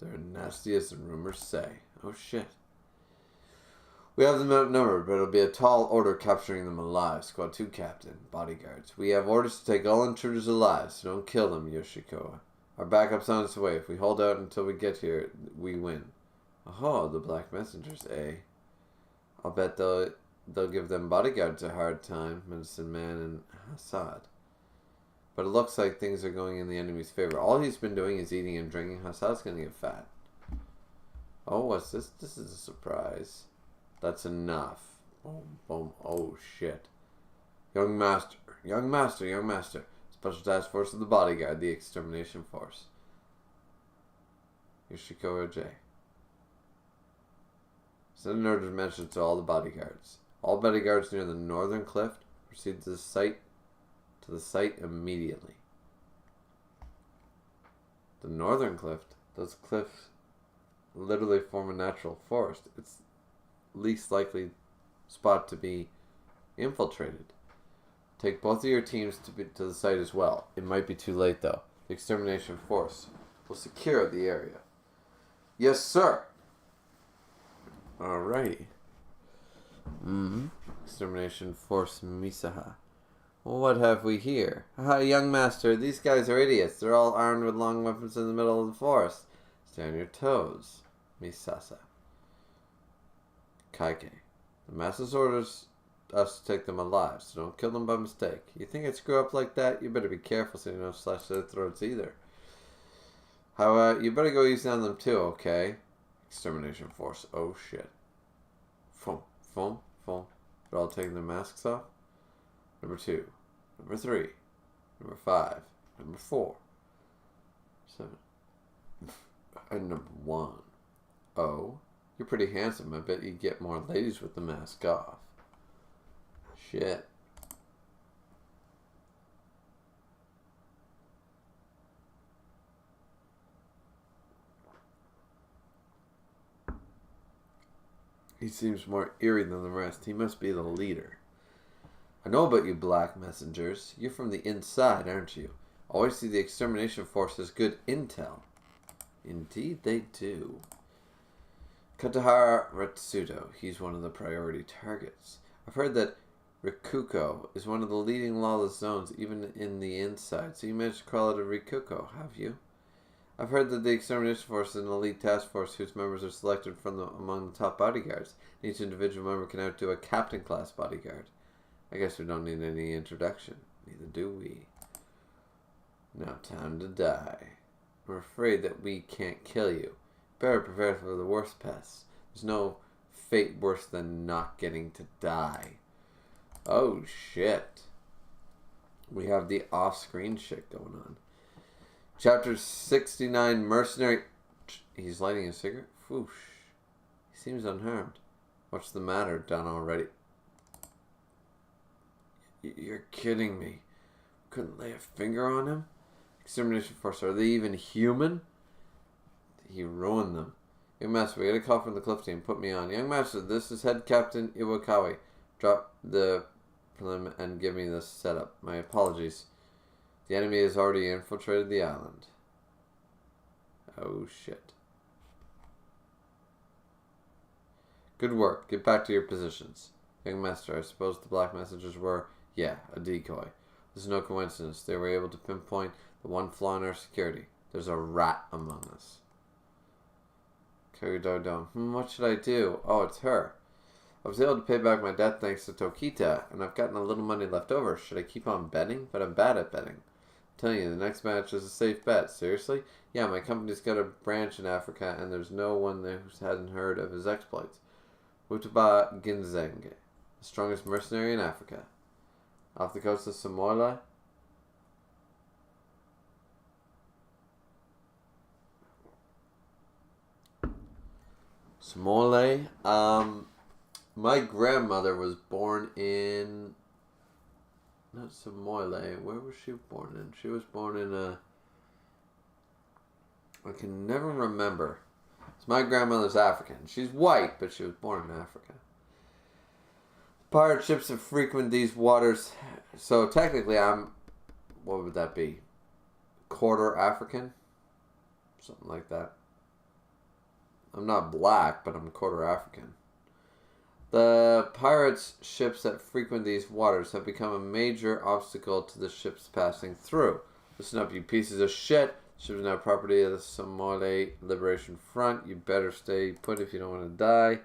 They're nasty as the rumors say. Oh shit. We have them outnumbered, but it'll be a tall order capturing them alive. Squad 2 Captain. Bodyguards. We have orders to take all intruders alive, so don't kill them, Yoshikawa. Our backup's on its way. If we hold out until we get here, we win. Oh, the Black Messengers, eh? I'll bet they'll give them bodyguards a hard time, Medicine Man and Hassad. But it looks like things are going in the enemy's favor. All he's been doing is eating and drinking. Hassad's gonna get fat. Oh, what's this? This is a surprise. That's enough. Boom, boom. Oh, shit. Young Master. Young Master, Young Master. Special Task Force of the Bodyguard, the Extermination Force. Yoshikawa J. Send an urgent message to all the bodyguards. All bodyguards near the northern cliff proceed to the site immediately. The northern cliff? Those cliffs literally form a natural forest. It's least likely spot to be infiltrated. Take both of your teams to the site as well. It might be too late though. The extermination force will secure the area. Yes, sir. Alrighty. Extermination force Misaha. Well, what have we here? Young Master, these guys are idiots. They're all armed with long weapons in the middle of the forest. Stay on your toes. Misasa. Kaike. The Master's orders us to take them alive, so don't kill them by mistake. You think I'd screw up like that? You better be careful so you don't slash their throats either. You better go easy on them too, okay? Extermination force. Oh shit. Foom, foom, foom. They're all taking their masks off. Number 2. Number 3. Number 5. Number 4. 7. And number 1. Oh, you're pretty handsome. I bet you get more ladies with the mask off. Shit. He seems more eerie than the rest. He must be the leader. I know about you Black Messengers. You're from the inside, aren't you? Always see the extermination force as good intel. Indeed they do. Katahara Retsudo. He's one of the priority targets. I've heard that Rikuko is one of the leading lawless zones even in the inside. So you managed to crawl out of Rikuko, have you? I've heard that the extermination force is an elite task force whose members are selected from among the top bodyguards. Each individual member can outdo a captain class bodyguard. I guess we don't need any introduction. Neither do we. Now time to die. We're afraid that we can't kill you. Better prepare for the worst pests. There's no fate worse than not getting to die. Oh shit. We have the off-screen shit going on. Chapter 69, Mercenary... He's lighting a cigarette? Whoosh. He seems unharmed. What's the matter? Done already? You're kidding me. Couldn't lay a finger on him? Extermination force, are they even human? He ruined them. Young Master, we got a call from the cliff team. Put me on. Young Master, this is Head Captain Iwakawa. Drop the prelim and give me the setup. My apologies. The enemy has already infiltrated the island. Oh shit. Good work. Get back to your positions. Young Master, I suppose the Black Messengers were, yeah, a decoy. This is no coincidence. They were able to pinpoint the one flaw in our security. There's a rat among us. Kagudardon. What should I do? Oh, it's her. I was able to pay back my debt thanks to Tokita, and I've gotten a little money left over. Should I keep on betting? But I'm bad at betting. I'm telling you, the next match is a safe bet. Seriously? Yeah, my company's got a branch in Africa, and there's no one there who hasn't heard of his exploits. Wutaba Ginzenge, the strongest mercenary in Africa. Off the coast of Samoa. Samoa. My grandmother was born in Not Samoyed. Where was she born in? She was born in I can never remember. It's my grandmother's African. She's white, but she was born in Africa. Pirate ships have frequented these waters. So technically I'm, what would that be? Quarter African? Something like that. I'm not black, but I'm quarter African. The pirates' ships that frequent these waters have become a major obstacle to the ships passing through. Listen up, you pieces of shit. Ship is now property of the Somali Liberation Front. You better stay put if you don't want to die. You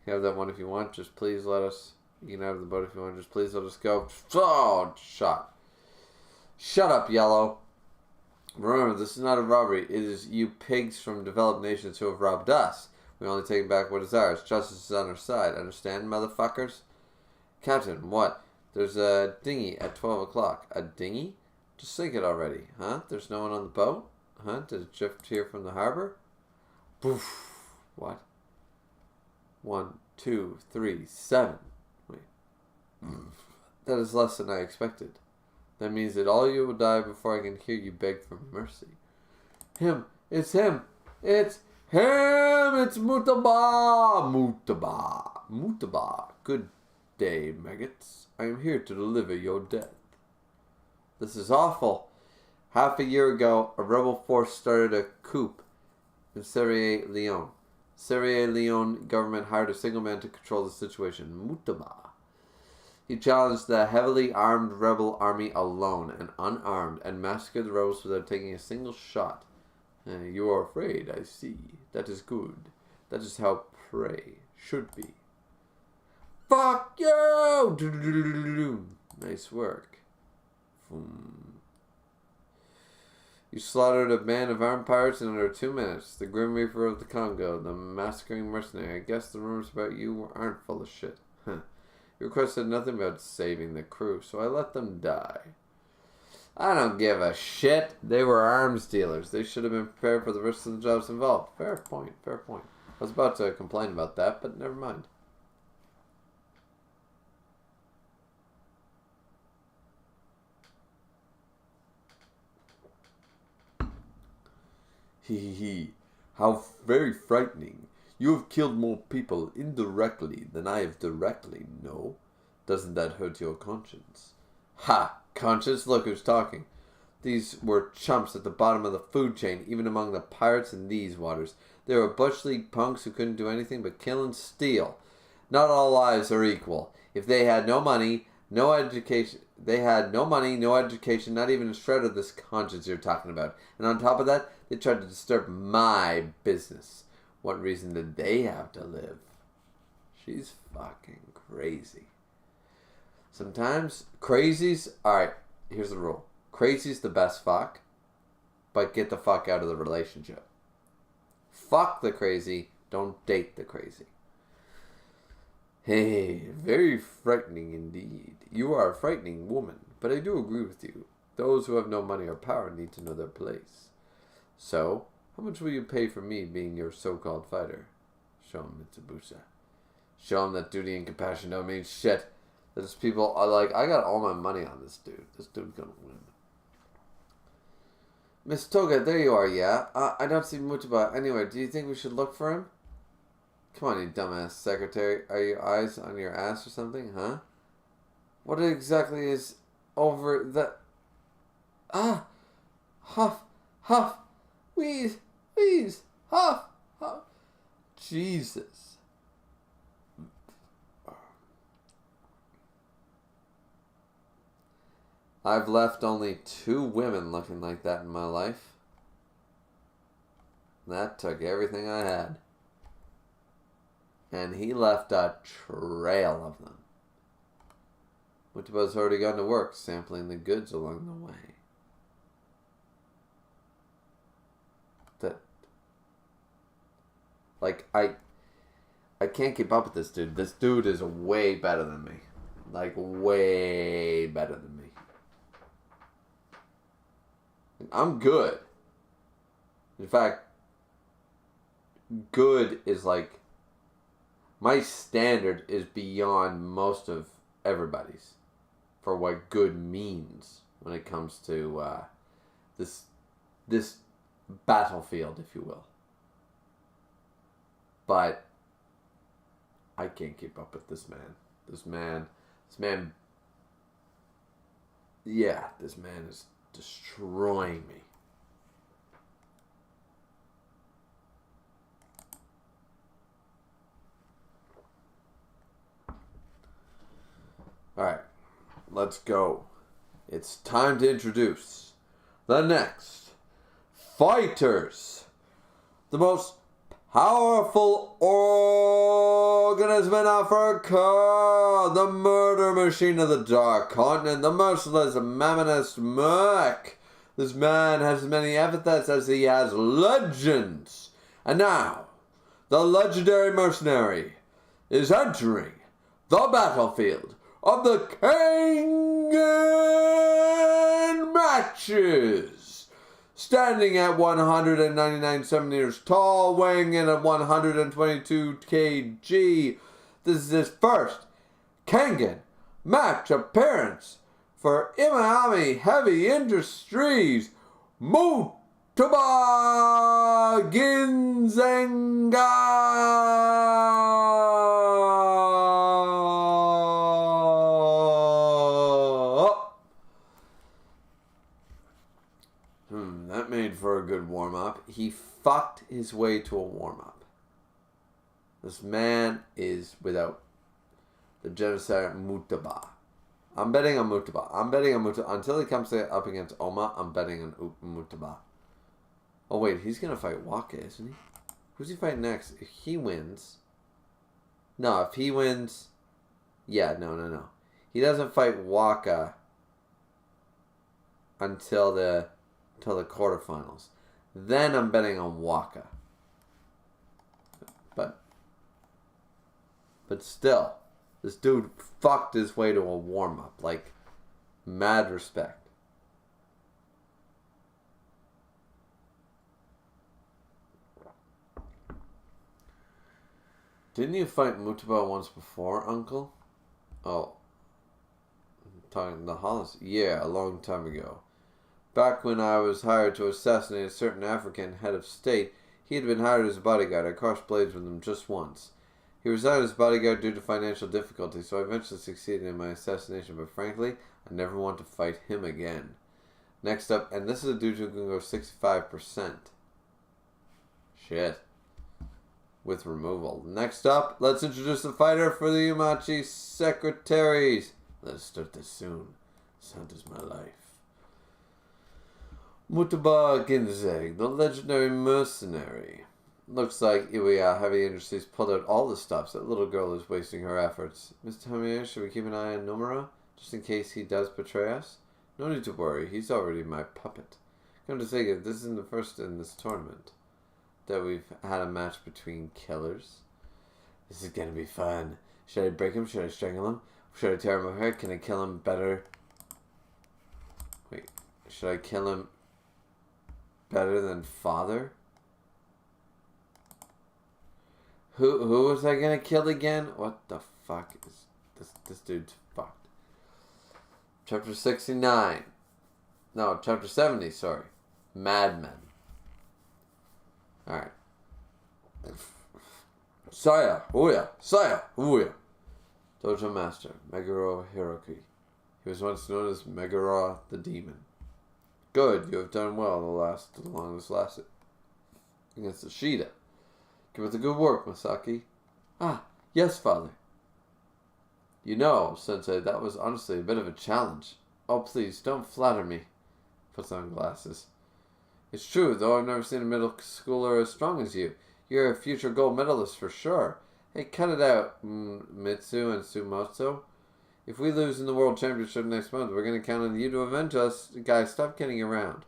can have that one if you want. Just please let us. You can have the boat if you want. Just please let us go. Oh, shot. Shut up, Yellow. Remember, this is not a robbery. It is you pigs from developed nations who have robbed us. We only take back what is ours. Justice is on our side. Understand, motherfuckers? Captain, what? There's a dinghy at 12 o'clock. A dinghy? Just sink it already, huh? There's no one on the boat? Huh? Did it drift here from the harbor? Poof. What? 1, 2, 3, 7. Wait. That is less than I expected. That means that all you will die before I can hear you beg for mercy. Him. It's him. It's him. It's Mutaba. Mutaba. Mutaba. Good day, maggots. I am here to deliver your death. This is awful. Half a year ago, a rebel force started a coup in Sierra Leone. Sierra Leone government hired a single man to control the situation, Mutaba. He challenged the heavily armed rebel army alone and unarmed and massacred the rebels without taking a single shot. You are afraid, I see. That is good. That is how prey should be. Fuck you! Nice work. You slaughtered a band of armed pirates in under 2 minutes. The Grim Reaper of the Congo, the massacring mercenary. I guess the rumors about you aren't full of shit. Your request said nothing about saving the crew, so I let them die. I don't give a shit. They were arms dealers. They should have been prepared for the risks of the jobs involved. Fair point, fair point. I was about to complain about that, but never mind. Hee. How very frightening. You have killed more people indirectly than I have directly, no? Doesn't that hurt your conscience? Ha! Conscience? Look who's talking. These were chumps at the bottom of the food chain, even among the pirates in these waters. They were bush league punks who couldn't do anything but kill and steal. Not all lives are equal. If they had no money, no education, not even a shred of this conscience you're talking about. And on top of that, they tried to disturb my business. What reason did they have to live? She's fucking crazy. Sometimes crazies, alright, here's the rule. Crazy's the best fuck, but get the fuck out of the relationship. Fuck the crazy, don't date the crazy. Hey, very frightening indeed. You are a frightening woman, but I do agree with you. Those who have no money or power need to know their place. So, how much will you pay for me being your so-called fighter? Show him Mitsubusa. Show him that duty and compassion don't mean shit. There's people are like, I got all my money on this dude. This dude's gonna win. Miss Toga, there you are, yeah? I don't see Mutaba anywhere. Do you think we should look for him? Come on, you dumbass secretary. Are your eyes on your ass or something, huh? What exactly is over the... Huff, huff, wheeze, wheeze, huff, huff. Jesus. I've left only 2 women looking like that in my life. That took everything I had. And he left a trail of them. Mutaba's already gone to work, sampling the goods along the way. I can't keep up with this dude. This dude is way better than me. Like, way better than me. I'm good. In fact, good is like... My standard is beyond most of everybody's. for what good means when it comes to this battlefield, if you will. But I can't keep up with this man. This man, yeah, this man is destroying me. Alright, let's go. It's time to introduce the next fighters. The most powerful organism in Africa. The murder machine of the Dark Continent. The merciless Mammonist Merc. This man has as many epithets as he has legends. And now, the legendary mercenary is entering the battlefield of the Kengan matches. Standing at 199 centimeters tall, weighing in at 122 kg. This is his first Kengan match appearance for Imahami Heavy Industries. Mutaba Ginzenga. That made for a good warm-up. He fucked his way to a warm-up. This man is without the genocide Mutaba. I'm betting on Mutaba. Until he comes up against Oma, I'm betting on Mutaba. Oh wait, he's going to fight Waka, isn't he? Who's he fighting next? If he wins... No, if he wins... Yeah, no. He doesn't fight Waka until the quarterfinals. Then I'm betting on Waka. But still, this dude fucked his way to a warm-up. Like, mad respect. Didn't you fight Mutaba once before, Uncle? Oh. I'm talking the Hollis? Yeah, a long time ago. Back when I was hired to assassinate a certain African head of state, he had been hired as a bodyguard. I crossed blades with him just once. He resigned as bodyguard due to financial difficulties, so I eventually succeeded in my assassination, but frankly, I never want to fight him again. Next up, and this is a dude who can go 65%. Shit. With removal. Next up, let's introduce the fighter for the Umachi Secretaries. Let's start this soon. Sound is my life. Mutaba Ginzeg, the legendary mercenary. Looks like Iwaya Heavy Industries pulled out all the stops. That little girl is wasting her efforts. Mr. Hamiya, should we keep an eye on Nomura? Just in case he does betray us? No need to worry, he's already my puppet. Come to think of it, this isn't the first in this tournament that we've had a match between killers. This is gonna be fun. Should I break him? Should I strangle him? Should I tear him apart? Can I kill him better? Wait, should I kill him better than father? Who was I gonna kill again? What the fuck is this dude's fucked. Chapter 69. No, chapter 70, sorry. Madmen. Alright. Saya, Uya. Dojo Master, Meguro Hiroki. He was once known as Meguro the Demon. Good, you have done well along this last against Ishida. Give it the good work, Masaki. Ah, yes, father. You know, Sensei, that was honestly a bit of a challenge. Oh, please, don't flatter me. Puts on glasses. It's true, though I've never seen a middle schooler as strong as you. You're a future gold medalist for sure. Hey, cut it out, Mitsu and Sumoto. If we lose in the World Championship next month, we're going to count on you to avenge us. Guys, stop kidding around.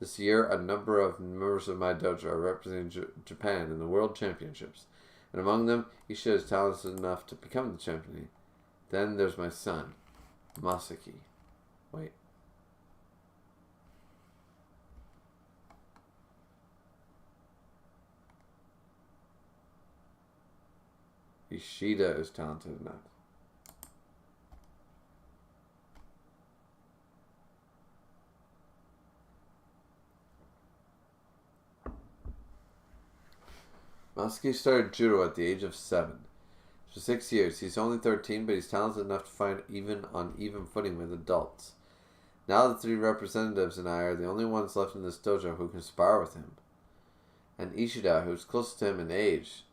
This year, a number of members of my dojo are representing Japan in the World Championships. And among them, Ishida is talented enough to become the champion. Then there's my son, Masaki. Wait. Ishida is talented enough. Masaki started judo at the age of 7. For 6 years, he's only 13, but he's talented enough to fight even on even footing with adults. Now the 3 representatives and I are the only ones left in this dojo who can spar with him. And Ishida, who's close to him in age,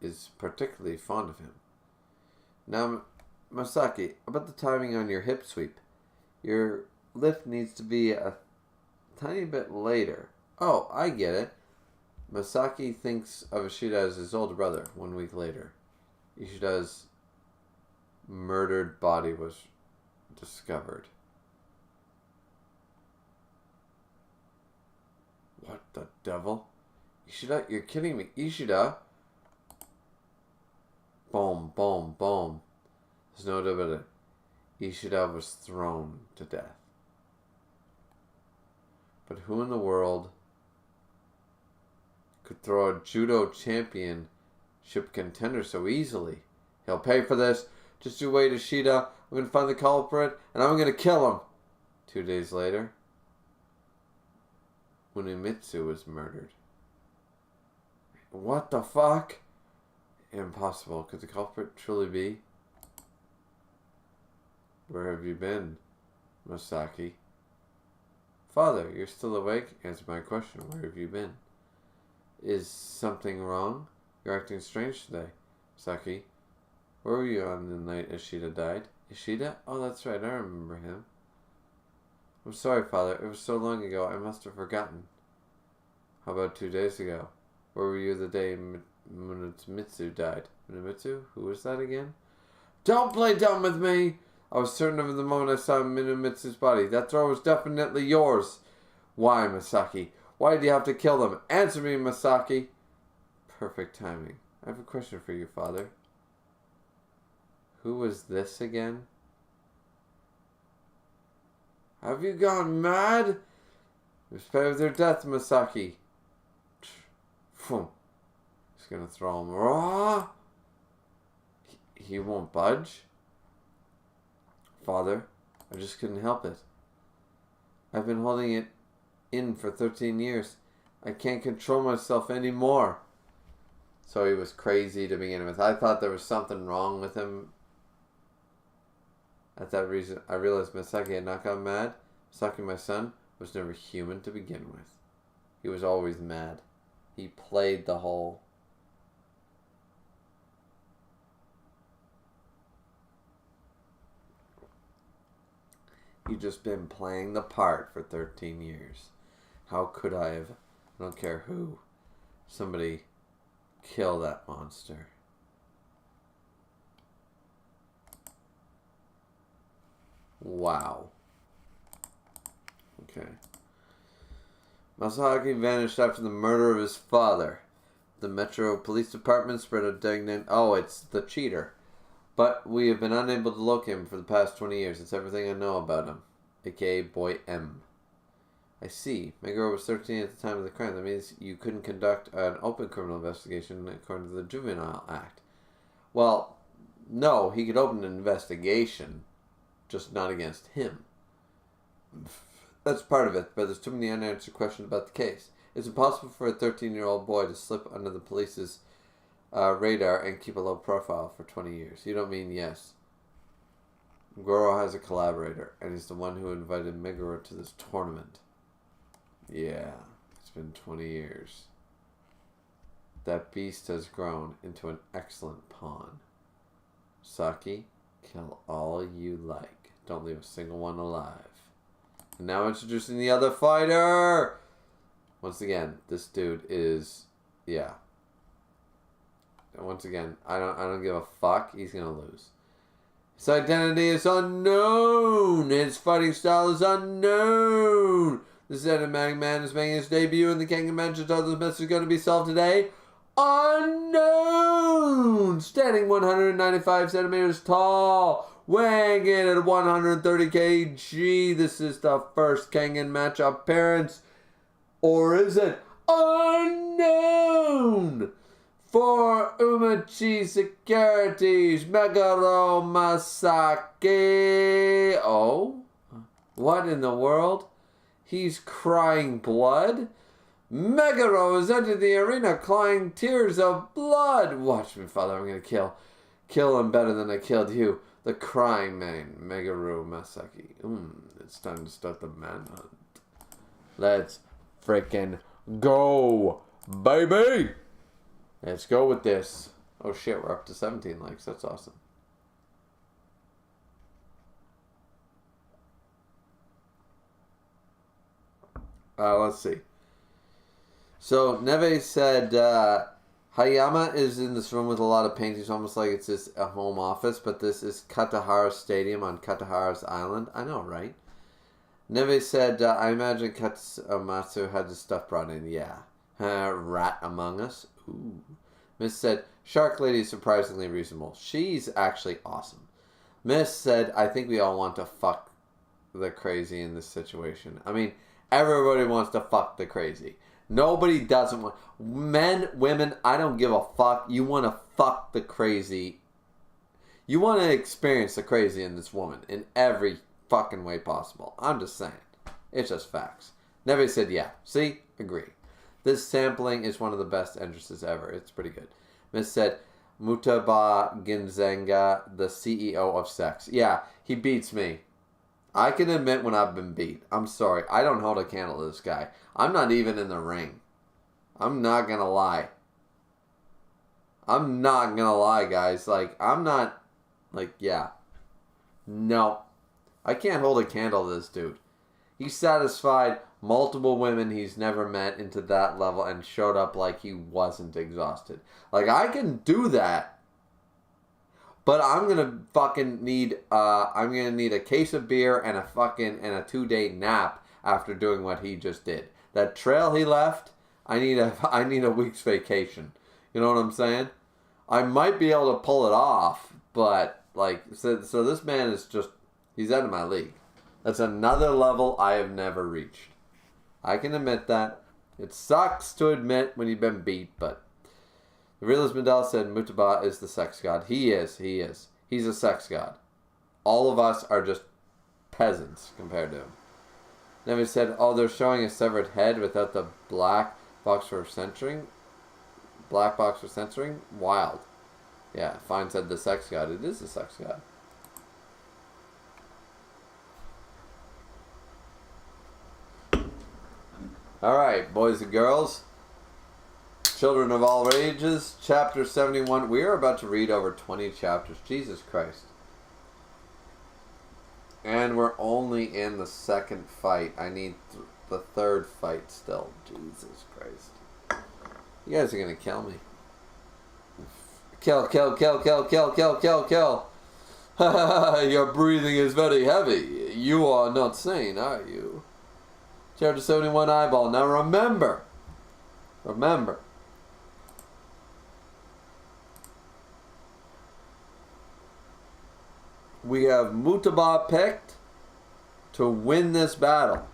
is particularly fond of him. Now, Masaki, about the timing on your hip sweep. Your lift needs to be a tiny bit later. Oh, I get it. Masaki thinks of Ishida as his older brother. 1 week later, Ishida's murdered body was discovered. What the devil? Ishida, you're kidding me. Ishida. Boom, boom, boom. There's no doubt about it. Ishida was thrown to death. But who in the world could throw a judo championship contender so easily? He'll pay for this. Just you wait, Ishida. I'm going to find the culprit and I'm going to kill him. 2 days later, Unimitsu was murdered. What the fuck? Impossible. Could the culprit truly be? Where have you been, Masaki? Father, you're still awake? Answer my question. Where have you been? Is something wrong? You're acting strange today. Masaki, where were you on the night Ishida died? Ishida? Oh, that's right. I remember him. I'm sorry, Father. It was so long ago. I must have forgotten. How about 2 days ago? Where were you the day Mitsu died? Mitsu? Who was that again? Don't play dumb with me! I was certain of the moment I saw Minomitsu's body. That throw was definitely yours. Why, Masaki? Why did you have to kill them? Answer me, Masaki. Perfect timing. I have a question for you, Father. Who was this again? Have you gone mad? In respect of their death, Masaki. He's gonna throw him raw. He won't budge. Father, I just couldn't help it. I've been holding it in for 13 years. I can't control myself anymore. So he was crazy to begin with. I thought there was something wrong with him. At that reason, I realized Masaki had not gone mad. Masaki, my son, was never human to begin with. He was always mad. He played the whole... He'd just been playing the part for 13 years. How could I have, I don't care who, somebody kill that monster? Wow. Okay. Masaki vanished after the murder of his father. The Metro Police Department spread a indignant, oh, it's the cheater. But we have been unable to locate him for the past 20 years. It's everything I know about him. A.K.A. Boy M. I see. Meguro was 13 at the time of the crime. That means you couldn't conduct an open criminal investigation according to the Juvenile Act. Well, no, he could open an investigation, just not against him. That's part of it, but there's too many unanswered questions about the case. It's impossible for a 13-year-old boy to slip under the police's radar and keep a low profile for 20 years. You don't mean yes. Goro has a collaborator, and he's the one who invited Meguro to this tournament. Yeah, it's been 20 years. That beast has grown into an excellent pawn. Saki, kill all you like. Don't leave a single one alive. And now introducing the other fighter! Once again, this dude is... yeah. And once again, I don't give a fuck. He's gonna lose. His identity is unknown. His fighting style is unknown. This enigmatic man is making his debut in the Kengan match. The message is going to be solved today. Unknown. Standing 195 centimeters tall. Weighing in at 130 kg. This is the first Kengan match appearance. Or is it? Unknown. For Umachi Securities, Meguro Masaki. Oh? What in the world? He's crying blood? Megaro has entered the arena crying tears of blood. Watch me, father. I'm going to kill him better than I killed you. The crying man, Megaro Masaki. It's time to start the manhunt. Let's freaking go, baby. Let's go with this. Oh shit, we're up to 17 likes. That's awesome. Let's see. So, Neve said, Hayama is in this room with a lot of paintings, almost like it's just a home office, but this is Katahara Stadium on Katahara's Island. I know, right? Neve said, I imagine Katsumatsu had his stuff brought in. Yeah. Rat among us. Ooh. Miss said, Shark Lady is surprisingly reasonable. She's actually awesome. Miss said, I think we all want to fuck the crazy in this situation. I mean, everybody wants to fuck the crazy. Nobody doesn't want... Men, women, I don't give a fuck. You want to fuck the crazy. You want to experience the crazy in this woman in every fucking way possible. I'm just saying. It's just facts. Neve said, yeah. See? Agree. This sampling is one of the best entrances ever. It's pretty good. Miss said, Mutaba Ginzenga, the CEO of sex. Yeah, he beats me. I can admit when I've been beat. I'm sorry. I don't hold a candle to this guy. I'm not even in the ring. I'm not going to lie. I'm not going to lie, guys. Like, I'm not... Like, yeah. No. I can't hold a candle to this dude. He satisfied multiple women he's never met into that level and showed up like he wasn't exhausted. Like, I can do that. But I'm gonna fucking need a case of beer and a 2-day nap after doing what he just did. That trail he left, I need a week's vacation. You know what I'm saying? I might be able to pull it off, but like so this man is just he's out of my league. That's another level I have never reached. I can admit that. It sucks to admit when you've been beat, but the realist Mandela said Mutaba is the sex god. He is. He's a sex god. All of us are just peasants compared to him. Then we said, oh, they're showing a severed head without the black box for censoring. Black box for censoring? Wild. Yeah, Fine said the sex god. It is the sex god. Alright, boys and girls. Children of all ages, chapter 71. We are about to read over 20 chapters. Jesus Christ. And we're only in the second fight. I need the third fight still. Jesus Christ. You guys are going to kill me. Kill. Your breathing is very heavy. You are not sane, are you? Chapter 71 eyeball. Now remember. We have Mutaba picked to win this battle.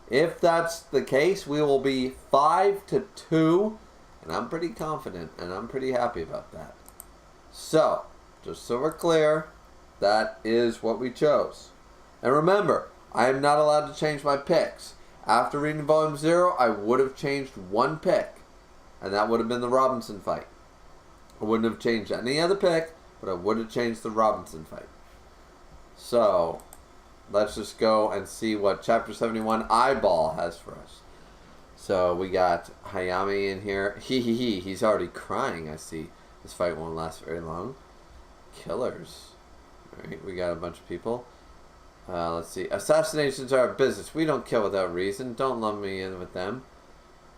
If that's the case, we will be 5-2, and I'm pretty confident, and I'm pretty happy about that. So, just so we're clear, that is what we chose. And remember, I am not allowed to change my picks. After reading Volume 0, I would have changed one pick, and that would have been the Robinson fight. I wouldn't have changed any other pick, but I would have changed the Robinson fight. So, let's just go and see what Chapter 71 Eyeball has for us. So, we got Hayami in here. He's already crying, I see. This fight won't last very long. Killers. Alright, we got a bunch of people. Let's see. Assassinations are a business. We don't kill without reason. Don't lump me in with them.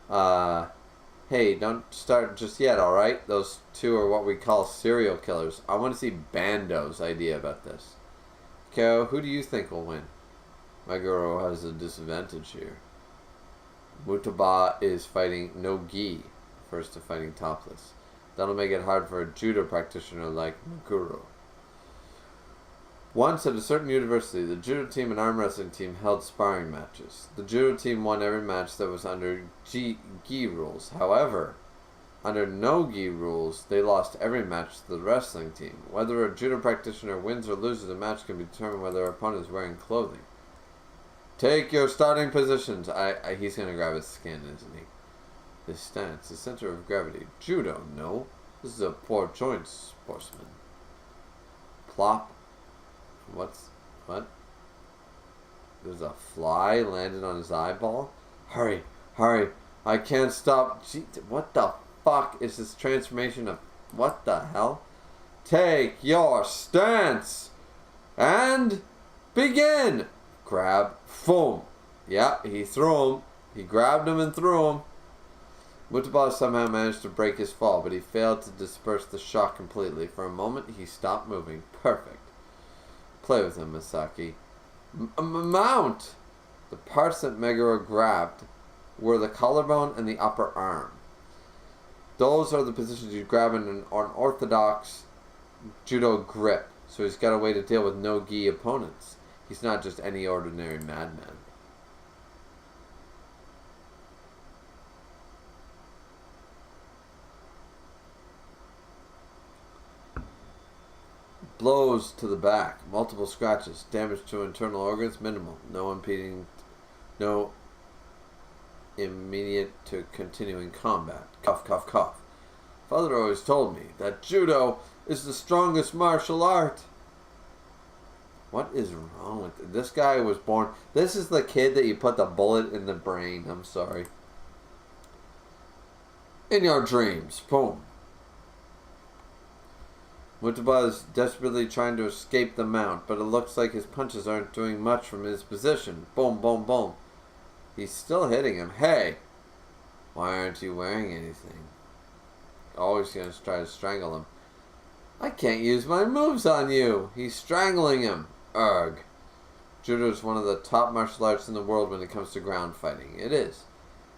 Hey, don't start just yet, alright? Those two are what we call serial killers. I want to see Bando's idea about this. Ko, who do you think will win? Meguro has a disadvantage here. Mutaba is fighting no gi, first to fighting topless. That'll make it hard for a judo practitioner like Meguro. Once at a certain university, the judo team and arm wrestling team held sparring matches. The judo team won every match that was under gi rules. However, under no-gi rules, they lost every match to the wrestling team. Whether a judo practitioner wins or loses a match can be determined whether their opponent is wearing clothing. Take your starting positions. He's gonna grab his skin, isn't he? His stance, the center of gravity. Judo, no. This is a poor choice, sportsman. Plop. What? There's a fly landed on his eyeball. Hurry. I can't stop. Gee, what the fuck is this transformation of... What the hell? Take your stance. And begin. Grab. Boom. Yeah, he threw him. He grabbed him and threw him. Mutaba somehow managed to break his fall, but he failed to disperse the shock completely. For a moment, he stopped moving. Perfect. Play with him, Misaki. Mount! The parts that Meguro grabbed were the collarbone and the upper arm. Those are the positions you grab in an orthodox judo grip, so he's got a way to deal with no-gi opponents. He's not just any ordinary madman. Blows to the back, multiple scratches, damage to internal organs minimal, no immediate to continuing combat. Cough, cough, cough. Father always told me that judo is the strongest martial art. What is wrong with it? This guy was born... This is the kid that you put the bullet in the brain. I'm sorry. In your dreams. Boom. Mutaba is desperately trying to escape the mount, but it looks like his punches aren't doing much from his position. Boom, boom, boom. He's still hitting him. Hey! Why aren't you wearing anything? Always going to try to strangle him. I can't use my moves on you. He's strangling him. Urgh. Judo is one of the top martial arts in the world when it comes to ground fighting. It is.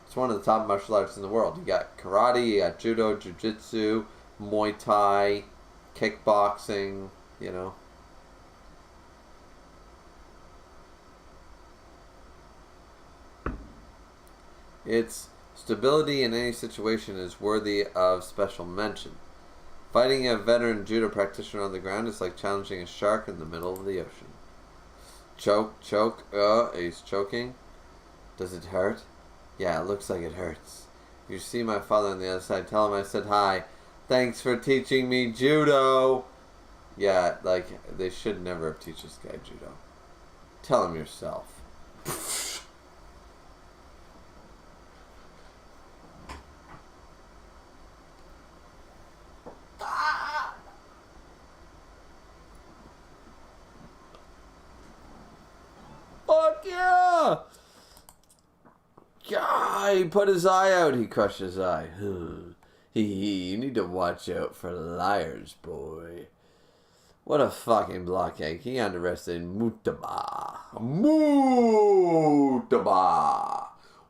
It's one of the top martial arts in the world. You got karate, you got judo, jiu-jitsu, Muay Thai, kickboxing, you know. Its stability in any situation is worthy of special mention. Fighting a veteran judo practitioner on the ground is like challenging a shark in the middle of the ocean. Choke. He's choking. Does it hurt? Yeah, it looks like it hurts. If you see my father on the other side, tell him I said hi. Thanks for teaching me judo. Yeah, like, they should never have taught this guy judo. Tell him yourself. Fuck yeah! Yeah, he put his eye out. He crushed his eye. You need to watch out for liars, boy. What a fucking blockhead. He underestimated Mutaba.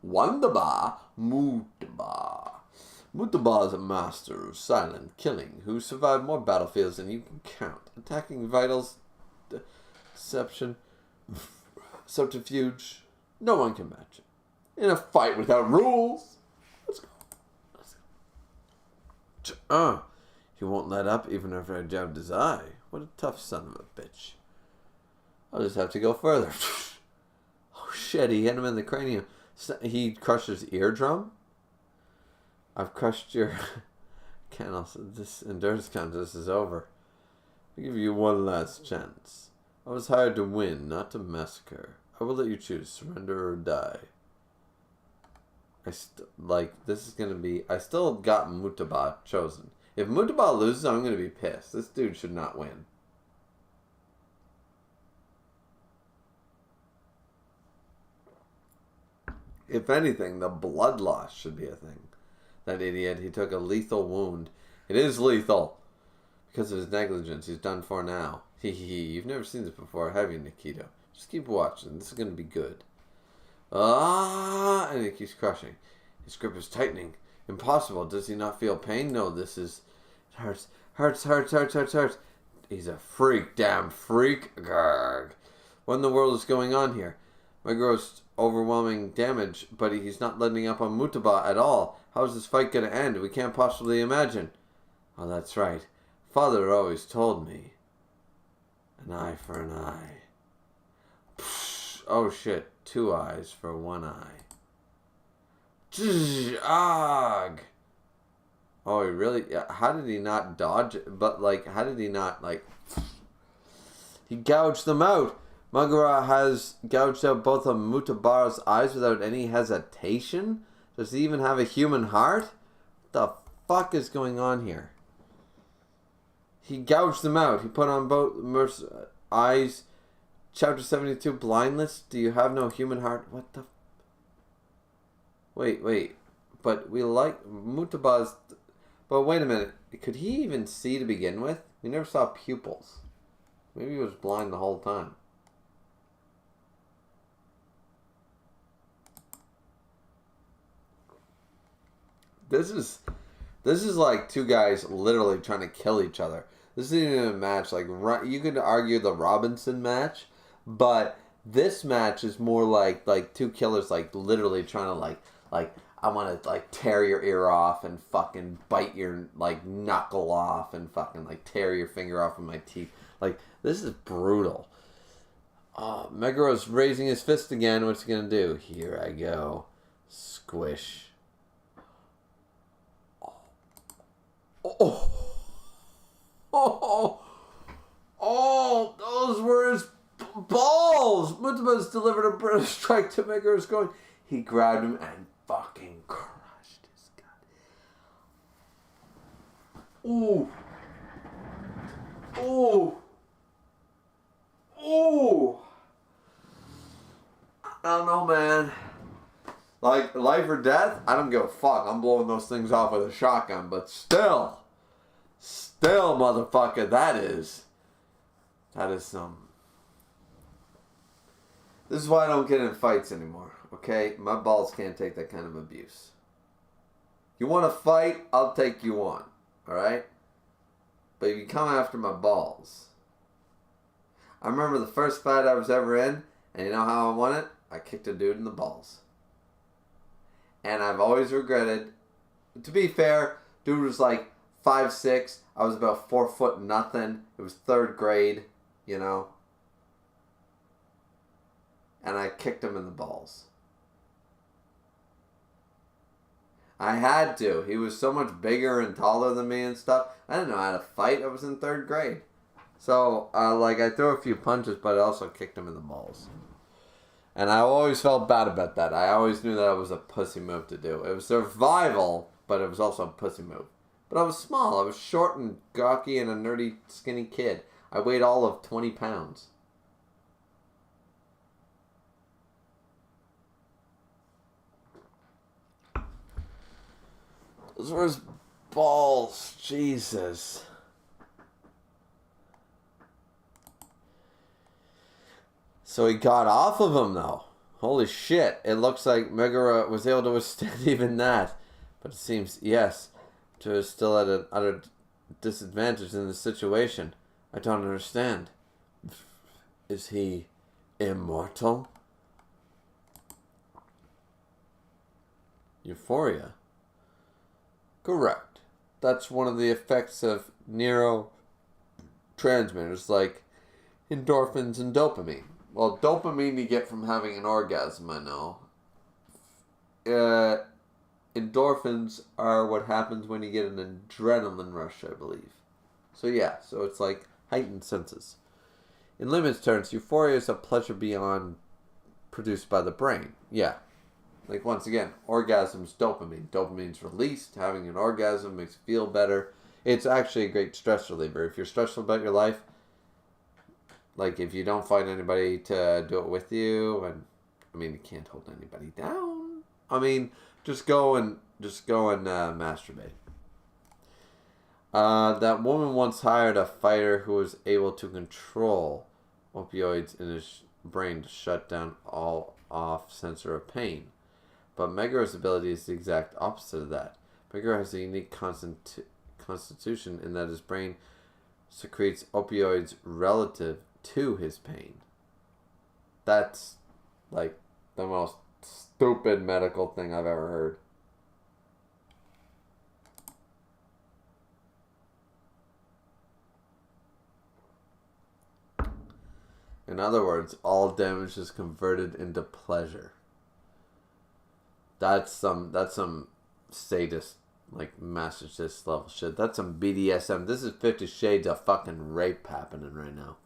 Wandaba. Mutaba. Mutaba is a master of silent killing who survived more battlefields than you can count. Attacking vitals, deception, subterfuge. No one can match it. In a fight without rules. Let's go. He won't let up even after I jabbed his eye. What a tough son of a bitch. I'll just have to go further. Oh shit, he hit him in the cranium. He crushed his eardrum? I've crushed your... This endurance contest is over. I'll give you one last chance. I was hired to win, not to massacre. I will let you choose, surrender or die. This is going to be... I still got Mutaba chosen. If Mutaba loses, I'm going to be pissed. This dude should not win. If anything, the blood loss should be a thing. That idiot, he took a lethal wound. It is lethal. Because of his negligence, he's done for now. You've never seen this before, have you, Nikito? Just keep watching. This is going to be good. And he keeps crushing. His grip is tightening. Impossible. Does he not feel pain? No, this is... It hurts. He's a freak. Damn freak. Grrg. What in the world is going on here? Meguro's overwhelming damage, but he's not letting up on Mutaba at all. How is this fight going to end? We can't possibly imagine. Oh, that's right. Father always told me. An eye for an eye. Psh, oh, shit. 2 eyes for 1 eye. Ugh. Oh, he really... How did he not dodge it? But, like, how did he not, like... He gouged them out. Megara has gouged out both of Mutabara's eyes without any hesitation? Does he even have a human heart? What the fuck is going on here? He gouged them out. He put on both eyes. Chapter 72, blindness. Do you have no human heart? What the... Wait. But we like Mutaba's... But wait a minute. Could he even see to begin with? We never saw pupils. Maybe he was blind the whole time. This is like two guys literally trying to kill each other. This isn't even a match. Like, you could argue the Robinson match, but this match is more like two killers like literally trying to like I want to like tear your ear off and fucking bite your like knuckle off and fucking like tear your finger off with my teeth. Like, this is brutal. Megara's raising his fist again. What's he gonna do? Here I go. Squish. Oh, those were his balls. Mutaba's delivered a British strike to Megara's going. He grabbed him and fucking crushed his gut. Ooh. I don't know, man. Like, life or death, I don't give a fuck. I'm blowing those things off with a shotgun, but still, motherfucker, that is some... This is why I don't get in fights anymore, okay? My balls can't take that kind of abuse. You want to fight, I'll take you on, alright? But if you come after my balls... I remember the first fight I was ever in, and you know how I won it? I kicked a dude in the balls. And I've always regretted... To be fair, dude was like 5'6". I was about 4 foot nothing. It was 3rd grade, you know. And I kicked him in the balls. I had to. He was so much bigger and taller than me and stuff. I didn't know how to fight. I was in 3rd grade. So, I threw a few punches, but I also kicked him in the balls. And I always felt bad about that. I always knew that it was a pussy move to do. It was survival, but it was also a pussy move. But I was small. I was short and gawky and a nerdy, skinny kid. I weighed all of 20 pounds. Those were his balls. Jesus. So he got off of him, though. Holy shit. It looks like Megara was able to withstand even that. But it seems, yes, to is still at an utter disadvantage in this situation. I don't understand. Is he immortal? Euphoria? Correct. That's one of the effects of neurotransmitters like endorphins and dopamine. Well, dopamine you get from having an orgasm, I know. Endorphins are what happens when you get an adrenaline rush, I believe. So yeah, so it's like heightened senses. In layman's terms, euphoria is a pleasure beyond produced by the brain. Yeah. Like, once again, orgasm's dopamine. Dopamine's released. Having an orgasm makes you feel better. It's actually a great stress reliever. If you're stressful about your life, like, if you don't find anybody to do it with you, and, I mean, you can't hold anybody down. I mean, just go and masturbate. That woman once hired a fighter who was able to control opioids in his brain to shut down all off sensor of pain. But Megara's ability is the exact opposite of that. Megara has a unique constitution in that his brain secretes opioids relative to his pain. That's like the most stupid medical thing I've ever heard. In other words, all damage is converted into pleasure. That's some sadist, like masochist level shit. That's some BDSM. This is 50 Shades of fucking rape happening right now.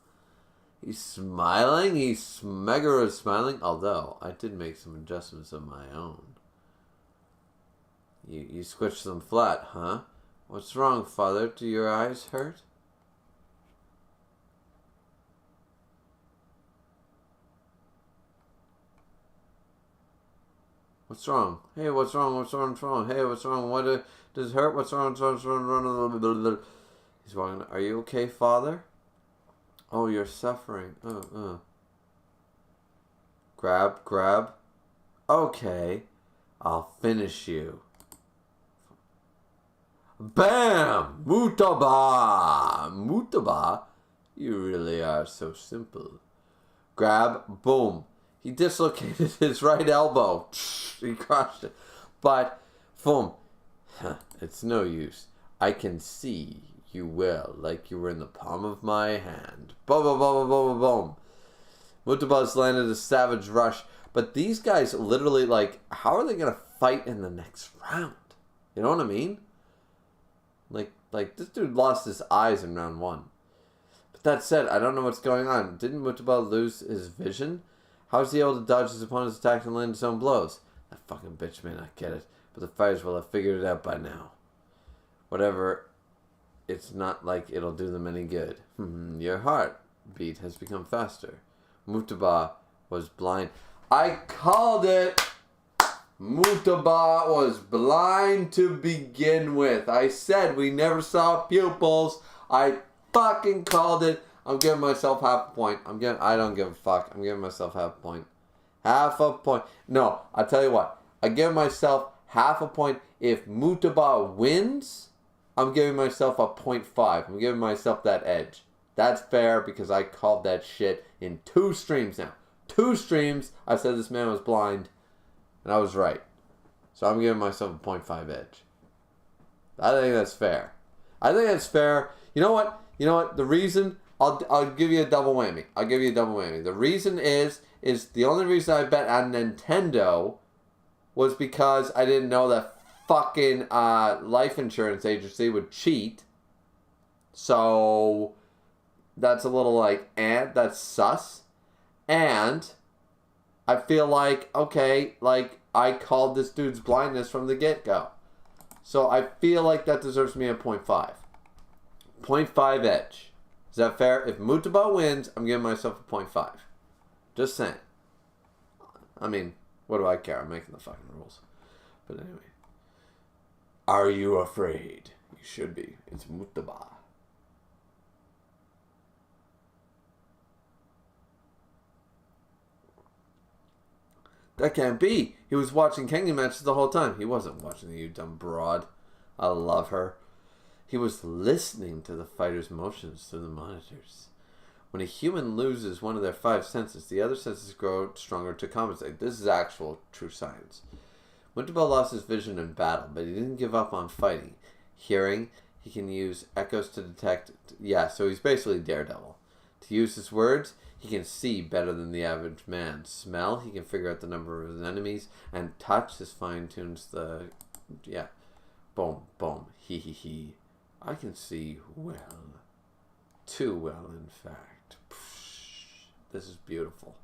He's smiling. Megara is smiling. Although, I did make some adjustments of my own. You squished them flat, huh? What's wrong, father? Do your eyes hurt? What's wrong? Hey, what's wrong? What's wrong? What's wrong? Hey, what's wrong? What does it hurt? What's wrong? What's wrong? What's wrong? He's walking. Are you okay, father? Oh, you're suffering. Grab. Okay, I'll finish you. Bam! Mutaba. You really are so simple. Grab. Boom. He dislocated his right elbow. He crushed it. But, boom. It's no use. I can see you well, like you were in the palm of my hand. Boom, boom, boom, boom, boom, boom. Mutaba's landed a savage rush. But these guys literally, like, how are they going to fight in the next round? You know what I mean? Like this dude lost his eyes in round 1. But that said, I don't know what's going on. Didn't Mutaba lose his vision? How is he able to dodge his opponent's attack and land his own blows? That fucking bitch may not get it, but the fighters will have figured it out by now. Whatever, it's not like it'll do them any good. Your heartbeat has become faster. Mutaba was blind. I called it! Mutaba was blind to begin with. I said we never saw pupils. I fucking called it. I'm giving myself half a point. I don't give a fuck. I'm giving myself half a point. Half a point. No, I'll tell you what. I give myself half a point. If Mutaba wins, I'm giving myself a 0.5. I'm giving myself that edge. That's fair because I called that shit in 2 streams now. 2 streams, I said this man was blind, and I was right. So I'm giving myself a 0.5 edge. I think that's fair. You know what? The reason... I'll give you a double whammy. The reason is the only reason I bet on Nintendo was because I didn't know that fucking life insurance agency would cheat. So that's a little like, that's sus. And I feel like, okay, like I called this dude's blindness from the get-go. So I feel like that deserves me a 0.5. 0.5 edge. Is that fair? If Mutaba wins, I'm giving myself a 0.5. Just saying. I mean, what do I care? I'm making the fucking rules. But anyway. Are you afraid? You should be. It's Mutaba. That can't be. He was watching Kengan matches the whole time. He wasn't watching you dumb broad. I love her. He was listening to the fighters' motions through the monitors. When a human loses one of their 5 senses, the other senses grow stronger to compensate. This is actual true science. Mutaba lost his vision in battle, but he didn't give up on fighting. Hearing, he can use echoes to detect... Yeah, so he's basically Daredevil. To use his words, he can see better than the average man. Smell, he can figure out the number of his enemies. And touch, his fine-tunes the... Yeah. Boom, boom, he. I can see well. Too well, in fact. This is beautiful.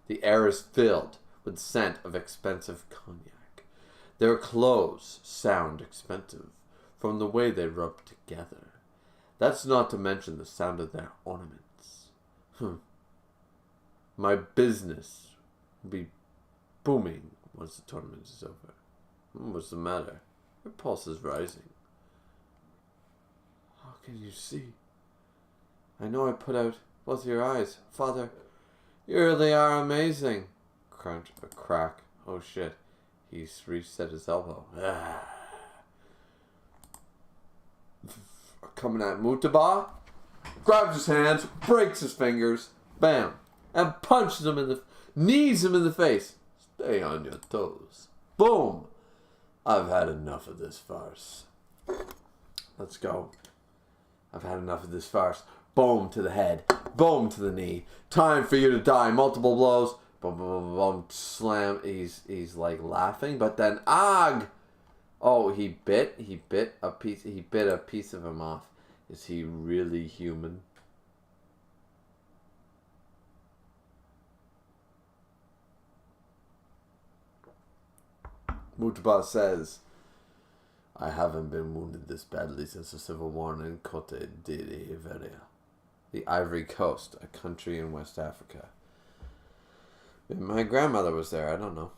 The air is filled with the scent of expensive cognac. Their clothes sound expensive from the way they rub together. That's not to mention the sound of their ornaments. My business will be booming once the tournament is over. What's the matter? Your pulse is rising. How can you see? I know I put out both your eyes. Father, you really are amazing. Crunch, a crack. Oh shit. He's reset his elbow. Coming at Mutaba. Grabs his hands, breaks his fingers. Bam. And punches him in the... knees him in the face. Stay on your toes. Boom. I've had enough of this farce. Let's go. I've had enough of this farce. Boom to the head. Boom to the knee. Time for you to die. Multiple blows. Boom, boom, boom, boom. Slam. He's like laughing, but then Ag. Oh, he bit a piece of him off. Is he really human? Mutaba says, I haven't been wounded this badly since the civil war in Cote d'Ivoire, the Ivory Coast, a country in West Africa. My grandmother was there, I don't know.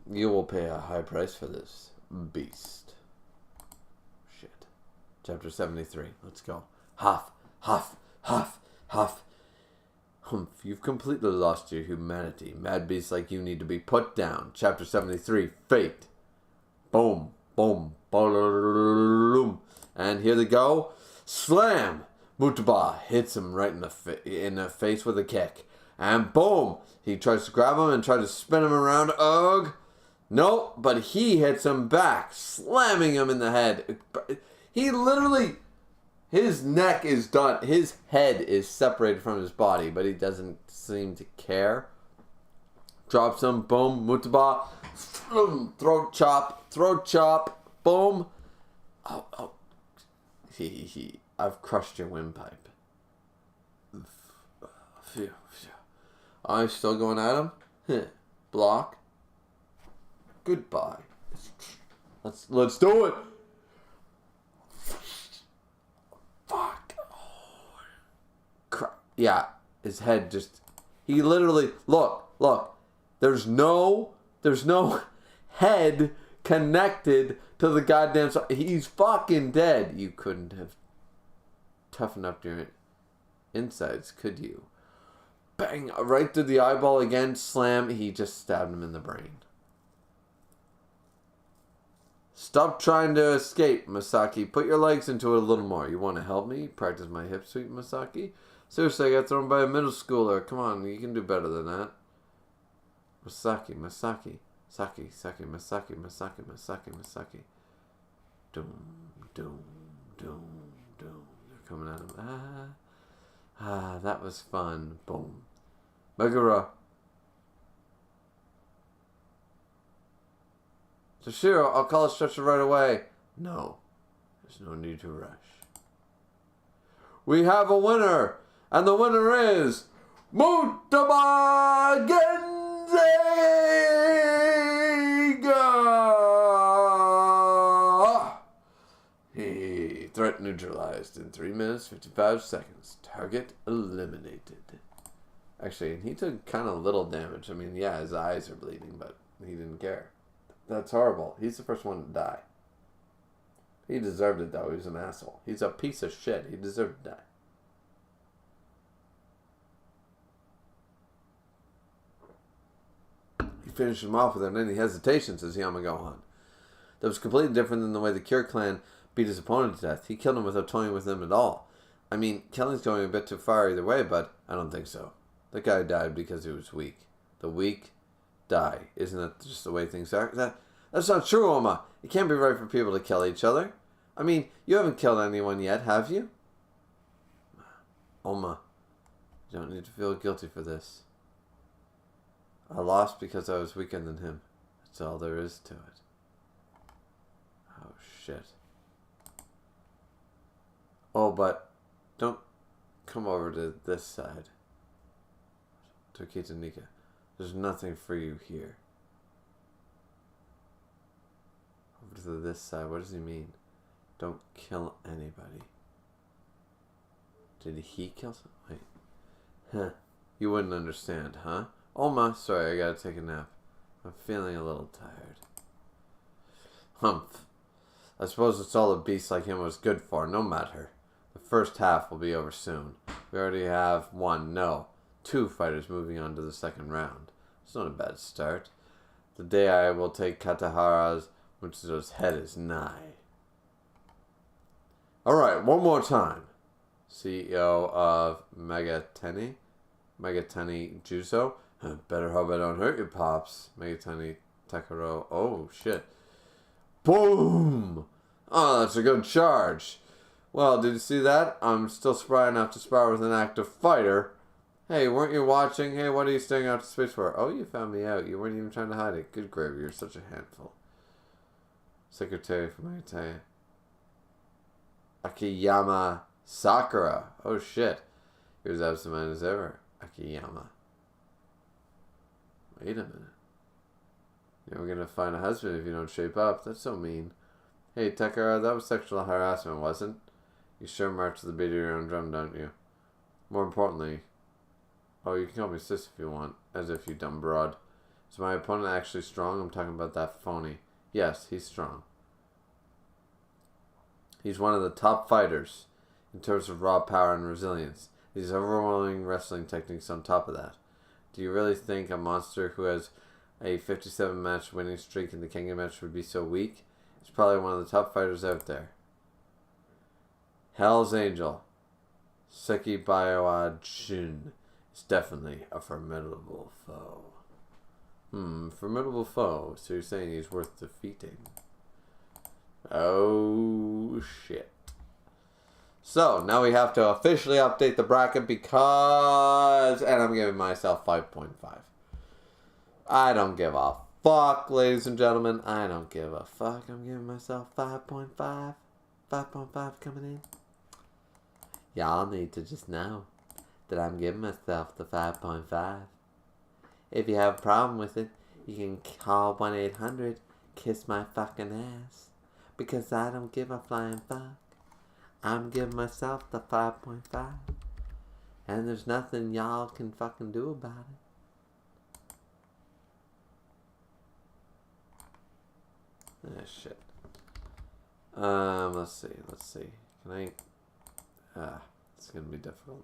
You will pay a high price for this, beast. Shit. Chapter 73, let's go. Huff, huff, huff, huff. Humph, you've completely lost your humanity. Mad beasts like you need to be put down. Chapter 73, Fate. Boom, boom, boom, and here they go. Slam! Mutaba hits him right in the face with a kick. And boom! He tries to grab him and try to spin him around. Ugh! Nope, but he hits him back, slamming him in the head. He literally... His neck is done. His head is separated from his body, but he doesn't seem to care. Drops him. Boom. Mutaba. Throat chop. Boom. Oh. I've crushed your windpipe. Phew. I'm still going at him. Block. Goodbye. Let's do it. Fuck. Oh. Crap. Yeah. His head just... He literally... Look. There's no head connected to the goddamn... He's fucking dead. You couldn't have toughened up your insides, could you? Bang! Right through the eyeball again. Slam. He just stabbed him in the brain. Stop trying to escape, Masaki. Put your legs into it a little more. You want to help me? Practice my hip sweep, Masaki? Seriously, I got thrown by a middle schooler. Come on, you can do better than that. Masaki. Masaki. Doom. They're coming at him. That was fun. Boom. Megara. Toshiro, I'll call a stretcher right away. No. There's no need to rush. We have a winner! And the winner is... Mutaba Genzega! Threat neutralized in 3 minutes, 55 seconds. Target eliminated. Actually, he took kind of little damage. I mean, yeah, his eyes are bleeding, but he didn't care. That's horrible. He's the first one to die. He deserved it, though. He was an asshole. He's a piece of shit. He deserved to die. He finished him off without any hesitation, says Yamagohan. That was completely different than the way the Cure clan beat his opponent to death. He killed him without toying with them at all. I mean, killing's going a bit too far either way, but I don't think so. The guy died because he was weak. The weak die. Isn't that just the way things are? That's not true, Oma. It can't be right for people to kill each other. I mean, you haven't killed anyone yet, have you? Oma, you don't need to feel guilty for this. I lost because I was weaker than him. That's all there is to it. Oh, shit. Oh, but don't come over to this side. Tokita Nika. There's nothing for you here. Over to this side. What does he mean? Don't kill anybody. Did he kill someone? Wait. Huh. You wouldn't understand, huh? Oma, sorry, I gotta take a nap. I'm feeling a little tired. Humph. I suppose it's all a beast like him was good for. No matter. The first half will be over soon. We already have 2 fighters moving on to the second round. It's not a bad start. The day I will take Katahara's Mutsudo's head is nigh. Alright, one more time. CEO of Megateni Juso. Better hope I don't hurt you, Pops. Megateni Takaro. Oh, shit. Boom! Oh, that's a good charge. Well, did you see that? I'm still spry enough to spar with an active fighter. Hey, weren't you watching? Hey, what are you staying out to space for? Oh, you found me out. You weren't even trying to hide it. Good Griever, you're such a handful. Secretary from Itaya. Akiyama Sakura. Oh shit. You're as absent-minded as ever, Akiyama. Wait a minute. You're gonna find a husband if you don't shape up. That's so mean. Hey, Takara, that was sexual harassment, wasn't? You sure march to the beat of your own drum, don't you? More importantly, oh, you can call me sis if you want, as if you dumb broad. Is my opponent actually strong? I'm talking about that phony. Yes, he's strong. He's one of the top fighters in terms of raw power and resilience. These overwhelming wrestling techniques on top of that. Do you really think a monster who has a 57 match winning streak in the Kengan match would be so weak? He's probably one of the top fighters out there. Hell's Angel, Seki Bioa Jin, is definitely a formidable foe. Formidable foe. So you're saying he's worth defeating? Oh shit. So now we have to officially update the bracket because, and I'm giving myself 5.5. I don't give a fuck, ladies and gentlemen. I don't give a fuck. I'm giving myself 5.5. 5.5 coming in. Y'all need to just know that I'm giving myself the 5.5. If you have a problem with it, you can call 1-800-KISS MY FUCKING ASS. Because I don't give a flying fuck. I'm giving myself the 5.5. And there's nothing y'all can fucking do about it. Ah, shit. Let's see. Can I... it's gonna be difficult.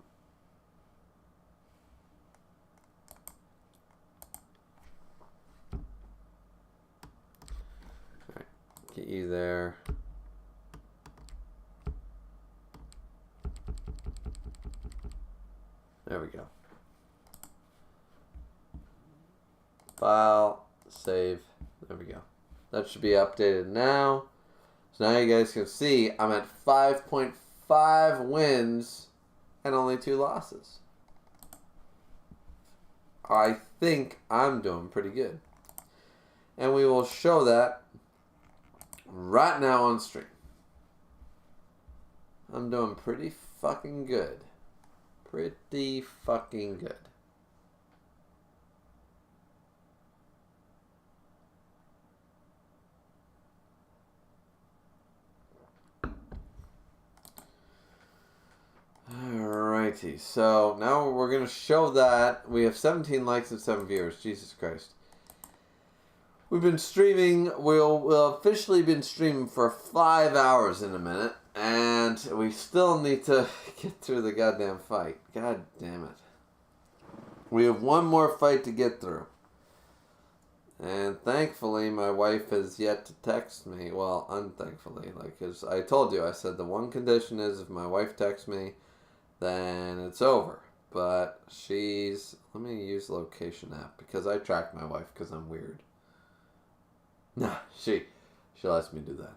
Alright, get you there. There we go. File, save, there we go. That should be updated now. So now you guys can see I'm at 5.5 wins and only 2 losses. I think I'm doing pretty good. And we will show that right now on stream. I'm doing pretty fucking good. Pretty fucking good. Alrighty, so now we're going to show that we have 17 likes and 7 viewers. Jesus Christ. We've been streaming, we'll officially been streaming for 5 hours in a minute, and we still need to get through the goddamn fight. God damn it. We have one more fight to get through. And thankfully, my wife has yet to text me. Well, unthankfully, like, as I told you, I said the one condition is if my wife texts me, then it's over. But she's... Let me use the location app, because I track my wife, because I'm weird. Nah, she lets me do that.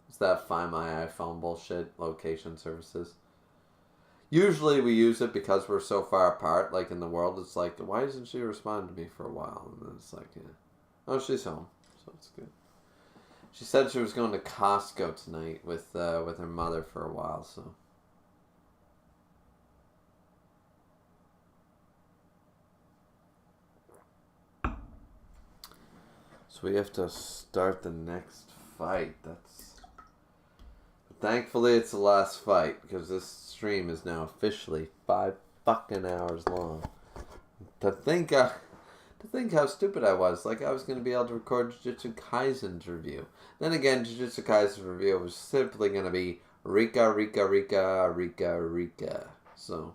It's that Find My iPhone bullshit, location services. Usually we use it because we're so far apart, like in the world. It's like, why doesn't she respond to me for a while? And then it's like, yeah. Oh, she's home, so it's good. She said she was going to Costco tonight with her mother for a while, so. So we have to start the next fight. Thankfully, it's the last fight, because this stream is now officially 5 fucking hours long. To think how stupid I was. Like, I was going to be able to record Jujutsu Kaisen's review. Then again, Jujutsu Kaisen's review was simply going to be Rika. So,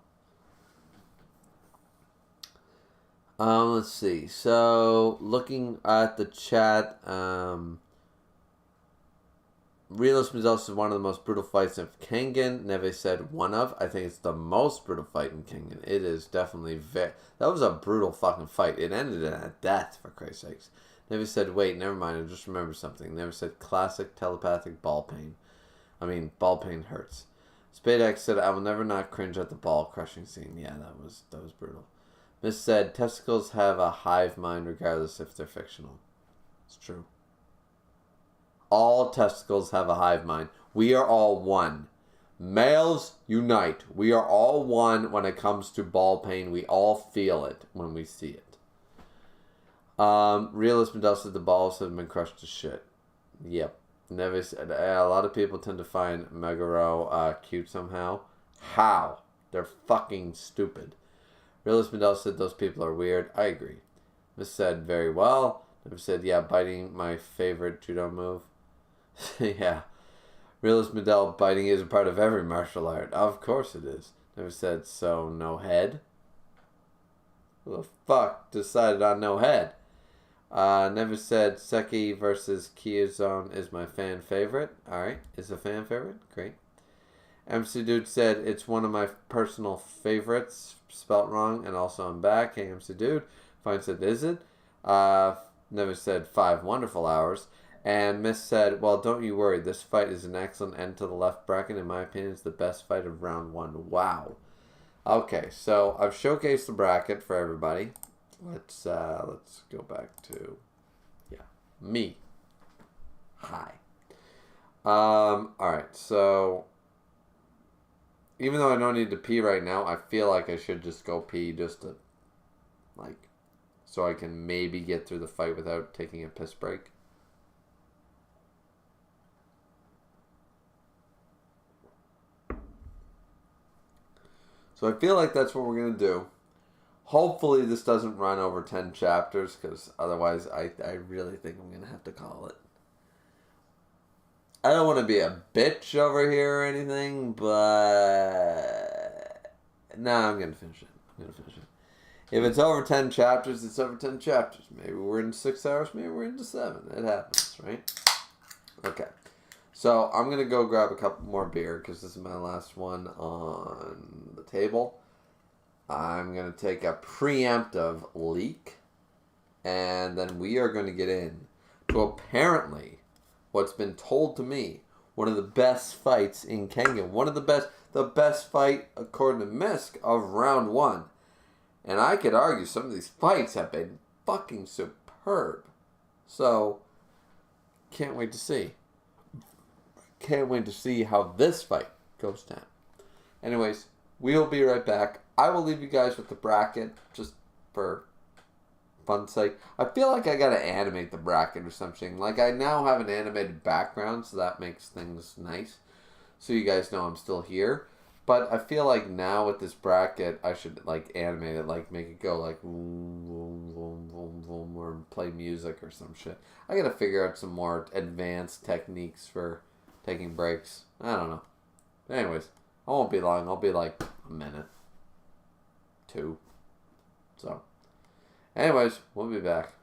let's see. So, looking at the chat, Realist Results is one of the most brutal fights of Kengan. Neve said one of. I think it's the most brutal fight in Kengan. It is definitely that was a brutal fucking fight. It ended in a death, for Christ's sakes. Neve said, wait, never mind. I just remembered something. Neve said, classic telepathic ball pain. I mean, ball pain hurts. Spadex said, I will never not cringe at the ball crushing scene. Yeah, that was brutal. Miss said, testicles have a hive mind regardless if they're fictional. It's true. All testicles have a hive mind. We are all one. Males unite. We are all one when it comes to ball pain. We all feel it when we see it. Realist Medell said the balls have been crushed to shit. Yep. Never said. A lot of people tend to find Megaro cute somehow. How? They're fucking stupid. Realist Medell said those people are weird. I agree. Miss said very well. Never said, yeah, biting my favorite judo move. Yeah. Realist Medell, biting is a part of every martial art. Of course it is. Never said, so no head? Who the fuck decided on no head? Never said Seki versus Kiyazone is my fan favorite. Alright, is a fan favorite? Great. MC Dude said it's one of my personal favorites. Spelt wrong, and also I'm back. Hey, MC Dude. Fine said, is it? Never said 5 wonderful hours. And Miss said, well, don't you worry. This fight is an excellent end to the left bracket. In my opinion, it's the best fight of round 1. Wow. Okay, so I've showcased the bracket for everybody. Let's go back to, me. Hi. Alright, so even though I don't need to pee right now, I feel like I should just go pee just to, so I can maybe get through the fight without taking a piss break. So I feel like that's what we're going to do. Hopefully this doesn't run over 10 chapters, because otherwise I really think I'm going to have to call it. I don't want to be a bitch over here or anything, but I'm going to finish it. If it's over 10 chapters, it's over 10 chapters. Maybe we're in 6 hours, maybe we're into 7. It happens, right? Okay. So I'm going to go grab a couple more beer because this is my last one on the table. I'm going to take a preemptive leak. And then we are going to get in to apparently what's been told to me, one of the best fights in Kengan. The best fight, according to Misk, of round 1. And I could argue some of these fights have been fucking superb. So, can't wait to see. Can't wait to see how this fight goes down. Anyways, we'll be right back. I will leave you guys with the bracket just for fun's sake. I feel like I gotta animate the bracket or something. Like, I now have an animated background, so that makes things nice. So you guys know I'm still here. But I feel like now with this bracket, I should, animate it, make it go, boom, boom, boom, boom, boom, or play music or some shit. I gotta figure out some more advanced techniques for taking breaks. I don't know. Anyways, I won't be long. I'll be a minute. 2. So, anyways, we'll be back.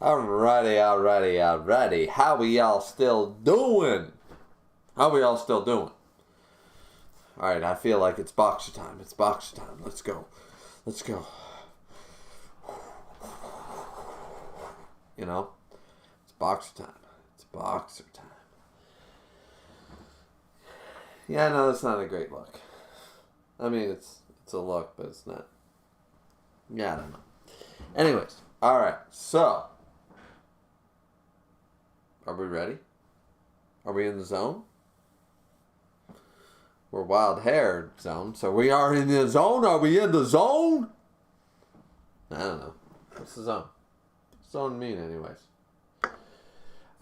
Alrighty. How we all still doing? Alright, I feel like it's boxer time. Let's go. You know? It's boxer time. Yeah, no, that's not a great look. I mean, it's a look, but it's not. Yeah, I don't know. Anyways, alright, so. Are we ready? Are we in the zone? We're wild hair zone, so we are in the zone? Are we in the zone? I don't know. What's the zone? What's zone mean, anyways?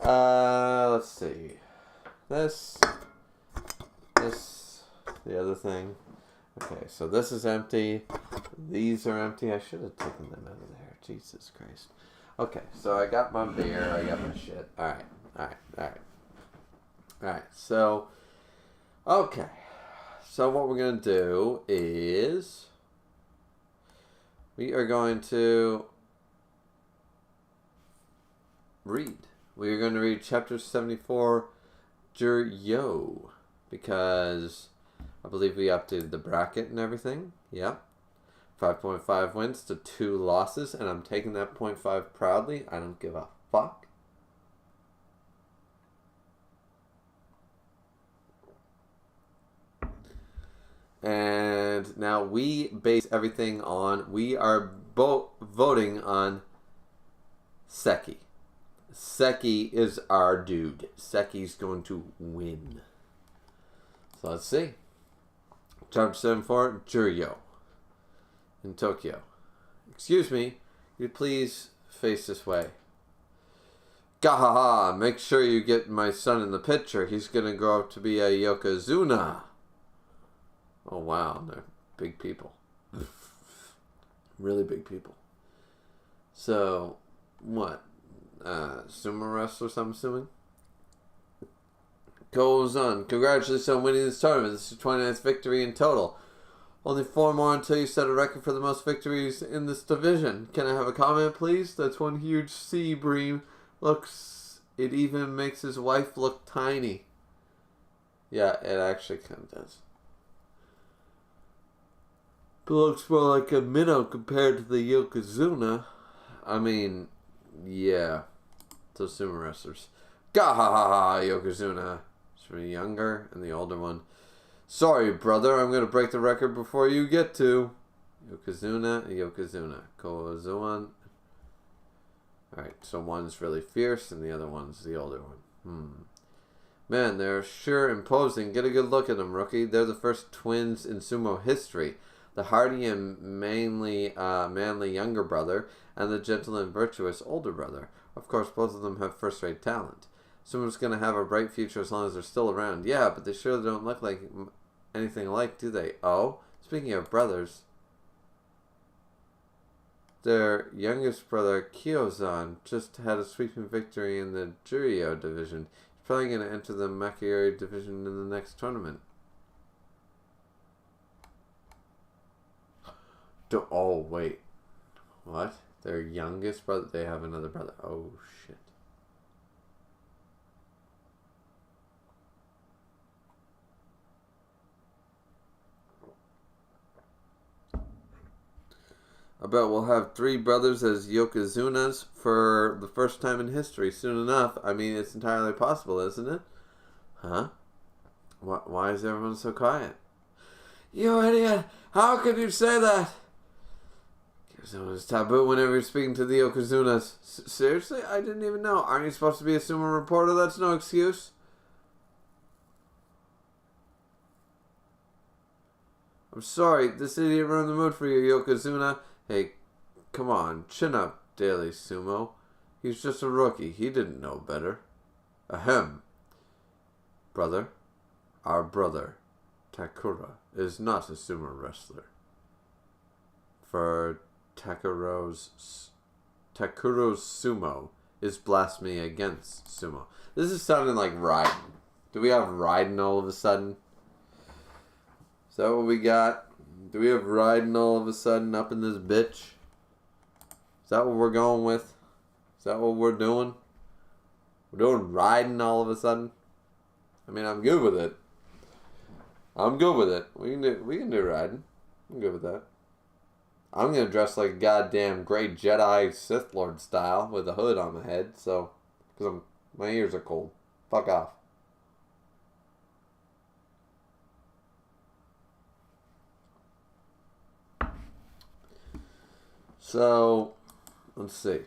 Let's see. This, the other thing. Okay, so this is empty. These are empty. I should have taken them out of there. Jesus Christ. Okay, so I got my beer. I got my shit. Alright. So, okay. So what we're going to do is we are going to read. We are going to read chapter 74, Jur-Yo, because I believe we updated the bracket and everything. Yep. 5.5 wins to 2 losses, and I'm taking that 0.5 proudly. I don't give a fuck. And now we base everything on, we are voting on Seki. Seki is our dude. Seki's going to win. So let's see. Chapter 74, Jur-Yo in Tokyo. Excuse me, could you please face this way? Gahaha, make sure you get my son in the picture. He's going to grow up to be a Yokozuna. Oh wow, they're big people. Really big people. So, what? Sumo wrestlers, I'm assuming? Goes on. Congratulations on winning this tournament. This is your 29th victory in total. Only 4 more until you set a record for the most victories in this division. Can I have a comment, please? That's one huge sea bream. It even makes his wife look tiny. Yeah, it actually kind of does. But looks more like a minnow compared to the Yokozuna. I mean, yeah. Those sumo wrestlers. Gahaha, Yokozuna. It's for the younger and the older one. Sorry, brother. I'm going to break the record before you get to. Yokozuna. Kozuan. Alright, so one's really fierce and the other one's the older one. Man, they're sure imposing. Get a good look at them, rookie. They're the first twins in sumo history. The hardy and manly younger brother, and the gentle and virtuous older brother. Of course, both of them have first-rate talent. Someone's going to have a bright future as long as they're still around. Yeah, but they surely don't look like anything alike, do they? Oh, speaking of brothers, their youngest brother, Kiyozan, just had a sweeping victory in the Jur-Yo division. He's probably going to enter the Makieri division in the next tournament. Oh, wait. What? Their youngest brother? They have another brother. Oh, shit. I bet we'll have 3 brothers as Yokozunas for the first time in history soon enough. I mean, it's entirely possible, isn't it? Huh? Why is everyone so quiet? You idiot! How could you say that? It's taboo whenever you're speaking to the Yokozunas. Seriously? I didn't even know. Aren't you supposed to be a sumo reporter? That's no excuse. I'm sorry. This idiot ruined the mood for you, Yokozuna. Hey, come on. Chin up, Daily Sumo. He's just a rookie. He didn't know better. Ahem. Brother, our brother, Takura, is not a sumo wrestler. For Takuro's sumo is blasphemy against sumo. This is sounding like Raiden. Do we have Raiden all of a sudden? Is that what we got? Do we have Raiden all of a sudden up in this bitch? Is that what we're going with? Is that what we're doing? We're doing riding all of a sudden? I mean, I'm good with it. I'm good with it. We can do riding. I'm good with that. I'm gonna dress like a goddamn great Jedi Sith Lord style with a hood on my head, so because my ears are cold. Fuck off. So, let's see.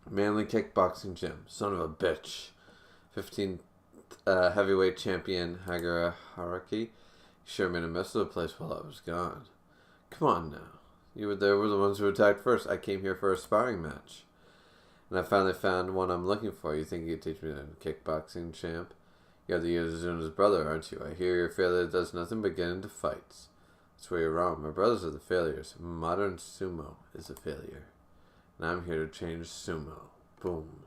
Manly Kickboxing Gym. Son of a bitch. 15th heavyweight champion Hagara Haraki. Sure made a mess of the place while I was gone. Come on now. You were the ones who attacked first. I came here for a sparring match. And I finally found one I'm looking for. You think you could teach me to kickboxing, champ? You're the Yokozuna's brother, aren't you? I hear your failure does nothing but get into fights. That's where you're wrong. My brothers are the failures. Modern sumo is a failure. And I'm here to change sumo. Boom.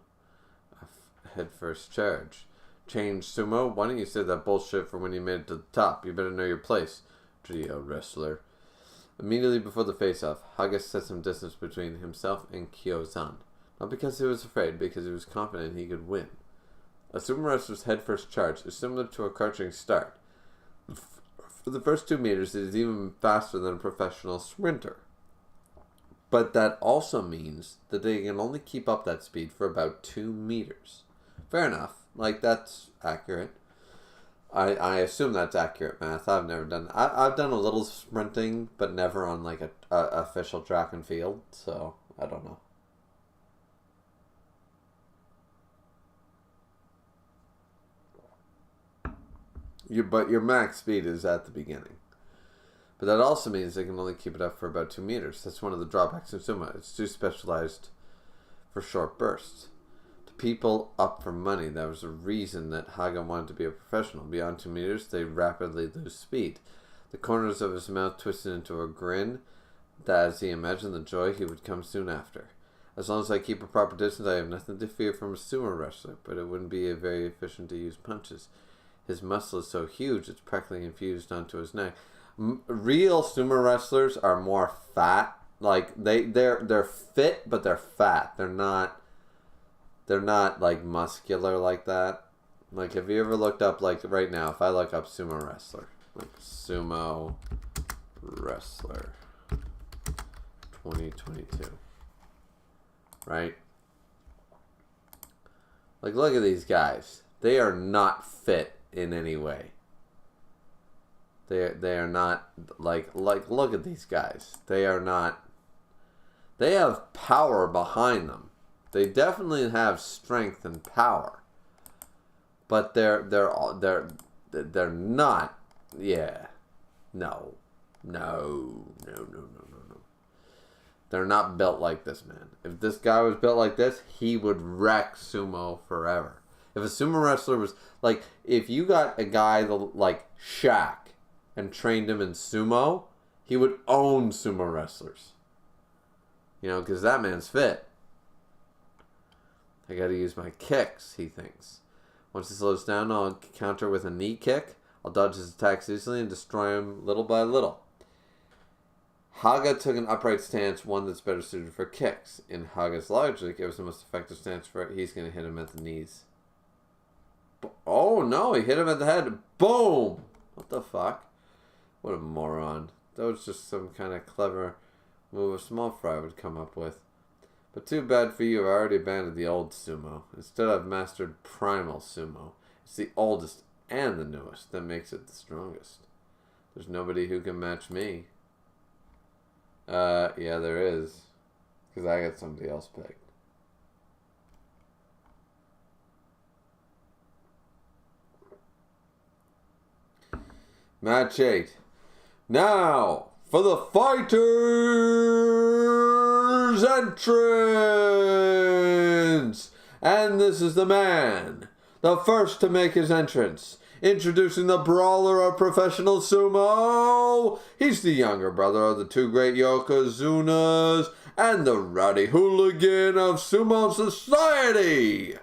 Head first charge. Change sumo? Why don't you say that bullshit for when you made it to the top? You better know your place, trio wrestler. Immediately before the face-off, Haga set some distance between himself and Kyo-san. Not because he was afraid, because he was confident he could win. A sumo wrestler's head-first charge is similar to a crouching start. For the first 2 meters, it is even faster than a professional sprinter. But that also means that they can only keep up that speed for about 2 meters. Fair enough. Like, that's accurate. I assume that's accurate math. I've never done... I've done a little sprinting, but never on, like, a official track and field. So, I don't know. But your max speed is at the beginning. But that also means they can only keep it up for about 2 meters. That's one of the drawbacks in sumo. It's too specialized for short bursts. To people up for money, that was the reason that Haga wanted to be a professional. Beyond 2 meters, they rapidly lose speed. The corners of his mouth twisted into a grin that as he imagined the joy, he would come soon after. As long as I keep a proper distance, I have nothing to fear from a sumo wrestler, but it wouldn't be very efficient to use punches. His muscle is so huge, it's practically infused onto his neck. Real sumo wrestlers are more fat. Like they're fit, but they're fat. They're not like muscular like that. Like, have you ever looked up, like right now, if I look up sumo wrestler, like sumo wrestler 2022, right? Like, look at these guys. They are not fit in any way. They are not like look at these guys. They are not. They have power behind them. They definitely have strength and power. But they're not. Yeah. No. They're not built like this, man. If this guy was built like this, he would wreck sumo forever. If a sumo wrestler was like, if you got a guy like Shaq and trained him in sumo, he would own sumo wrestlers. You know, because that man's fit. I gotta use my kicks, he thinks. Once he slows down, I'll counter with a knee kick. I'll dodge his attacks easily and destroy him little by little. Haga took an upright stance, one that's better suited for kicks. In Haga's logic, it was the most effective stance for it. He's gonna hit him at the knees. Oh no, he hit him at the head. Boom! What the fuck? What a moron. That was just some kind of clever move a small fry would come up with. But too bad for you, I've already abandoned the old sumo. Instead, I've mastered primal sumo. It's the oldest and the newest that makes it the strongest. There's nobody who can match me. Yeah, there is. Because I got somebody else picked. Match 8. Now, for the fighters' entrance! And this is the man, the first to make his entrance. Introducing the brawler of professional sumo. He's the younger brother of the two great Yokozunas and the rowdy hooligan of sumo society.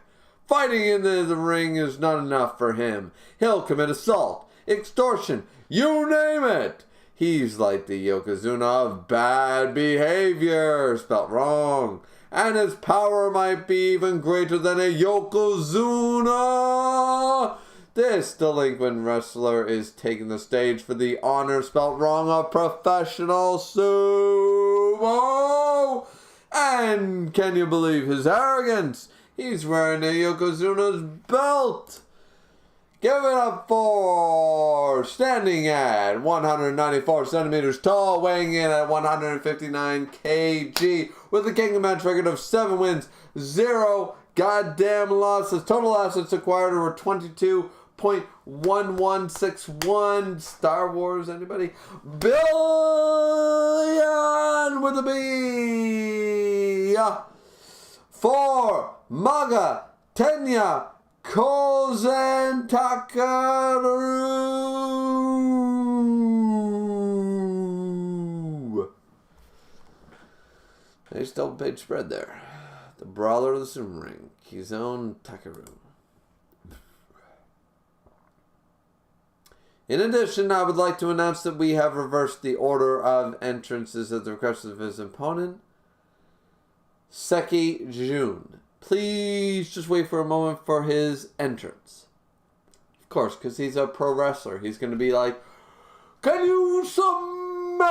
Fighting in the ring is not enough for him. He'll commit assault, extortion, you name it. He's like the Yokozuna of bad behavior, spelt wrong. and his power might be even greater than a Yokozuna. This delinquent wrestler is taking the stage for the honor spelt wrong of professional sumo. And can you believe his arrogance? He's wearing a Yokozuna's belt. Give it up for standing at 194 centimeters tall, weighing in at 159 kg, with a Kengan match record of 7 wins, 0 goddamn losses. Total assets acquired were 22.1161 Star Wars, anybody? Billion with a B. For Maga Tenya Kozen Takaru. Nice double page spread there. The brawler of the sumo ring, Kizone Takaru. In addition, I would like to announce that we have reversed the order of entrances at the request of his opponent, Seki Jun. Please just wait for a moment for his entrance. Of course, because he's a pro wrestler. He's going to be like, can you submit?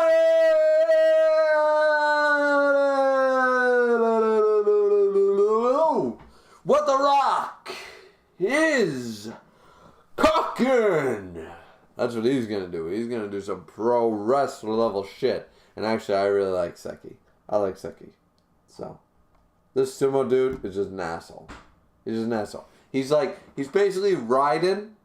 What the Rock is cooking. That's what he's going to do. He's going to do some pro wrestler level shit. And actually, I really like Seki. I like Seki. So, this sumo dude is just an asshole. He's just an asshole. He's basically riding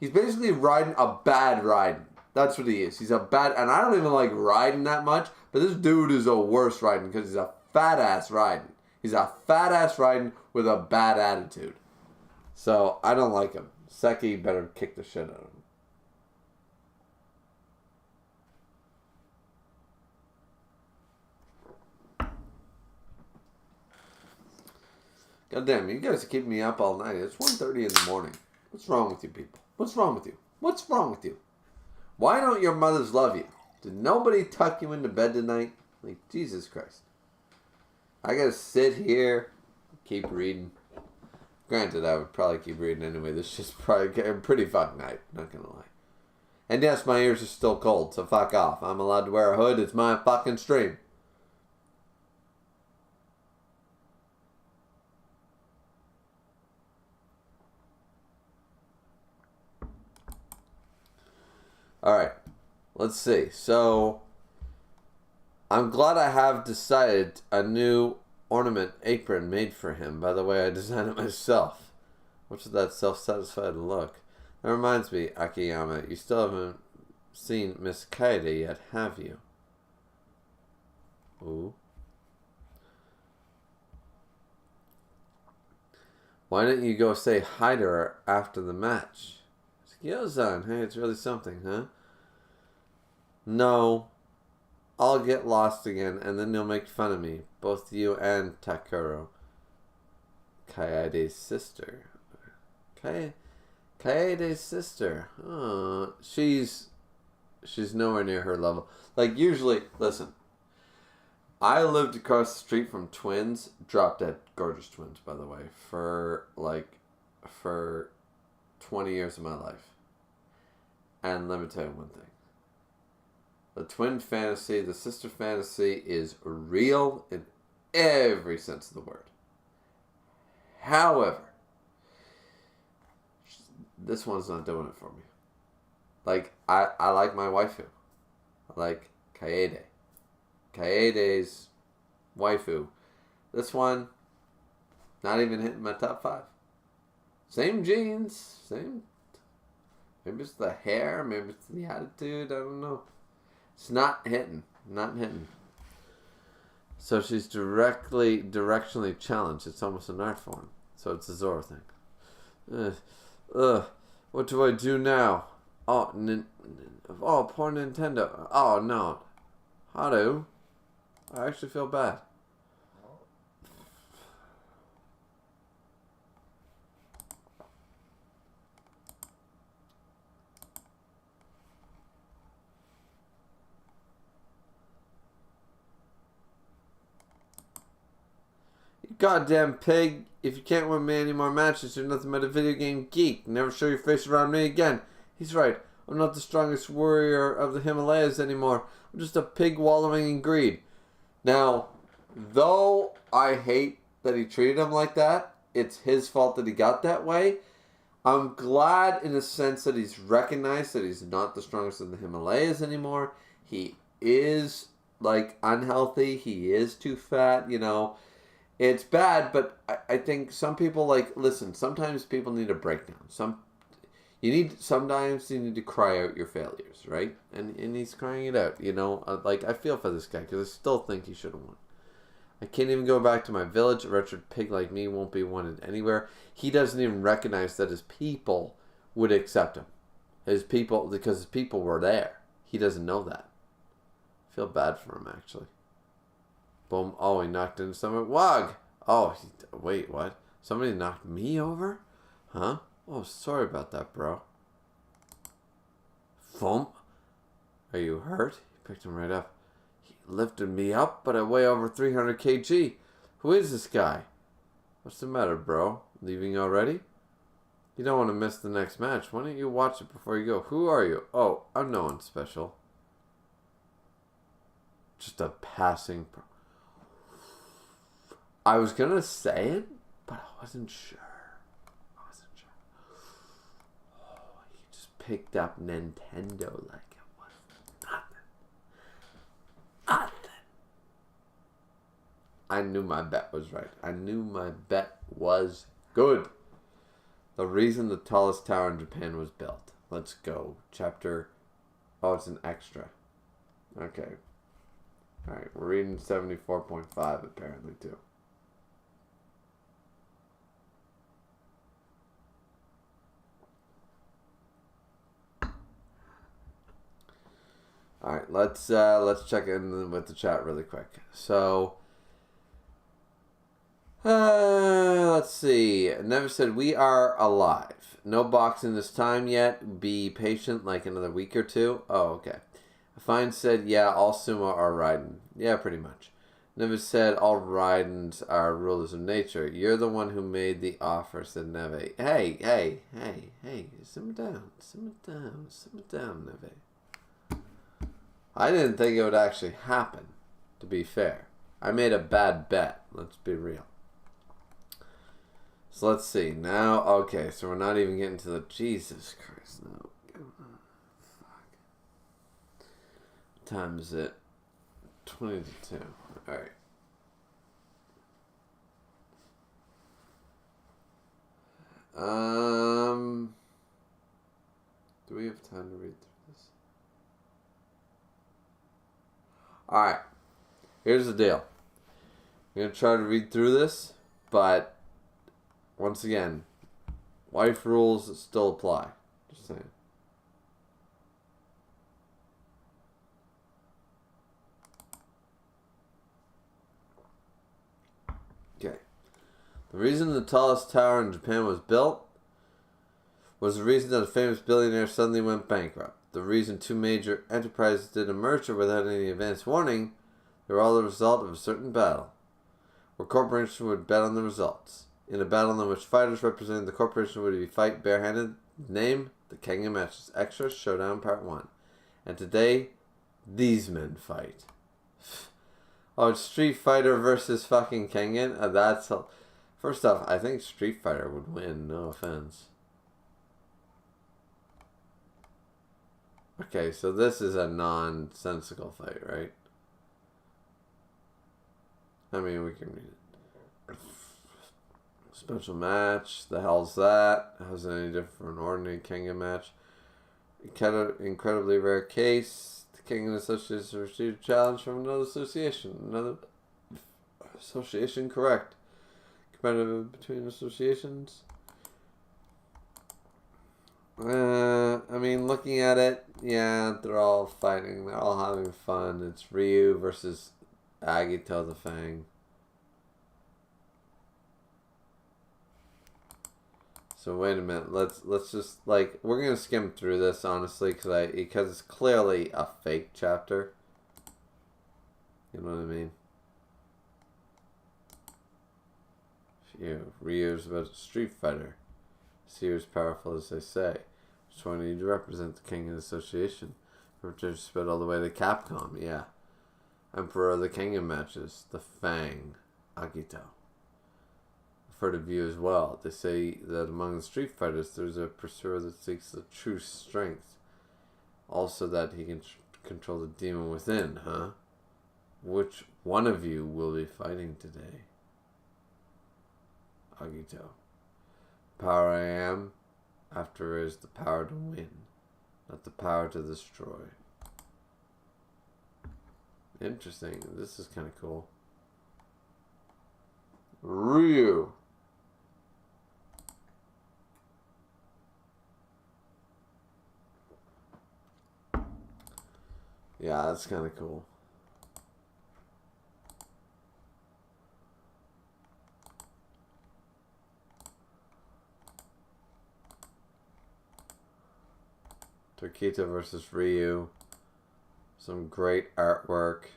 a bad riding. That's what he is. He's a bad, and I don't even like riding that much, but this dude is a worse riding because he's a fat ass riding. He's a fat ass riding with a bad attitude. So, I don't like him. Seki better kick the shit out of him. God damn, you guys are keeping me up all night. It's 1:30 in the morning. What's wrong with you people? What's wrong with you? What's wrong with you? Why don't your mothers love you? Did nobody tuck you into bed tonight? Like, Jesus Christ. I gotta sit here, keep reading. Granted, I would probably keep reading anyway. This is probably a pretty fucking night, not gonna lie. And yes, my ears are still cold, so fuck off. I'm allowed to wear a hood. It's my fucking stream. Alright, let's see. So, I'm glad I have decided a new ornament apron made for him. By the way, I designed it myself. What's that self-satisfied look? That reminds me, Akiyama, you still haven't seen Miss Kaede yet, have you? Ooh. Why didn't you go say hi to her after the match? Yo-san, hey, it's really something, huh? No. I'll get lost again, and then you'll make fun of me. Both you and Takuro. Kaede's sister. Kaede's sister. Oh, she's nowhere near her level. Like, usually, listen. I lived across the street from twins. Drop dead gorgeous twins, by the way. For 20 years of my life. And let me tell you one thing. The twin fantasy, the sister fantasy is real in every sense of the word. However, this one's not doing it for me. Like, I like my waifu. I like Kaede. Kaede's waifu. This one, not even hitting my top 5. Same jeans, same. Maybe it's the hair, maybe it's the attitude, I don't know. It's not hitting. Not hitting. So she's directionally challenged. It's almost an art form. So it's a Zoro thing. What do I do now? Oh, poor Nintendo. Oh, no. How do? I actually feel bad. You goddamn pig. If you can't win me any more matches, you're nothing but a video game geek. Never show your face around me again. He's right. I'm not the strongest warrior of the Himalayas anymore. I'm just a pig wallowing in greed. Now, though I hate that he treated him like that, it's his fault that he got that way. I'm glad in a sense that he's recognized that he's not the strongest in the Himalayas anymore. He is, like, unhealthy. He is too fat, you know. It's bad, but I think some people, like, listen, sometimes people need a breakdown. Sometimes you need to cry out your failures, right? And he's crying it out, you know. Like, I feel for this guy because I still think he should have won. I can't even go back to my village. A wretched pig like me won't be wanted anywhere. He doesn't even recognize that his people would accept him. Because his people were there. He doesn't know that. I feel bad for him, actually. Boom. Oh, he knocked into someone. Wog! Oh, wait, what? Somebody knocked me over? Huh? Oh, sorry about that, bro. Thump. Are you hurt? He picked him right up. He lifted me up, but I weigh over 300 kg. Who is this guy? What's the matter, bro? Leaving already? You don't want to miss the next match. Why don't you watch it before you go? Who are you? Oh, I'm no one special. Just a passing... I was going to say it, but I wasn't sure. Oh, you just picked up Nintendo like it was nothing. Nothing. I knew my bet was right. I knew my bet was good. The reason the tallest tower in Japan was built. Let's go. Chapter... Oh, it's an extra. Okay. Alright, we're reading 74.5 apparently, too. Alright, let's check in with the chat really quick. So, let's see. Never said, we are alive. No boxing this time yet. Be patient, like another week or two. Oh, okay. Fine said, yeah, all sumo are riding. Yeah, pretty much. Never said all ridings are rulers of nature. You're the one who made the offer, said Neve. Hey, simmer down, Neve. I didn't think it would actually happen, to be fair. I made a bad bet, let's be real. So let's see. Now, okay, so we're not even getting to the... Jesus Christ, no. Fuck. What time is it? 20 to 2. Alright. Do we have time to read through this? Alright. Here's the deal. I'm going to try to read through this, but once again, wife rules still apply. Just saying. Okay. The reason the tallest tower in Japan was built was the reason that a famous billionaire suddenly went bankrupt. The reason two major enterprises did a merger without any advance warning, they were all the result of a certain battle, where corporations would bet on the results. In a battle in which fighters representing the corporation would fight barehanded, name the Kengan matches. Extra Showdown Part 1. And today, these men fight. Oh, it's Street Fighter versus fucking Kengan? That's... First off, I think Street Fighter would win, no offense. Okay, so this is a nonsensical fight, right? I mean, we can read it. Special match. The hell's that? How's it any different from an ordinary Kengan match? Incredibly rare case. The Kengan Association received a challenge from another association. Another association, correct. Competitive between associations. I mean, looking at it, yeah, they're all fighting. They're all having fun. It's Ryu versus Agito the Fang. So wait a minute. Let's just, like, we're gonna skim through this honestly because it's clearly a fake chapter. You know what I mean? Ryu's about a street fighter. Is he as powerful as they say? Which one need to represent the Kengan Association? Return spread all the way to Capcom, yeah. Emperor of the Kengan matches, the Fang, Agito. For the view as well, they say that among the street fighters, there's a pursuer that seeks the true strength. Also that he can control the demon within, huh? Which one of you will be fighting today? Agito. Power I am, after is the power to win, not the power to destroy. Interesting. This is kind of cool. Ryu. Yeah, that's kind of cool. Tokita versus Ryu. Some great artwork.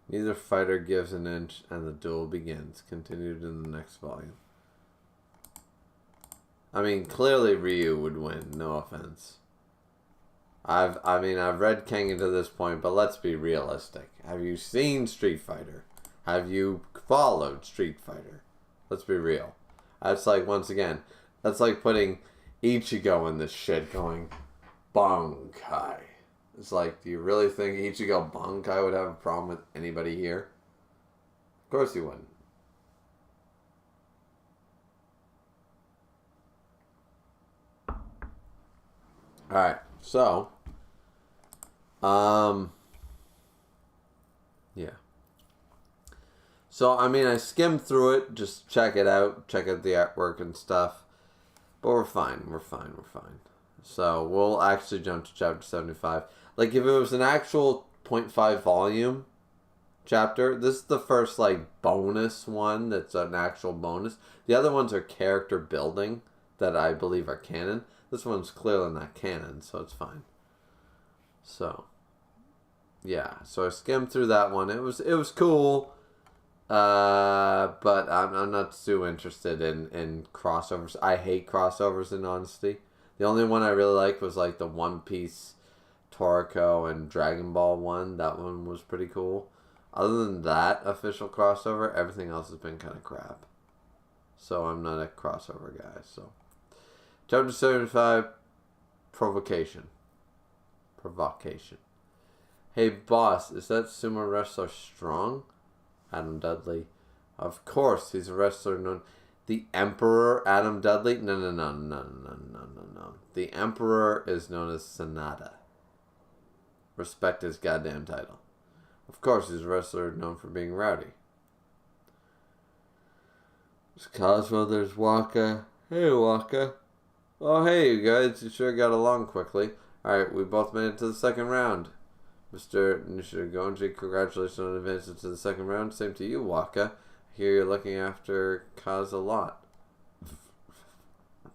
Neither fighter gives an inch and the duel begins. Continued in the next volume. I mean, clearly Ryu would win, no offense. I've read Kengan to this point, but let's be realistic. Have you seen Street Fighter? Have you followed Street Fighter? Let's be real. That's like, once again, that's like putting Ichigo in this shit going, Bankai. It's like, do you really think Ichigo Bankai would have a problem with anybody here? Of course he wouldn't. Alright, so, yeah. So, I mean, I skimmed through it, just check it out, check out the artwork and stuff, but we're fine. So, we'll actually jump to chapter 75. Like, if it was an actual 0.5 volume chapter, this is the first, like, bonus one that's an actual bonus. The other ones are character building that I believe are canon. This one's clearly not canon, so it's fine. So, yeah. So I skimmed through that one. It was cool, but I'm not too interested in crossovers. I hate crossovers, in honesty. The only one I really liked was like the One Piece, Toriko, and Dragon Ball one. That one was pretty cool. Other than that official crossover, everything else has been kind of crap. So I'm not a crossover guy, so. Chapter 75, Provocation. Hey boss, is that sumo wrestler strong? Adam Dudley. Of course, he's a wrestler known... The Emperor Adam Dudley? No. The Emperor is known as Sanada. Respect his goddamn title. Of course, he's a wrestler known for being rowdy. There's Cosmo, there's Waka. Hey Waka. Oh, hey, you guys. You sure got along quickly. Alright, we both made it to the second round. Mr. Nishigonji, congratulations on advancing to the second round. Same to you, Waka. I hear you're looking after Kaz a lot.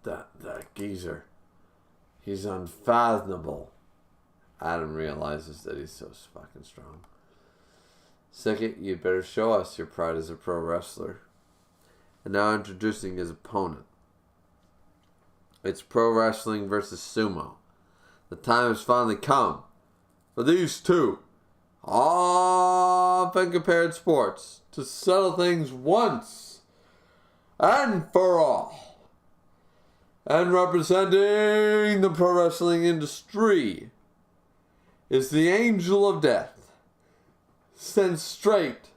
That geezer. He's unfathomable. Adam realizes that he's so fucking strong. Second, you'd better show us your pride as a pro wrestler. And now introducing his opponent. It's pro wrestling versus sumo. The time has finally come for these two off-and-compared sports to settle things once and for all. And representing the pro wrestling industry is the Angel of Death, sent straight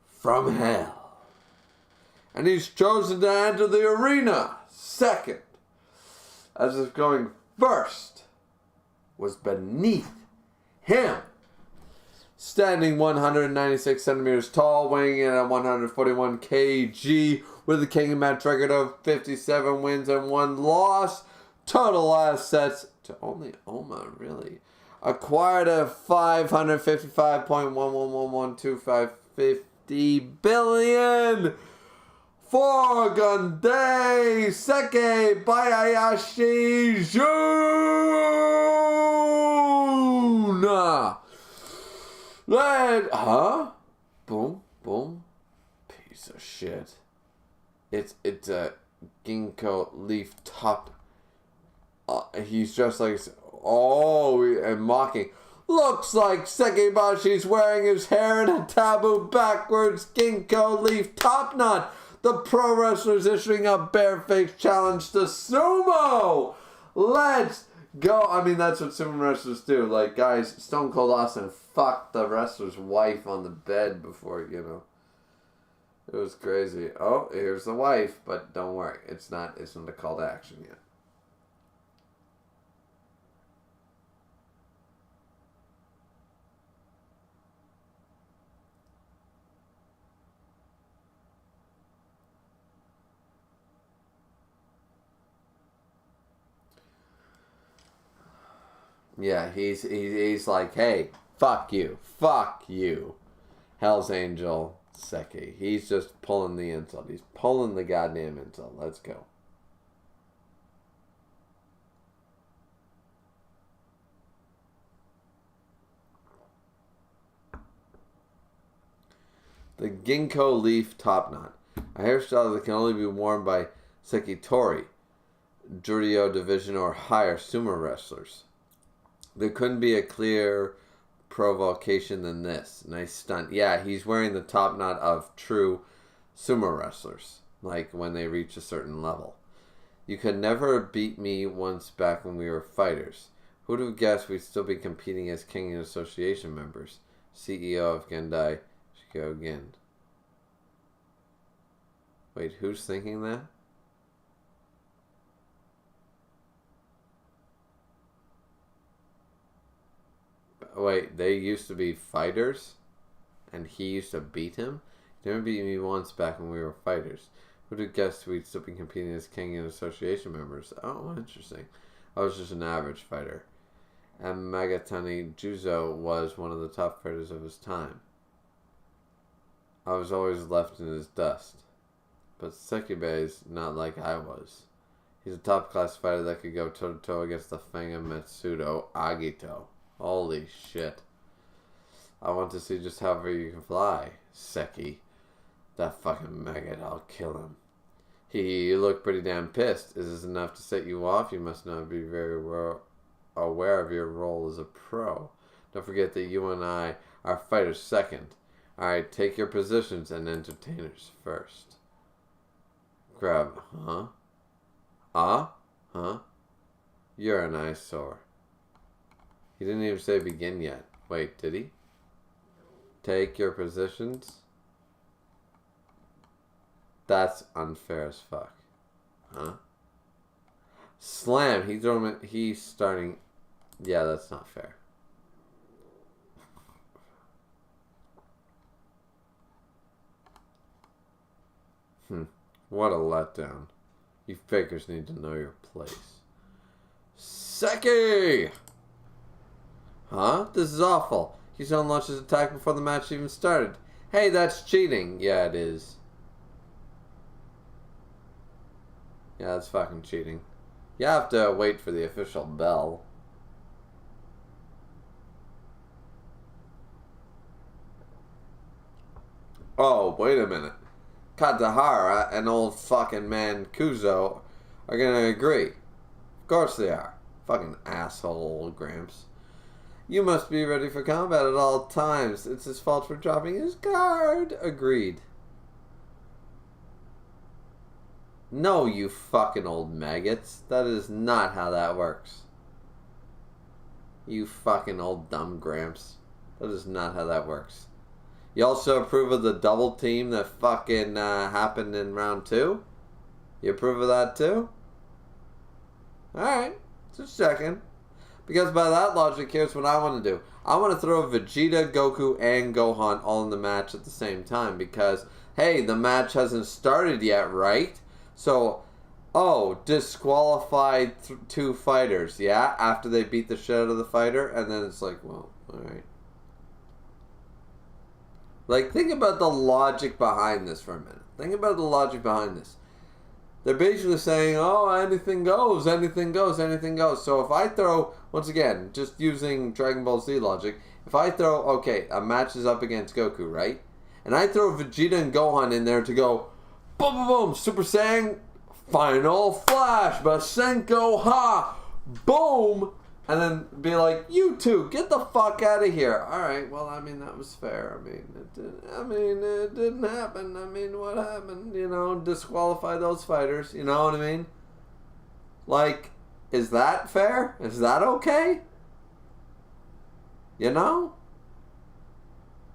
from hell. And he's chosen to enter the arena second, as if going first was beneath him. Standing 196 centimeters tall, weighing in at 141 kg, with a Kengan match record of 57 wins and 1 loss. Total assets to only Oma, really. Acquired at 555.1111250 billion. For Gundai Seke Bayashi Jun. Huh? Boom, boom. Piece of shit. It's a ginkgo leaf top. He's dressed like... Oh, and mocking. Looks like Sekibashi's wearing his hair in a taboo backwards ginkgo leaf top knot. The pro wrestler's issuing a barefaced challenge to sumo. Let's go. I mean, that's what sumo wrestlers do. Like, guys, Stone Cold Austin fucked the wrestler's wife on the bed before, you know. It was crazy. Oh, here's the wife, but don't worry. It's not a call to action yet. Yeah, he's like, hey, fuck you, Hell's Angel Seki. He's just pulling the insult. He's pulling the goddamn insult. Let's go. The ginkgo leaf top knot, a hairstyle that can only be worn by Sekitori, Juryo division or higher sumo wrestlers. There couldn't be a clearer provocation than this. Nice stunt. Yeah, he's wearing the top knot of true sumo wrestlers, like when they reach a certain level. You could never beat me once back when we were fighters. Who'd have guessed we'd still be competing as Kengan Association members? CEO of Gendai Shikogen. Wait, who's thinking that? Wait, they used to be fighters? And he used to beat him? He never beat me once back when we were fighters. Who'd have guessed we'd still be competing as Kengan Association members? Oh, interesting. I was just an average fighter. And Magatani Juzo was one of the top fighters of his time. I was always left in his dust. But Sekibei's not like I was. He's a top class fighter that could go toe to toe against the Fanga Metsudo Agito. Holy shit. I want to see just how far you can fly, Seki. That fucking maggot, I'll kill him. You look pretty damn pissed. Is this enough to set you off? You must not be very aware of your role as a pro. Don't forget that you and I are fighters second. Alright, take your positions and entertainers first. Grab, huh? Huh? You're an eyesore. He didn't even say begin yet. Wait, did he? Take your positions? That's unfair as fuck. Huh? Slam! He threw him in, he's starting... Yeah, that's not fair. What a letdown. You fakers need to know your place. Seki! Huh? This is awful. He's gonna launch his attack before the match even started. Hey, that's cheating. Yeah, it is. Yeah, that's fucking cheating. You have to wait for the official bell. Oh, wait a minute. Katahara and old fucking man Kuzo are gonna agree. Of course they are. Fucking asshole old Gramps. You must be ready for combat at all times. It's his fault for dropping his guard. Agreed. No, you fucking old maggots. That is not how that works. You fucking old dumb Gramps. That is not how that works. You also approve of the double team that fucking happened in round 2? You approve of that too? Alright, just checking. Because by that logic, here's what I want to do. I want to throw Vegeta, Goku, and Gohan all in the match at the same time. Because, hey, the match hasn't started yet, right? So, oh, disqualified 2 fighters, yeah? After they beat the shit out of the fighter. And then it's like, well, alright. Like, think about the logic behind this for a minute. Think about the logic behind this. They're basically saying, oh, anything goes, anything goes, anything goes. So if I throw Once again, just using Dragon Ball Z logic, if I throw, okay, a match is up against Goku, right? And I throw Vegeta and Gohan in there to go, boom, boom, boom, Super Saiyan, Final Flash, Basenko, ha, boom, and then be like, you two, get the fuck out of here. Alright, well, I mean, that was fair. It didn't happen. I mean, what happened? You know, disqualify those fighters. You know what I mean? Like, is that fair? Is that okay? You know?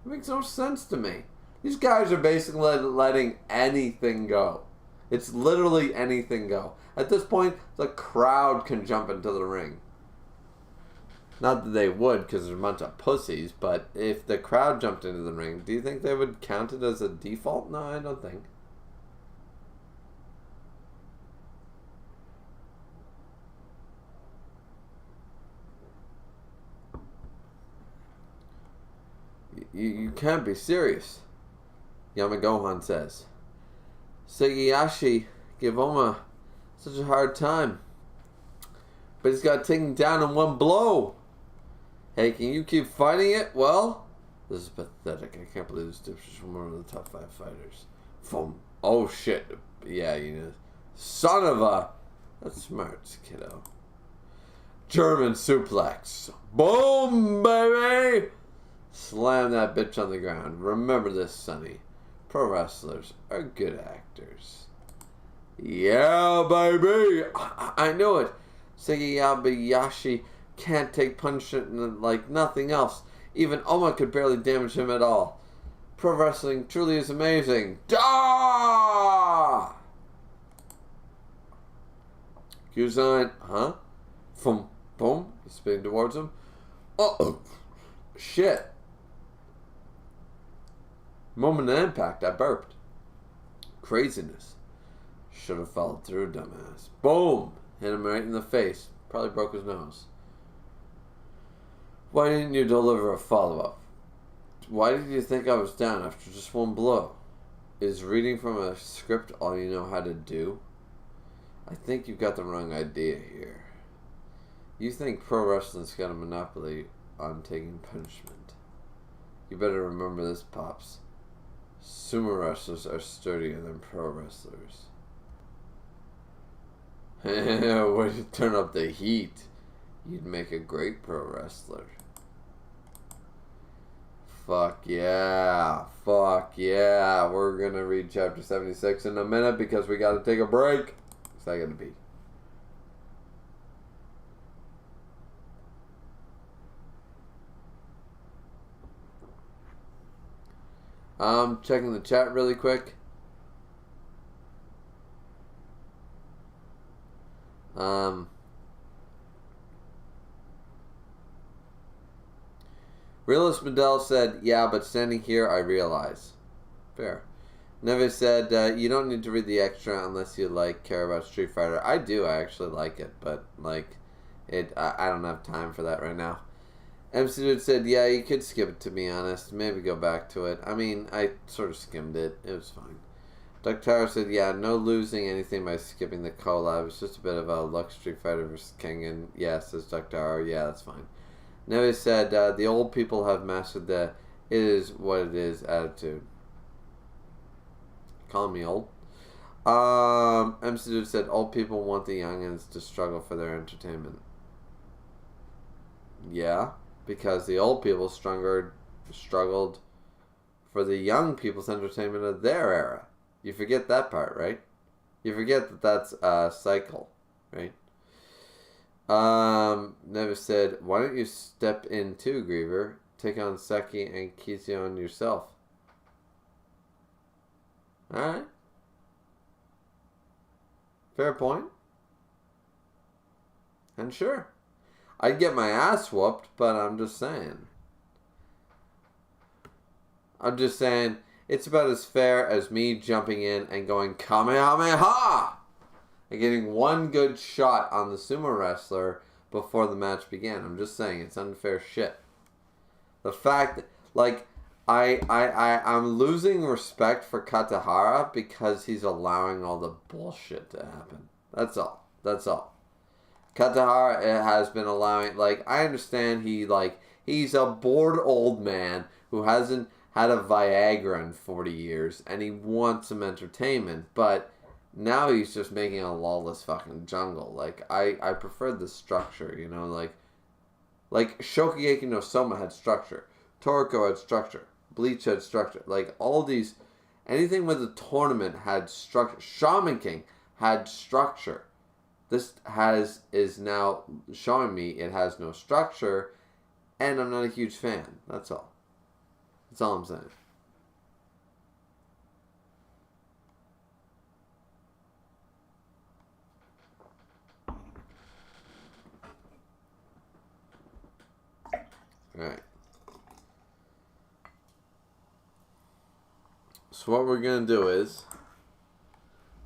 It makes no sense to me. These guys are basically letting anything go. It's literally anything go. At this point, the crowd can jump into the ring. Not that they would, because they're a bunch of pussies, but if the crowd jumped into the ring, do you think they would count it as a default? No, I don't think. You can't be serious, Yamagohan says. Segiyashi give Oma such a hard time, but he's got taken down in one blow. Hey, can you keep fighting it? Well, this is pathetic. I can't believe this dude's just one of the top 5 fighters. Oh shit. Yeah, you know. Son of a... That's smart, kiddo. German suplex. Boom, baby! Slam that bitch on the ground. Remember this, Sonny. Pro wrestlers are good actors. Yeah, baby! I know it. Segiyashi can't take punishment like nothing else. Even Oma could barely damage him at all. Pro wrestling truly is amazing. Da! Kuzan, huh? Boom. He's spinning towards him. Oh, shit. Moment of impact, I burped. Craziness. Should have followed through, dumbass. Boom! Hit him right in the face. Probably broke his nose. Why didn't you deliver a follow-up? Why did you think I was down after just one blow? Is reading from a script all you know how to do? I think you've got the wrong idea here. You think pro wrestling's got a monopoly on taking punishment. You better remember this, Pops. Sumo wrestlers are sturdier than pro wrestlers. Way to turn up the heat. You'd make a great pro wrestler. Fuck yeah. We're gonna read chapter 76 in a minute because we gotta take a break. What's that gonna be? Checking the chat really quick. Realist Medell said, yeah, but standing here, I realize. Fair. Neves said, you don't need to read the extra unless you, care about Street Fighter. I do, I actually like it, but, I don't have time for that right now. MC Dude said, yeah, you could skip it, to be honest. Maybe go back to it. I mean, I sort of skimmed it. It was fine. Dr. Tower said, yeah, no losing anything by skipping the collab. It's just a bit of a luck Street Fighter versus Kengan. Yeah, says Dr. Tower. Yeah, that's fine. Neves said, the old people have mastered the it is what it is attitude. Calling me old. MC Dude said, old people want the youngins to struggle for their entertainment. Yeah, because the old people struggled for the young people's entertainment of their era. You forget that part, right? You forget that that's a cycle, right? Never said, why don't you step in too, Griever? Take on Seki and Kizion yourself. Alright. Fair point. And sure. I'd get my ass whooped, but I'm just saying. It's about as fair as me jumping in and going Kamehameha! And getting one good shot on the sumo wrestler before the match began. I'm just saying, it's unfair shit. The fact that, I'm losing respect for Katahara because he's allowing all the bullshit to happen. That's all. Katahara has been allowing, like, I understand he's a bored old man who hasn't had a Viagra in 40 years, and he wants some entertainment, but now he's just making a lawless fucking jungle. Like, I prefer the structure, you know, like Shokugeki no Soma had structure, Toriko had structure, Bleach had structure, like, all these, anything with a tournament had structure, Shaman King had structure. This is now showing me it has no structure, and I'm not a huge fan. That's all. That's all I'm saying. Alright. So what we're going to do is,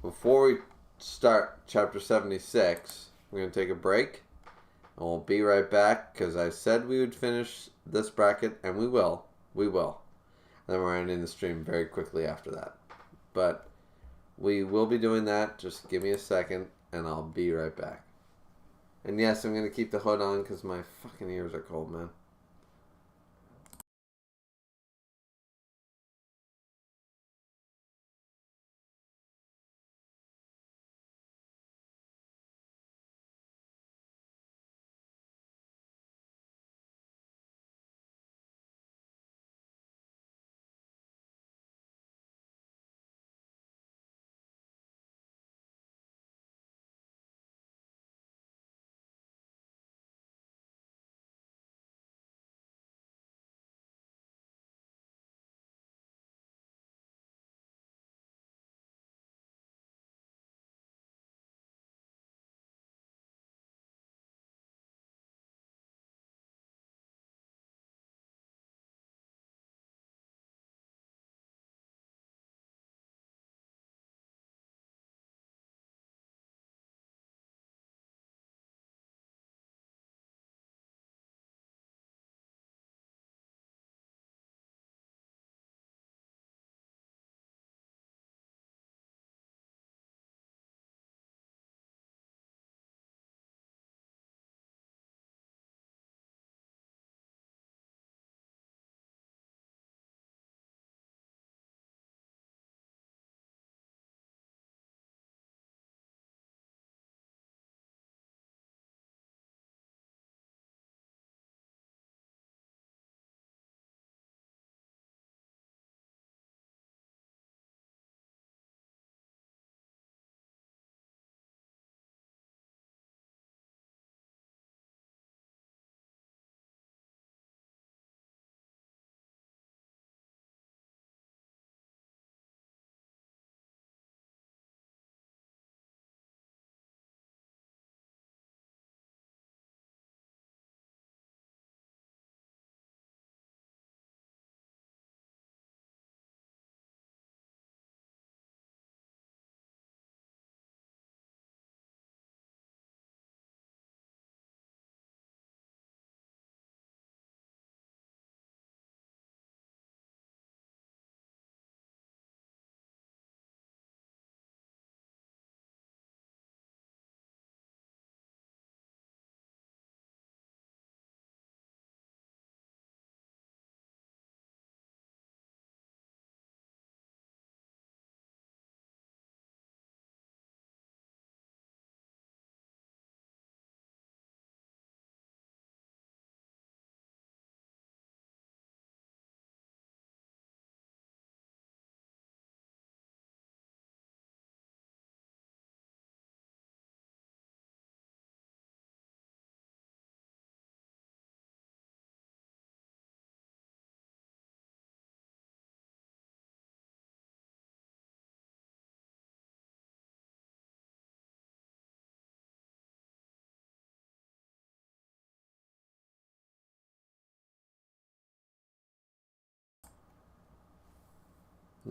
before we start chapter 76, we're going to take a break, and we'll be right back, because I said we would finish this bracket, and we will. We will. And then we're ending the stream very quickly after that. But we will be doing that. Just give me a second, and I'll be right back. And yes, I'm going to keep the hood on, because my fucking ears are cold, man.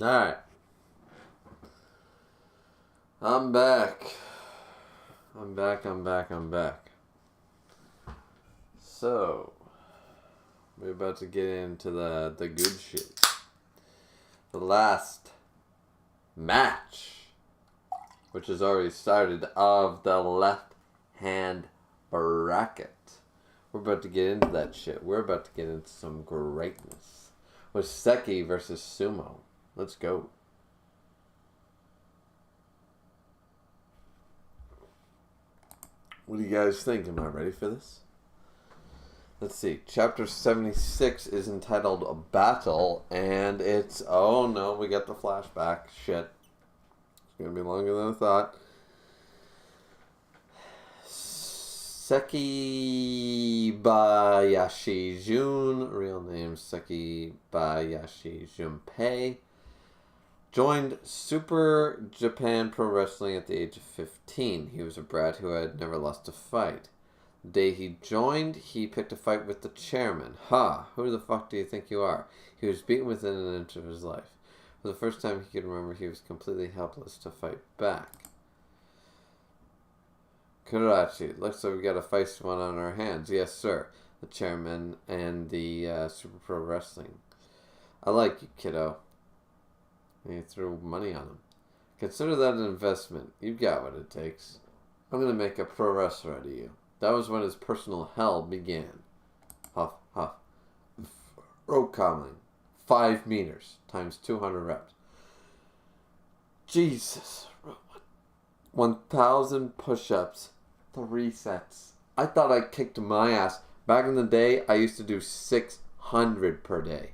Alright. I'm back. I'm back. So, we're about to get into the good shit. The last match, which has already started, of the left-hand bracket. We're about to get into that shit. We're about to get into some greatness. With Seki versus Sumo. Let's go. What do you guys think? Am I ready for this? Let's see. Chapter 76 is entitled Battle, and it's... Oh no, we got the flashback. Shit. It's going to be longer than I thought. Seki Bayashi Jun, real name Seki Bayashi Junpei, joined Super Japan Pro Wrestling at the age of 15. He was a brat who had never lost a fight. The day he joined, he picked a fight with the chairman. Ha! Who the fuck do you think you are? He was beaten within an inch of his life. For the first time he could remember, he was completely helpless to fight back. Kurachi, looks like we got a feisty one on our hands. Yes, sir. The chairman and the Super Pro Wrestling. I like you, kiddo. And he threw money on him. Consider that an investment. You've got what it takes. I'm going to make a pro wrestler out of you. That was when his personal hell began. Huff, huff. Rope cobbling. 5 meters times 200 reps. Jesus. 1,000 push-ups. 3 sets. I thought I kicked my ass. Back in the day, I used to do 600 per day.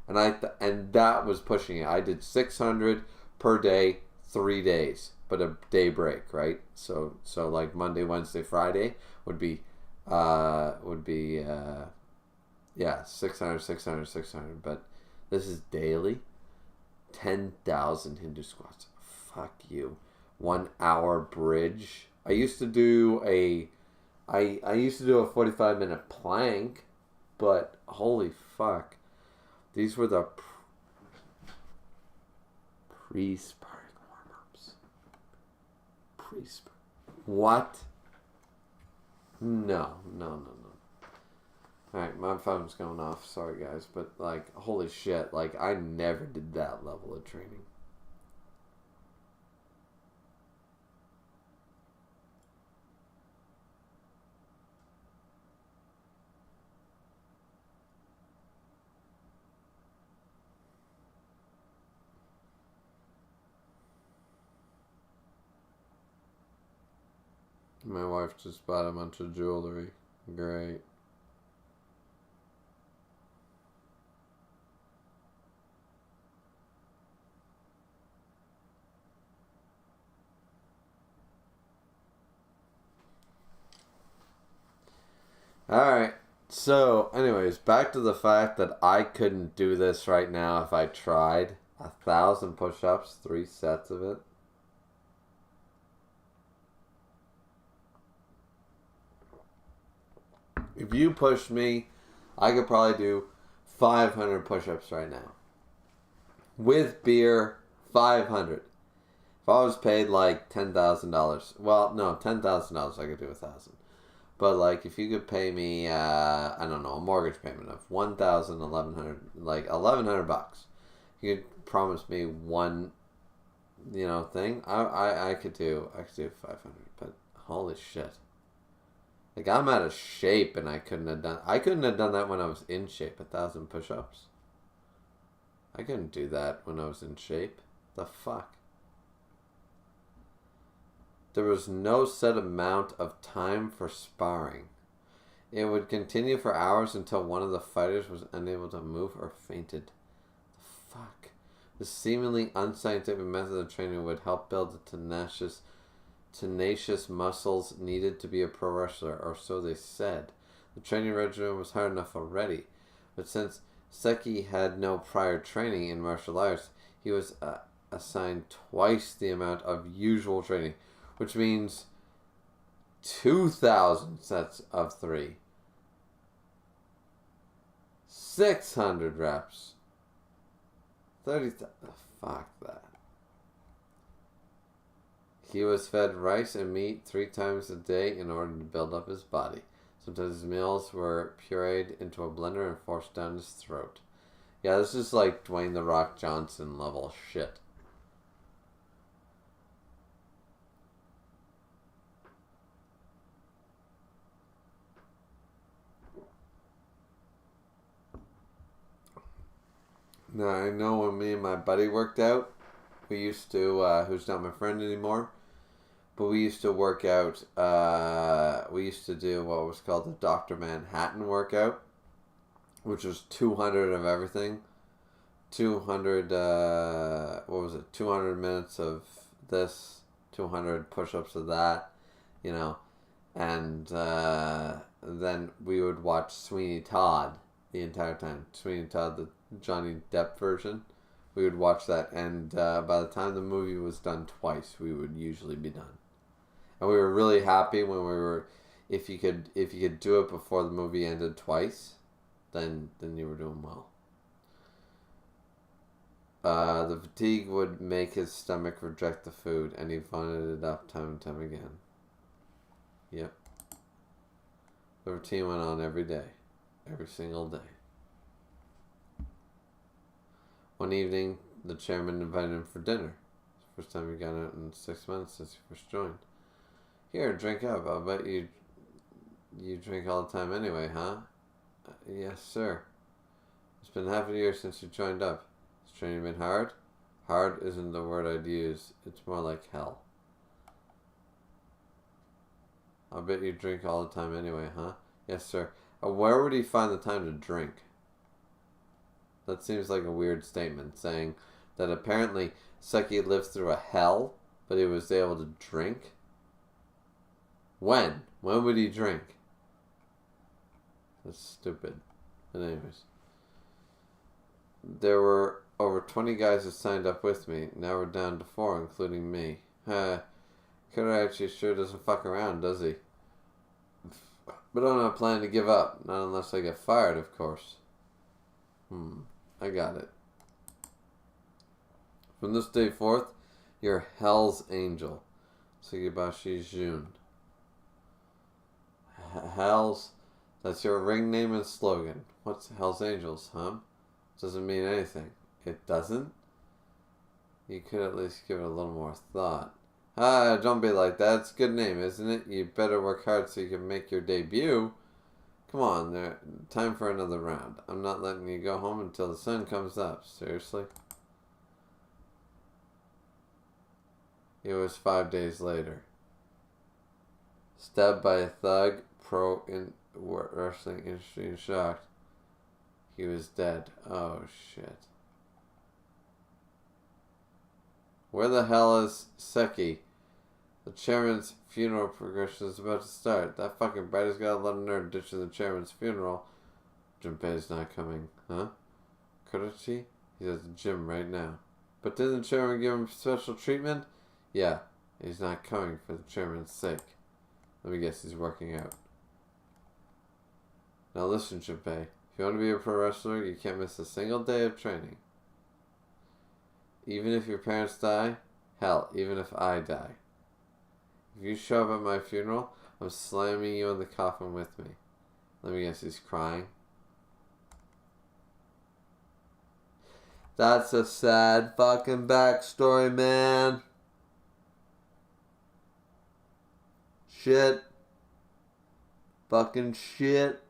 And that was pushing it. I did 600 per day, 3 days. But a day break, right? So like Monday, Wednesday, Friday would be 600, 600, 600. But this is daily. 10,000 Hindu squats. Fuck you. 1 hour bridge. I used to do a 45-minute plank, but holy fuck. These were the pre-sparring warm-ups. What? No. Alright, my phone's going off. Sorry, guys. But, like, holy shit. Like, I never did that level of training. My wife just bought a bunch of jewelry. Great. Alright. So, anyways, back to the fact that I couldn't do this right now if I tried. 1,000 push-ups, 3 sets of it. If you pushed me, I could probably do 500 push-ups right now. With beer, 500. If I was paid like $10,000, well, no, $10,000 I could do 1,000. But like, if you could pay me, I don't know, a mortgage payment of $1,000, $1,100, like $1,100, you could promise me one, thing. I could do 500. But holy shit. Like, I'm out of shape, and I couldn't have done that when I was in shape. 1,000 push-ups. I couldn't do that when I was in shape. The fuck? There was no set amount of time for sparring. It would continue for hours until one of the fighters was unable to move or fainted. The fuck? The seemingly unscientific method of training would help build the tenacious muscles needed to be a pro wrestler, or so they said. The training regimen was hard enough already, but since Seki had no prior training in martial arts, he was assigned twice the amount of usual training, which means 2,000 sets of 3. 600 reps. 30,000. Fuck that. He was fed rice and meat 3 times a day in order to build up his body. Sometimes his meals were pureed into a blender and forced down his throat. Yeah, this is like Dwayne "The Rock" Johnson level shit. Now, I know when me and my buddy worked out, we used to, who's not my friend anymore, but we used to work out, we used to do what was called the Dr. Manhattan workout, which was 200 of everything. 200, 200 minutes of this, 200 push-ups of that, and then we would watch Sweeney Todd the entire time. Sweeney Todd, the Johnny Depp version. We would watch that, and by the time the movie was done twice, we would usually be done. And we were really happy when we were, if you could do it before the movie ended twice, then you were doing well. The fatigue would make his stomach reject the food, and he vomited it up time and time again. Yep. The routine went on every day. Every single day. One evening, the chairman invited him for dinner. It's the first time he got out in 6 months since he first joined. Here, drink up. I'll bet you drink all the time anyway, huh? Yes, sir. It's been half a year since you joined up. Has training been hard? Hard isn't the word I'd use. It's more like hell. I'll bet you drink all the time anyway, huh? Yes, sir. Where would he find the time to drink? That seems like a weird statement, saying that apparently Seki lived through a hell, but he was able to drink. When? When would he drink? That's stupid. But anyways. There were over 20 guys that signed up with me. Now we're down to 4, including me. Kurachi sure doesn't fuck around, does he? But I'm not planning to give up. Not unless I get fired, of course. I got it. From this day forth, you're Hell's Angel. Sugibashi Jun. Hell's... That's your ring name and slogan. What's Hell's Angels, huh? Doesn't mean anything. It doesn't? You could at least give it a little more thought. Don't be like that. It's a good name, isn't it? You better work hard so you can make your debut. Come on, time for another round. I'm not letting you go home until the sun comes up. Seriously? It was 5 days later. Stabbed by a thug, pro in wrestling industry and shocked. He was dead. Oh, shit. Where the hell is Seki? The chairman's funeral progression is about to start. That fucking Brighter's got a lot of nerd ditching the chairman's funeral. Junpei's not coming. Huh? Kurachi? He's at the gym right now. But didn't the chairman give him special treatment? Yeah. He's not coming for the chairman's sake. Let me guess, he's working out. Now listen, Junpei. If you want to be a pro wrestler, you can't miss a single day of training. Even if your parents die, hell, even if I die. If you show up at my funeral, I'm slamming you in the coffin with me. Let me guess, he's crying. That's a sad fucking backstory, man. Shit. Fucking shit.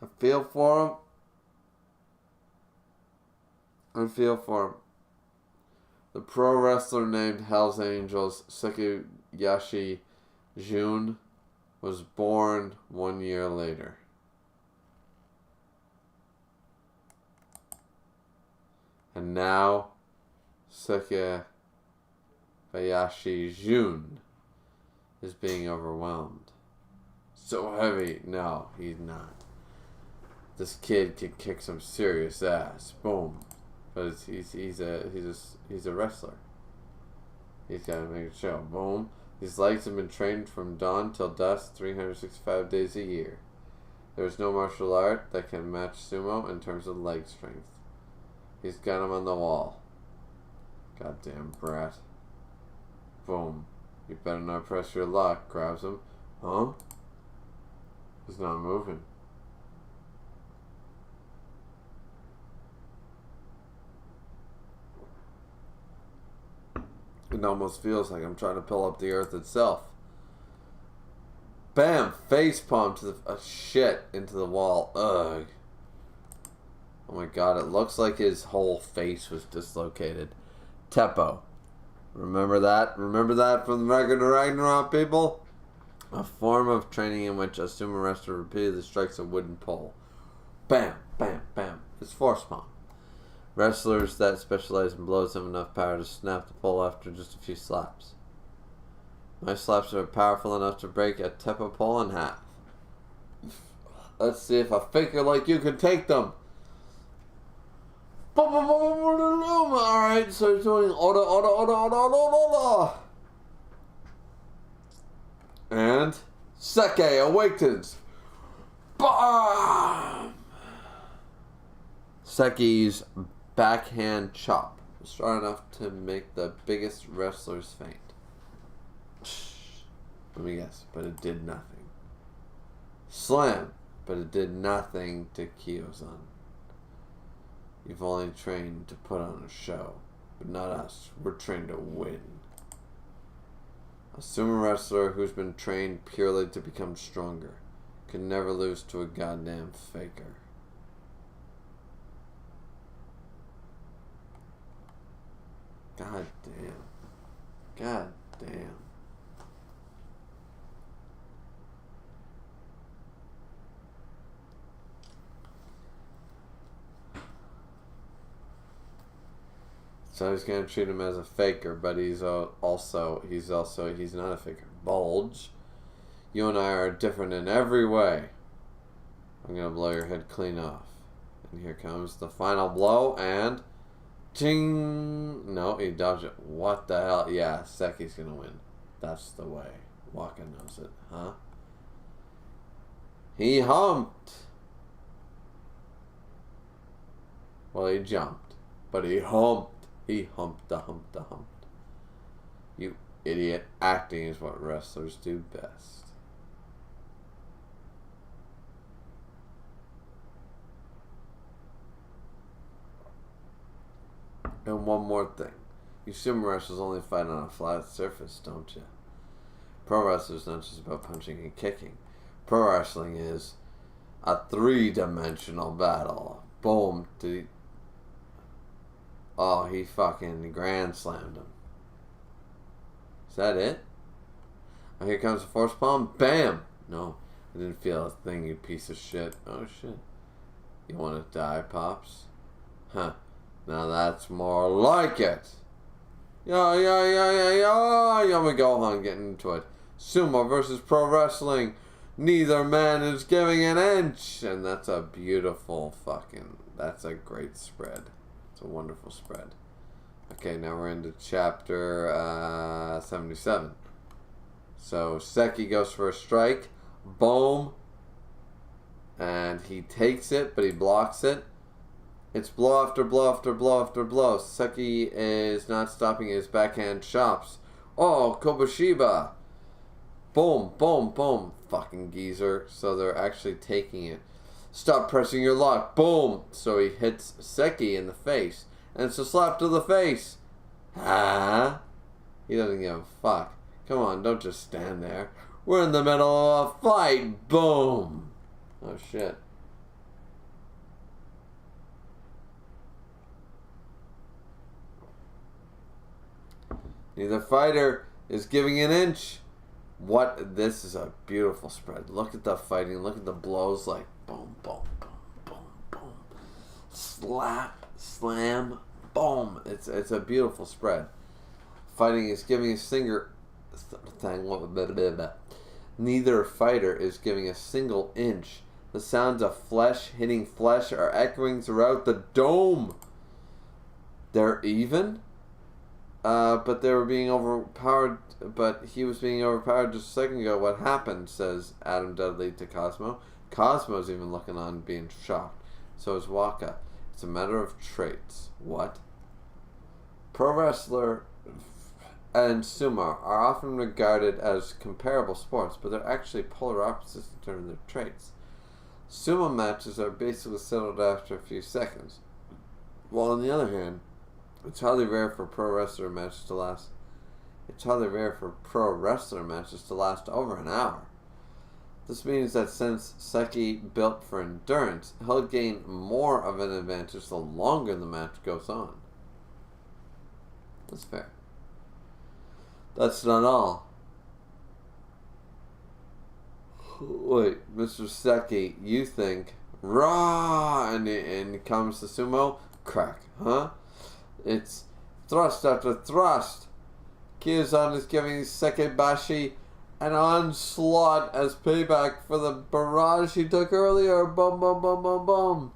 I feel for him. I feel for him. The pro wrestler named Hell's Angels, Sukiyashi Jun, was born 1 year later. And now, Sukiyashi Jun is being overwhelmed. So heavy. No, he's not. This kid can kick some serious ass. Boom. But he's a wrestler. He's got to make a show. Boom. His legs have been trained from dawn till dusk, 365 days a year. There is no martial art that can match sumo in terms of leg strength. He's got him on the wall. Goddamn brat. Boom. You better not press your luck. Grabs him. Huh? He's not moving. It almost feels like I'm trying to pull up the earth itself. Bam! Face palm to the shit into the wall. Ugh. Oh my god, it looks like his whole face was dislocated. Teppo. Remember that? Remember that from the record of Ragnarok, people? A form of training in which a sumo wrestler repeatedly strikes a wooden pole. Bam, bam, bam. It's force palm. Wrestlers that specialize in blows have enough power to snap the pole after just a few slaps. My slaps are powerful enough to break a Teppo pole in half. Let's see if a faker like you can take them. Alright, so he's doing Oda. And Seke awakens. Bam! Seki's backhand chop was strong enough to make the biggest wrestlers faint. Let me guess, but it did nothing. Slam, but it did nothing to Kiyozan. You've only trained to put on a show, but not us. We're trained to win. A sumo wrestler who's been trained purely to become stronger can never lose to a goddamn faker. God damn. God damn. So he's gonna treat him as a faker, but he's not a faker. Bulge, you and I are different in every way. I'm gonna blow your head clean off. And here comes the final blow, and ting! No, he dodged it. What the hell? Yeah, Seki's gonna win. That's the way. Waka knows it, huh? He humped. Well, he jumped, but he humped. He humped. You idiot. Acting is what wrestlers do best. And one more thing. You sumo wrestlers only fight on a flat surface, don't you? Pro wrestlers not just about punching and kicking. Pro wrestling is a 3-dimensional battle. Boom. Oh, he fucking grand slammed him. Is that it? Oh, here comes the force palm. Bam! No, I didn't feel a thing, you piece of shit. Oh, shit. You want to die, Pops? Huh. Now that's more like it. Yeah. Yami Gohan getting into it. Sumo versus pro wrestling. Neither man is giving an inch. And that's a beautiful that's a great spread. It's a wonderful spread. Okay, now we're into chapter 77. So Seki goes for a strike. Boom. And he takes it, but he blocks it. It's blow after blow after blow after blow. Seki is not stopping his backhand chops. Oh, Kobushiba. Boom, boom, boom. Fucking geezer. So they're actually taking it. Stop pressing your lock. Boom. So he hits Seki in the face. And it's a slap to the face. Ah. He doesn't give a fuck. Come on, don't just stand there. We're in the middle of a fight. Boom. Oh, shit. Neither fighter is giving an inch. This is a beautiful spread. Look at the fighting. Look at the blows, like boom, boom, boom, boom, boom. Slap, slam, boom. It's a beautiful spread. Fighting is giving a Neither fighter is giving a single inch. The sounds of flesh hitting flesh are echoing throughout the dome. They're even? But they were being overpowered. But he was being overpowered just a second ago. What happened? Says Adam Dudley to Cosmo. Cosmo's even looking on, being shocked. So is Waka. It's a matter of traits. What? Pro wrestler and sumo are often regarded as comparable sports, but they're actually polar opposites in terms of their traits. Sumo matches are basically settled after a few seconds, while on the other hand, it's highly rare for pro wrestler matches to last over an hour. This means that since Seki built for endurance, he'll gain more of an advantage the longer the match goes on. That's fair. That's not all. Wait, Mr. Seki, you think raw and comes to sumo? Crack, huh? It's thrust after thrust. Kiyazan is giving Sekibashi an onslaught as payback for the barrage he took earlier. Boom, boom, boom, boom, boom.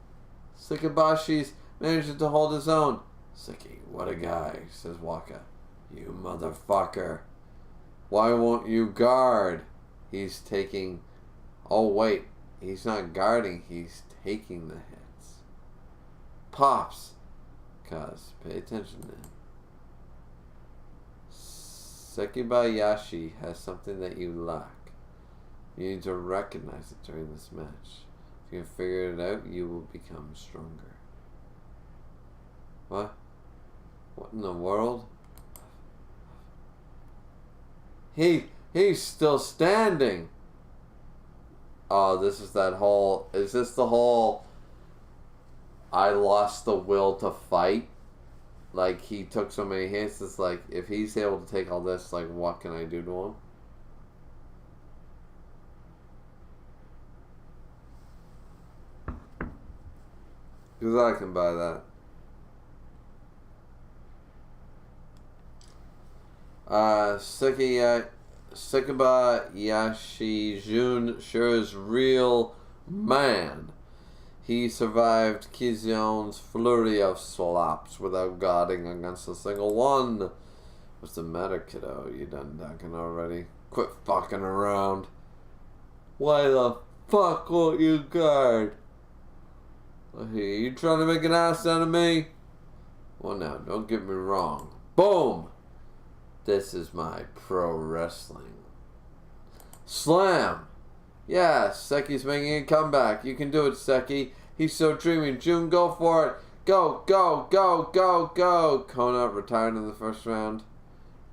Sekibashi's managing to hold his own. Seki, what a guy, says Waka. You motherfucker. Why won't you guard? He's taking... Oh, wait. He's not guarding. He's taking the hits. Pops. Cuz, pay attention then. Sekibayashi has something that you lack. You need to recognize it during this match. If you can figure it out, you will become stronger. What? What in the world? He's still standing. Oh, this is that whole... Is this the whole... I lost the will to fight? Like, he took so many hits, it's like, if he's able to take all this, like, what can I do to him? Because I can buy that. Sekibayashi Jun sure is real man. He survived Kizion's flurry of slaps without guarding against a single one. What's the matter, kiddo? You done ducking already? Quit fucking around. Why the fuck won't you guard? Hey, you trying to make an ass out of me? Well, now, don't get me wrong. Boom! This is my pro wrestling. Slam! Yeah, Seki's making a comeback. You can do it, Seki. He's so dreamy. Jun, go for it. Go, go, go, go, go. Kona retired in the first round.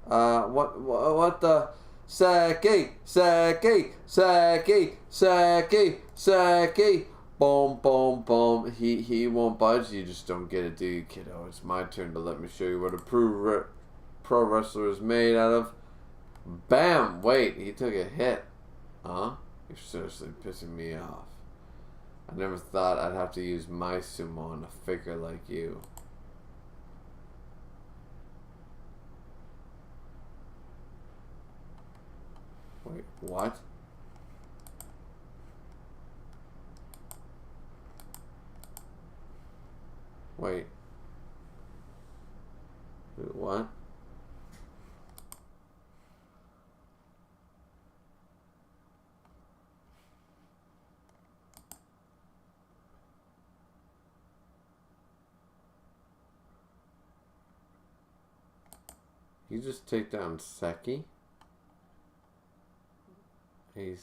What the? Seki, Seki, Seki, Seki, Seki. Boom, boom, boom. He won't budge. You just don't get it, do you, kiddo? It's my turn to let me show you what a pro wrestler is made out of. Bam! Wait, he took a hit. Huh? You're seriously pissing me off. I never thought I'd have to use my sumo on a figure like you. Wait, what? Wait. What? You just take down Seki? I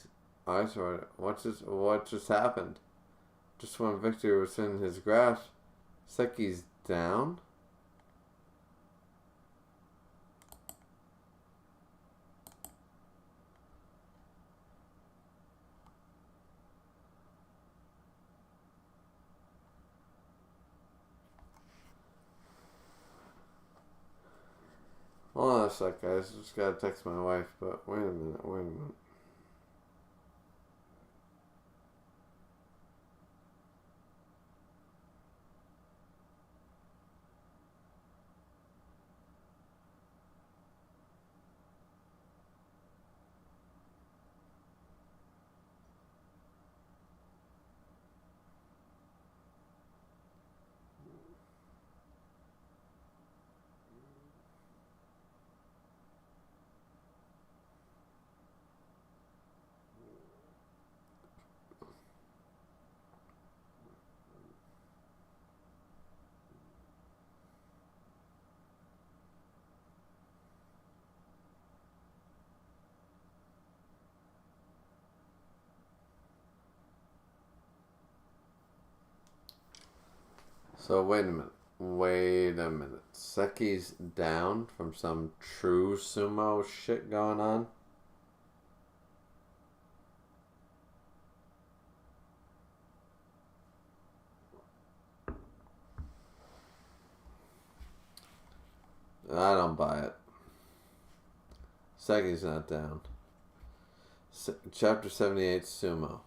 swear, what just happened? Just when victory was in his grasp, Seki's down? Hold on a sec, guys. Just gotta text my wife, but wait a minute. So wait a minute. Seki's down from some true sumo shit going on? I don't buy it. Seki's not down. Chapter 78, Sumo.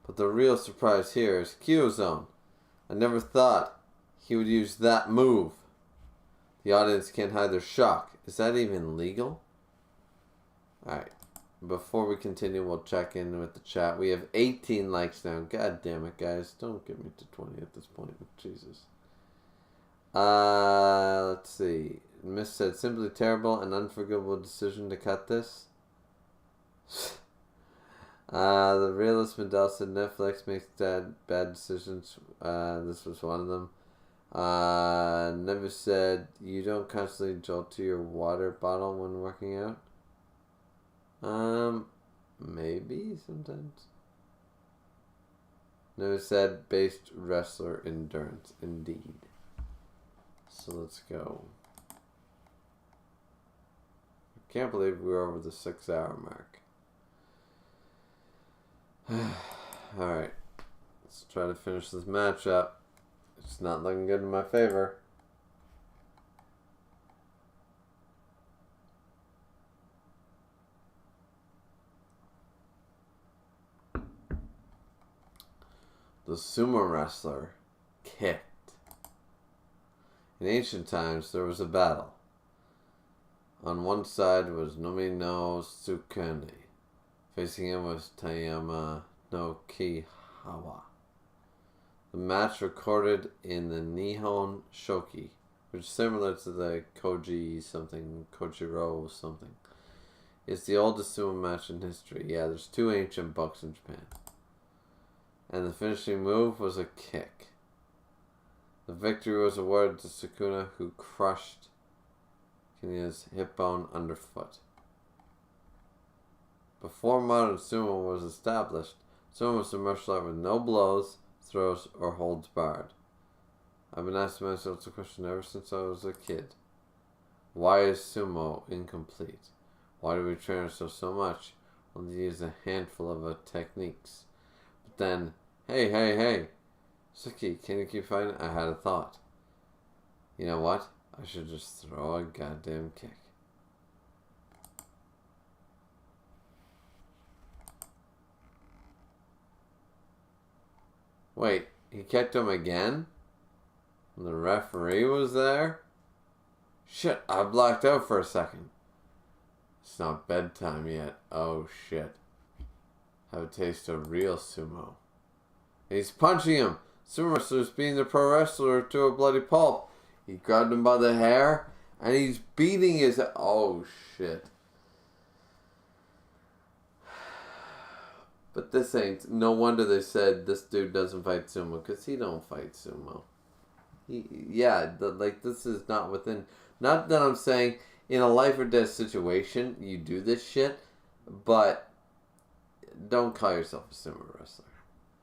But the real surprise here is Kyozone. I never thought he would use that move. The audience can't hide their shock. Is that even legal? Alright. Before we continue, we'll check in with the chat. We have 18 likes now. God damn it, guys. Don't get me to 20 at this point. Jesus. Let's see. Miss said, simply terrible and unforgivable decision to cut this. The realist Mandel said Netflix makes bad decisions. This was one of them. Never said you don't constantly jolt to your water bottle when working out. Maybe sometimes. Never said based wrestler endurance. Indeed. So let's go. I can't believe we're over the 6 hour mark. Alright. Let's try to finish this match up. It's not looking good in my favor. The sumo wrestler kicked. In ancient times, there was a battle. On one side was Nomi no Tsukune. Facing him was Tayama no Kihawa. The match recorded in the Nihon Shoki, which is similar to the Kojiro something. It's the oldest sumo match in history. Yeah, there's 2 ancient books in Japan. And the finishing move was a kick. The victory was awarded to Sukuna, who crushed Kinya's hip bone underfoot. Before modern sumo was established, sumo was a martial art with no blows, throws, or holds barred. I've been asking myself the question ever since I was a kid. Why is sumo incomplete? Why do we train ourselves so much when we use a handful of techniques? But then, hey, Suki, can you keep fighting? I had a thought. You know what? I should just throw a goddamn kick. Wait, he kicked him again? And the referee was there? Shit, I blacked out for a second. It's not bedtime yet. Oh shit. Have a taste of real sumo. And he's punching him. Sumo wrestler's beating the pro wrestler to a bloody pulp. He grabbed him by the hair and he's beating his... Oh shit. But this ain't... No wonder they said this dude doesn't fight sumo, because he don't fight sumo. This is not within... Not that I'm saying in a life or death situation you do this shit, but don't call yourself a sumo wrestler.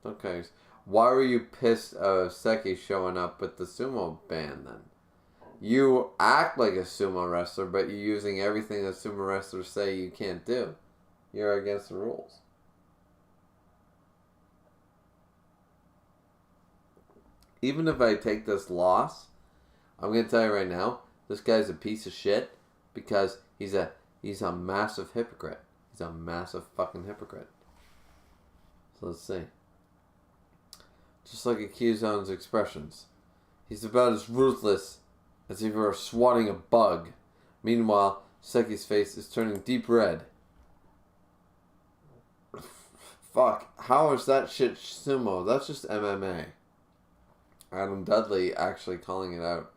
Don't call yourself... Why were you pissed of Seki showing up with the sumo band then? You act like a sumo wrestler, but you're using everything that sumo wrestlers say you can't do. You're against the rules. Even if I take this loss, I'm going to tell you right now, this guy's a piece of shit because he's a massive hypocrite. He's a massive fucking hypocrite. So let's see. Just like Akizone's expressions. He's about as ruthless as if he were swatting a bug. Meanwhile, Seki's face is turning deep red. Fuck, how is that shit sumo? That's just MMA. Adam Dudley actually calling it out.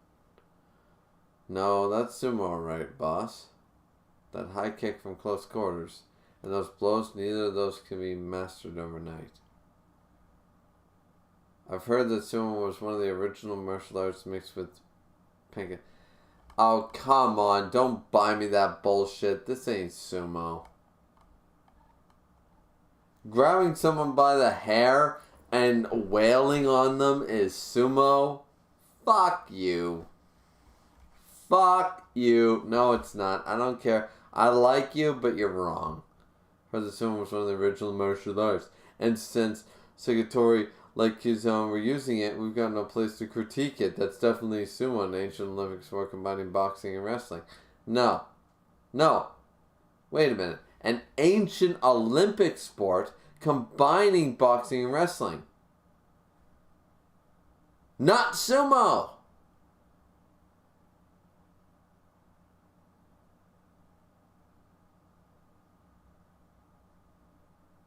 No, that's sumo right, boss. That high kick from close quarters. And those blows, neither of those can be mastered overnight. I've heard that sumo was one of the original martial arts mixed with pink. Oh, come on. Don't buy me that bullshit. This ain't sumo. Grabbing someone by the hair and wailing on them is sumo? Fuck you. Fuck you. No, it's not. I don't care. I like you, but you're wrong. Heard that sumo was one of the original martial arts. And since Sugitori like his we're using it, we've got no place to critique it. That's definitely sumo, an ancient Olympic sport combining boxing and wrestling. No. Wait a minute. An ancient Olympic sport combining boxing and wrestling. Not sumo.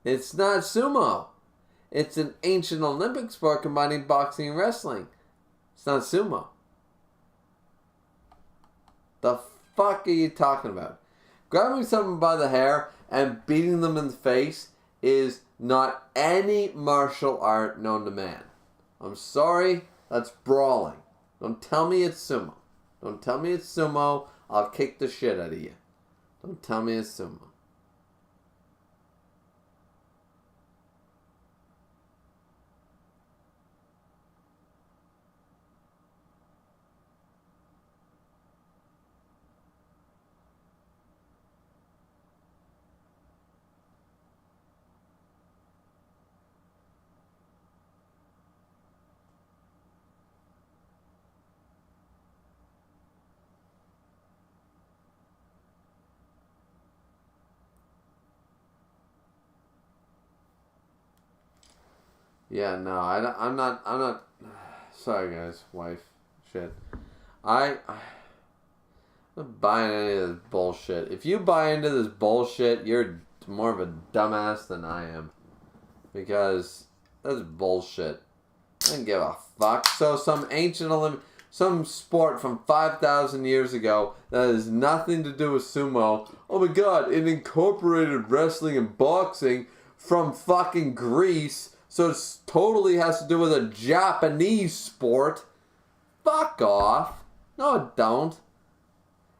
It's not sumo. It's an ancient Olympic sport combining boxing and wrestling. It's not sumo. The fuck are you talking about? Grabbing someone by the hair and beating them in the face is not any martial art known to man. I'm sorry, that's brawling. Don't tell me it's sumo. Don't tell me it's sumo. I'll kick the shit out of you. Don't tell me it's sumo. Yeah, no, I'm not. Sorry, guys, wife, shit. I'm not buying any of this bullshit. If you buy into this bullshit, you're more of a dumbass than I am. Because that's bullshit. I don't give a fuck. So some some sport from 5,000 years ago that has nothing to do with sumo. Oh my god, it incorporated wrestling and boxing from fucking Greece. So it totally has to do with a Japanese sport. Fuck off. No, it don't.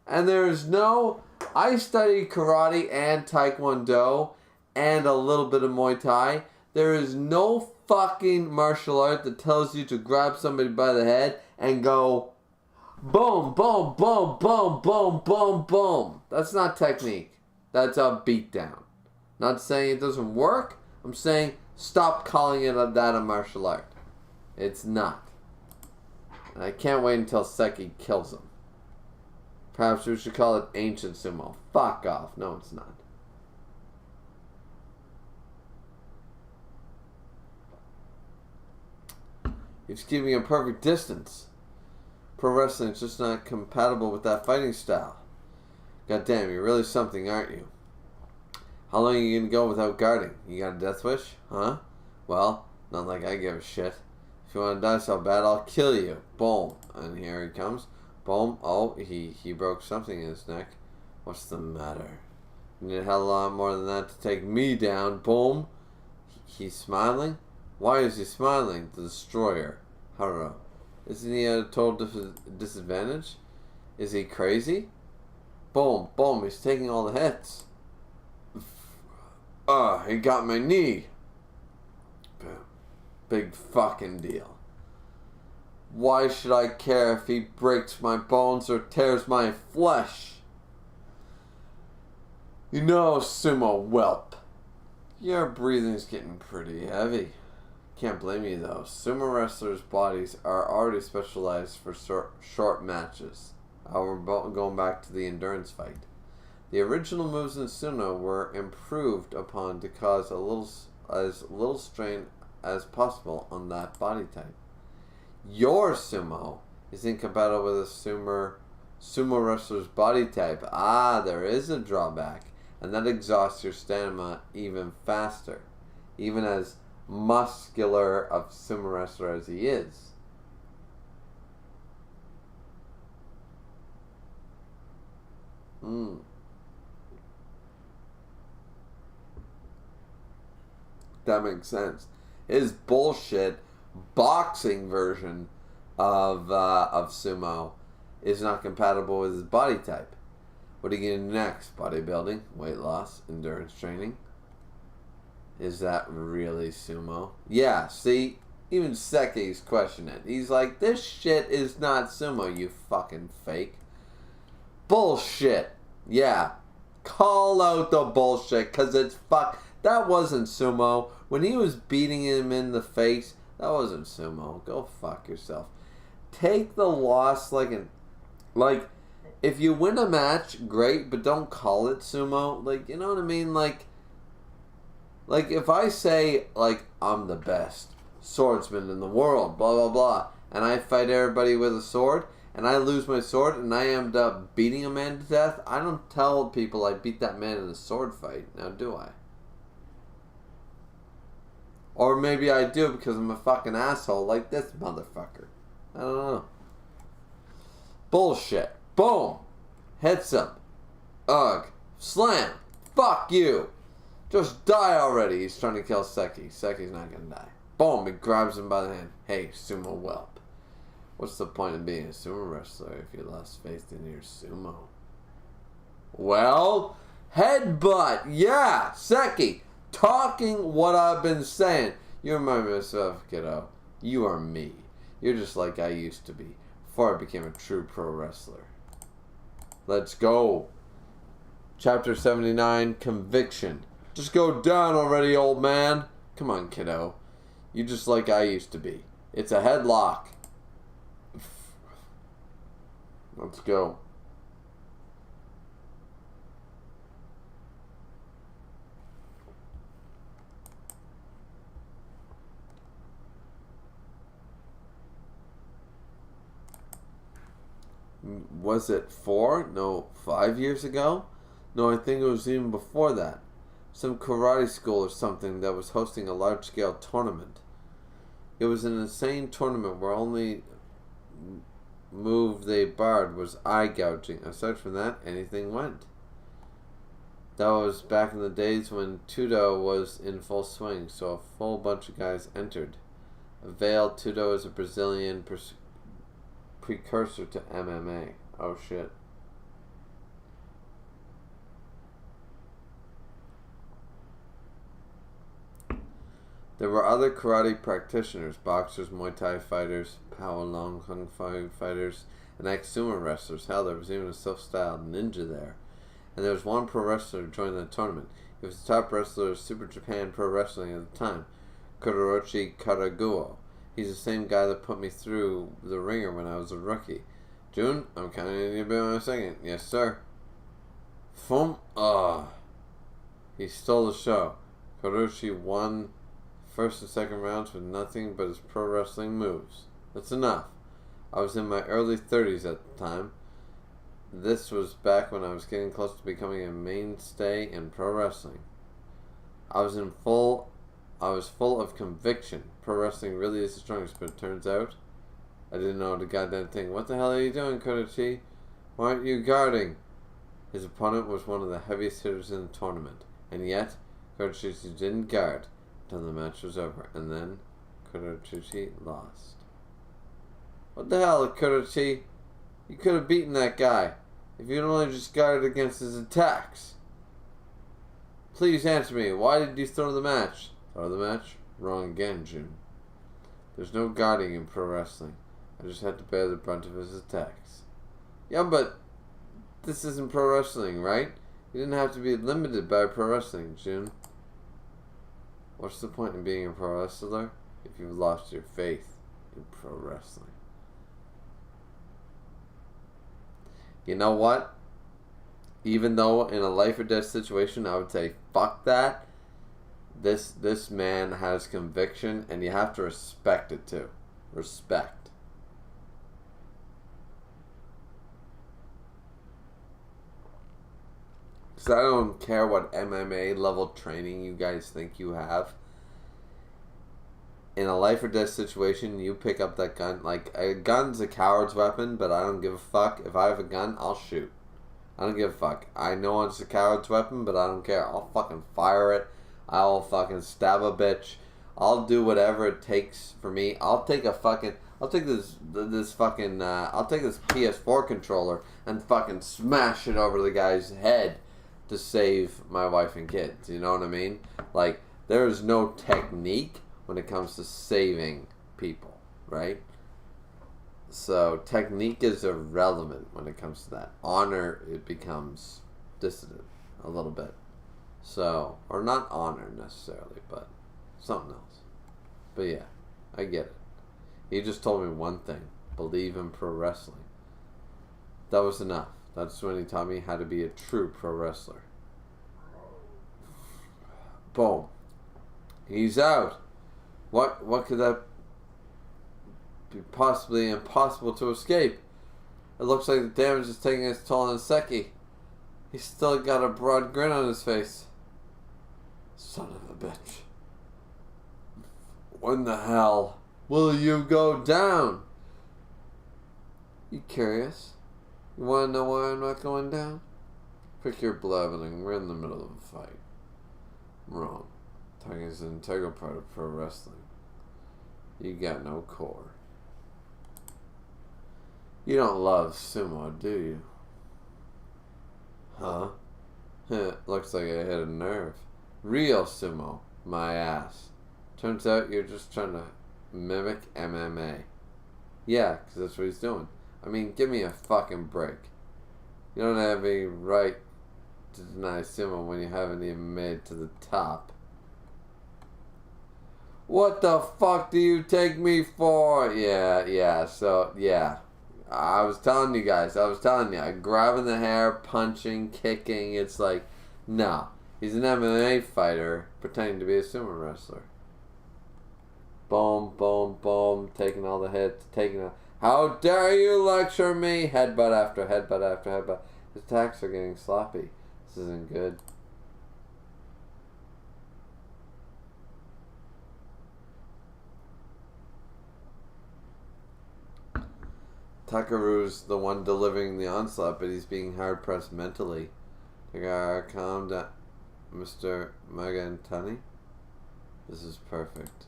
And there's no... I studied karate and taekwondo and a little bit of Muay Thai. There is no fucking martial art that tells you to grab somebody by the head and go boom, boom, boom, boom, boom, boom, boom. That's not technique. That's a beatdown. Not saying it doesn't work. I'm saying... stop calling it that a martial art. It's not. And I can't wait until Seki kills him. Perhaps we should call it ancient sumo. Fuck off. No, it's not. It's keeping a perfect distance. Pro wrestling is just not compatible with that fighting style. God damn, you're really something, aren't you? How long are you going to go without guarding? You got a death wish? Huh? Well, not like I give a shit. If you want to die so bad, I'll kill you. Boom. And here he comes. Boom. Oh, he broke something in his neck. What's the matter? You need a hell of a lot more than that to take me down. Boom. He's smiling? Why is he smiling? The destroyer. I don't know. Isn't he at a total disadvantage? Is he crazy? Boom. Boom. He's taking all the hits. He got my knee. Big fucking deal. Why should I care if he breaks my bones or tears my flesh? You know, sumo whelp, your breathing's getting pretty heavy. Can't blame you though. Sumo wrestlers' bodies are already specialized for short matches. We're going back to the endurance fight. The original moves in sumo were improved upon to cause as little strain as possible on that body type. Your sumo is incompatible with a sumo wrestler's body type. There is a drawback, and that exhausts your stamina even faster, even as muscular of sumo wrestler as he is. That makes sense. His bullshit boxing version of sumo is not compatible with his body type. What are you going to do next? Bodybuilding, weight loss, endurance training. Is that really sumo? Yeah, see? Even Seki's questioning it. He's like, this shit is not sumo, you fucking fake. Bullshit. Yeah. Call out the bullshit, because it's fuck. That wasn't sumo. When he was beating him in the face, That wasn't sumo. Go fuck yourself. Take the loss like, if you win a match, great, but don't call it sumo. Like, you know what I mean? Like if I say, like, I'm the best swordsman in the world, blah, blah, blah, and I fight everybody with a sword, and I lose my sword, and I end up beating a man to death, I don't tell people I beat that man in a sword fight. Now, do I? Or maybe I do because I'm a fucking asshole like this motherfucker. I don't know. Bullshit. Boom. Hits him. Ugh. Slam. Fuck you. Just die already. He's trying to kill Seki. Seki's not gonna die. Boom. He grabs him by the hand. Hey, sumo whelp. What's the point of being a sumo wrestler if you lost faith in your sumo? Well, headbutt. Yeah. Seki. Talking what I've been saying. You remind me of yourself, kiddo. You are me. You're just like I used to be before I became a true pro wrestler. Let's go. Chapter 79, Conviction. Just go down already, old man. Come on, kiddo. You just like I used to be. It's a headlock. Let's go. Was it 4? No, 5 years ago? No, I think it was even before that. Some karate school or something that was hosting a large-scale tournament. It was an insane tournament where only move they barred was eye gouging. Aside from that, anything went. That was back in the days when Tudo was in full swing, so a full bunch of guys entered. A veiled Tudo is a Brazilian precursor to MMA. Oh shit. There were other karate practitioners, boxers, Muay Thai fighters, Powalong Kung Fu fighters, and ex-sumo wrestlers. Hell, there was even a self-styled ninja there. And there was one pro wrestler who joined the tournament. He was the top wrestler of Super Japan Pro Wrestling at the time, Kodorochi Karaguo. He's the same guy that put me through the ringer when I was a rookie. June, I'm counting on you to be my second. Yes, sir. Fum. He stole the show. Kodorochi won first and second rounds with nothing but his pro wrestling moves. That's enough. I was in my early 30s at the time. This was back when I was getting close to becoming a mainstay in pro wrestling. I was full of conviction. Pro wrestling really is the strongest, but it turns out I didn't know the goddamn thing. What the hell are you doing, Kodorochi? Why aren't you guarding? His opponent was one of the heaviest hitters in the tournament, and yet Kodorochi didn't guard until the match was over, and then Kodorochi lost. What the hell, Kodorochi? You could have beaten that guy if you'd only just guarded against his attacks. Please answer me. Why did you throw the match? Throw the match? Wrong again, June. There's no guarding in pro wrestling. I just had to bear the brunt of his attacks. Yeah, but this isn't pro wrestling, right? You didn't have to be limited by pro wrestling, June. What's the point in being a pro wrestler if you've lost your faith in pro wrestling? You know what? Even though in a life or death situation I would say fuck that, this man has conviction and you have to respect it too. Respect. Because I don't care what MMA level training you guys think you have. In a life or death situation, you pick up that gun. Like, a gun's a coward's weapon, but I don't give a fuck. If I have a gun, I'll shoot. I don't give a fuck. I know it's a coward's weapon, but I don't care. I'll fucking fire it. I'll fucking stab a bitch. I'll do whatever it takes for me. I'll take this PS4 controller and fucking smash it over the guy's head to save my wife and kids. You know what I mean? Like, there is no technique when it comes to saving people, right? So technique is irrelevant when it comes to that. Honor, it becomes dissident a little bit. So, or not honor necessarily, but something else. But yeah, I get it. He just told me one thing. Believe in pro wrestling. That was enough. That's when he taught me how to be a true pro wrestler. Boom. He's out. What could that be possibly impossible to escape? It looks like the damage is taking its toll on Seki. He's still got a broad grin on his face. Son of a bitch. When the hell will you go down? You curious? You want to know why I'm not going down? Pick your blabbering. We're in the middle of a fight. Wrong. Tongue is an integral part of pro wrestling. You got no core. You don't love sumo, do you? Huh? Looks like I hit a nerve. Real sumo. My ass. Turns out you're just trying to mimic MMA. Yeah, because that's what he's doing. I mean, give me a fucking break. You don't have any right to deny sumo when you haven't even made it to the top. What the fuck do you take me for? Yeah, so, yeah. I was telling you guys, grabbing the hair, punching, kicking, it's like, no. He's an MMA fighter pretending to be a sumo wrestler. Boom, boom, boom, taking all the hits, how dare you lecture me? Headbutt after headbutt after headbutt. His attacks are getting sloppy. This isn't good. Takaru's the one delivering the onslaught, but he's being hard-pressed mentally. Calm down, Mr. Magantani. This is perfect.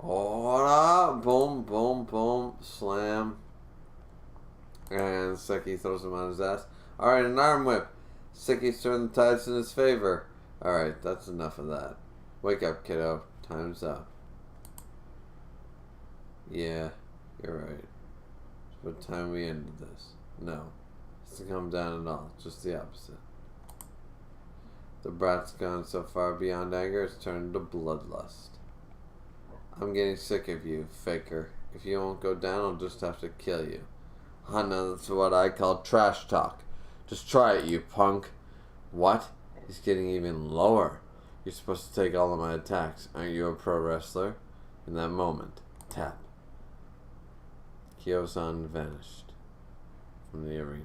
Oh, boom, boom, boom, slam. And Seki throws him on his ass. Alright, an arm whip. Seki's turned the tides in his favor. Alright, that's enough of that. Wake up, kiddo. Time's up. Yeah, you're right. It's about time we ended this. No. It doesn't come down at all. Just the opposite. The brat's gone so far beyond anger, it's turned to bloodlust. I'm getting sick of you, faker. If you won't go down, I'll just have to kill you. Now that's what I call trash talk. Just try it, you punk. What? He's getting even lower. You're supposed to take all of my attacks. Aren't you a pro wrestler? In that moment, tap. Kyo-san vanished from the arena.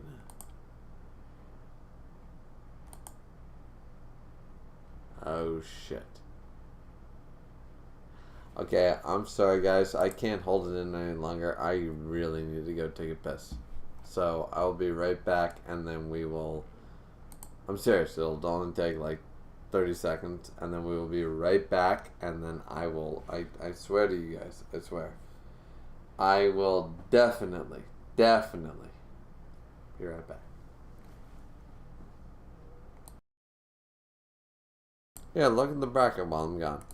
Oh shit. Okay, I'm sorry guys, I can't hold it in any longer. I really need to go take a piss. So, I'll be right back and then we will... I'm serious, it'll only take like 30 seconds and then we will be right back and then I will... I swear to you guys, I swear. I will definitely be right back. Yeah, look at the bracket while I'm gone.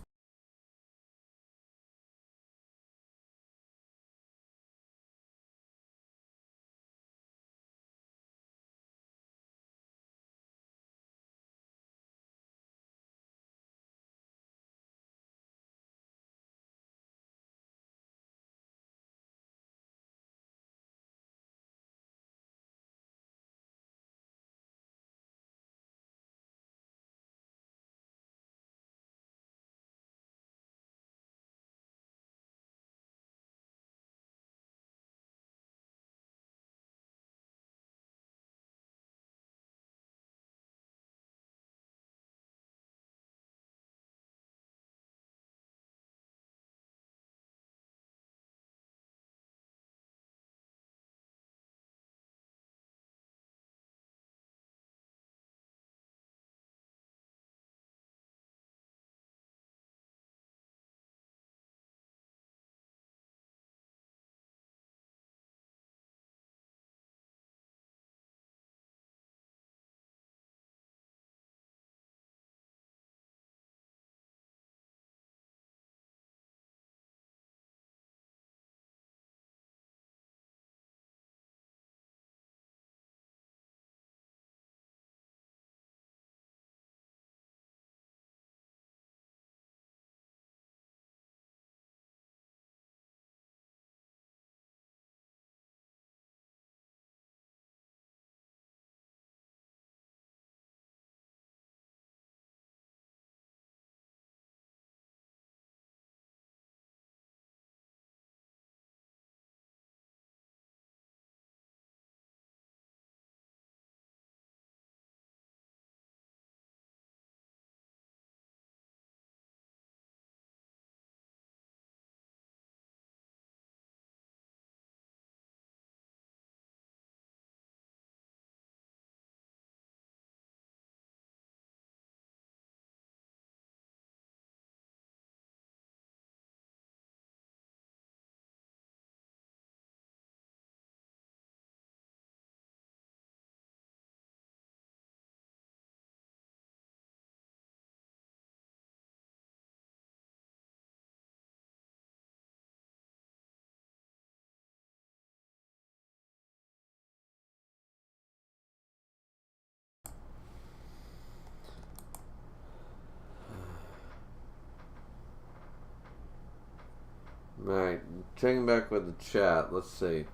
Alright, checking back with the chat. Let's see.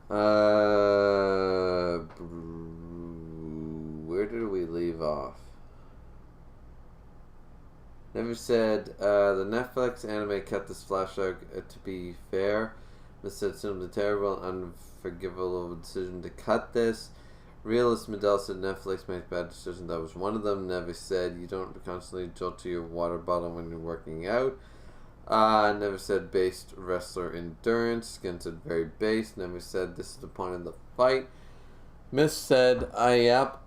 Where did we leave off? Never said, the Netflix anime cut this flashback. To be fair, this assumed a terrible and unforgivable decision to cut this. Realist Medell said Netflix makes bad decisions. That was one of them. Never said you don't constantly jolt to your water bottle when you're working out. Never said based wrestler endurance. Skin said very based. Never said this is the point of the fight. Miss said, yep.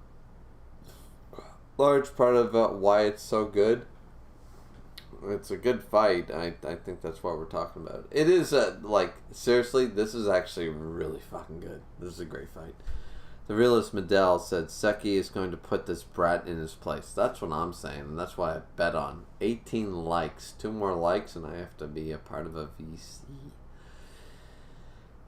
Large part of why it's so good. It's a good fight. I think that's what we're talking about. It is, like, seriously, this is actually really fucking good. This is a great fight. The realist Medell said Seki is going to put this brat in his place. That's what I'm saying, and that's why I bet on 18 likes. 2 more likes, and I have to be a part of a VC.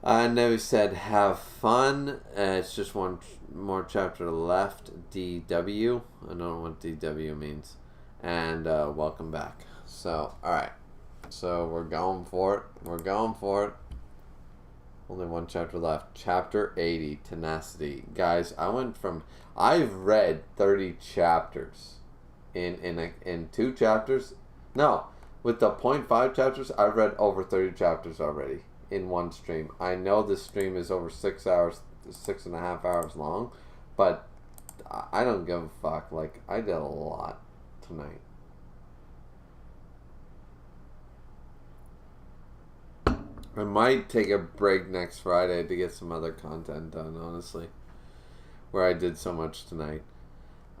I never said have fun. It's just one more chapter left. DW. I don't know what DW means. And welcome back. So, alright. So, we're going for it. We're going for it. Only one chapter left. Chapter 80, Tenacity. Guys, I've read 30 chapters. In 2 chapters. No. With the 0.5 chapters, I've read over 30 chapters already. In one stream. I know this stream is over 6 hours, 6.5 hours long. But I don't give a fuck. Like, I did a lot tonight. I might take a break next Friday to get some other content done, honestly. Where I did so much tonight.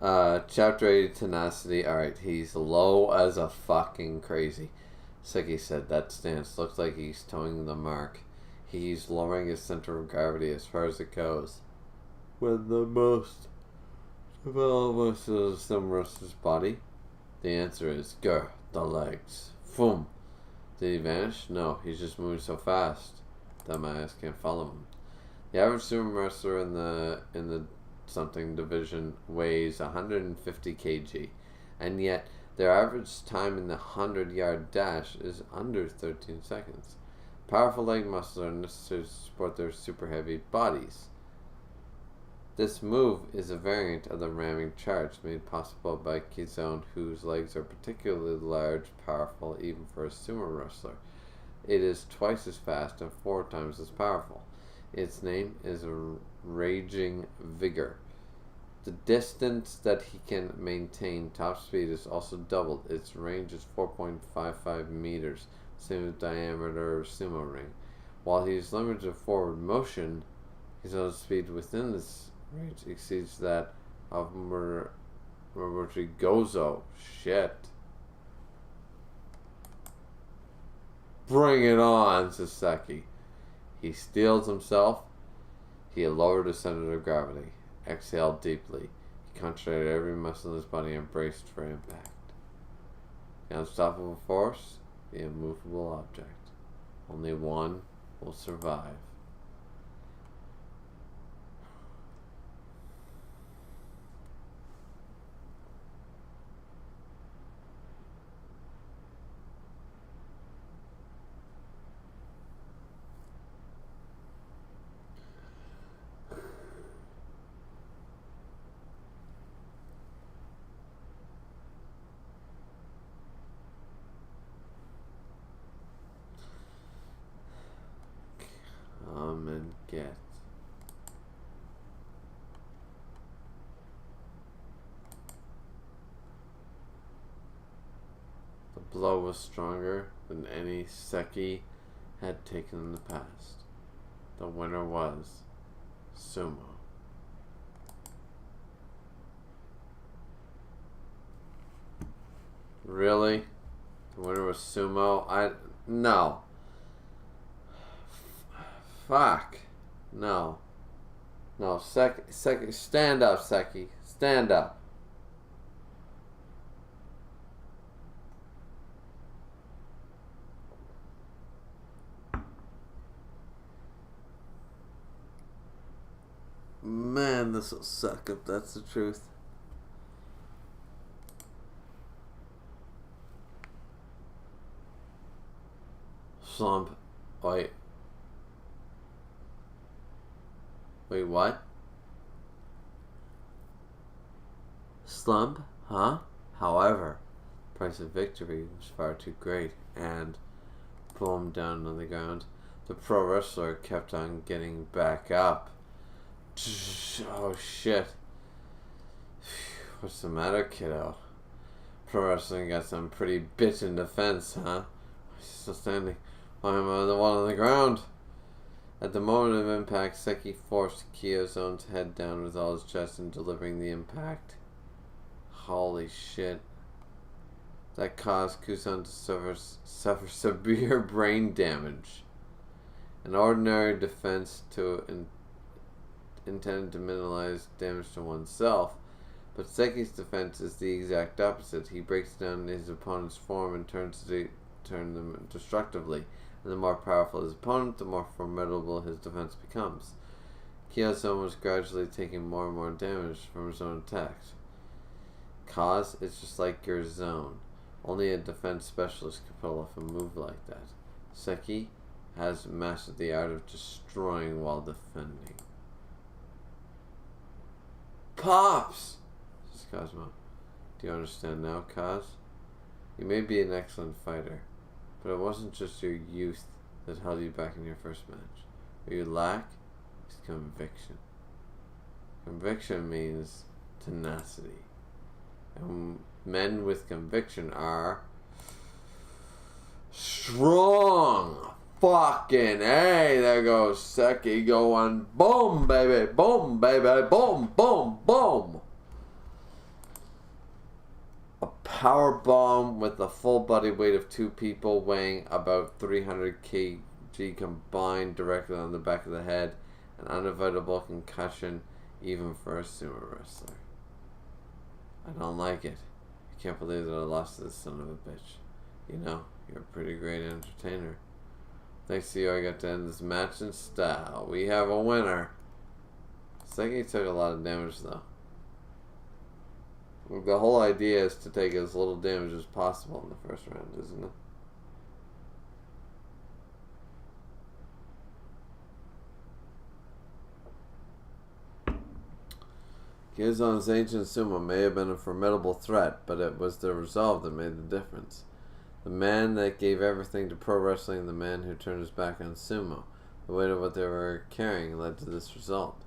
Chapter 80, Tenacity. Alright, he's low as a fucking crazy. Seki said, that stance looks like he's towing the mark. He's lowering his center of gravity as far as it goes. When the most developed of some wrestler's body? The answer is, grr, the legs. Boom. Did he vanish? No, he's just moving so fast that my ass can't follow him. The average sumo wrestler in the something division weighs 150 kg, and yet their average time in the 100-yard dash is under 13 seconds. Powerful leg muscles are necessary to support their super heavy bodies. This move is a variant of the ramming charge made possible by Kizone, whose legs are particularly large, powerful, even for a sumo wrestler. It is twice as fast and 4 times as powerful. Its name is Raging Vigor. The distance that he can maintain top speed is also doubled. Its range is 4.55 meters, same as the diameter of a sumo ring. While he is limited to forward motion, his own speed within this range exceeds that of Gozo. Shit. Bring it on, says Seki. He steels himself. He lowered his center of gravity. Exhaled deeply. He concentrated every muscle in his body and braced for impact. The unstoppable force, the immovable object. Only one will survive. And get. The blow was stronger than any Seki had taken in the past. The winner was Sumo. Really? The winner was Sumo? No. Fuck. No. No, Seki, stand up, Seki. Stand up. Man, this will suck if that's the truth. Slump. Wait. Wait, what? Slump? Huh? However, price of victory was far too great, and boom, down on the ground. The pro wrestler kept on getting back up. Oh shit. What's the matter, kiddo? Pro wrestling got some pretty bitch in defense, huh? He's still standing. I'm the one on the ground. At the moment of impact, Seki forced Kyozone's head down with all his chest and delivering the impact. Holy shit. That caused Kusan to suffer severe brain damage. An ordinary defense intended to minimize damage to oneself, but Seki's defense is the exact opposite. He breaks down his opponent's form and turn them destructively. And the more powerful his opponent, the more formidable his defense becomes. Kiyazone was gradually taking more and more damage from his own attacks. Cause, it's just like your zone. Only a defense specialist can pull off a move like that. Seki has mastered the art of destroying while defending. Pops! Says Cosmo. Do you understand now, Kaz? You may be an excellent fighter, but it wasn't just your youth that held you back in your first match. What you lack is conviction. Conviction means tenacity. And men with conviction are strong. Fucking hey, there goes Seki going boom, baby, boom, baby, boom, boom, boom. A power bomb with the full body weight of two people weighing about 300 kg combined directly on the back of the head. An unavoidable concussion even for a sumo wrestler. I don't like it. I can't believe that I lost to this son of a bitch. You know, you're a pretty great entertainer. Thanks to you, I got to end this match in style. We have a winner. Seki took a lot of damage, though. The whole idea is to take as little damage as possible in the first round, isn't it? Kyozone's ancient sumo may have been a formidable threat, but it was their resolve that made the difference. The man that gave everything to pro wrestling, the man who turned his back on sumo. The weight of what they were carrying led to this result.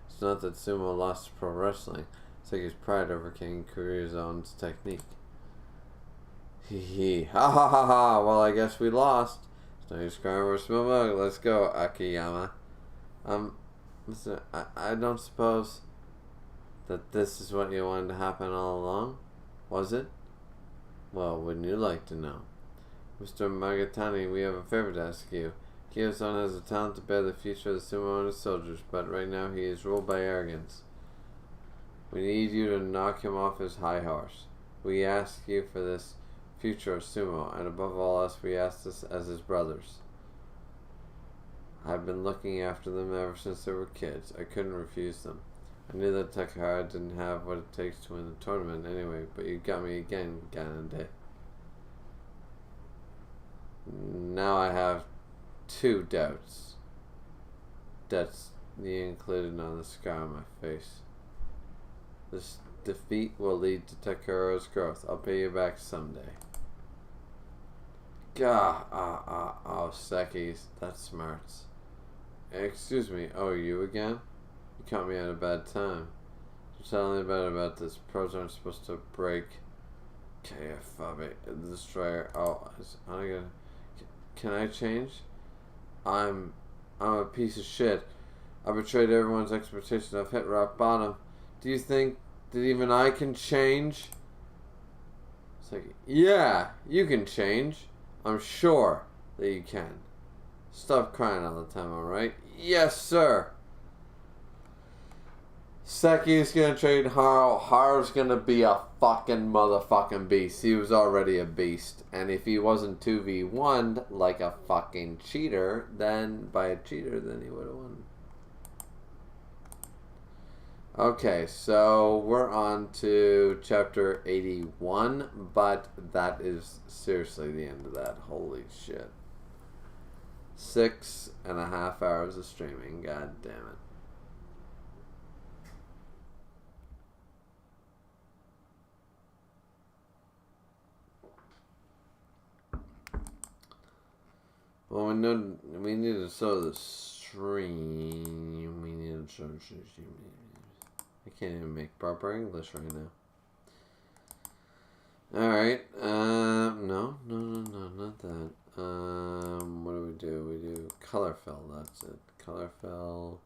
It's not that sumo lost to pro wrestling. Seki's pride overcame Kyozone's technique. Hee hee. Ha ha ha ha. Well, I guess we lost. So you're scoring for sumo. Let's go, Akiyama. Listen, I don't suppose that this is what you wanted to happen all along? Was it? Well, wouldn't you like to know? Mr. Magatani, we have a favor to ask you. Kiyozone has the talent to bear the future of the sumo and his soldiers, but right now he is ruled by arrogance. We need you to knock him off his high horse. We ask you for this future of sumo, and above all else we ask this as his brothers. I've been looking after them ever since they were kids. I couldn't refuse them. I knew that Takahara didn't have what it takes to win the tournament anyway, but you got me again, Ganande. Now I have two doubts. That's the included on the scar on my face. This defeat will lead to Takahara's growth. I'll pay you back someday. Oh, Seki's. That smarts. Excuse me, you again? You caught me at a bad time. So tell me about this. Pros aren't supposed to break. KFB, the destroyer. Can I change? I'm a piece of shit. I betrayed everyone's expectation. I've hit rock bottom. Do you think that even I can change? It's like, yeah, you can change. I'm sure that you can. Stop crying all the time, alright? Yes, sir. Seki is gonna trade Haro. Haro's gonna be a fucking motherfucking beast. He was already a beast. And if he wasn't 2v1 like a fucking cheater, then he would have won. Okay, so we're on to chapter 81, but that is seriously the end of that. Holy shit. 6.5 hours of streaming. God damn it. Well, we need to show the stream. We need to show the stream. I can't even make proper English right now. Alright. No, not that. What do? We do color fill. That's it. Color fill.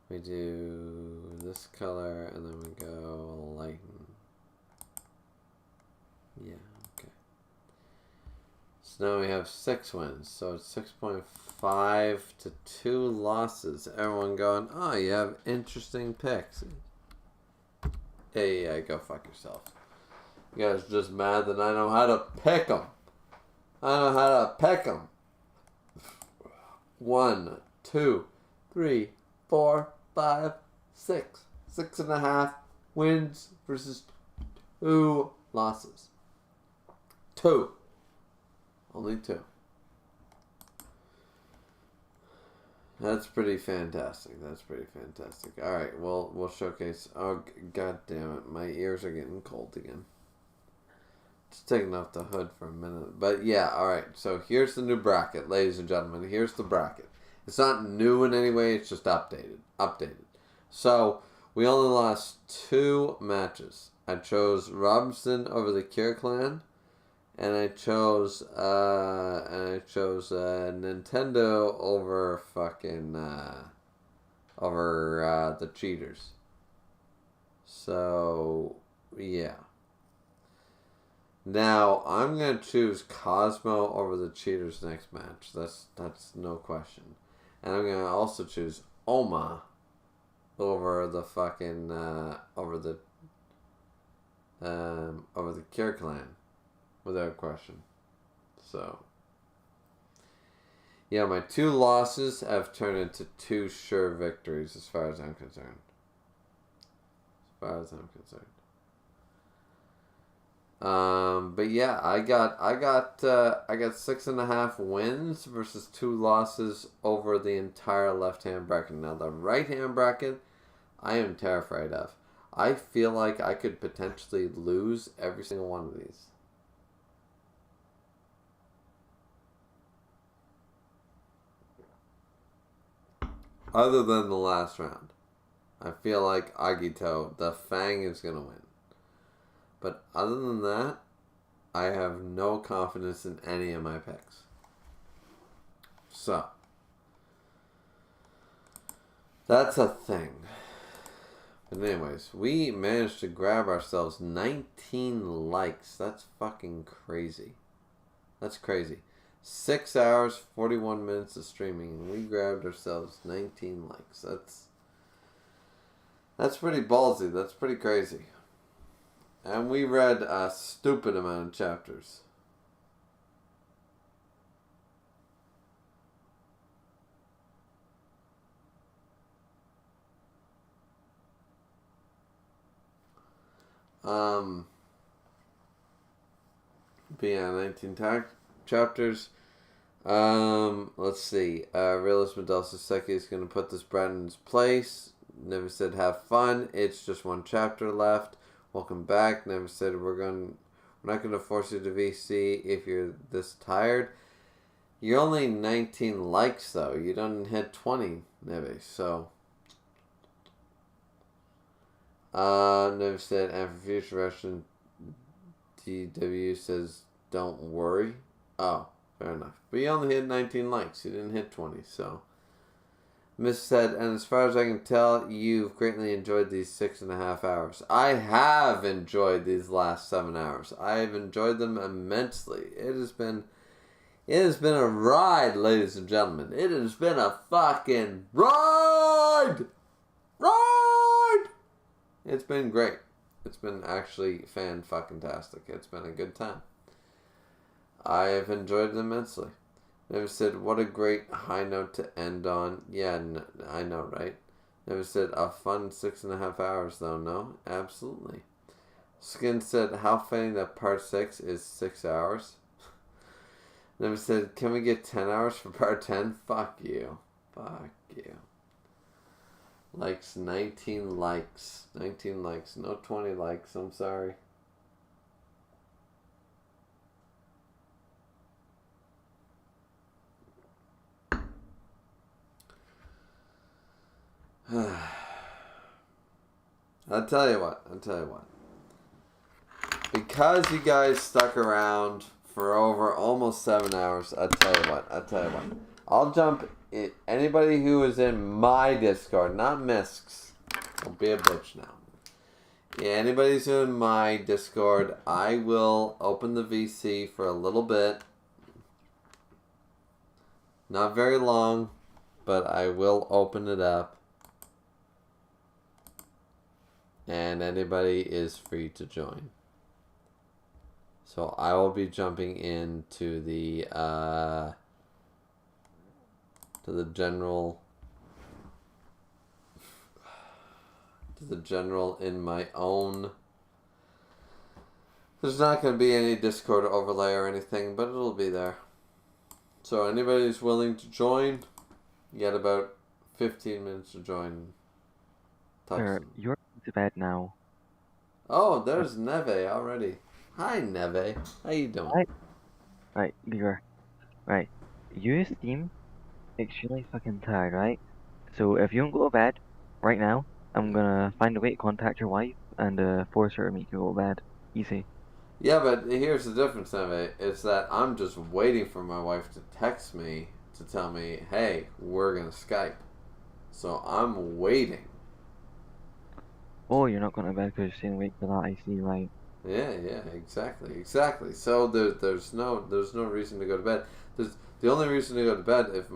We do this color, and then we go lighten. Yeah. So now we have 6 wins. So it's 6.5 to 2 losses. Everyone going, oh, you have interesting picks. Hey, yeah, go fuck yourself. You guys are just mad that I know how to pick them. I know how to pick them. 1, 2, 3, 4, 5, 6. 6.5 wins versus 2 losses. 2. Only 2. That's pretty fantastic. Alright, well, we'll showcase. Oh, god damn it. My ears are getting cold again. Just taking off the hood for a minute. But yeah, alright. So here's the new bracket, ladies and gentlemen. Here's the bracket. It's not new in any way. It's just updated. So, we only lost 2 matches. I chose Robinson over the Cure Clan. And I chose Nintendo over fucking the cheaters. So yeah. Now I'm gonna choose Cosmo over the cheaters next match. That's no question. And I'm gonna also choose Oma over the fucking over the Cure Clan. Without question. So, yeah, my 2 losses have turned into 2 sure victories as far as I'm concerned. But yeah, I got 6.5 wins versus 2 losses over the entire left-hand bracket. Now the right-hand bracket, I am terrified of. I feel like I could potentially lose every single one of these. Other than the last round. I feel like Agito, the Fang, is going to win. But other than that, I have no confidence in any of my picks. So, that's a thing. But anyways, we managed to grab ourselves 19 likes. That's fucking crazy. That's crazy. 6 hours, 41 minutes of streaming, and we grabbed ourselves 19 likes. That's pretty ballsy. That's pretty crazy. And we read a stupid amount of chapters. But yeah, 19 chapters. Let's see. Realist Medelsa Seki is going to put this Brad in his place. Never said have fun. It's just 1 chapter left. Welcome back. Never said we're not going to force you to VC if you're this tired. You're only 19 likes though. You don't hit 20, Neve. So, never said. And for future Russian, DW says don't worry. Oh, fair enough. But you only hit 19 likes. You didn't hit 20. So, Miss said, and as far as I can tell, you've greatly enjoyed these 6.5 hours. I have enjoyed these last 7 hours. I've enjoyed them immensely. It has been a ride, ladies and gentlemen. It has been a fucking ride! It's been great. It's been actually fan-fucking-tastic. It's been a good time. I have enjoyed it immensely. Never said, what a great high note to end on. Yeah, I know, right? Never said, a fun 6.5 hours, though. No, absolutely. Skin said, how funny that part 6 is 6 hours. Never said, can we get 10 hours for part 10? Fuck you. Fuck you. Likes, 19 likes. 19 likes. No 20 likes. I'm sorry. I'll tell you what. Because you guys stuck around for over almost 7 hours, I'll tell you what. I'll jump in. Anybody who is in my Discord, not Misk's. Don't be a bitch now. Yeah, anybody who's in my Discord, I will open the VC for a little bit. Not very long, but I will open it up. And anybody is free to join. So I will be jumping into the general in my own. There's not going to be any Discord overlay or anything, but it'll be there. So anybody who's willing to join, you got about 15 minutes to join. Sir, you're to bed now. Oh, there's Neve already. Hi, Neve. How you doing? Right, Griever. Right. You seem extremely fucking tired, right? So if you don't go to bed right now, I'm gonna find a way to contact your wife and force her to make you go to bed. Easy. Yeah, but here's the difference, Neve. It's that I'm just waiting for my wife to text me to tell me, hey, we're gonna Skype. So I'm waiting. Oh, you're not going to bed because you're staying awake for that, I see, right. Yeah, exactly. So there's no reason to go to bed. The only reason to go to bed if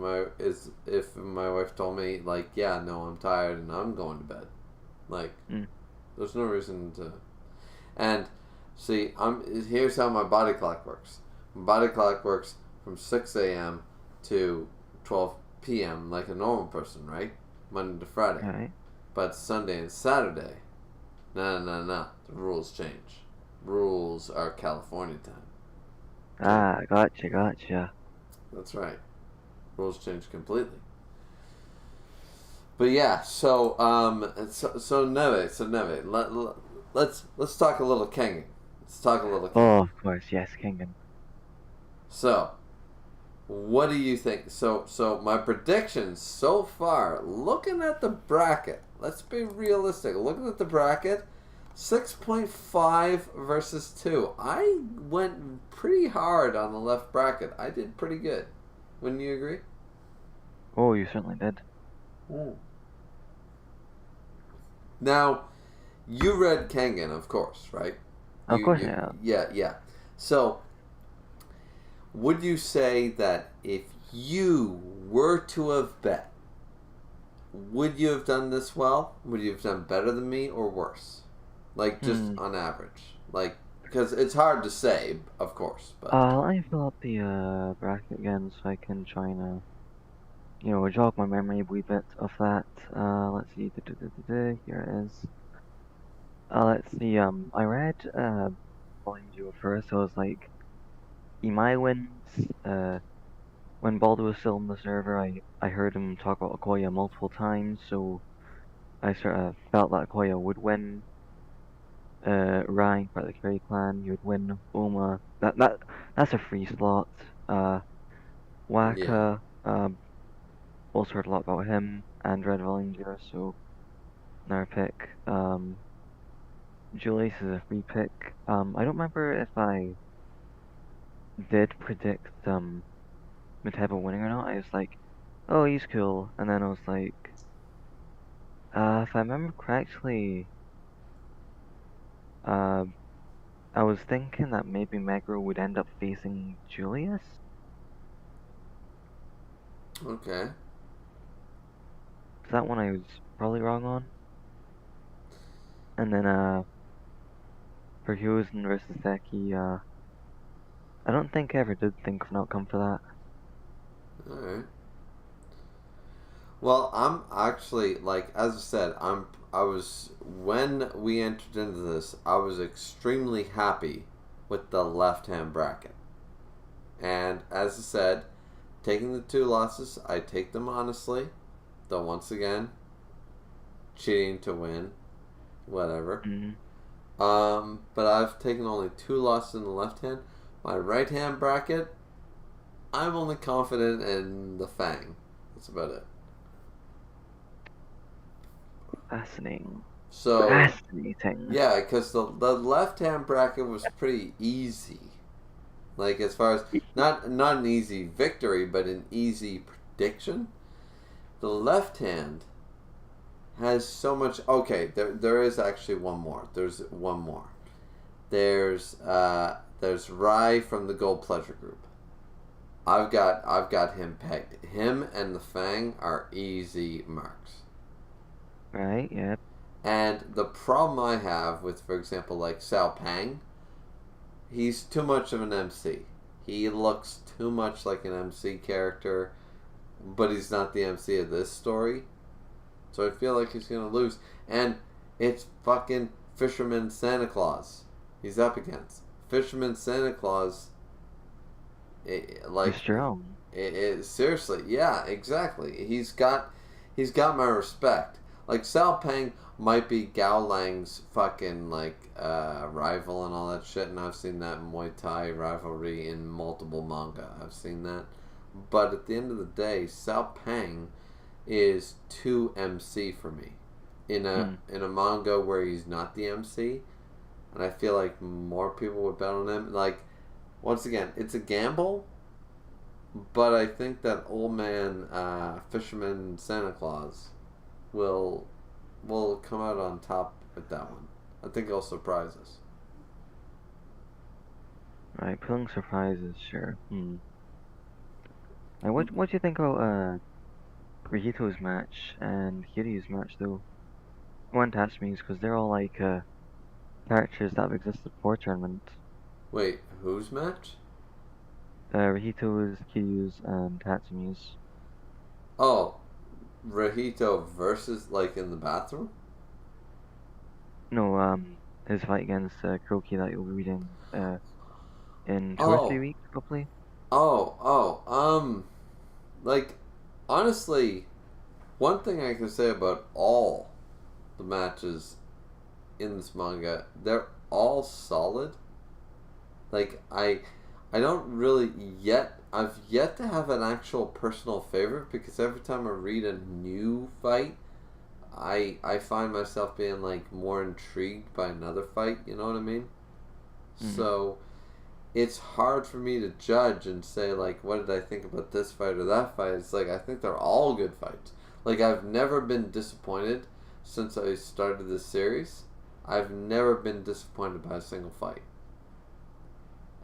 my wife told me, like, yeah, no, I'm tired and I'm going to bed. Like, there's no reason to. And see, here's how my body clock works. My body clock works from 6 a.m. to 12 p.m. like a normal person, right? Monday to Friday. All right. But Sunday and Saturday, no. The rules change. Rules are California time. Ah, gotcha. That's right. Rules change completely. But yeah, so Neve, let's talk a little Kengan. Oh, of course, yes, Kengan. So, what do you think? So my predictions so far, looking at the bracket, let's be realistic. Looking at the bracket, 6.5 versus 2. I went pretty hard on the left bracket. I did pretty good. Wouldn't you agree? Oh, you certainly did. Now, you read Kengan, of course, right? Of course, yeah. Yeah. So, would you say that if you were to have bet, would you have done this well? Would you have done better than me or worse? Like, just on average. Like, because it's hard to say, of course. But let me fill up the bracket again so I can try and, jog my memory a wee bit of that. Let's see. Here it is. Let's see. I read Volume 0 first. So it was like, Imai wins. When Baldo was still on the server, I heard him talk about Okoye multiple times, so I sort of felt that Okoye would win. Ryan, part of the Kerry clan, you would win. Oma, that's a free slot. Waka, also heard a lot about him, and Red Volunteer, so another pick. Julius is a free pick. I don't remember if I did predict Mateba winning or not. I was like, oh, he's cool, and then I was like, if I remember correctly, I was thinking that maybe Megro would end up facing Julius. okay. So that one I was probably wrong on. And then for Houston versus Seki, I don't think I ever did think of an outcome for that. Alright. Well, I'm actually, like, as I said, when we entered into this, I was extremely happy with the left-hand bracket. And as I said, taking the 2 losses, I take them honestly. Though once again, cheating to win, whatever. Mm. But I've taken only 2 losses in the left hand. My right hand bracket, I'm only confident in the Fang. That's about it. Fascinating. So Fascinating. yeah, because the left hand bracket was pretty easy. Like as far as not an easy victory, but an easy prediction. The left hand has so much. Okay, there is actually one more. There's one more. There's Rai from the Gold Pleasure Group. I've got him pegged. Him and the Fang are easy marks. Right, yeah. And the problem I have with, for example, like Sao Pang, he's too much of an MC. He looks too much like an MC character, but he's not the MC of this story. So I feel like he's going to lose. And it's fucking Fisherman Santa Claus he's up against. Fisherman Santa Claus, like... He's strong. Seriously, yeah, exactly. He's got my respect. Like, Sao Pang might be Gao Lang's fucking, like, rival and all that shit, and I've seen that Muay Thai rivalry in multiple manga. I've seen that. But at the end of the day, Sao Pang is too MC for me. In a manga where he's not the MC, and I feel like more people would bet on him. Like, once again, it's a gamble, but I think that old man, Fisherman Santa Claus, will come out on top with that one. I think he'll surprise us. Right, pulling surprises, sure. And what do you think about Rihito's match and Kiryu's match though? One Tatsumi's, because they're all like characters that have existed before tournament. Wait, whose match? Rihito's, Kiryu's, and Tatsumi's. Oh, Rahito versus, like, in the bathroom? No, his fight against Kuroki that you'll be reading in 2 or 3 weeks, probably. Like, honestly, one thing I can say about all the matches in this manga, they're all solid. Like, I don't really I've yet to have an actual personal favorite, because every time I read a new fight, I find myself being, like, more intrigued by another fight, you know what I mean? Mm-hmm. So it's hard for me to judge and say, like, what did I think about this fight or that fight? It's like, I think they're all good fights. Like, I've never been disappointed since I started this series. I've never been disappointed by a single fight.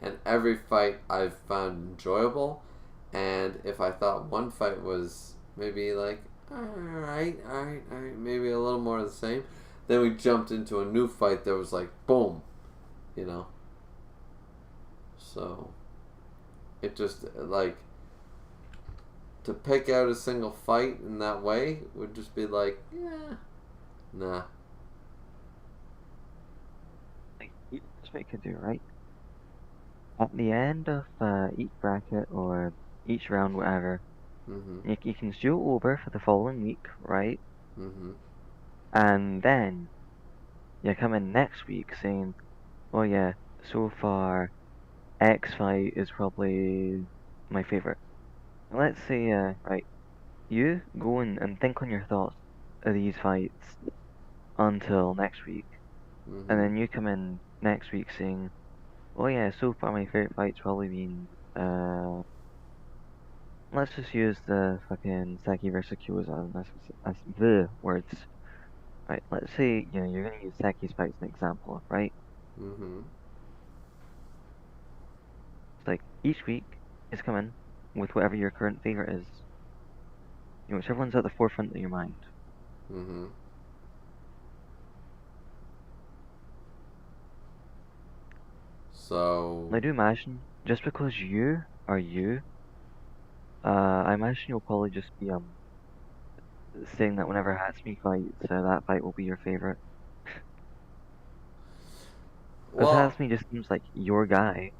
And every fight I've found enjoyable. And if I thought one fight was maybe like, alright, maybe a little more of the same, then we jumped into a new fight that was like, boom, you know? So, it just, like, to pick out a single fight in that way would just be like, yeah, nah. That's what you could do, right? At the end of each bracket or each round, whatever, you can do it over for the following week, right? And then you come in next week saying, oh yeah, so far X fight is probably my favorite. Let's say, right, you go in and think on your thoughts of these fights until next week, and then you come in next week saying, oh yeah, so far my favorite fight's probably been, let's just use the fucking Saki versus Kyoza as the words. Right, let's say, you know, you're gonna use Saki's fight as an example, right? It's like, each week is coming with whatever your current favorite is. You know, whichever one's at the forefront of your mind. So, I do imagine, just because you are you, I imagine you'll probably just be saying that whenever Hatsumi fights, that fight will be your favorite. Because well, Hatsumi just seems like your guy.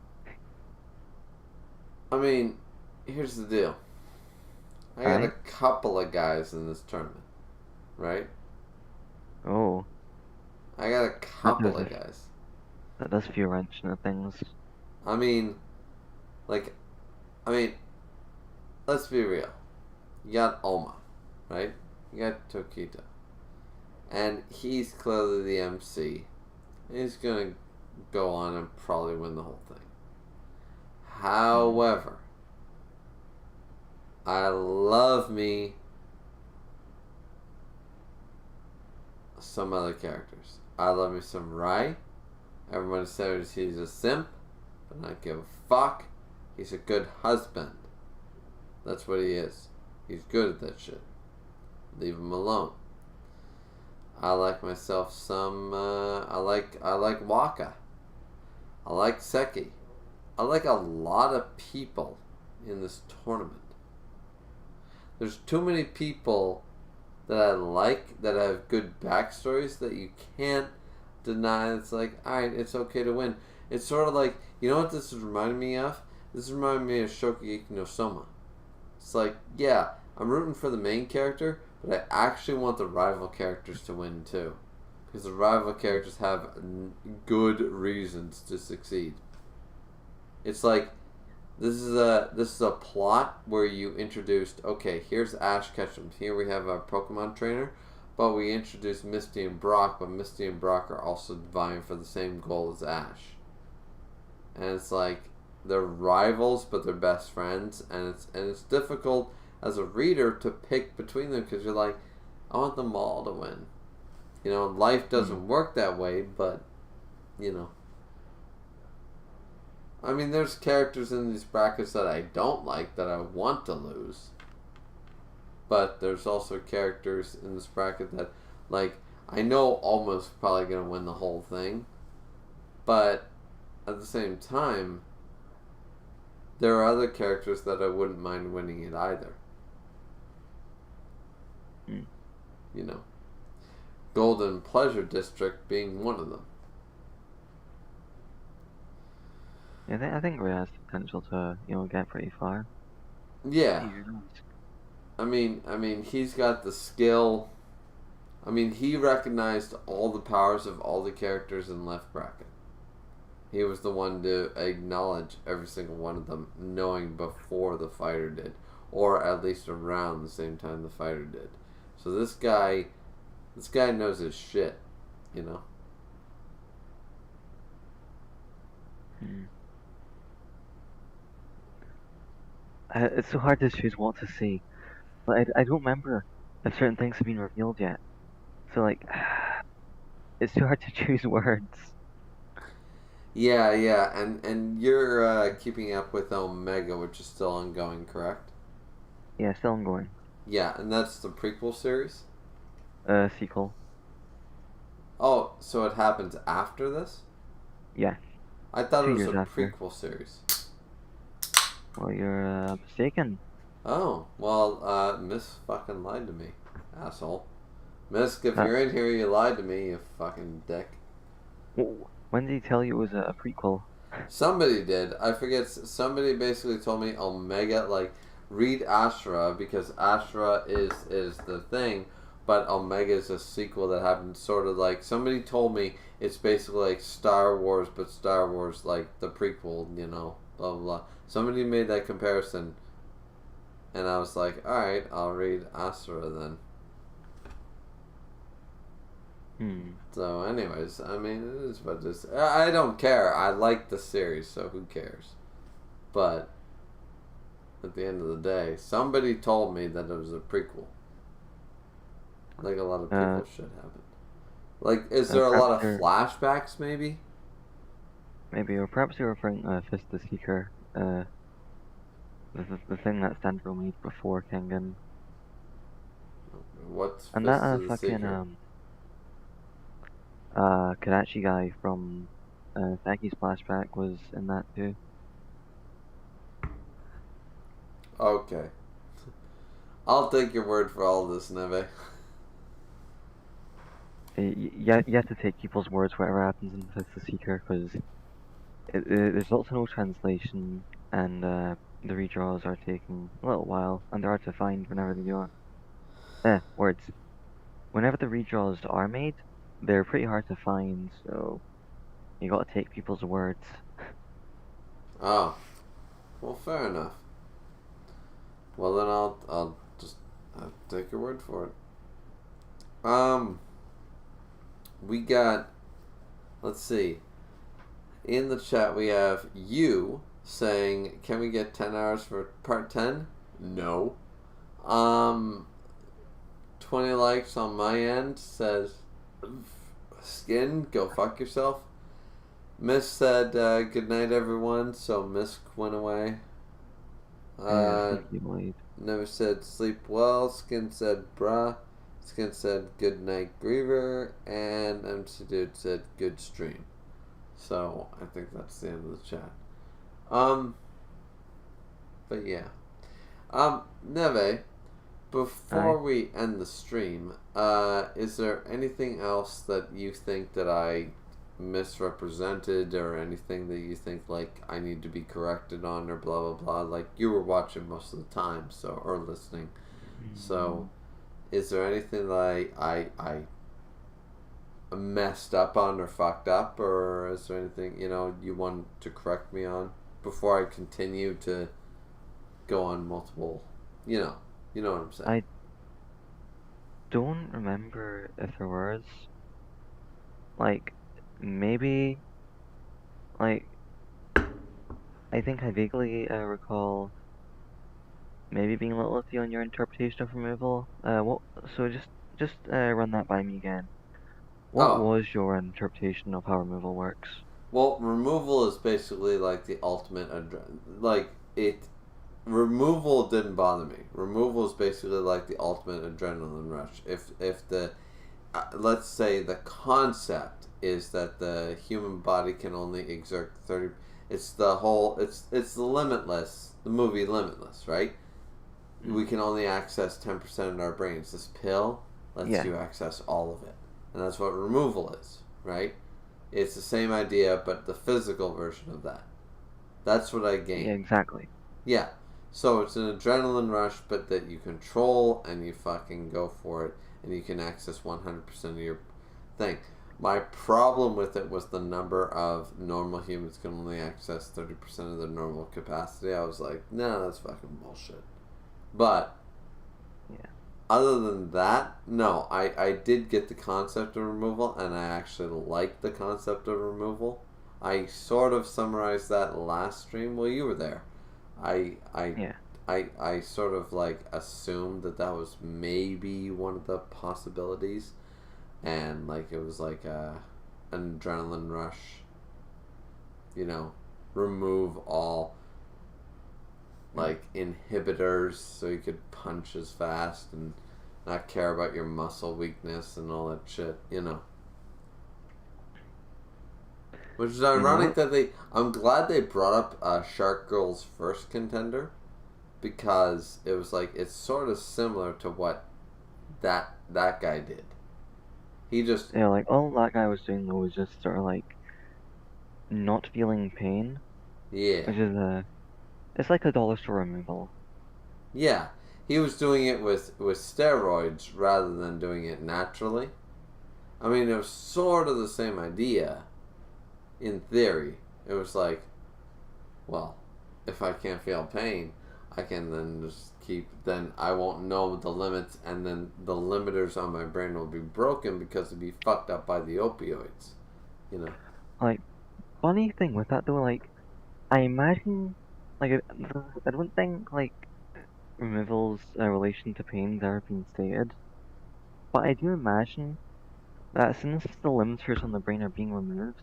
I mean, here's the deal. I got a couple of guys in this tournament, right? Oh, I got a couple of guys. that does feel wrench into things. I mean, like, let's be real. You got Oma, right? You got Tokito. And he's clearly the MC. He's gonna go on and probably win the whole thing. However, I love me some other characters. I love me some Rai. Everybody says he's a simp, but not give a fuck. He's a good husband. That's what he is. He's good at that shit. Leave him alone. I like myself some. I like Waka. I like Seki. I like a lot of people in this tournament. There's too many people that I like that have good backstories that you can't deny. It's like, alright, it's okay to win. It's sort of like, you know what this is reminding me of? This is reminding me of Shokugeki no Soma. It's like, yeah, I'm rooting for the main character, but I actually want the rival characters to win too. Because the rival characters have good reasons to succeed. It's like, this is a plot where you introduced, okay, here's Ash Ketchum. Here we have our Pokemon trainer, but we introduced Misty and Brock, but Misty and Brock are also vying for the same goal as Ash. And it's like, they're rivals, but they're best friends, and it's difficult as a reader to pick between them because you're like, I want them all to win. You know, life doesn't work that way, but, you know. I mean, there's characters in these brackets that I don't like that I want to lose. But there's also characters in this bracket that, like, I know almost probably going to win the whole thing. But at the same time, there are other characters that I wouldn't mind winning it either. You know. Golden Pleasure District being one of them. Yeah, I think Ray has the potential to, get pretty far. Yeah. I mean, he's got the skill. I mean, he recognized all the powers of all the characters in left bracket. He was the one to acknowledge every single one of them, knowing before the fighter did, or at least around the same time the fighter did. So this guy knows his shit, you know. It's so hard to choose what to say. But I don't remember if certain things have been revealed yet. So, like, it's too hard to choose words. Yeah, and you're keeping up with Omega, which is still ongoing, correct? Yeah, still ongoing. Yeah, and that's the prequel series? Sequel. Oh, so it happens after this? Yeah. I thought 2 it was years a after. prequel series. Well, you're mistaken. Oh, well, Miss fucking lied to me, asshole. Miss, if you're in here, you lied to me, you fucking dick. When did he tell you it was a prequel? Somebody did. I forget. Somebody basically told me Omega, like, read Asura, because Asura is the thing, but Omega is a sequel that happened sort of like, somebody told me it's basically like Star Wars, but Star Wars, like, the prequel, you know, blah, blah, blah. Somebody made that comparison, and I was like, alright, I'll read Asura then. So, anyways, I mean, it is what it is. I don't care. I like the series, so who cares? But, at the end of the day, somebody told me that it was a prequel. Like a lot of prequel shit happened. Like, is there a lot of flashbacks, maybe? Maybe, or perhaps you're referring to Fist the Seeker, the thing that Sandro made before Kengan. What's And Fist that of the fucking, Seeker? Kadachi guy from Saki's flashback was in that too. Okay. I'll take your word for all this, Neve. You have to take people's words whatever happens in Fist the Seeker, because there's also no translation, and the redraws are taking a little while, and they're hard to find whenever they do it. Words. Whenever the redraws are made, they're pretty hard to find, so you gotta take people's words. Oh, well, fair enough. Well, then I'll just take your word for it. We got, let's see. In the chat, we have you saying, "Can we get 10 hours for part 10?" No. 20 likes on my end says, "Skin, go fuck yourself." Miss said, "Good night, everyone." So Miss went away. Thank you, Blade. Never said sleep well. Skin said bruh. Skin said good night, Griever. And MC Dude said good stream. So I think that's the end of the chat. But yeah. Neve, before we end the stream, is there anything else that you think that I misrepresented, or anything that you think like I need to be corrected on, or blah blah blah? Like, you were watching most of the time, so, or listening, so is there anything that I messed up on or fucked up, or is there anything you want to correct me on before I continue to go on multiple, you know what I'm saying? I don't remember if there was, like, maybe, like, I think I vaguely recall maybe being a little iffy on your interpretation of removal. So just run that by me again. What was your interpretation of how removal works? Well, removal is basically like the ultimate removal didn't bother me. Removal is basically like the ultimate adrenaline rush. If the let's say the concept is that the human body can only exert 30. It's the Limitless, the movie Limitless, right? We can only access 10% of our brains. This pill lets you access all of it, and that's what removal is, right? It's the same idea, but the physical version of that. That's what I gained. Yeah, exactly. Yeah. So it's an adrenaline rush, but that you control, and you fucking go for it, and you can access 100% of your thing. My problem with it was the number of normal humans can only access 30% of their normal capacity. I was like, no, that's fucking bullshit. But other than that, no, I did get the concept of removal, and I actually liked the concept of removal. I sort of summarized that last stream. Well, you were there. I sort of like assumed that was maybe one of the possibilities, and like it was like an adrenaline rush. Remove all like inhibitors, so you could punch as fast and not care about your muscle weakness and all that shit. Which is ironic that I'm glad they brought up Shark Girl's first contender, because it was like, it's sort of similar to what that guy did. He just... Yeah, like, all that guy was doing, though, was just sort of, like, not feeling pain. Yeah. Which is, it's like a dollar store removal. Yeah. He was doing it with steroids rather than doing it naturally. I mean, it was sort of the same idea. In theory, it was like, well, if I can't feel pain, I can then just then I won't know the limits, and then the limiters on my brain will be broken because it'll be fucked up by the opioids. Like, funny thing with that, though, like, I imagine, like, I don't think, like, removal's relation to pain's ever been stated, but I do imagine that since the limiters on the brain are being removed,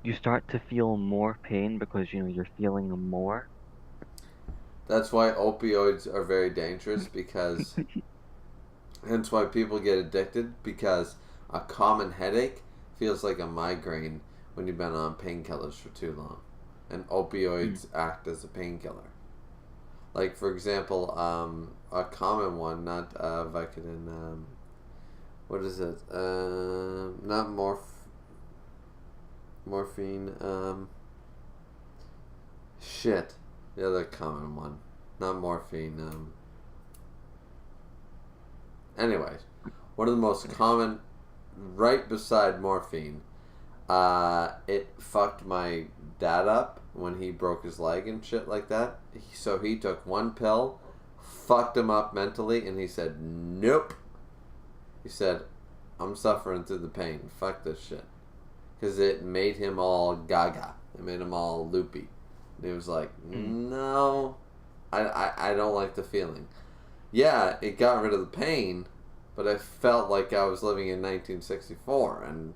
you start to feel more pain because, you're feeling more. That's why opioids are very dangerous, because hence why people get addicted, because a common headache feels like a migraine when you've been on painkillers for too long, and opioids act as a painkiller. Like, for example, a common one, not Vicodin, what is it? Not morphine, shit. The other common one. Not morphine. Anyways, one of the most common, right beside morphine. It fucked my dad up when he broke his leg and shit like that. So he took one pill, fucked him up mentally, and he said, nope. He said, I'm suffering through the pain. Fuck this shit. Because it made him all gaga. It made him all loopy. And he was like, no, I don't like the feeling. Yeah, it got rid of the pain, but I felt like I was living in 1964, and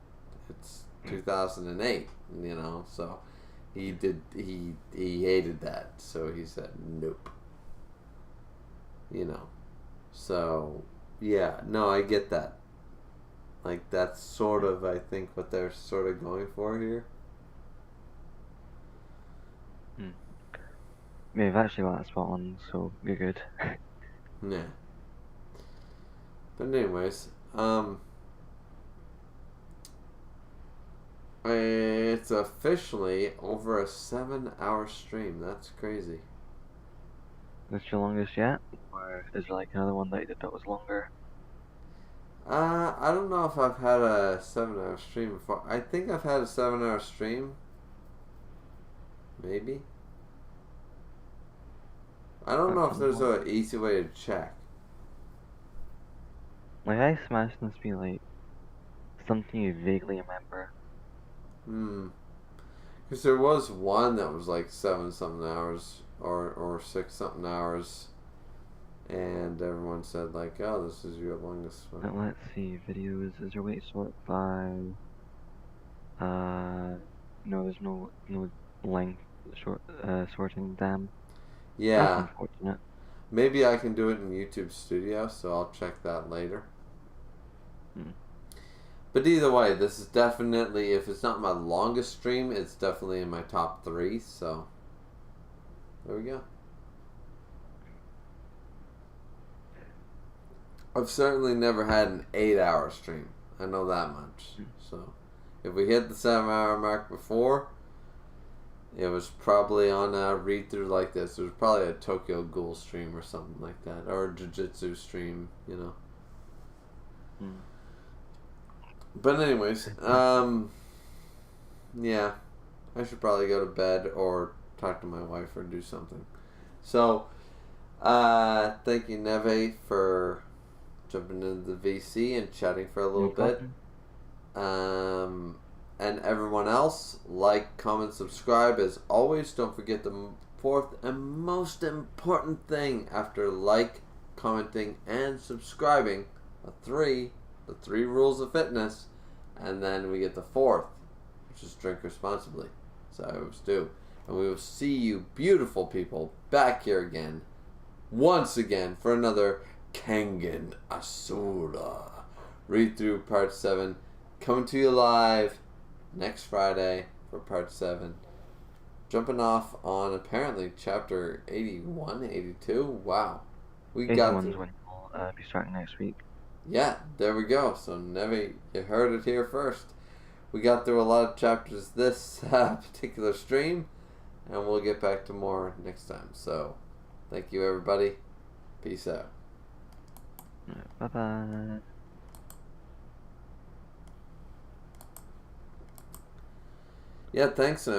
it's 2008, you know, so he hated that, so he said nope, you know, so yeah, no, I get that, like that's sort of, I think, what they're sort of going for here. You've actually got that spot on, so you're good. Yeah, but anyways, it's officially over a 7-hour stream. That's crazy. That's your longest yet? Or is there like another one that you did that was longer? I don't know if I've had a 7-hour stream before. I think I've had a 7-hour stream. Maybe. I don't know if there's an easy way to check. Like, I smashed must be like something you vaguely remember. Because there was one that was like 7-something hours or 6-something hours, and everyone said like, "Oh, this is your longest one." But let's see, videos. Is there a way to sort by? No, there's no length sorting. Damn. Yeah. That's unfortunate. Maybe I can do it in YouTube Studio, so I'll check that later. But either way, this is definitely, if it's not my longest stream, it's definitely in my top 3, so there we go. I've certainly never had an 8-hour stream. I know that much. So if we hit the 7-hour mark before, it was probably on a read-through like this. It was probably a Tokyo Ghoul stream or something like that, or a Jiu-Jitsu stream, you know. But anyways, yeah, I should probably go to bed or talk to my wife or do something. So, thank you, Neve, for jumping into the VC and chatting for a little bit. And everyone else, like, comment, subscribe. As always, don't forget the fourth and most important thing after like, commenting, and subscribing. The three rules of fitness, and then we get the fourth, which is drink responsibly. So I always do. And we will see you beautiful people back here again, once again, for another Kengan Asura read through part 7, coming to you live next Friday for part 7. Jumping off on apparently chapter 81, 82. Wow. We got to... when we'll be starting next week. Yeah, there we go. So, Nevi, you heard it here first. We got through a lot of chapters this particular stream, and we'll get back to more next time. So, thank you, everybody. Peace out. Bye-bye. Yeah, thanks, Nevi.